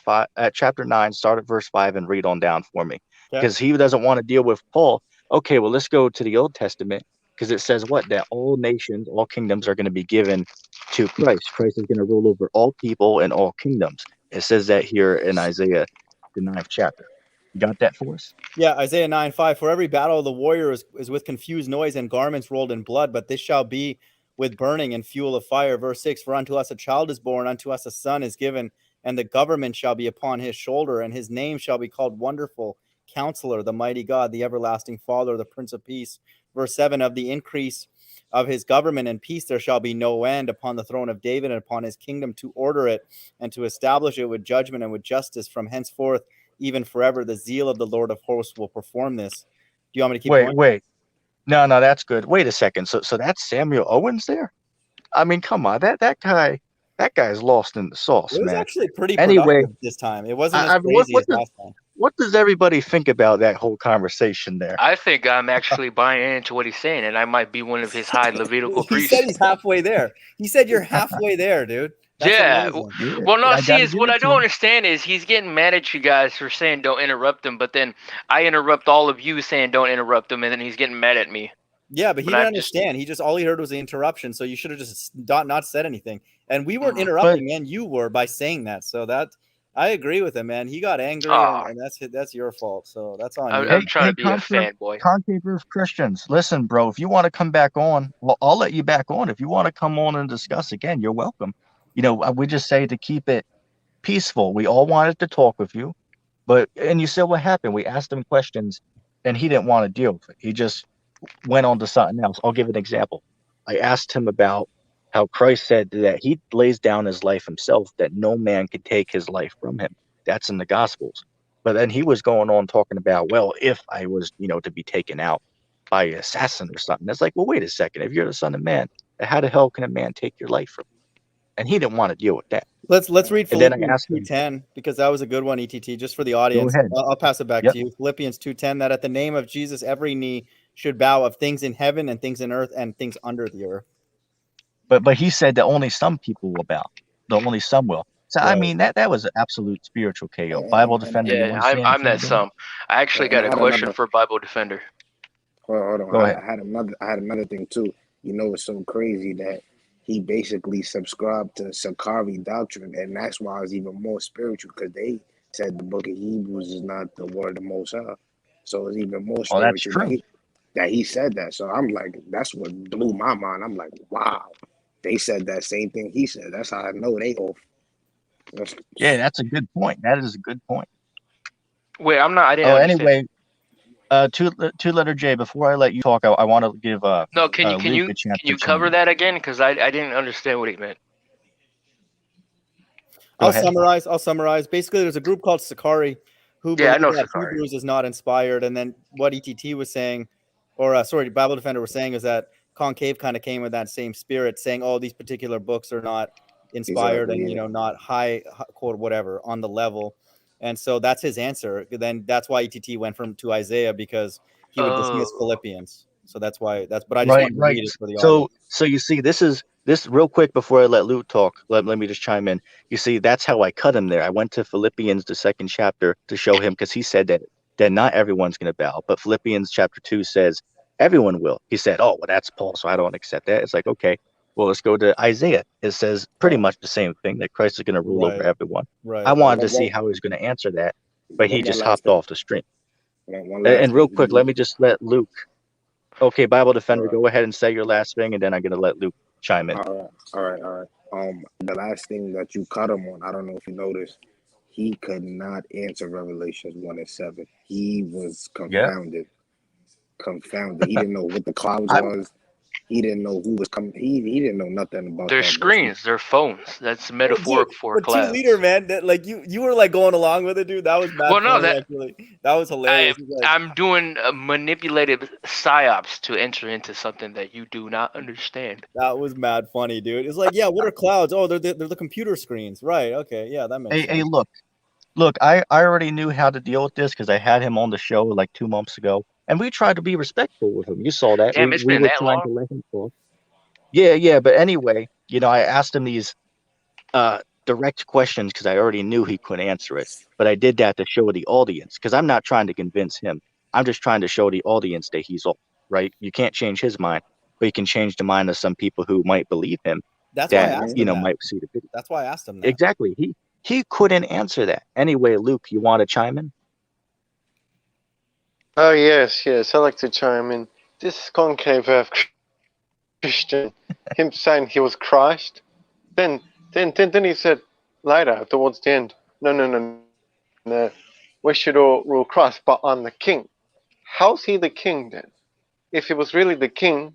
9, start at verse 5, and read on down for me, because he doesn't want to deal with Paul. Okay, well, let's go to the Old Testament, because it says what, that all nations, all kingdoms are going to be given to Christ. Christ is going to rule over all people and all kingdoms. It says that here in Isaiah, the 9th chapter. You got that for us? Yeah, Isaiah 9:5. For every battle the warrior is with confused noise and garments rolled in blood, but this shall be with burning and fuel of fire. Verse 6, for unto us a child is born, unto us a son is given, and the government shall be upon his shoulder, and his name shall be called Wonderful, Counselor, the Mighty God, the Everlasting Father, the Prince of Peace. Verse 7, of the increase of his government and peace there shall be no end upon the throne of David and upon his kingdom, to order it and to establish it with judgment and with justice from henceforth even forever. The zeal of the Lord of hosts will perform this. Do you want me to keep going? Wait. No, that's good. Wait a second. So that's Samuel Owens there? I mean, come on. That guy's lost in the sauce, It was man. actually pretty Anyway, productive this time. It wasn't as what crazy as does last time. what does everybody think about that whole conversation there? I think I'm actually buying into what he's saying, and I might be one of his high Levitical He said priests. he's halfway there. He said you're halfway there, dude. That's Yeah. amazing. Yeah, Well, no, I see, gotta is give what it I to don't him. understand is he's getting mad at you guys for saying don't interrupt him, but then I interrupt all of you saying don't interrupt him, and then he's getting mad at me. Yeah, but he But didn't I'm just, understand. He just all he heard was the interruption. So you should have just not said anything. And we weren't Mhm. interrupting, man. You were by saying that. So that I agree with him, man. He got angry, oh, and that's your fault. So that's on I'm, you. I'm trying to be a fanboy. ConcaveEarthChristians, listen, bro. If you want to come back on, well, I'll let you back on. If you want to come on and discuss again, you're welcome. We just say to keep it peaceful. We all wanted to talk with you, and you said what happened. We asked him questions, and he didn't want to deal with it. He just went on to something else. I'll give an example. I asked him about how Christ said that he lays down his life himself, that no man could take his life from him. That's in the Gospels. But then he was going on talking about, well, if I was, to be taken out by an assassin or something. That's like, well, wait a second. If you're the Son of Man, how the hell can a man take your life from you? And he didn't want to deal with that. Let's read And then I Philippians asked him, 2:10 because that was a good one, ETT, just for the go audience. ahead. I'll pass it back Yep. to you. Philippians 2:10, that at the name of Jesus every knee should bow, of things in heaven and things in earth and things under the earth. But he said that only some people will bow. That only some will. So I Right. mean that was an absolute spiritual KO. Bible Defender, you Yeah, want to say I'm anything that about it? some. I actually And got I a had question another. for Bible Defender. Hold on. Go ahead. I had another thing too. It's so crazy that he basically subscribed to Sakari doctrine, and that's why it's even more spiritual, because they said the book of Hebrews is not the word of Most High, so it's even more Oh, that's spiritual true. that he said that. So I'm like, that's what blew my mind. I'm like, wow, they said that same thing he said. That's how I know they off. Yeah, that's a good point. That is a good point. Wait, I didn't Oh, understand. anyway, two letter J. Before I let you talk, I want to give No, can Luke a chance to cover chime in. that again? Because I didn't understand what he meant. Go ahead. I'll summarize. Basically, there's a group called Sakari who Yeah, I believe know that Sakari. Hebrews is not inspired. And then what ETT was saying, or Bible Defender was saying, is that Concave kind of came with that same spirit, saying, oh, these particular books are not inspired Exactly, and, yeah. not high, quote, whatever, on the level. And so that's his answer. Then that's why ETT went to Isaiah, because he would dismiss Oh, Philippians. So but I just Right. wanted to read it for the So audience. you see, this real quick before I let Luke talk. Let me just chime in. You see, that's how I cut him there. I went to Philippians, the 2nd chapter, to show him, because he said that not everyone's going to bow, but Philippians chapter 2 says everyone will. He said, oh, well, that's Paul, so I don't accept that. It's like, okay, well, let's go to Isaiah. It says pretty much the same thing, that Christ is going to rule over everyone. I Right. wanted to see how he was going to answer that, but he One more just last hopped thing. off the stream. One last And real thing. quick, let me just let Luke. Okay, Bible Defender, All go ahead and say your last thing, and then I'm going to let Luke chime in. right. The last thing that you cut him on, I don't know if you noticed, he could not answer Revelations 1:7. He was Yeah. confounded. He didn't know what the clouds I was. he didn't know who was coming. He didn't know nothing about They're that. screens, they're phones. That's metaphoric for but clouds. 2 liter, man, that, like you were like going along with it, dude. That was mad Well, no, funny, actually. That was hilarious. I'm doing manipulative psyops to enter into something that you do not understand. That was mad funny, dude. It's like, yeah, what are clouds? Oh, they're the computer screens, right? Okay, yeah, that makes sense. Hey, look, I already knew how to deal with this because I had him on the show like 2 months ago, and we tried to be respectful with him. You saw that. Damn, it's We been were that trying long. to let him talk. Yeah, but anyway, I asked him these direct questions because I already knew he couldn't answer it. But I did that to show the audience because I'm not trying to convince him. I'm just trying to show the audience that he's off, right? You can't change his mind, but you can change the mind of some people who might believe him. That's why I asked him that. Might see the video. That's why I asked him that. Exactly. He couldn't answer that. Anyway, Luke, you want to chime in? Oh yes, I'd like to chime in. This concave earth Christian, him saying he was Christ, then he said later towards the end, no, we should all rule Christ, but I'm the king. How's he the king then? If he was really the king,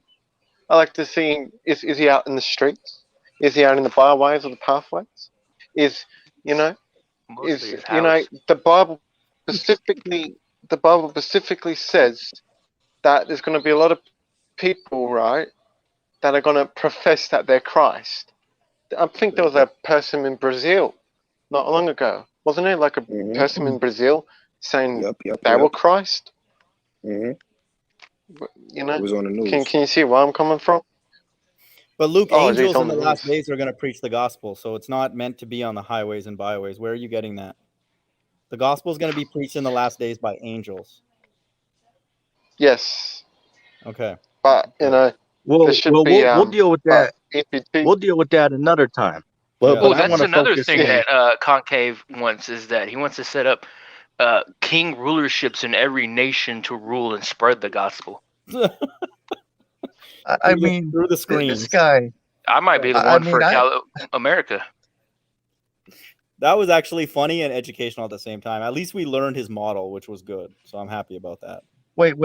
I like to see him, is he out in the streets? Is he out in the byways or the pathways? Is the Bible specifically says that there's going to be a lot of people, right, that are going to profess that they're Christ. I think there was a person in Brazil not long ago, wasn't it? Like a person in Brazil saying they were Christ. It was on the news. Can you see where I'm coming from? But Luke, angels in the news. last days are going to preach the gospel, so it's not meant to be on the highways and byways. Where are you getting that? The gospel is going to be preached in the last days by angels. Yes. Okay. But we'll deal with that. EPT. We'll deal with that another time. Yeah. Well, I that's wanna another focus thing in- that Concave wants, is that he wants to set up king rulerships in every nation to rule and spread the gospel. I mean, through the screens. this guy. I might be the one for America. That was actually funny and educational at the same time. At least we learned his model, which was good. So I'm happy about that. Wait,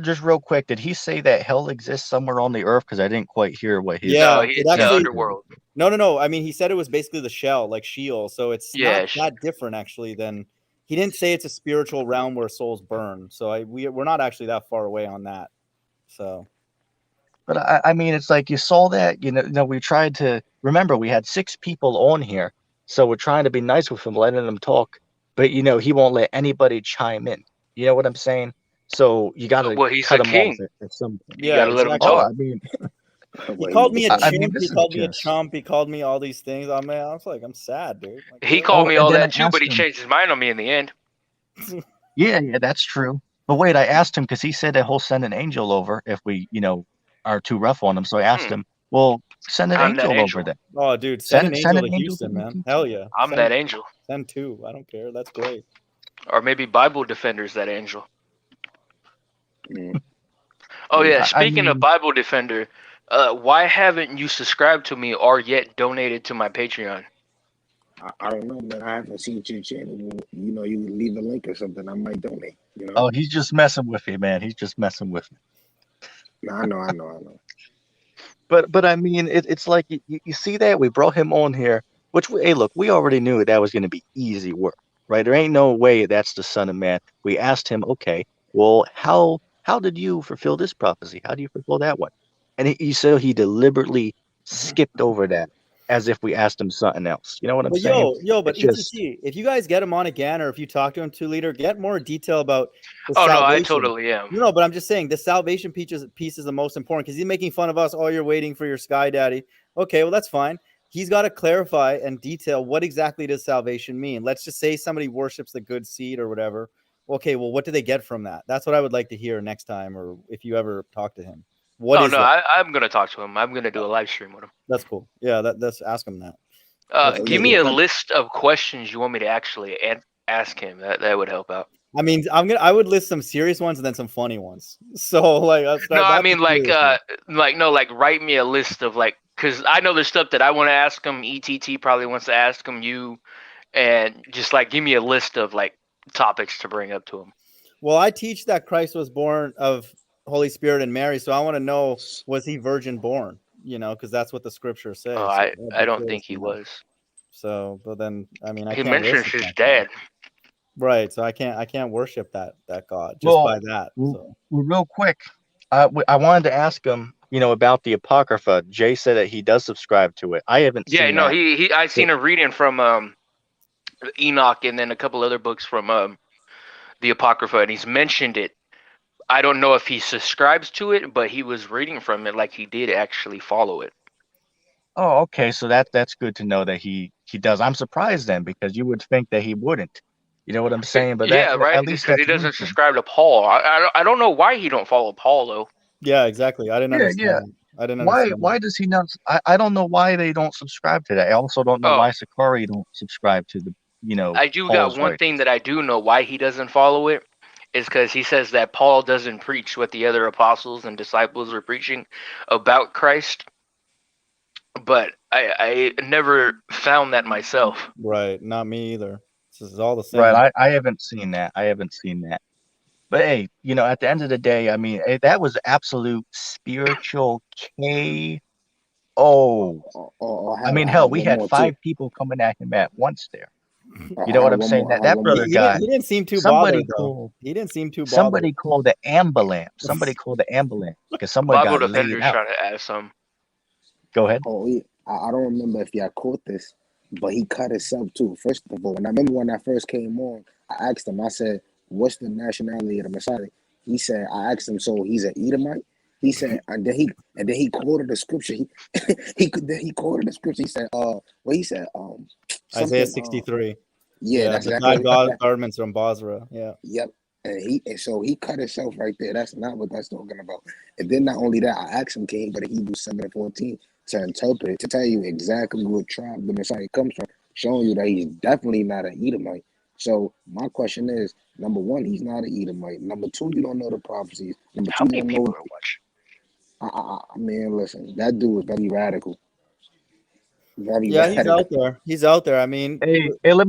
just real quick. Did he say that hell exists somewhere on the earth? Because I didn't quite hear what he No, said. it's the underworld. No. I mean, he said it was basically the shell, like Sheol. So it's not that different, actually, than... He didn't say it's a spiritual realm where souls burn. So we're not actually that far away on that. So... But I mean, it's like you saw that, we tried to... Remember, we had 6 people on here. So we're trying to be nice with him, letting him talk. But, he won't let anybody chime in. You know what I'm saying? So you got to cut him off at some point. You got to let him talk. I mean... He called me a chimp. He called me a just... chump. He called me all these things. I was like, I'm sad, dude. Like, he called me all that too, but he changed his mind on me in the end. Yeah, that's true. But wait, I asked him because he said that he'll send an angel over if we, are too rough on him. So I asked him, well, send an angel over then. Oh, dude, send an angel to Houston, man. Hell yeah. I'm that angel. Send 2. I don't care. That's great. Or maybe Bible Defender's that angel. Oh yeah, speaking of Bible Defender, why haven't you subscribed to me or yet donated to my Patreon? I don't know, man. I haven't seen your channel. You leave a link or something, I might donate. Oh, he's just messing with you, man. He's just messing with you. No, I know. But I mean, it's like you see that we brought him on here, which look, we already knew that was going to be easy work, right? There ain't no way that's the Son of Man. We asked him, okay, well, how did you fulfill this prophecy? How do you fulfill that one? And he said he deliberately skipped over that as if we asked him something else. You know what I'm saying? But ETC, if you guys get him on again, or if you talk to him, 2 Liter, get more detail about the salvation. No, I totally am. No, but I'm just saying the salvation piece is the most important, because he's making fun of us. Oh, you're waiting for your Sky Daddy. Okay, well, that's fine. He's got to clarify and detail what exactly does salvation mean. Let's just say somebody worships the good seed or whatever. Okay, well, what do they get from that? That's what I would like to hear next time, or if you ever talk to him. I'm going to talk to him. I'm going to do a live stream with him. That's cool. Yeah, that's ask him that. Give me a list of questions you want me to actually ask him. That would help out. I mean, I would list some serious ones and then some funny ones. So like, write me a list of because I know there's stuff that I want to ask him. ETT probably wants to ask him, and just give me a list of topics to bring up to him. Well, I teach that Christ was born of Holy Spirit and Mary. So I want to know, was he virgin born? You know, because that's what the scripture says. Oh, So I don't think he was. So, but then I mean, I He can't mentions worship his that dad. God. Right. So I can't worship that God just Well, by that. So real quick, I wanted to ask him, about the Apocrypha. Jay said that he does subscribe to it. I haven't Yeah, seen no, that. I seen a reading from Enoch and then a couple other books from the Apocrypha, and he's mentioned it. I don't know if he subscribes to it, but he was reading from it like he did actually follow it. Oh, okay. So that's good to know that he does. I'm surprised then, because you would think that he wouldn't. You know what I'm saying? But Yeah, right. at least Because he that's doesn't wisdom. subscribe to Paul. I don't know why he don't follow Paul though. yeah, exactly. I didn't Yeah, understand. yeah. I didn't understand. Why does he not? I don't know why they don't subscribe to that. I also don't know Oh, why Sakari don't subscribe to the I do got Paul's one right. thing that I do know why he doesn't follow it is because he says that Paul doesn't preach what the other apostles and disciples were preaching about Christ. But I never found that myself. Right. Not me either. This is all the same. Right. I haven't seen that. I haven't seen that. But hey, at the end of the day, I mean, that was absolute spiritual KO. I mean, I hell, have we one had more too. 5 people coming at him at once there. You I know what have I'm one saying? more. I That have that one more. brother got He didn't seem too somebody bothered though. called He didn't seem too bothered. somebody called the ambulance. Somebody called the ambulance because someone Bible got laid Defender's out. trying to add some. Go ahead. Oh, I don't remember if y'all caught this, but he cut himself too. First of all, and I remember when I first came on, I asked him. I said, "What's the nationality of the Messiah?" He said, "I asked him, so he's an Edomite." He said, and then he quoted the scripture. He quoted the scripture. He said, what he said, Isaiah something, 63. yeah, that's the exactly dyed garments from Basra. Yeah. Yep. And so he cut himself right there. That's not what that's talking about. And then not only that, I asked him, can he go to Hebrews 7:14 to interpret it, to tell you exactly what tribe the Messiah comes from, showing you that he's definitely not an Edomite. So my question is, number one, he's not an Edomite. Number two, you don't know the prophecies. Number How two, you many don't people know. are watching? Man, listen, that dude is very radical. Very Yeah, he's radical. out there. He's out there. I mean, Hey, let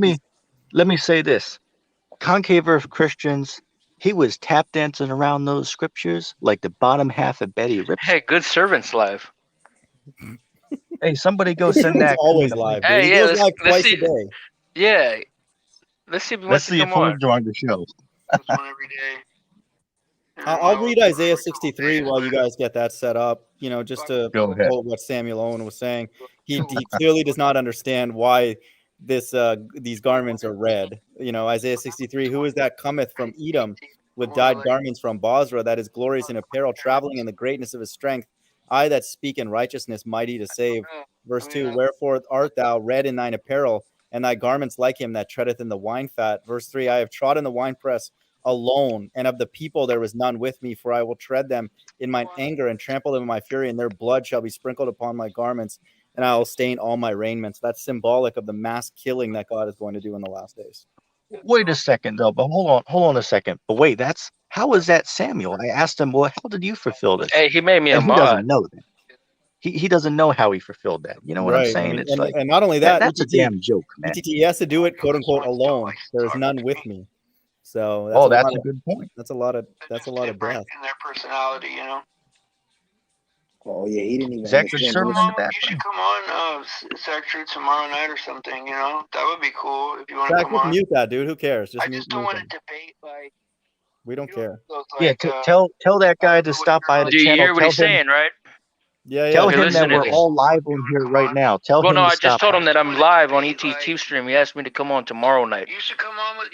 me say this. Concave Earth Christians, he was tap dancing around those scriptures like the bottom half of Betty Rips. Hey, good servants live. Hey, somebody go he's send that always queen a link. live, dude. Hey, He yeah, goes live let's twice see. a day. Yeah, let's see if he Let's wants to see if come he'll on. join the show. Post one every day. I'll read Isaiah 63 while you guys get that set up. Just to Go ahead. quote what Samuel Owen was saying. He clearly does not understand why these garments are red. Isaiah 63, who is that cometh from Edom with dyed garments from Basra, that is glorious in apparel, traveling in the greatness of his strength? I that speak in righteousness, mighty to save. Verse 2, wherefore art thou red in thine apparel, and thy garments like him that treadeth in the wine fat? Verse 3, I have trodden the winepress alone, and of the people there was none with me, for I will tread them in mine anger and trample them in my fury, and their blood shall be sprinkled upon my garments, and I will stain all my raiments. That's symbolic of the mass killing that God is going to do in the last days. Wait a second though, but hold on a second. But wait, how is that Samuel? I asked him, well, how did you fulfill this? Hey, he made me a And he mod. doesn't know that. He doesn't know how he fulfilled that. You know what I'm Right. saying? And, It's and, like and not only that, that's a damn joke, man. ETT has to do it, quote unquote, alone. There is none with me. So Oh, that's a good point. That's a lot of death. In their personality, Oh yeah, he didn't even Is that good understand. serving in the background? You should come on Saturday tomorrow night or something. That would be cool if you want to Zach, come just on. mute that, dude. Who cares? I just don't mute want him. to debate like. We don't care. Yeah, tell that guy to stop by the Do you channel. hear what he's saying, right? Yeah. Tell Okay, him listen that to we're this. all live on here right now. Tell Well, him no, to I just stop told by. him that I'm live on ETT stream. He asked me to come on tomorrow night. You should come on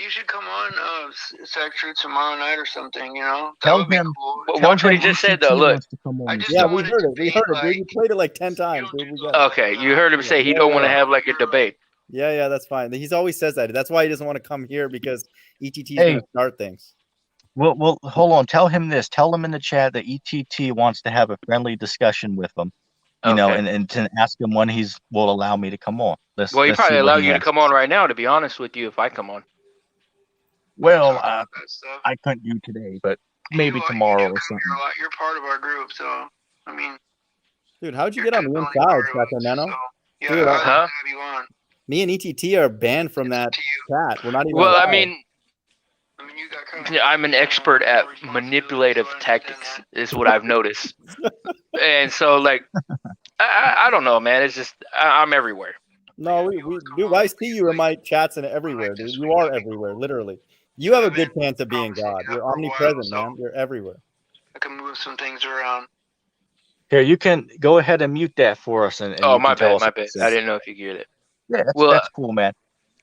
Saturday tomorrow night or something. That Tell would be him. cool. Tell Watch what he him just said ETT though. Look, wants to come on. Yeah, we heard it. We heard it, dude. You played it like 10 times, dude. We got it. Okay, you heard him say he don't want to have like a debate. Yeah, that's fine. He's always says that. That's why he doesn't want to come here, because ETT is Hey. going to start things. Well, hold on. Tell him this. Tell him in the chat that ETT wants to have a friendly discussion with him. And to ask him when will allow me to come on. Well, he let's probably see what allow he you to has. come on right now. To be honest with you, if I come on. Well, I couldn't do today, but maybe tomorrow or something. You're part of our group, so I mean. Dude, how'd you get on the inside, Sacramento? Yeah, Dude, have you on. Me and ETT are banned from that chat. We're not even Well, allowed. I mean, you got I'm an expert at manipulative tactics, is what I've noticed. And so, like, I don't know, man. It's just I'm everywhere. No, dude, I see you in my chats and everywhere, dude. You are everywhere, literally. You have a good chance of being God. You're omnipresent, man. You're everywhere. I can move some things around. Here, you can go ahead and mute that for us, and Oh, you my can tell bad, us my what bad. it says. I didn't know if you could get it. Yeah, Well, that's cool, man.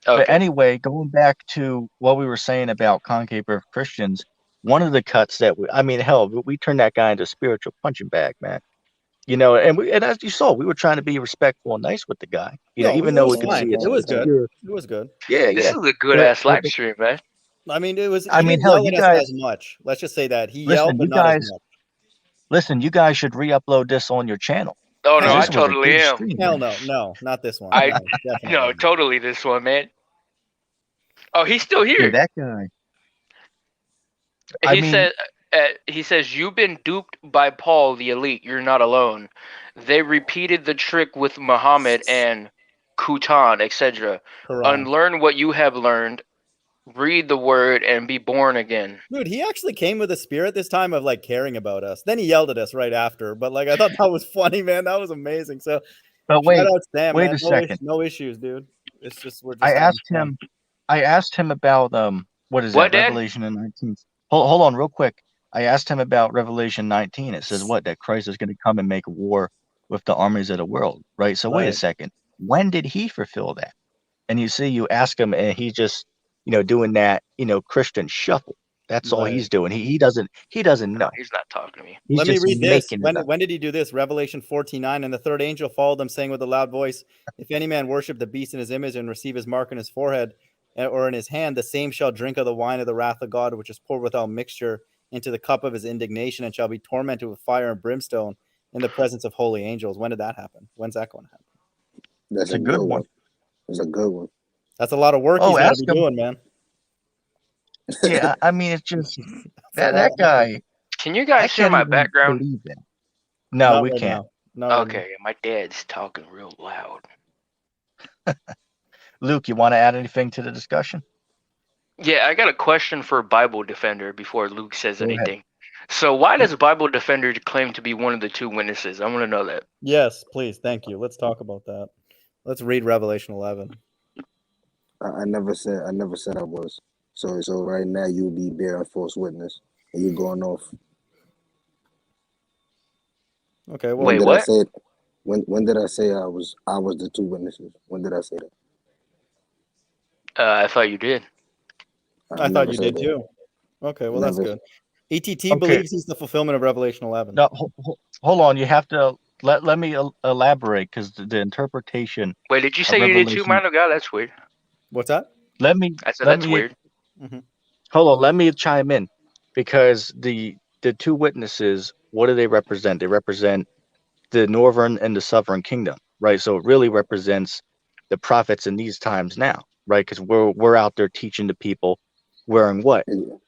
But okay. anyway, going back to what we were saying about concave earth Christians, one of the cuts that I mean, hell, we turned that guy into a spiritual punching bag, man. You know, and as you saw, we were trying to be respectful and nice with the guy. You know, No, even it though was we could fine. see it's It was good. pure. It was good. Yeah, This yeah. is a good ass live stream, man. I mean, it was. I He mean, didn't hell, yell you at us guys as much. Let's just say that he listen. yelled, but You not as guys much. listen. You guys should re-upload this on your channel Oh no, because I this was a totally good am. stream. Hell Man. no, not this one. I No, definitely no, not. totally this one, man. Oh, he's still Yeah, here. that guy. He said. He says you've been duped by Paul the elite. You're not alone. They repeated the trick with Muhammad and Kutan, etc. Quran. Unlearn what you have learned. Read the word and be born again. Dude, he actually came with a spirit this time of like caring about us. Then he yelled at us right after, but like I thought that was funny, man. That was amazing. So, But shout out Sam, wait man. a second. No issues, dude. It's just we're just. I asked him about what is What, that? Dad? Revelation 19. Hold on, real quick. I asked him about Revelation 19. It says what? That Christ is going to come and make war with the armies of the world, right? So wait a Right. second. When did he fulfill that? And you see, you ask him, and he's just doing that Christian shuffle. That's all he's doing. He doesn't know. He's not talking to me. He's Let me just read this. making it up. When did he do this? Revelation 14:9. And the third angel followed them, saying with a loud voice, if any man worship the beast in his image and receive his mark in his forehead or in his hand, the same shall drink of the wine of the wrath of God, which is poured without mixture into the cup of his indignation, and shall be tormented with fire and brimstone in the presence of holy angels. When did that happen? When's that going to happen? That's It's a good one. It's a good one. That's a lot of work he's going to be doing, man. Yeah, I mean, it's just that guy. Can you guys hear my background? Believe that. No, we can't. No. Okay, my dad's talking real loud. Luke, you want to add anything to the discussion? Yeah, I got a question for Bible Defender before Luke says Go ahead. anything. So why does Bible Defender claim to be one of the two witnesses? I want to know that. Yes, please. Thank you. Let's talk about that. Let's read Revelation 11. I never said I was. So right now you'll be bearing false witness and you're going off. Okay. Well, Wait, what? When did I say I was the two witnesses? When did I say that? I thought you did. I thought you did too. Okay, well that's good. ETT believes he's the fulfillment of Revelation 11. No, hold on. You have to let me elaborate because the interpretation. Wait, did you say you did too, man of God? That's weird. What's that? I said that's weird. Hold on, let me chime in because the two witnesses, what do they represent? They represent the northern and the southern kingdom, right? So it really represents the prophets in these times now, right? Because we're out there teaching the people wearing what? The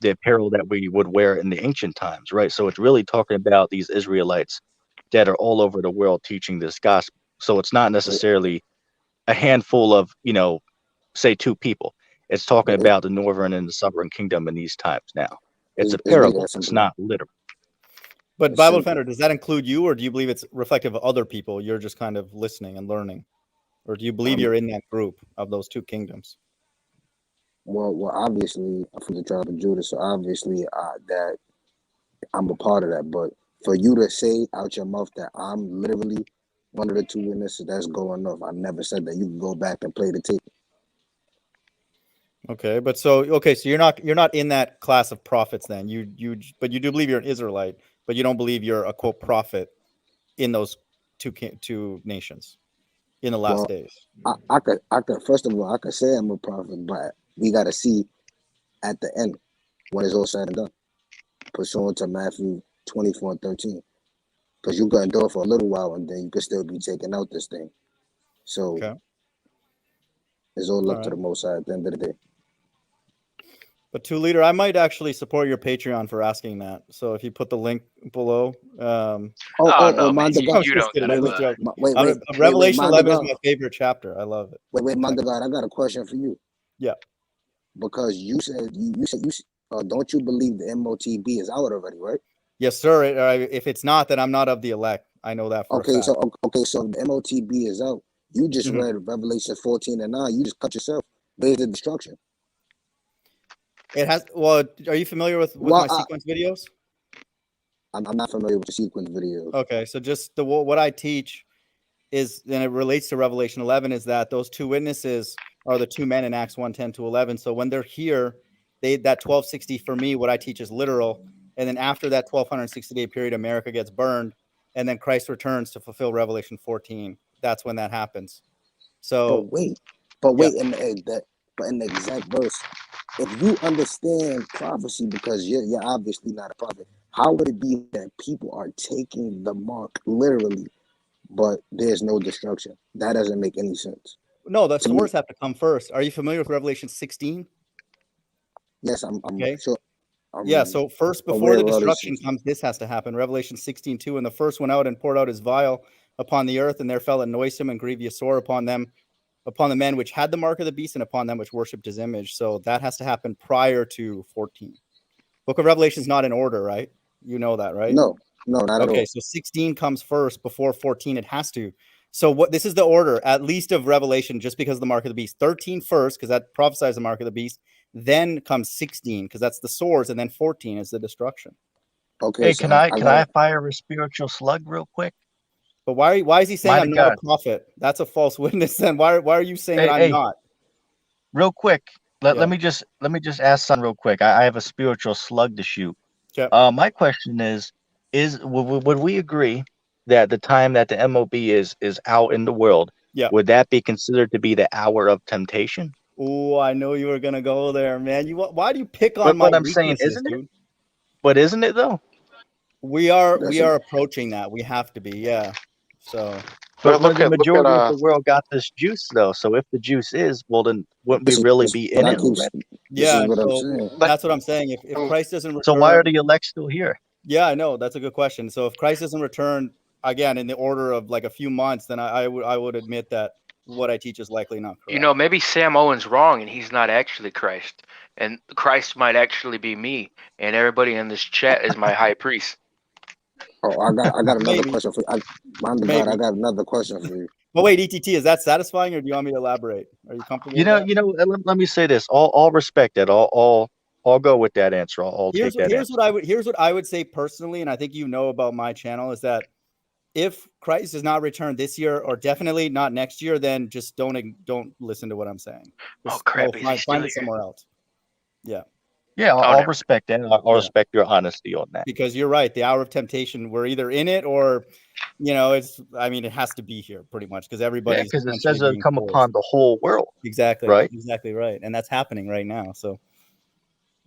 apparel that we would wear in the ancient times, right? So it's really talking about these Israelites that are all over the world teaching this gospel. So it's not necessarily a handful of, say two people. It's talking about the northern and the southern kingdom in these times now. It's a parable. It's not literal. But Bible Defender, does that include you, or do you believe it's reflective of other people? You're just kind of listening and learning, or do you believe you're in that group of those two kingdoms? Well, obviously I'm from the tribe of Judah, so obviously that I'm a part of that. But for you to say out your mouth that I'm literally one of the two witnesses, that's going off. I never said that. You can go back and play the tape. Okay, but so you're not in that class of prophets then. But you do believe you're an Israelite, but you don't believe you're a quote prophet in those two nations in the last days. I could first of all I could say I'm a prophet, but we gotta see at the end when it's all said and done. Pursuant to Matthew 24:13. Because you can do it for a little while and then you could still be taking out this thing. So it's all up to the Most High at the end of the day. But 2 Liter, I might actually support your Patreon for asking that. So if you put the link below. No, Revelation 11 is my favorite chapter. I love it. Wait, Mind of God, I got a question for you. Yeah. because you said don't you believe the MOTB is out already, right? Yes, sir. If it's not, then I'm not of the elect. I know that for a fact. So the MOTB is out. You just read Revelation 14:9. You just cut yourself based on destruction. It has. Well, are you familiar with my sequence videos? I'm not familiar with the sequence videos. Okay, so just what I teach is, and it relates to Revelation 11, is that those two witnesses are the two men in Acts 1:10 to 11. So when they're here, that 1260 for me, what I teach is literal. And then after that 1260-day period, America gets burned, and then Christ returns to fulfill Revelation 14. That's when that happens. So, but wait, in the exact verse, if you understand prophecy, because you're obviously not a prophet, how would it be that people are taking the mark literally, but there's no destruction? That doesn't make any sense. No, the swords have to come first. Are you familiar with Revelation 16? Yes, I'm okay. Sure. Yeah, so first, before the destruction comes, this has to happen. Revelation 16:2, and the first went out and poured out his vial upon the earth, and there fell a noisome and grievous sore upon them, upon the men which had the mark of the beast, and upon them which worshipped his image. So that has to happen prior to 14. Book of Revelation is not in order, right? You know that, right? No, not at all. Okay, so 16 comes first before 14. It has to. So this is the order, at least of Revelation, just because of the mark of the beast. 13 first, because that prophesies the mark of the beast. Then comes 16, because that's the swords, and then 14 is the destruction. Okay. Hey, so can I fire a spiritual slug real quick? But why is he saying I'm not a prophet? That's a false witness. Then why are you saying that I'm not? Real quick, let me just ask something real quick. I have a spiritual slug to shoot. Okay. My question is would we agree that the time that the MOB is out in the world, would that be considered to be the hour of temptation? Oh, I know you were gonna go there, man. Why do you pick on my weaknesses, saying, isn't it? But isn't it though? We are approaching that. We have to be, yeah. So, but the majority of the world got this juice though. So if the juice is, well, then wouldn't we really be in it already? Yeah, so that's what I'm saying. If Christ doesn't return, so why are the elect still here? Yeah, I know, that's a good question. So if Christ doesn't return again in the order of like a few months, then I would admit that what I teach is likely not correct. You know, maybe Sam Owen's wrong and he's not actually Christ, and Christ might actually be me, and everybody in this chat is my high priest. Oh, I got another question for you. I got another question for you. But wait, ETT, is that satisfying, or do you want me to elaborate? Are you comfortable? Let me say this. All respect that. I'll go with that answer. I'll take that. Here's what I would say personally, and I think you know about my channel, is that if Christ does not return this year, or definitely not next year, then just don't listen to what I'm saying. Just find it somewhere else. Yeah. Yeah, I'll respect that. I'll respect your honesty on that. Because you're right. The hour of temptation, we're either in it or, it has to be here pretty much, because everybody's. Because it says it'll come upon the whole world. Exactly. Right. Exactly right. And that's happening right now. So,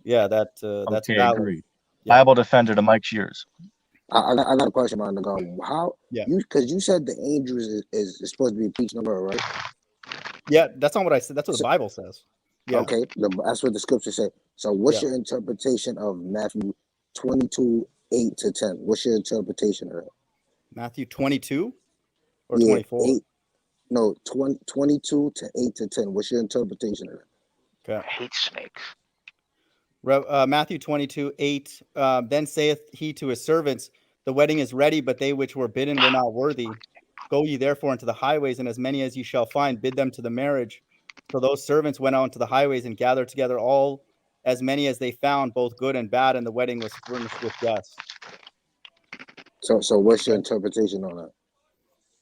yeah, that's okay, valid. Agreed. Yeah. Bible defender, the mic's yours. I got a question, man. Because you said the angels is supposed to be preaching the word, right? Yeah, that's not what I said. That's what the Bible says. Yeah. Okay, that's what the scripture say. So what's your interpretation of Matthew 22:8-10? What's your interpretation of that? Matthew 22 or 24? 22 to 8-10. What's your interpretation of that? Okay. I hate snakes. Matthew 22:8. Then saith he to his servants, the wedding is ready, but they which were bidden were not worthy. Go ye therefore into the highways, and as many as ye shall find, bid them to the marriage. So those servants went out into the highways and gathered together all as many as they found, both good and bad, and the wedding was furnished with guests. So what's your interpretation on that?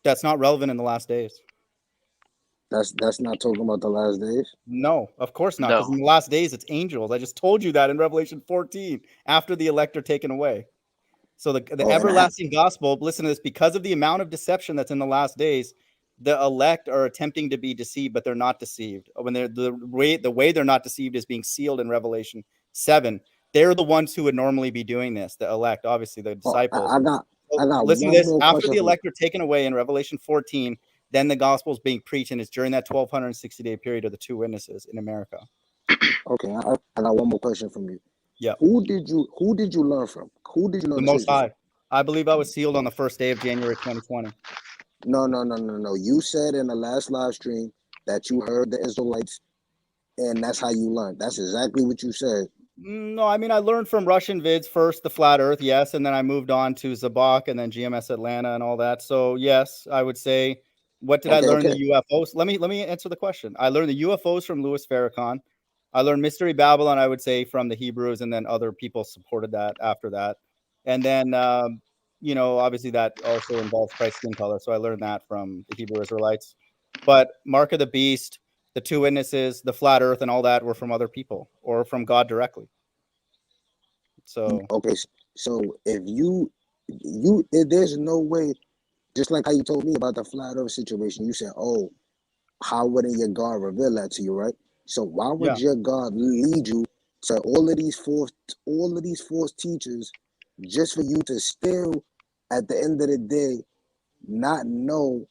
That's not relevant in the last days. That's not talking about the last days? No, of course not. Because in the last days, it's angels. I just told you that in Revelation 14, after the elect are taken away. So the everlasting gospel, listen to this, because of the amount of deception that's in the last days, the elect are attempting to be deceived, but they're not deceived. When the way they're not deceived is being sealed in Revelation 7. They're the ones who would normally be doing this. The elect, obviously, the disciples. I got listen to this. After the elect are taken away in Revelation 14, then the gospel is being preached, and it's during that 1260-day period of the two witnesses in America. Okay, I got one more question from you. Yeah. Who did you learn from? Who did you learn? The Most High. I believe I was sealed on the first day of January 2020. No. You said in the last live stream that you heard the Israelites and that's how you learn. That's exactly what you said. No, I mean, I learned from Russian vids first, the flat Earth, yes, and then I moved on to Zabak and then GMS Atlanta and all that. So yes, I would say, what did I learn? Okay. The UFOs. Let me answer the question. I learned the UFOs from Louis Farrakhan. I learned Mystery Babylon, I would say, from the Hebrews, and then other people supported that after that. And then, obviously that also involves Christ's skin color. So I learned that from the Hebrew Israelites. But Mark of the Beast, the two witnesses, the flat Earth, and all that were from other people or from God directly. So Okay, so if there's no way, just like how you told me about the flat Earth situation, you said, "Oh, how wouldn't your God reveal that to you, right?" So why would yeah, your God lead you to all of these false teachers, just for you to still, at the end of the day, not know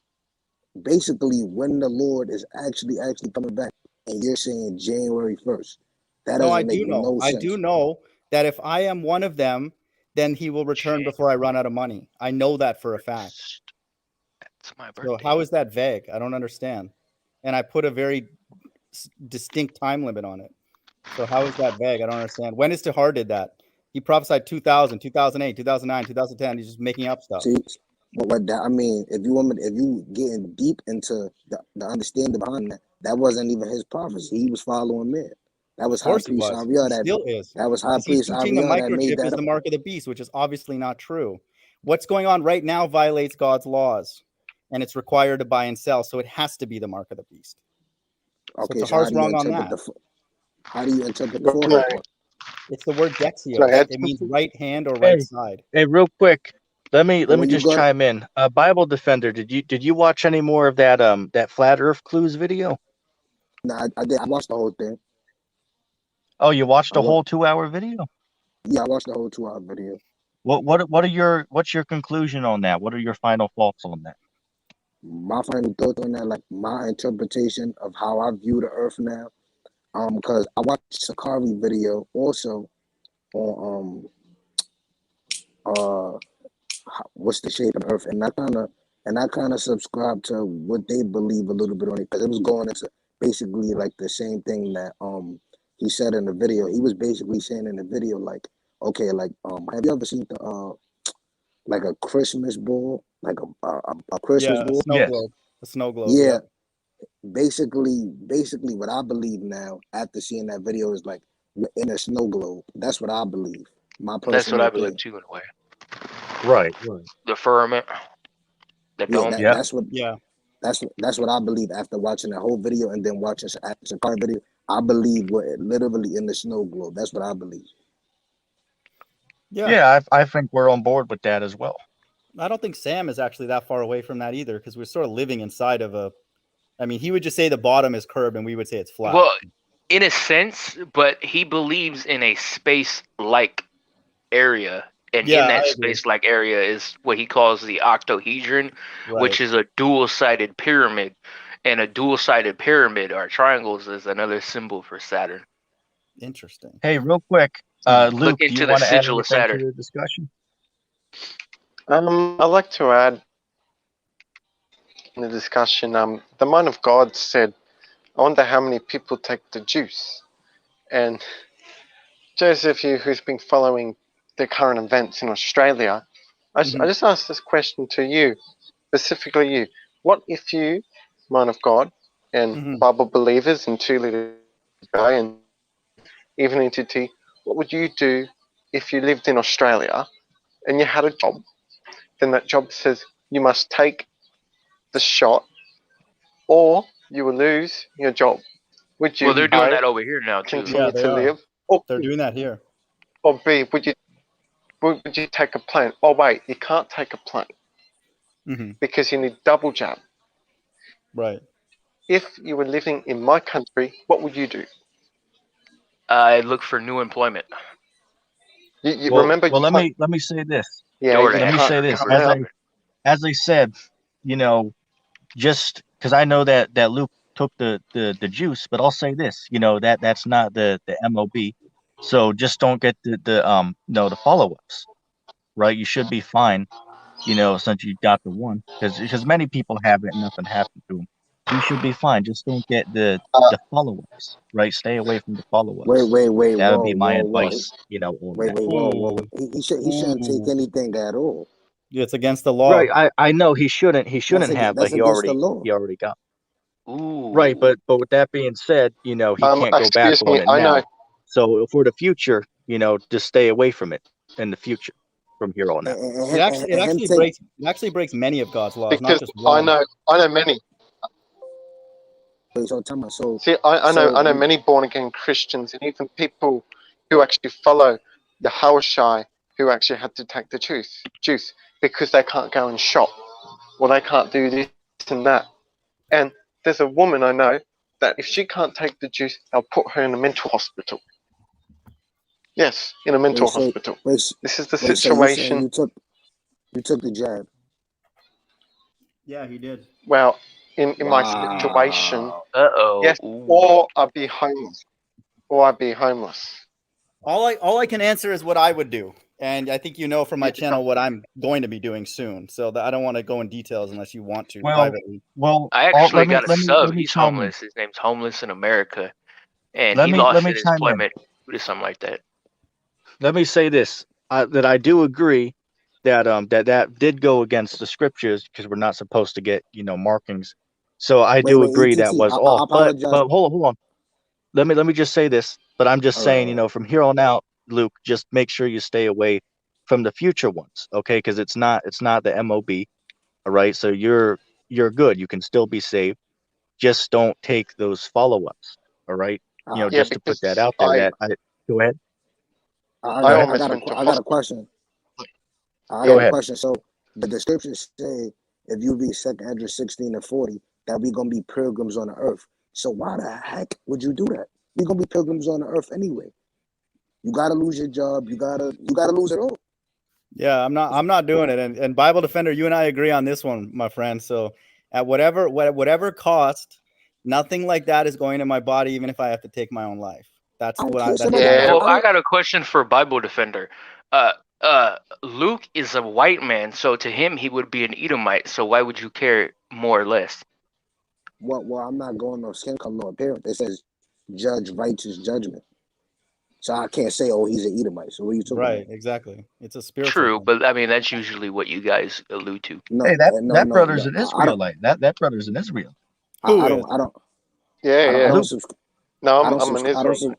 basically when the Lord is actually coming back, and you're saying January 1st? That no, I doesn't make do know. no I do sense. know that if I am one of them, then he will return before I run out of money. I know that for a fact. That's my So birthday. how is that vague? I don't understand. And I put a very distinct time limit on it. So how is that vague? I don't understand. When is Tahar did that? He prophesied 2000, 2008, 2009, 2010. He's just making up stuff. See, what that I mean, if you getting deep into the understanding behind that, that wasn't even his prophecy. He was following men. That was Of High course he Priest was. Ariel He still is. that was High Because he's Priest teaching the Ariel that made microchip that is up. the mark of the beast, which is obviously not true. What's going on right now violates God's laws, and it's required to buy and sell, so it has to be the mark of the beast. So Okay, so Tahar's wrong on that. how do you interpret the Can fourth I, part? It's the word can I dexios. add It means something? right hand or right Hey, side. hey, real quick, let me Well, you just got chime in. Bible Defender, did you watch any more of that Flat Earth Clues video? nah, I did. I watched the whole thing. Oh, you watched I a wa- whole 2 hour video? yeah, I watched the whole 2 hour video. What's your conclusion on that? What are your final thoughts on that? My final thought on that, like my interpretation of how I view the earth now, because I watched Sakari video also on what's the shape of the earth, and I kind of subscribe to what they believe a little bit on it, because it was going into basically like the same thing that he said in the video. He was basically saying in the video, like, okay, like have you ever seen the like a Christmas ball, like a Christmas Yeah, a ball? snow Yes. globe. A snow globe, Yeah, yep. basically what I believe now after seeing that video is like we're in a snow globe. That's what I believe. My That's what personal I believe opinion. too, in a way. Right. The firmament, the Yeah, dome. Yep. Yeah. that's what I believe after watching the whole video and then watching the car video. I believe we're literally in the snow globe. That's what I believe. Yeah. Yeah, I think we're on board with that as well. I don't think Sam is actually that far away from that either, because we're sort of living inside of I mean, he would just say the bottom is curved and we would say it's flat. Well, in a sense, but he believes in a space-like area, and Yeah, in that I agree. space-like area is what he calls the octahedron, Right. which is a dual-sided pyramid, and a dual-sided pyramid or triangles is another symbol for Saturn. Interesting. Hey, real quick, Look Luke, do you into the want to add sigil of anything to Saturn. the discussion? I'd like to add in the discussion. The Mind of God said, "I wonder how many people take the juice." And Joseph, you who's been following the current events in Australia, I just asked this question to you, specifically you. What if you, Mind of God, and Bible believers and two leaders guy and even into T, what would you do if you lived in Australia and you had a job? Then that job says you must take the shot or you will lose your job. Would Well, you they're doing A, that over here now too. Yeah, continue they to are. live, or They're doing that here. B, would you take a plane? Oh wait, you can't take a plane because you need double jab. Right. If you were living in my country, what would you do? I look for new employment. You Well, remember well, you let can't. me say this. Yeah, you Let me DoorDash can't say or this. come whatever. out. As I said, you know, just because I know that Luke took the juice, but I'll say this, that's not the MOB. So just don't get the follow ups, right? You should be fine, since you got the one, because many people have it and nothing happened to them. you should be fine. Just don't get the follow-ups, right? Stay away from the Wait, follow-ups. wait, wait, That would whoa, be my whoa, whoa. advice, on Wait, that. wait, whoa, whoa. Ooh, He shouldn't take ooh. anything at all. It's against the law. Right, I know he shouldn't have, but That's against the law. he already got. Ooh. Right, but with that being said, he can't go back Excuse on me, it I now. know. So for the future, just stay away from it in the future from here on out. It actually breaks many of God's laws, not Because just I one. know many. So tell me, so See, I know many born again Christians and even people who actually follow the Hawashai who actually had to take the juice because they can't go and shop or they can't do this and that. And there's a woman I know that if she can't take the juice, they'll put her in a mental hospital. Yes, in a mental hospital. This is the situation. So you took the jab. Yeah, he did. Well, in my situation, Uh-oh. yes, Ooh. or I'd be homeless. All I can answer is what I would do. And I think from my channel what I'm going to be doing soon. So I don't want to go in details unless you want to privately. Well, I actually let me- got a let me- sub. let me He's chime in. homeless. His name's Homeless in America. And Let he me- lost let me his chime in. employment due to something like that. Let me say this: that I do agree that that did go against the scriptures because we're not supposed to get markings. So I do agree that was I off. But apologize. hold on. Let me just say this. But I'm just saying, from here on out, Luke, just make sure you stay away from the future ones, okay? Because it's not the MOB, all right? So you're good. You can still be saved. Just don't take those follow-ups, all right? Just to put that out there. Go ahead. I Go ahead. got a question. I Go got a ahead. question. So the scriptures say, if you read 2 Ezra 16:40, that we're gonna be pilgrims on the earth. So why the heck would you do that? We're gonna be pilgrims on the earth anyway. You gotta lose your job. You gotta lose it all. Yeah, I'm not doing it. And Bible Defender, you and I agree on this one, my friend. So at whatever cost, nothing like that is going in my body, even if I have to take my own life. That's what I. That's Well, I got a question for Bible Defender. Luke is a white man, so to him he would be an Edomite. So why would you care more or less? Well, I'm not going on skin color or appearance. It says judge righteous judgment. So I can't say, oh, he's an Edomite. So what are you talking about? Right, exactly. It's a spiritual True, thing. but I mean that's usually what you guys allude to. No, Hey, that brother's an Israelite. That brother's an Israel. I don't. Yeah. No, I I'm an Israelite.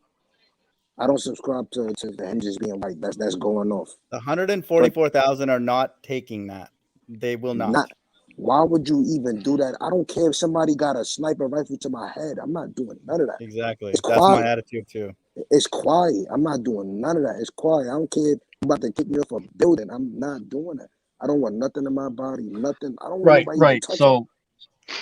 I don't subscribe to the hinges being white. That's going off. 144,000 are not taking that. They will not. Why would you even do that? I don't care if somebody got a sniper rifle to my head. I'm not doing none of that. Exactly. It's That's quiet. my attitude too. It's quiet. I'm not doing none of that. It's quiet. I don't care if you're about to kick me off a building. I'm not doing that. I don't want nothing in my body. Nothing. I don't want nobody even touching. So,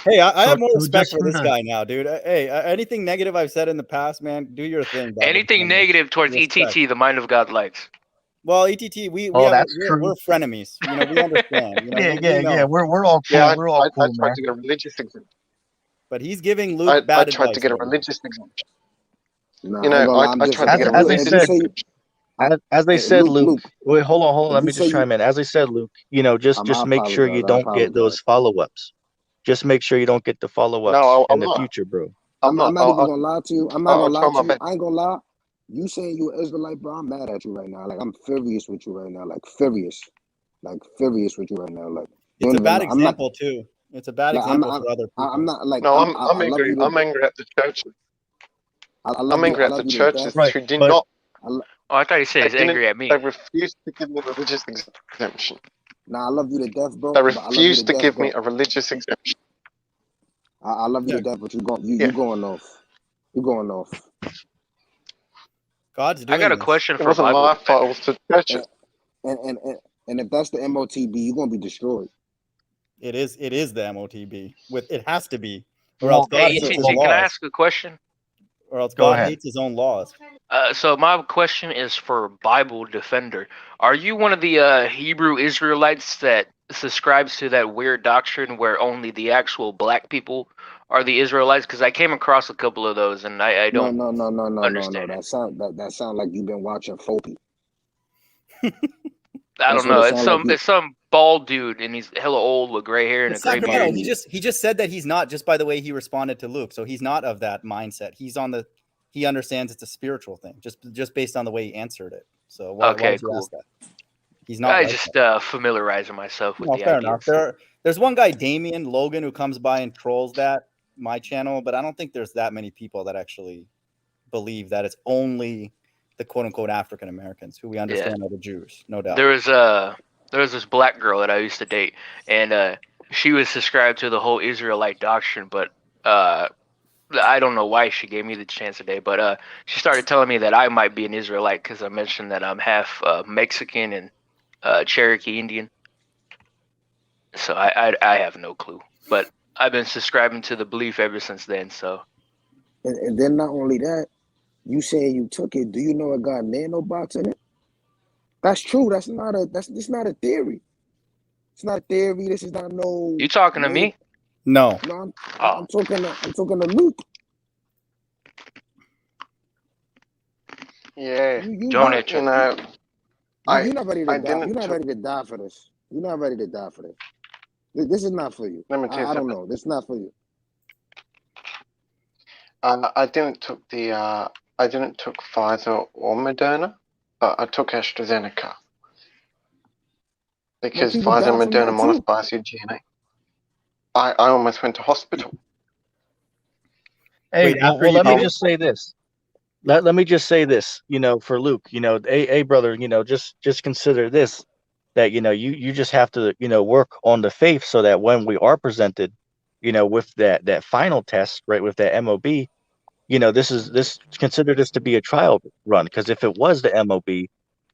hey, I have more so respect just for for this the- guy now, dude. Hey, anything negative I've said in the past, man, do your thing. Bible Anything Defender. negative towards Respect. ETT, the Mind of God likes. Well, ETT, we're frenemies. We understand. Yeah. We're all cool. Yeah, we're all I cool, tried man. to get a religious exemption. But he's giving Luke I bad tried advice. to get a right now. religious exemption. Nah, I tried to get a religious exemption. As they said, Luke. Wait, hold on. Let me just say chime in. As they said, Luke, just make sure you don't get those follow-ups. Just make sure you don't get the follow-ups No, in I'm the not. future, bro. I'm not even gonna lie to you. I'm not gonna lie try my to you. best. I ain't gonna lie. You saying you an Israelite, bro? I'm mad at you right now. Like I'm furious with you right now. Like furious with you right now. Like It's a bad example too. It's a bad example for other people. I'm not like. No, I I'm angry. I'm angry at the churches. I'm angry at the churches who did but- not. Oh, I thought he said he's angry at me. They refused to give me a religious exemption. Nah, I love you to death, bro. They but I love you refused to death, give bro. me a religious exemption. I love you to death, but you going off. You going off. God's doing I got a this. question It for wasn't Bible my Defender. fault. It was the churches. And if that's the MOTB, you're gonna be destroyed. It is the MOTB. It has to be, or Well, else God Hey, hates his ETT, can I laws. ask a question? Or else Go God ahead. hates his own laws. So my question is for Bible Defender. Are you one of the Hebrew Israelites that subscribes to that weird doctrine where only the actual black people are the Israelites? Because I came across a couple of those, and I don't understand. That sound like you've been watching Fopi. I don't know. It's some bald dude, and he's hella old with gray hair and a It's gray Sacramento. beard. He just said that he's not, just by the way he responded to Luke. So he's not of that mindset. He understands it's a spiritual thing, just based on the way he answered it. So why Okay, did you cool. ask that? He's not I like just that. familiarizing myself with No, the fair enough. ideas. There's one guy, Damian Logan, who comes by and trolls my channel, but I don't think there's that many people that actually believe that it's only the quote unquote African Americans who we understand are the Jews, no doubt. There was this black girl that I used to date, and she was subscribed to the whole Israelite doctrine, but I don't know why she gave me the chance today, but she started telling me that I might be an Israelite because I mentioned that I'm half Mexican and Cherokee Indian. So I have no clue, but I've been subscribing to the belief ever since then. So And then not only that, you saying you took it. Do you know it got nanobots in it? That's true. That's not a theory. It's not a theory. This is not no. you talking to me? No. No, I'm talking to Luke. Yeah, Don't but interrupt. You're not ready to I die. didn't You're not took- ready to die for this. You're not ready to die for this. This is not for you. Let me tell you I don't something. know. This is not for you. I didn't took Pfizer or Moderna, but I took AstraZeneca because people Pfizer die and from Moderna that too. modifies your DNA. I almost went to hospital. Hey, Wait, well, after you let me did it? just say this. Let me just say this, for Luke, hey brother, just consider this, that, you just have to, work on the faith so that when we are presented, with that final test, right, with that MOB, consider this to be a trial run. Because if it was the MOB,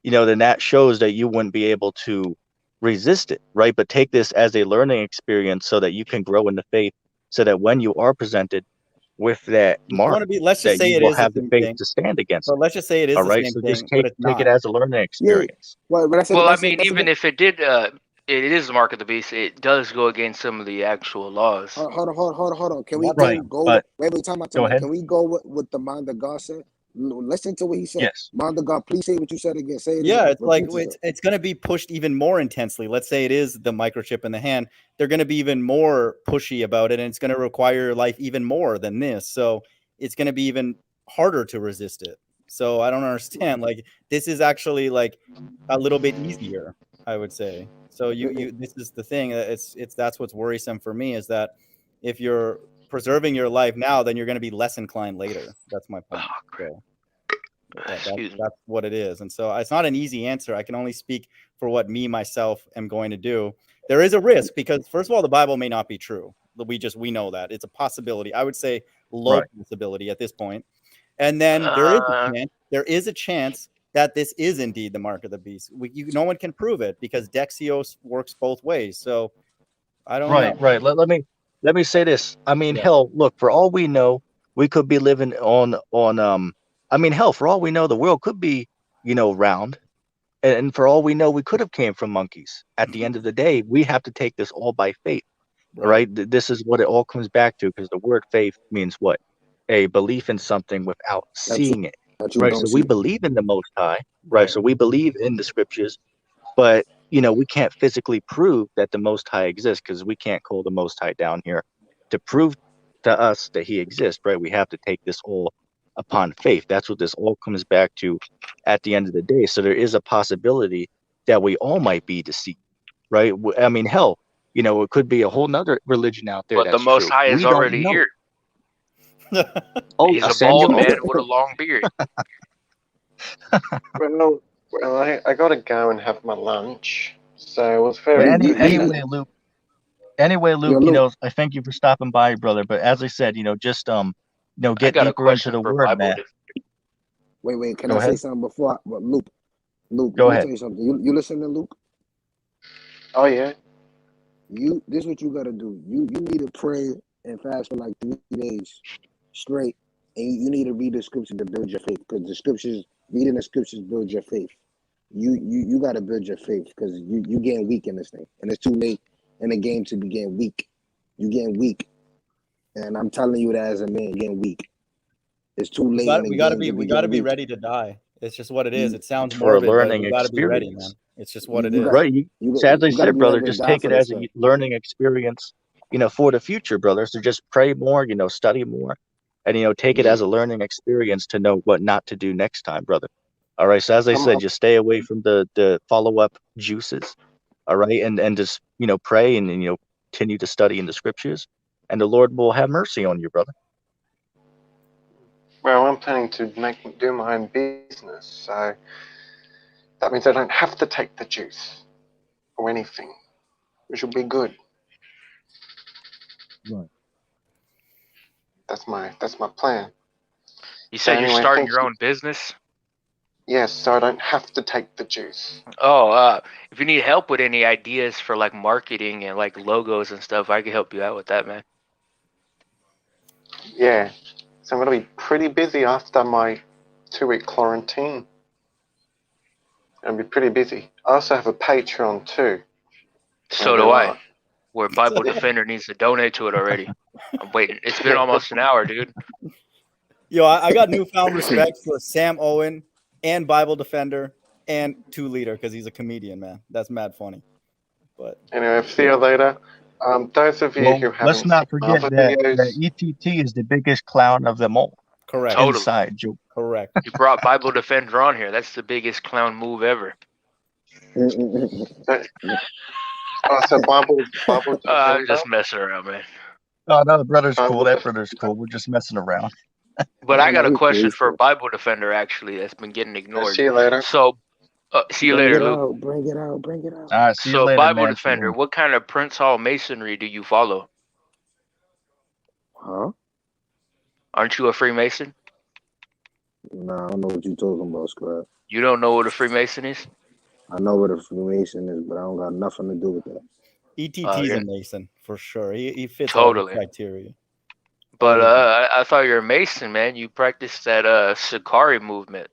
then that shows that you wouldn't be able to resist it, right? But take this as a learning experience so that you can grow in the faith, so that when you are presented with that mark, Let's just that say you it will is the have the same faith thing. to stand against But it. let's just say it is All the right, same so thing, just but it's take it not. as a learning experience. Well, Well, I mean, even if it did, it is the mark of the beast. It does go against some of the actual laws. Hold on. Can we Right, go? but Wait, time out. go ahead. Can we go with the mind of God said? Listen to what he said. Yes. Mind of God, please say what you said again. Say it Yeah, again. it's like Repeat yourself. it's going to be pushed even more intensely. Let's say it is the microchip in the hand. They're going to be even more pushy about it, and it's going to require your life even more than this. So it's going to be even harder to resist it. So I don't understand. Like, this is actually like a little bit easier, I would say. So this is the thing. That's what's worrisome for me, is that if you're preserving your life now, then you're going to be less inclined later. That's my point. So that's what it is. And so it's not an easy answer. I can only speak for what myself am going to do. There is a risk because, first of all, the Bible may not be true. We know that it's a possibility. I would say low possibility at this point. And then there is a chance that this is indeed the mark of the beast. No one can prove it because Dexios works both ways. So I don't know. Right. Let me say this. I mean, hell, look, for all we know, we could be living on I mean, hell, for all we know, the world could be, round. And for all we know, we could have came from monkeys. At the end of the day, we have to take this all by faith. Right? This is what it all comes back to, because the word faith means what? A belief in something without seeing it. Right. So we believe in the Most High. Right. So we believe in the scriptures, but we can't physically prove that the Most High exists, because we can't call the Most High down here to prove to us that he exists, right? We have to take this all upon faith. That's what this all comes back to at the end of the day. So there is a possibility that we all might be deceived, right? I mean, hell, it could be a whole nother religion out there But the that's Most true. High is We don't already know. here. Oh, He's a Samuel. bald man with a long beard. Well, I gotta go and have my lunch. So it was But very anyway, Luke. Yo, Luke. I thank you for stopping by, brother. But as I said, just I get got a deeper into question the for word, Bible. man. Wait. Can Go I say ahead. something before? Luke, Go let me ahead. tell you something. You listen to Luke. Oh yeah. This is what you gotta do. You need to pray and fast for like 3 days straight, and you need to read the scriptures to build your faith, because reading the scriptures builds your faith. You gotta build your faith, because you getting weak in this thing, and it's too late in the game to be getting weak. You getting weak, and I'm telling you that as a man, you're getting weak. It's too late in the game to be We gotta getting be weak. ready to die. It's just what it is. It sounds For a morbid, but learning we gotta be ready, man. experience. It's just what it You is. got Right. As I you got to said, be brother, reverend just God take for it this as a stuff. learning experience, for the future, brother. So just pray more, study more, and, take it Yeah. as a learning experience to know what not to do next time, brother. All right. So as I I'm, said, just stay away from the follow-up juices. All right. And just, pray and, continue to study in the scriptures, and the Lord will have mercy on you, brother. well, I'm planning to do my own business, so that means I don't have to take the juice or anything, which will be good. Right. That's my plan. You So said you're anyway, starting thank your you. own business? Yes, so I don't have to take the juice. Oh, if you need help with any ideas for like marketing and like logos and stuff, I can help you out with that, man. Yeah, so I'm going to be pretty busy after my 2-week quarantine. I'll be pretty busy. I also have a Patreon too. So do I. art. Where Bible Defender needs to donate to it already. I'm waiting. It's been almost an hour, dude. Yo, I got newfound respect for Sam Owen and Bible Defender and 2 Liter because he's a comedian, man. That's mad funny. But Anyway, see you later. Those of you Well, who let's haven't not seen my forget other that videos, ETT is the biggest clown of them all. correct. Totally. Inside joke. Correct. You brought Bible Defender on here. That's the biggest clown move ever. so Bible I'm Defender. just messing around, man. Oh no, the brother's cool. Bible That Def- brother's cool. We're just messing around. But I got a He's cool, question he's for cool. Bible Defender, actually, that's been getting I'll ignored. see you later. So, see you Bring later, it Luke. out, bring it out, bring it out. All right, see you So, later, Bible man. Defender, what kind of Prince Hall masonry do you follow? Huh? Aren't you a Freemason? Nah, I don't know what you talking about, Scrap. You don't know what a Freemason is? I know what a Freemason is, but I don't got nothing to do with that. ETT's you're a Mason for sure. He fits all the totally. criteria. But All of it. I thought you're a Mason, man. You practice that Sakari movement.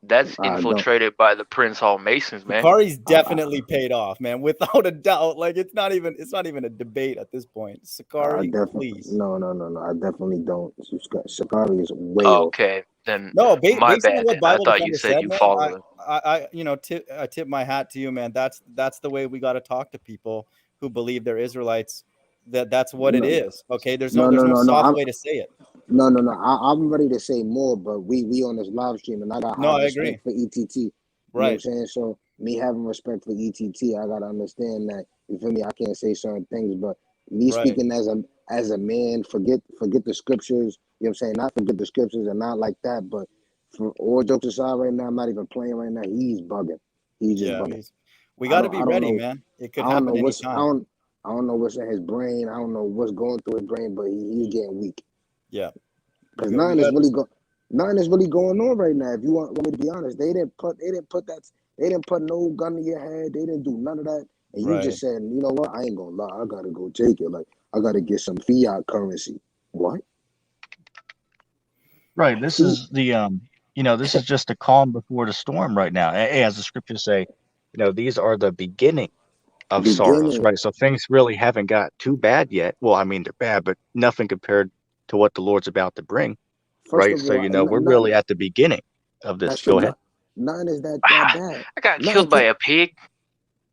That's I don't. infiltrated by the Prince Hall Masons, man. Sakari's definitely paid off, man, without a doubt. Like it's not even a debate at this point. I Sakari, definitely please. no. I definitely don't. Shikari is way off. Okay, then No, my based on bad. what Then I Bible thought you Defender said said, you man, follow them. I tip my hat to you, man. That's the way we got to talk to people who believe they're Israelites. That's what it No, is. Okay, there's no, no no, no, no. soft way to say it. No. I'm ready to say more, but we on this live stream, and I got No, high I agree. respect for ETT. You know what I'm Right. saying? So me having respect for ETT, I gotta understand that. You feel me? I can't say certain things, but me Right. speaking as a man, forget the scriptures. You know what I'm saying? Not forget the scriptures and not like that, but for all jokes aside, right now, I'm not even playing right now. He's bugging. He's just Yeah, bugging. we I got to don't be I don't ready, know. man. It I could don't know happen what's I anytime. don't know what's in his brain. I don't know what's going through his brain, but he's getting weak. Yeah. Because We nothing got is really going on right now. If you want me to be honest, they didn't put no gun to your head. They didn't do none of that. And you right. just said, you know what? I ain't gonna lie. I gotta go take it. Like I gotta get some fiat currency. What? Right. This is this is just a calm before the storm right now. As the scriptures say, these are the beginning of sorrows, Beginning. right? So things really haven't got too bad yet. Well, I mean, they're bad, but nothing compared to what the Lord's about to bring, First right? of So, all, we're really at the beginning of this. that should Go ahead. nothing is that bad. I got Nothing killed by can't a pig.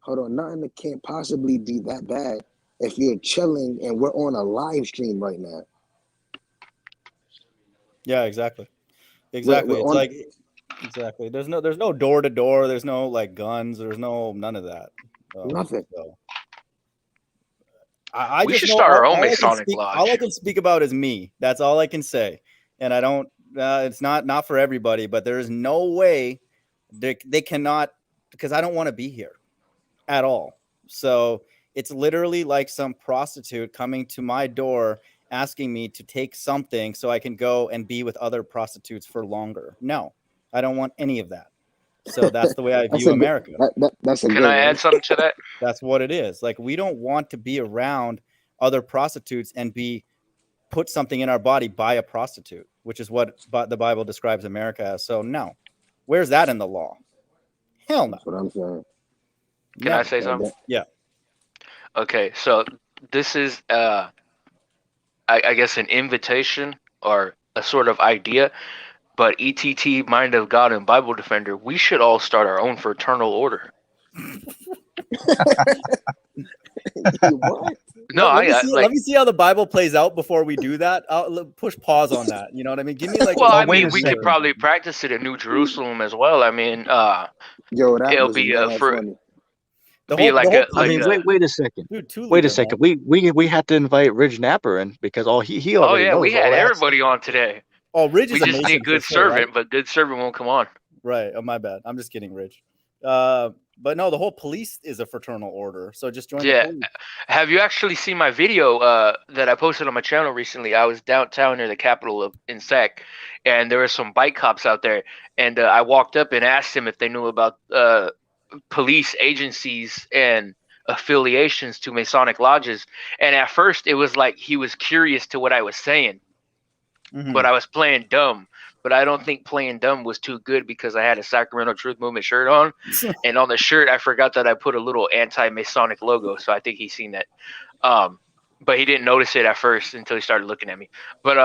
hold on. Nothing that can't possibly be that bad if you're chilling and we're on a live stream right now. Yeah, exactly. We're It's on like exactly. There's no door to door. There's no like guns. There's none of that. nothing. So I We just should know start our own all I can Masonic speak. All I lodge. can speak about is me. That's all I can say. And I don't. It's not for everybody. But there is no way they cannot, because I don't want to be here at all. So it's literally like some prostitute coming to my door asking me to take something so I can go and be with other prostitutes for longer. No, I don't want any of that. So that's the way I That's view a good. America. That's a Can good I one. add something to that? That's what it is. Like we don't want to be around other prostitutes and be put something in our body by a prostitute, which is what the Bible describes America as. So no, where's that in the law? Hell no. That's what I'm saying. Can I Never. say something? Yeah. Okay, so this is I guess an invitation or a sort of idea, but ETT, Mind of God, and Bible Defender, we should all start our own fraternal order. What? No, Let me see how the Bible plays out before we do that. I'll push pause on that. You know what I mean? Give me like. well, Oh, I wait mean, a we could second. probably practice it in New Jerusalem as well. I mean, Yo, that it'll was be mad for funny. be like whole a I like mean, a. wait a second. dude, 2 Wait a liter, second. man. We had to invite Ridge Napper in because he Oh already yeah, we knows all had that everybody stuff. on today. Oh, Ridge We is a just Mason need for good sure, right? servant, but good servant won't come on. Right. Oh, my bad. I'm just kidding, Ridge. But no, the whole police is a fraternal order. So just join the Yeah. police. Have you actually seen my video that I posted on my channel recently? I was downtown near the capital in Sac, and there were some bike cops out there, and I walked up and asked them if they knew about police agencies and affiliations to Masonic lodges. And at first, it was like he was curious to what I was saying, but I was playing dumb. But I don't think playing dumb was too good because I had a Sacramento Truth Movement shirt on, and on the shirt I forgot that I put a little anti-Masonic logo. So I think he's seen that. But he didn't notice it at first until he started looking at me. But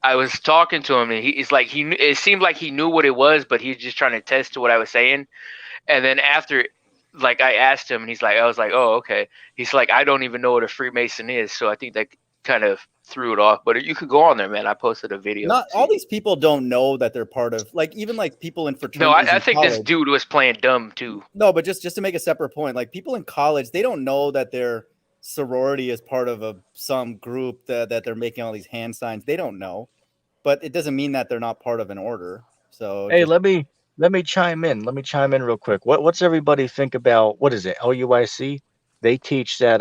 I was talking to him, and he's like it seemed like he knew what it was, but he's just trying to test to what I was saying. And then after, like, I asked him, and I was like, oh, okay. He's like, I don't even know what a Freemason is, so I think that kind of threw it off. But you could go on there, man. I posted a video. Not all these people don't know that they're part of, like, even like people in No, fraternities. I think this dude was playing dumb too. No, but just to make a separate point, like people in college, they don't know that their sorority is part of some group that they're making all these hand signs. They don't know, but it doesn't mean that they're not part of an order. So Hey, let me chime in. Let me chime in real quick. What's everybody think about, what is it, LUIC? They teach that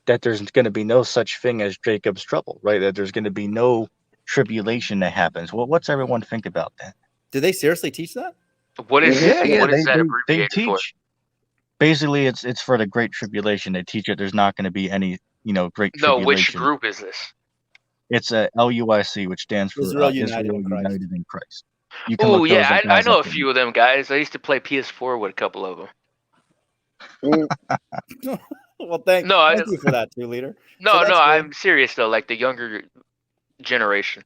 that there's going to be no such thing as Jacob's trouble, right? That there's going to be no tribulation that happens. Well, what's everyone think about that? do they seriously teach that? What is Yeah, what is that they abbreviated for? teach. Basically, it's for the Great Tribulation. They teach it. There's not going to be any, great No, which tribulation. group is this? It's a LUIC, which stands for Israel Israel United in Christ. United in Christ. You can Oh look yeah, those I guys know a up. few of them guys. I used to play PS4 with a couple of them. Well, thank you for that, 2 liter. No, So that's good. I'm serious though. Like the younger generations.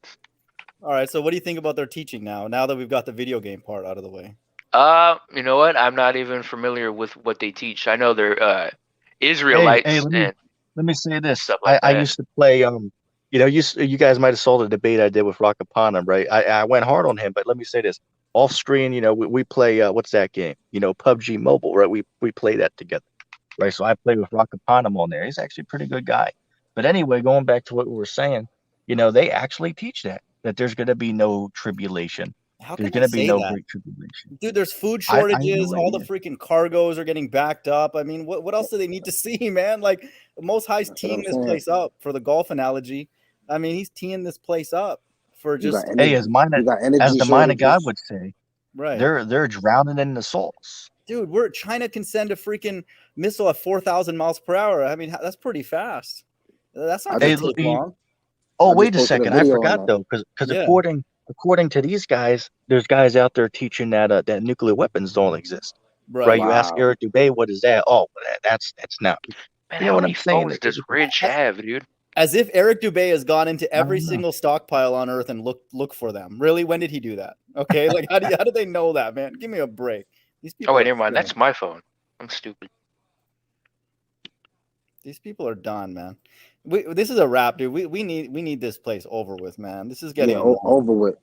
All right. So what do you think about their teaching now that we've got the video game part out of the way? You know what? I'm not even familiar with what they teach. I know they're Israelites Hey, and let me say this. stuff like I that. used to play you guys might have saw the debate I did with Rock Upon him, right? I went hard on him, but let me say this. Off screen, we play what's that game? PUBG Mobile, right? We play that together. Right. So I play with Rock Upon him on there. He's actually a pretty good guy. But anyway, going back to what we were saying, they actually teach that there's gonna be no tribulation. How There's can gonna they be say no that? great tribulation. Dude, there's food I have shortages. no All the idea. freaking cargoes are getting backed up. I mean, what else do they need to see, man? Like, Most High's That's what teeing I'm this saying. place up for the golf analogy. I mean, he's teeing this place up for You just got energy, Hey, as got energy the mind of God shortages. would say, right. they're drowning in the souls. Dude, China can send a freaking missile at 4,000 miles per hour. I mean, that's pretty fast. That's not Hey, going to take long. oh, I just wait a posted a second. I video on forgot that. though, because Yeah. according to these guys, there's guys out there teaching that that nuclear weapons don't exist. Right? You ask Wow. Eric Dubay, what is that? Oh, that's not. Man, You know how what many I'm saying? phones does Ridge have, dude? As if Eric Dubay has gone into every know. single stockpile on Earth and look for them. Really? When did he do that? Okay, like how do they know that, man? Give me a break. These people. Oh wait, are never mind. sick. That's my phone. I'm stupid. These people are done, man. This is a wrap, dude. We need this place over with, man. This is getting over with.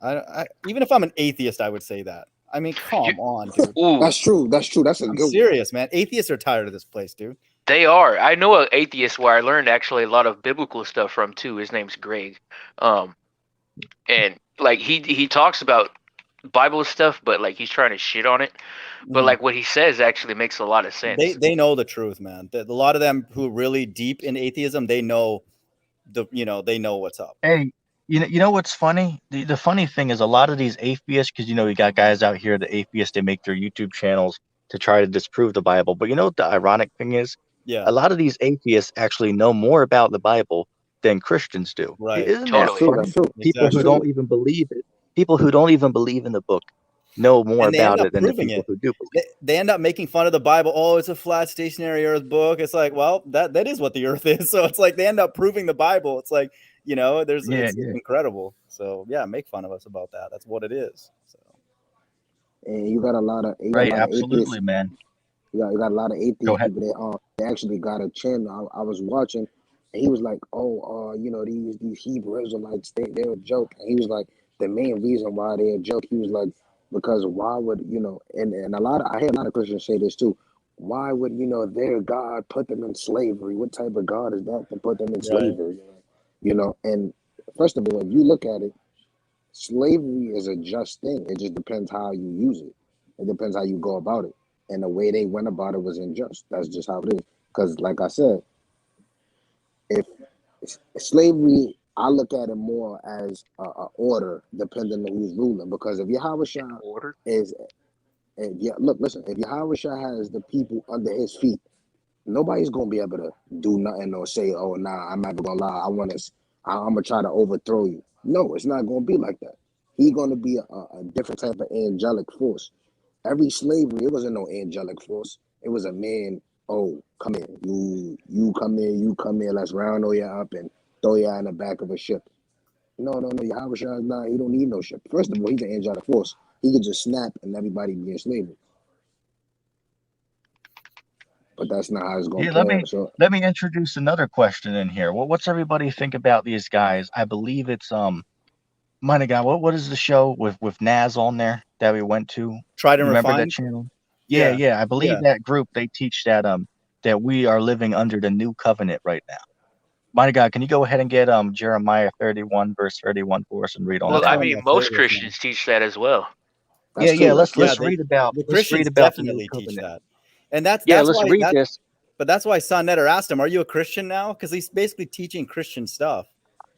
I even if I'm an atheist, I would say that. I mean, come on, dude. Ooh, That's true. That's a I'm good one. serious, man. Atheists are tired of this place, dude. they are. I know an atheist where I learned actually a lot of biblical stuff from too. His name's Greg. And like he talks about Bible stuff, but like he's trying to shit on it. But like what he says actually makes a lot of sense. They know the truth, man. A lot of them who are really deep in atheism, they know they know what's up. Hey, you know what's funny? The funny thing is a lot of these atheists, because you got guys out here, the atheists, they make their YouTube channels to try to disprove the Bible. But you know what the ironic thing is? Yeah. A lot of these atheists actually know more about the Bible than Christians do. Right. Isn't Totally. that funny? That's true. People who don't even believe it, people who don't even believe in the book, know more And they end about up it than the proving people it. who do believe. They end up making fun of the Bible. Oh, it's a flat, stationary Earth book. It's like, well, that is what the Earth is. So it's like they end up proving the Bible. It's like, it's incredible. So yeah, make fun of us about that. That's what it is. So and you got a lot of Right, atheists. absolutely, man. You got a lot of Go atheist ahead. people that they actually got a channel. I was watching, and he was like, "Oh, these Hebrew Israelites, they're a joke." And he was like, the main reason why they're a joke, he was like, because why would and I hear a lot of Christians say this too. Why would their God put them in slavery? What type of God is that to put them in Right. slavery? And first of all, if you look at it, slavery is a just thing. It just depends how you use it. It depends how you go about it. And the way they went about it was unjust. That's just how it is. Because, like I said, if slavery, I look at it more as a order, depending on who's ruling. Because if Yahweh Shah Order. is, listen, if Yahweh Shah has the people under his feet, nobody's gonna be able to do nothing or say, "Oh, nah, I'm never gonna lie. I'm gonna try to overthrow you." No, it's not gonna be like that. He's gonna be a different type of angelic force. Every slavery, it wasn't no angelic force. It was a man. Oh, come in, you come in, you come in. Let's round you up and throw you in the back of a ship. No. Yahweh Shah is not. He don't need no ship. First of all, he's an angelic force. He could just snap and everybody be in slavery. But that's not how it's gonna Yeah, play out. So let me introduce another question in here. What's everybody think about these guys? I believe it's my God, what is the show with Naz on there that we went to? Tried You and remember that refined. channel? Yeah. Yeah. I believe Yeah. that group, they teach that we are living under the new covenant right now. My God, can you go ahead and get Jeremiah 31 verse 31 for us and read on Well, That's I down? one of mean, my most favorites, man. Christians teach that as well. that's Yeah. true. That's Yeah, true. Let's read about the Christians the new definitely teach covenant. that, and that's Yeah, that's let's why read this. but that's why Son Netter asked him, "Are you a Christian now?" Because he's basically teaching Christian stuff.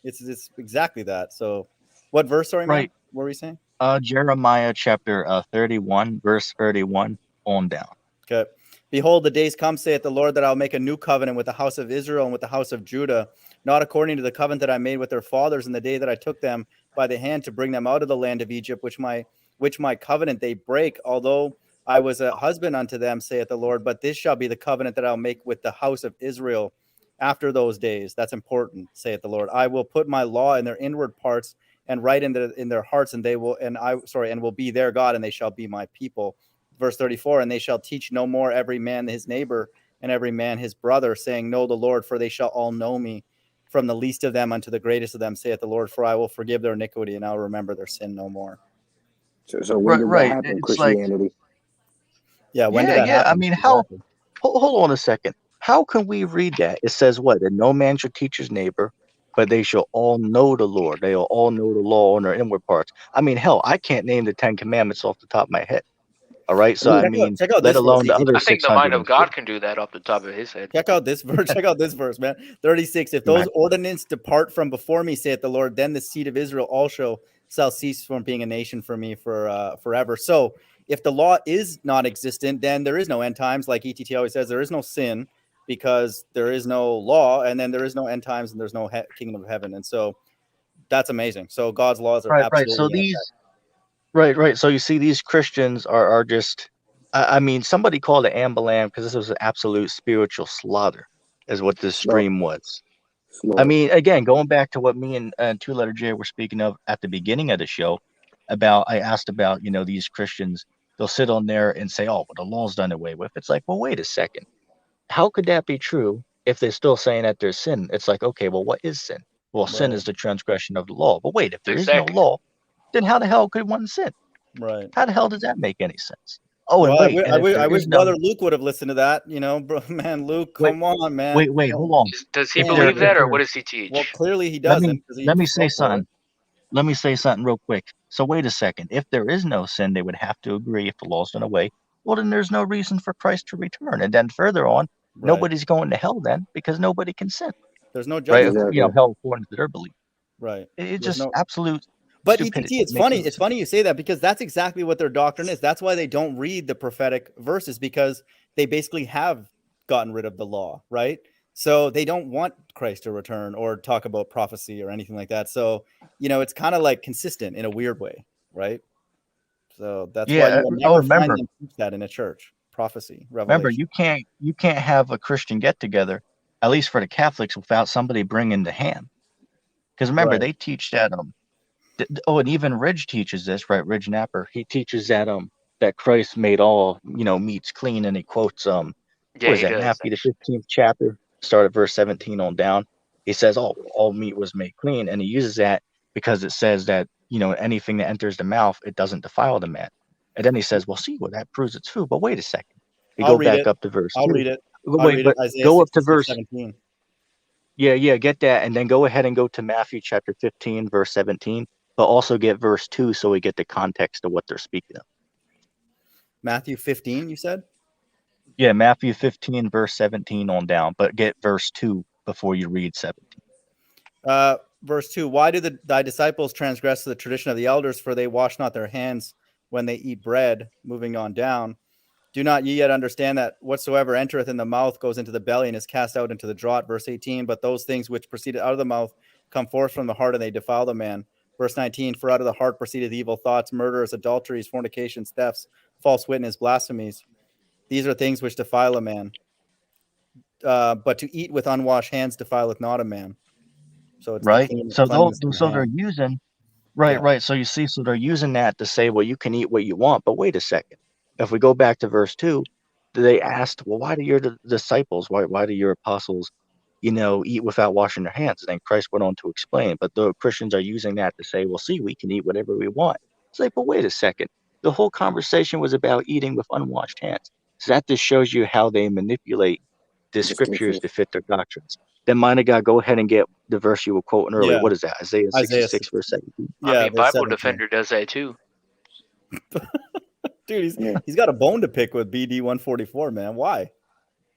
It's exactly that. So, what verse? Sorry, man. Right. What were you saying? Jeremiah chapter 31 verse 31 on down. Okay. Behold, the days come, saith the Lord, that I'll make a new covenant with the house of Israel and with the house of Judah, not according to the covenant that I made with their fathers in the day that I took them by the hand to bring them out of the land of Egypt, which my covenant they break, although I was a husband unto them, saith the Lord. But this shall be the covenant that I'll make with the house of Israel after those days. That's important, saith the Lord. I will put my law in their inward parts and write in their hearts, and will be their God, and they shall be my people. Verse 34, and they shall teach no more every man his neighbor and every man his brother, saying, Know the Lord, for they shall all know me, from the least of them unto the greatest of them, saith the Lord, for I will forgive their iniquity, and I'll remember their sin no more. So when Right, did that right. happen? It's like, Christianity. Yeah, when did that yeah. I happen? mean, Exactly. hold on a second. How can we read that? It says what? That no man should teach his neighbor, but they shall all know the Lord. They'll all know the law in their inward parts. I mean, hell, I can't name the 10 Commandments off the top of my head. All right. I So, I mean, mean, Check out let this verse, alone the other ETT. I think the mind of 603. God can do that off the top of his head. Check out this verse. Check out this verse, man. 36. If those Right. ordinances depart from before me, saith the Lord, then the seed of Israel also shall cease from being a nation for me forever. So if the law is not existent, then there is no end times. Like ETT always says, there is no sin because there is no law, and then there is no end times, and there's no kingdom of heaven. And so that's amazing. So God's laws are Right. So absolutely these, untouched. right. So you see, these Christians are just, I mean, somebody called it Ambalam because this was an absolute spiritual slaughter, is what this slaughter, stream was. I slaughter. mean, again, going back to what me and Two Letter J were speaking of at the beginning of the show, I asked about, these Christians, they'll sit on there and say, oh, well, the law's done away with. It's like, well, wait a second. How could that be true if they're still saying that there's sin? It's like, okay, well, what is sin? Well, sin Right. is the transgression of the law. But wait, if there is no Exactly. law, then how the hell could one sin? Right. How the hell does that make any sense? Oh, and Well, wait, and if I there wish is no, Brother Luke would have listened to that. Bro, man, Luke, wait, come on, man. hold on. Does he If there, believe Man, if that, or there, what does he well, teach? clearly he doesn't because he let me say fell for it. something. Let me say something real quick. So wait a second. If there is no sin, they would have to agree if the law's done away. Well, then there's no reason for Christ to return. And then further on, Right. nobody's going to hell then because nobody can sin, There's no right? judgment. Exactly. Hell according to their belief. Right. It's There's just no. absolute But ETT, stupidity. It it's makes funny. no It's sense. funny you say that because that's exactly what their doctrine is. That's why they don't read the prophetic verses because they basically have gotten rid of the law, right? So they don't want Christ to return or talk about prophecy or anything like that. So, it's kind of like consistent in a weird way, right? So that's why you Yeah. will Oh, never find remember, them teach that in a church. Prophecy, remember, revelation. you can't have a Christian get together, at least for the Catholics, without somebody bringing the ham. Because remember, Right. they teach that and even Ridge teaches this, right? Ridge Napper, he teaches that that Christ made all, meats clean, and he quotes what Yeah, is he that, does. Matthew the 15th chapter, start at verse 17 on down. He says all meat was made clean, and he uses that because it says that, anything that enters the mouth, it doesn't defile the man. And then he says, well, see, well, that proves it's food. But wait a second. You I'll go read back it. up to verse I'll 2. read it. I'll Wait, read but it. Isaiah go up to 66, verse 17. Yeah, get that, and then go ahead and go to Matthew chapter 15, verse 17, but also get verse 2 so we get the context of what they're speaking of. Matthew 15, you said? Yeah, Matthew 15, verse 17 on down, but get verse 2 before you read 17. Verse 2, why do thy disciples transgress the tradition of the elders, for they wash not their hands when they eat bread? Moving on down. Do not ye yet understand that whatsoever entereth in the mouth goes into the belly and is cast out into the draught? Verse 18, but those things which proceeded out of the mouth come forth from the heart, and they defile the man. Verse 19, for out of the heart proceedeth evil thoughts, murders, adulteries, fornications, thefts, false witness, blasphemies. These are things which defile a man. But to eat with unwashed hands defileth not a man. So it's the Right? So cleanness of the they're hand. using Yeah. right. So you see, so they're using that to say, well, you can eat what you want, but wait a second. If we go back to verse 2, they asked, well, why do your disciples, why do your apostles, eat without washing their hands? And then Christ went on to explain, but the Christians are using that to say, well, see, we can eat whatever we want. It's like, but wait a second. The whole conversation was about eating with unwashed hands. So that just shows you how they manipulate the The scriptures scriptures. to fit their doctrines. Then, mind of God, go ahead and get the verse you were quoting earlier. Yeah. What is that? Isaiah Isaiah 66, verse 17. I Yeah, mean, verse Bible 17. Defender does that too. Dude, Yeah. he's got a bone to pick with BD 144, man. Why?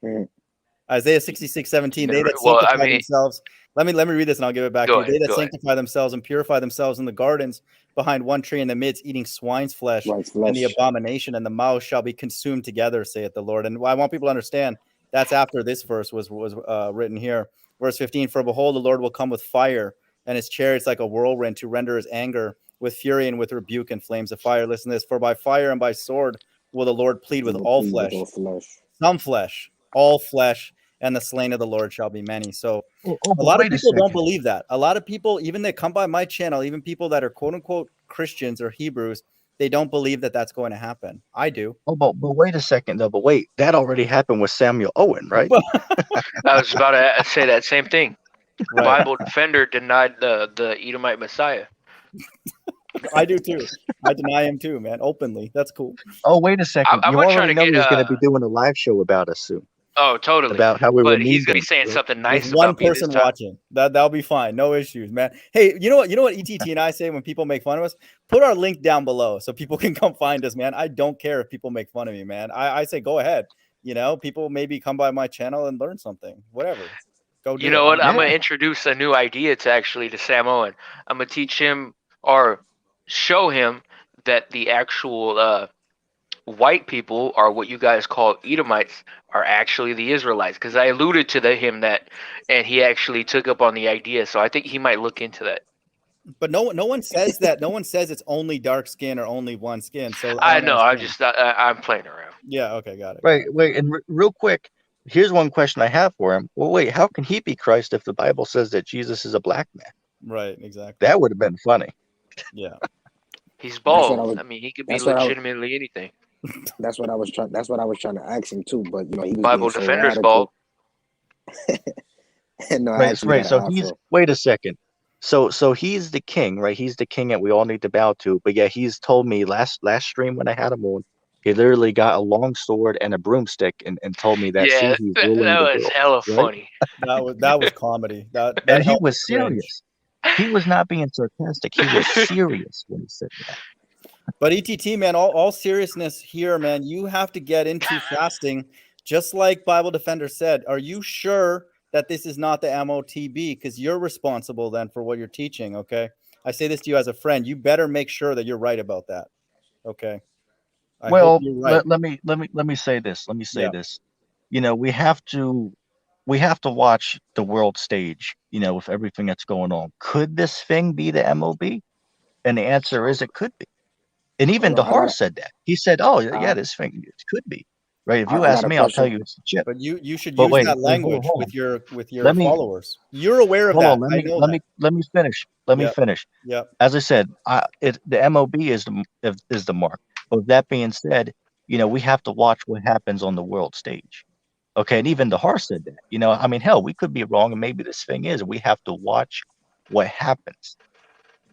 Mhm. Isaiah 66, 17. They that Well, I sanctify mean, themselves. Let me read this and I'll give it back to go you. They ahead. that Go ahead. sanctify themselves and purify themselves in the gardens behind one tree in the midst, eating swine's flesh, Right, and the flesh. abomination and the mouse shall be consumed together, saith the Lord. And I want people to understand that's after this verse was written here. Verse 15, for behold, the Lord will come with fire, and his chariots like a whirlwind to render his anger, with fury and with rebuke and flames of fire. Listen to this. For by fire and by sword will the Lord plead with Will all plead with flesh, all flesh. some flesh, all flesh, and the slain of the Lord shall be many. So a But lot of wait a people don't second. believe that. A lot of people, even that come by my channel, even people that are quote unquote Christians or Hebrews, they don't believe that that's going to happen. I do. But wait a second, though. But wait, that already happened with Samuel Owen, right? I was about to say that same thing. Right. Bible Defender denied the Edomite Messiah. I do too. I deny him too, man, openly. That's cool. Oh, wait a second. I'm You gonna try already to know get he's going to be doing a live show about us soon, Oh, totally. about how we But he's removed gonna be him. saying Right? something With nice one about me this person time. watching, that'll be fine. No issues, man. Hey, you know what ETT and I say when people make fun of us? Put our link down below so people can come find us, man. I don't care if people make fun of me, man. I say go ahead. People maybe come by my channel and learn something. Whatever. Go do You know it. what? I'm Yeah. gonna introduce a new idea to Sam Owen. I'm gonna teach him or show him that the actual white people, or what you guys call Edomites, are actually the Israelites. Because I alluded to him that, and he actually took up on the idea. So I think he might look into that. But no one says that. No one says it's only dark skin or only one skin. So I I don't know. I'm understand. just I'm playing around. Yeah. Okay. Got it. Right. Wait. And real quick, here's one question I have for him. Well, wait, how can he be Christ if the Bible says that Jesus is a black man? Right. Exactly. That would have been funny. Yeah. He's That's what bald. I was. I mean, he could be That's what I. legitimately anything. That's what I was trying. That's what I was trying to ask him too. But he was being Bible so Defender's bald. radical. No, I Right. actually Right. got So an he's, afro. wait a second. So he's the king, right? He's the king that we all need to bow to. But yeah, he's told me last stream when I had him on, he literally got a long sword and a broomstick and told me that, see, Yeah, he's that ruling the was world, hella right? funny. That was comedy. That And he helped me was cringe. serious. He was not being sarcastic. He was serious when he said that. But ETT, man, all seriousness here, man, you have to get into fasting, just like Bible Defender said. Are you sure that this is not the MOTB? Because you're responsible then for what you're teaching. Okay, I say this to you as a friend. You better make sure that you're right about that. Okay, I hope Well, you're right. let me say this. Let me say Yeah. this. We have to watch the world stage, with everything that's going on. Could this thing be the MOB? And the answer is it could be. And even Hold on, Dahar said that. He said, "Oh, yeah, I, this thing it could be." Right? If you I ask got a me, I'll tell question. you it's the chip. But you should But use wait, that language hold with on. your followers. You're aware of Hold that. on. I know Let that. me finish. Let me Yep. finish. Yep. As I said, the MOB is the mark. But with that being said, we have to watch what happens on the world stage. Okay, and even the Har said that. I mean, hell, we could be wrong, and maybe this thing is. We have to watch what happens,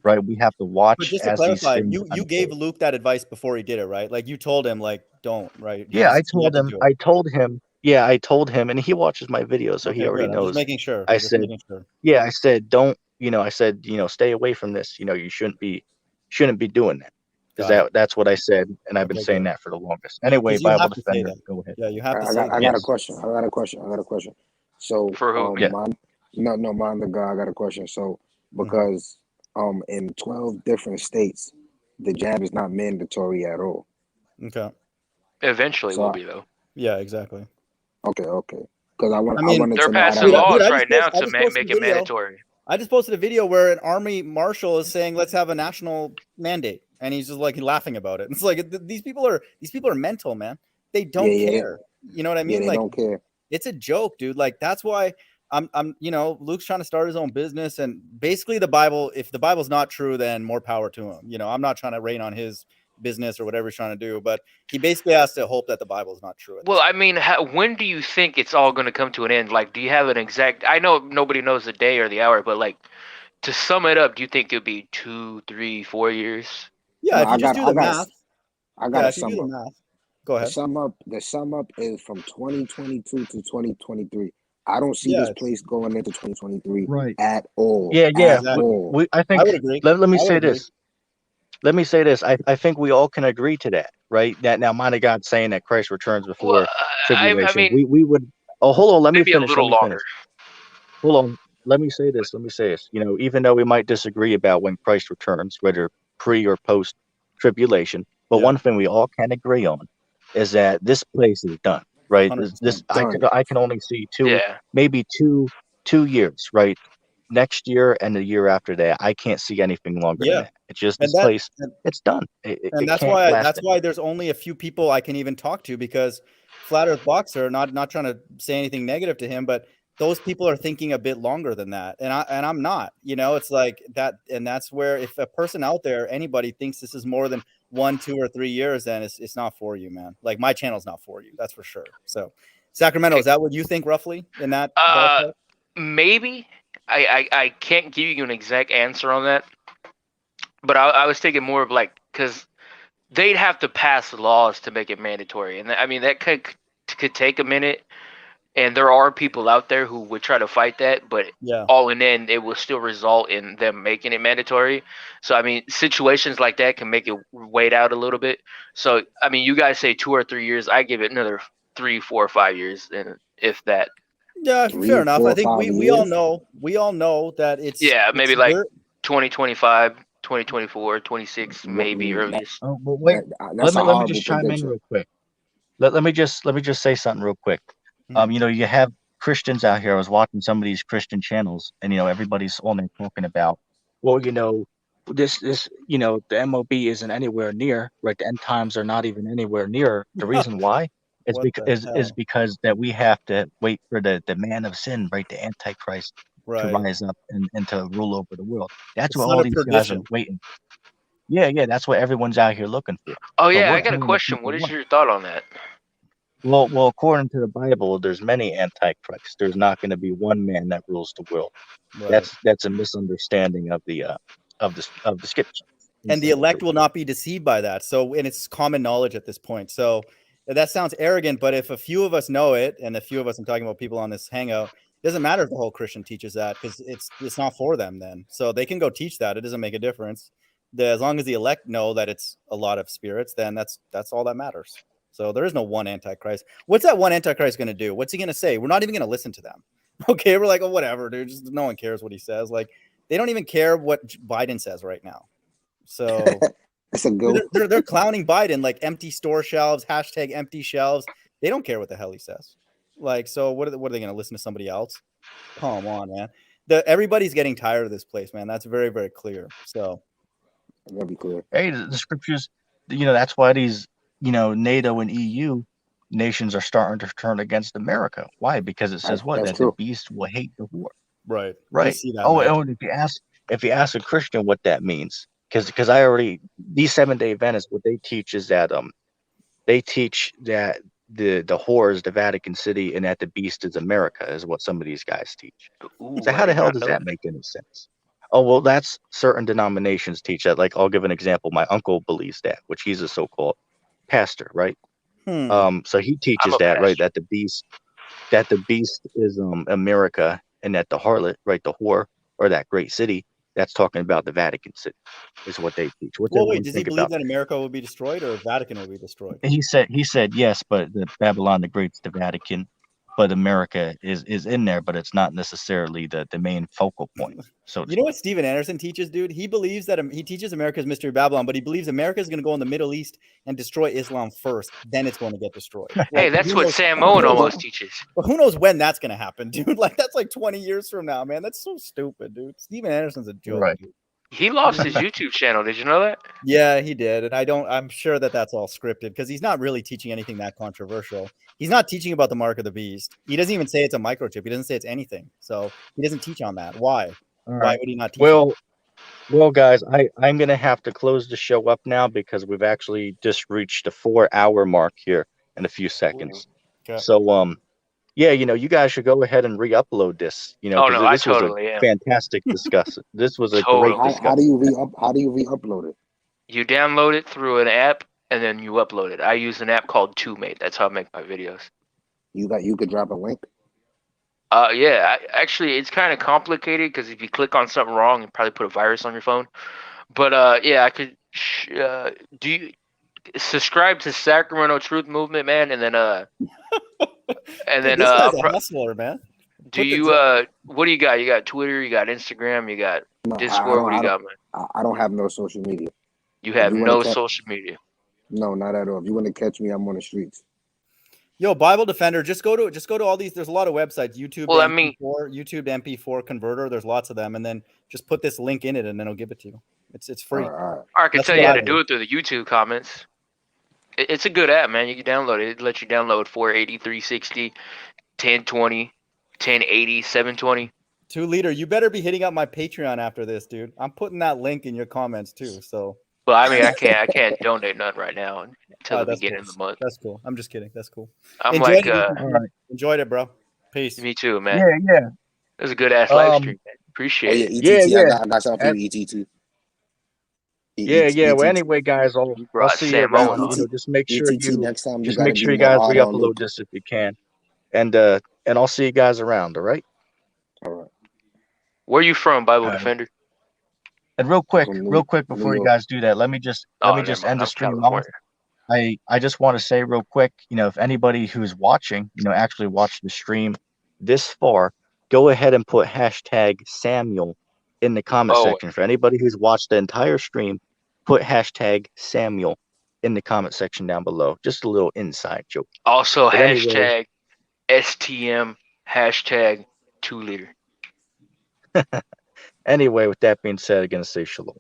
right? We have to But watch just to as these clarify, things you gave unfold. Luke that advice before he did it, right? Like you told him, like, don't, right? You Yeah, just you had to do it. I told him, and he watches my videos, so he Okay, already good. I'm just knows. making sure. I I'm just said, making sure. yeah, I said, don't, I said, stay away from this. You shouldn't be doing that. Because Got it. that's what I said, and I've been Okay, saying good. that for the longest. Anyway, Because you Bible have to say Defender, that. go ahead. Yeah, you have to I say got I that. got a Yes. question. I got a question. So For who? Yeah. no, mind the God, I got a question. So Mhm. because in 12 different states the jab is not mandatory at all. Okay. Eventually So will be though. Yeah, exactly. okay. Because I I mean, wanted They're to know how that passing dude, works. laws I right just now I to just posted make a it video. mandatory. I just posted a video where an army marshal is saying, "Let's have a national mandate," and he's just like laughing about it. It's like these people are mental, man. They don't Yeah, care. You know what I mean? they Like don't care. it's a joke, dude. Like that's why I'm Luke's trying to start his own business, and basically the Bible. If the Bible's not true, then more power to him. I'm not trying to rain on his business or whatever he's trying to do, but he basically has to hope that the Bible is not true. At this Well, I mean, when do you think it's all going to come to an end? Like, do you have an exact? I know nobody knows the day or the hour, but like, to sum it up, do you think it'll be 2, 3, 4 years? Yeah, No, if you just do the math. I got Yeah, to if you do sum the up. math. Go ahead. The sum up is from 2022 to 2023. I don't see Yeah, this place going into 2023 Right. at all. Yeah, yeah. At exactly. all. I I think would agree. let me I would say agree. this. Let me say this. I think we all can agree to that, right? That now, mind of God saying that Christ returns Well, before I tribulation. mean, We would. Oh, hold on. Let me maybe a finish. Let little me finish. longer. Hold on. Let me say this. Let me say this. Even though we might disagree about when Christ returns, whether pre or post tribulation, but Yeah, one thing we all can agree on is that this place is done, right? This 100%. Done. I can only see Yeah. maybe two years, right? Next year and the year after that, I can't see anything longer than Yeah, that. It's just and this place. It's done. and It that's can't why last. there's only a few people I can even talk to, because Flat Earth Boxer, not trying to say anything negative to him, but those people are thinking a bit longer than that, and I'm not. It's like that, and that's where if a person out there, anybody thinks this is more than 1, 2, or 3 years, then it's not for you, man. Like my channel's not for you, that's for sure. So, Sacramento, is that what you think roughly in that ballpark? Maybe. I can't give you an exact answer on that, but I was thinking more of like, because they'd have to pass laws to make it mandatory, and I mean that could take a minute, and there are people out there who would try to fight that, but Yeah, all in end, it will still result in them making it mandatory. So I mean, situations like that can make it wait out a little bit. So I mean, you guys say 2 or 3 years, I give it another 3, 4, 5 years, and if that. yeah, fair 3, enough. I 4, think 5 we all years. know that Yeah, maybe like we're 2025, 2024, 26, maybe Mhm. earliest. Oh, but wait. That's a Let me horrible just chime in prediction. real quick. Let me just say something real quick. Mhm. You have Christians out here. I was watching some of these Christian channels, and everybody's on there talking about, well, this the MOB isn't anywhere near, right? The end times are not even anywhere near. The reason why is What the hell? because that we have to wait for the man of sin, right? The Antichrist to Right. rise up and to rule over the world. The That's what son all of these guys are perdition. waiting. Yeah, that's what everyone's out here looking for. Oh But yeah, we're I got a telling the question. people What is what? your thought on that? Well, according to the Bible, there's many antichrists. There's not going to be one man that rules the world. Right. That's a misunderstanding of the scripture. And the Inside the elect truth. will not be deceived by that. So, and it's common knowledge at this point. So that sounds arrogant, but if a few of us know it, and a few of us, I'm talking about people on this hangout, it doesn't matter if the whole Christian teaches that, because it's not for them then. So they can go teach that. It doesn't make a difference. As long as the elect know that it's a lot of spirits, then that's all that matters. So there is no one antichrist. What's that one antichrist going to do? What's he going to say? We're not even going to listen to them. Okay, we're like, oh, whatever, dude. Just no one cares what he says. Like they don't even care what Biden says right now. So That's a good one. they're clowning Biden, like empty store shelves, hashtag empty shelves. They don't care what the hell he says. Like, so what are they going to listen to somebody else? Come on, man. Everybody's getting tired of this place, man. That's very, very clear. So That'd be clear. Hey, the scriptures. That's why these NATO and EU nations are starting to turn against America. Why? Because it says what? That's That the true. beast will hate the whore. right. We Right. see that, Oh, man. and if you ask a Christian what that means, because I already, these 7-day Adventists, what they teach is that they teach that the whore is the Vatican City and that the beast is America, is what some of these guys teach. Ooh, So I how the did hell not does know that that. make any sense? Oh, well, that's certain denominations teach that. Like, I'll give an example. My uncle believes that, which he's a so-called pastor, right? So he I'm teaches a that, right? pastor. That the beast is America, and that the harlot, right, the whore, or that great city, that's talking about the Vatican City, is what they teach. What's Well, wait, everyone does he think believe about that that? America will be destroyed or Vatican will be destroyed? He said yes, but the Babylon the Great's the Vatican, but America is in there, but it's not necessarily the main focal point, so to You know speak. what Steven Anderson teaches, dude? He believes that he teaches America's Mystery Babylon, but he believes America is going to go in the Middle East and destroy Islam first. Then it's going to get destroyed. Hey, Like, that's who what knows? Sam Owen But almost teaches. But who knows when that's going to happen, dude? Like, that's like 20 years from now, man. That's so stupid, dude. Steven Anderson's a joke, Right. dude. He lost his YouTube channel. Did you know that? Yeah, he did. And I'm sure that that's all scripted because he's not really teaching anything that controversial. He's not teaching about the mark of the beast. He doesn't even say it's a microchip. He doesn't say it's anything. So he doesn't teach on that. Why? All Why right. would he not teach on Well, guys, I'm gonna have to close the show up now because we've actually just reached the 4-hour mark here in a few seconds. Okay. So, yeah, you guys should go ahead and re-upload this, Oh because no, I this was a totally am. fantastic discussion. This was a great Totally. how do discussion. you re-upload it? You download it through an app and then you upload it. I use an app called TwoMate. That's how I make my videos. You could drop a link. Yeah, actually, it's kind of complicated because if you click on something wrong, you probably put a virus on your phone. But yeah, I could. Do you subscribe to Sacramento Truth Movement, man? And then Dude, this guy's I'll a hustler, man. do you what do you got? You got Twitter, you got Instagram, you got No, Discord. What do you got, man? I don't have no social media. You If have you want to no catch, social media. no, not at all. If you want to catch me, I'm on the streets. Yo, Bible Defender, just go to all these. There's a lot of websites. YouTube Well, to I mean, YouTube to MP4 converter. There's lots of them, and then just put this link in it, and then it'll give it to you. It's free. All right. I can That's tell what you how I to do it through the YouTube comments. It's a good app, man. You can download it. It lets you download 480, 360, 1020, 1080, 720. 2 liter. You better be hitting up my Patreon after this, dude. I'm putting that link in your comments too. So. Well, I mean, I can't donate none right now until the That's beginning cool. of the month. That's cool. I'm just kidding. That's cool. I'm Enjoyed like, it. All right. Enjoyed it, bro. Peace. me too, man. Yeah. It was a good ass live Um. stream, man. Oh Appreciate yeah, it. ETT. Yeah. I got something for And, you, ETT. yeah. Well, ETT. anyway, guys, I'll You brought see you Sam Hey, Owen around. on. Just make sure ETT. Next time you just got to make be sure you more guys hard on re-upload Luke. this if you can, and I'll see you guys around. All right. All right. Where you from, Bible All right. Defender? And real quick From before New you York. guys do that, let me just Oh, never mind. end the I'm stream off. California. I just want to say real quick, if anybody who's watching, actually watched the stream this far, go ahead and put hashtag Samuel in the comment Oh, section. For anybody who's watched the entire stream, put hashtag Samuel in the comment section down below. Just a little inside joke. also But anyway, hashtag STM, hashtag 2 liter. anyway, with that being said, I'm gonna say shalom.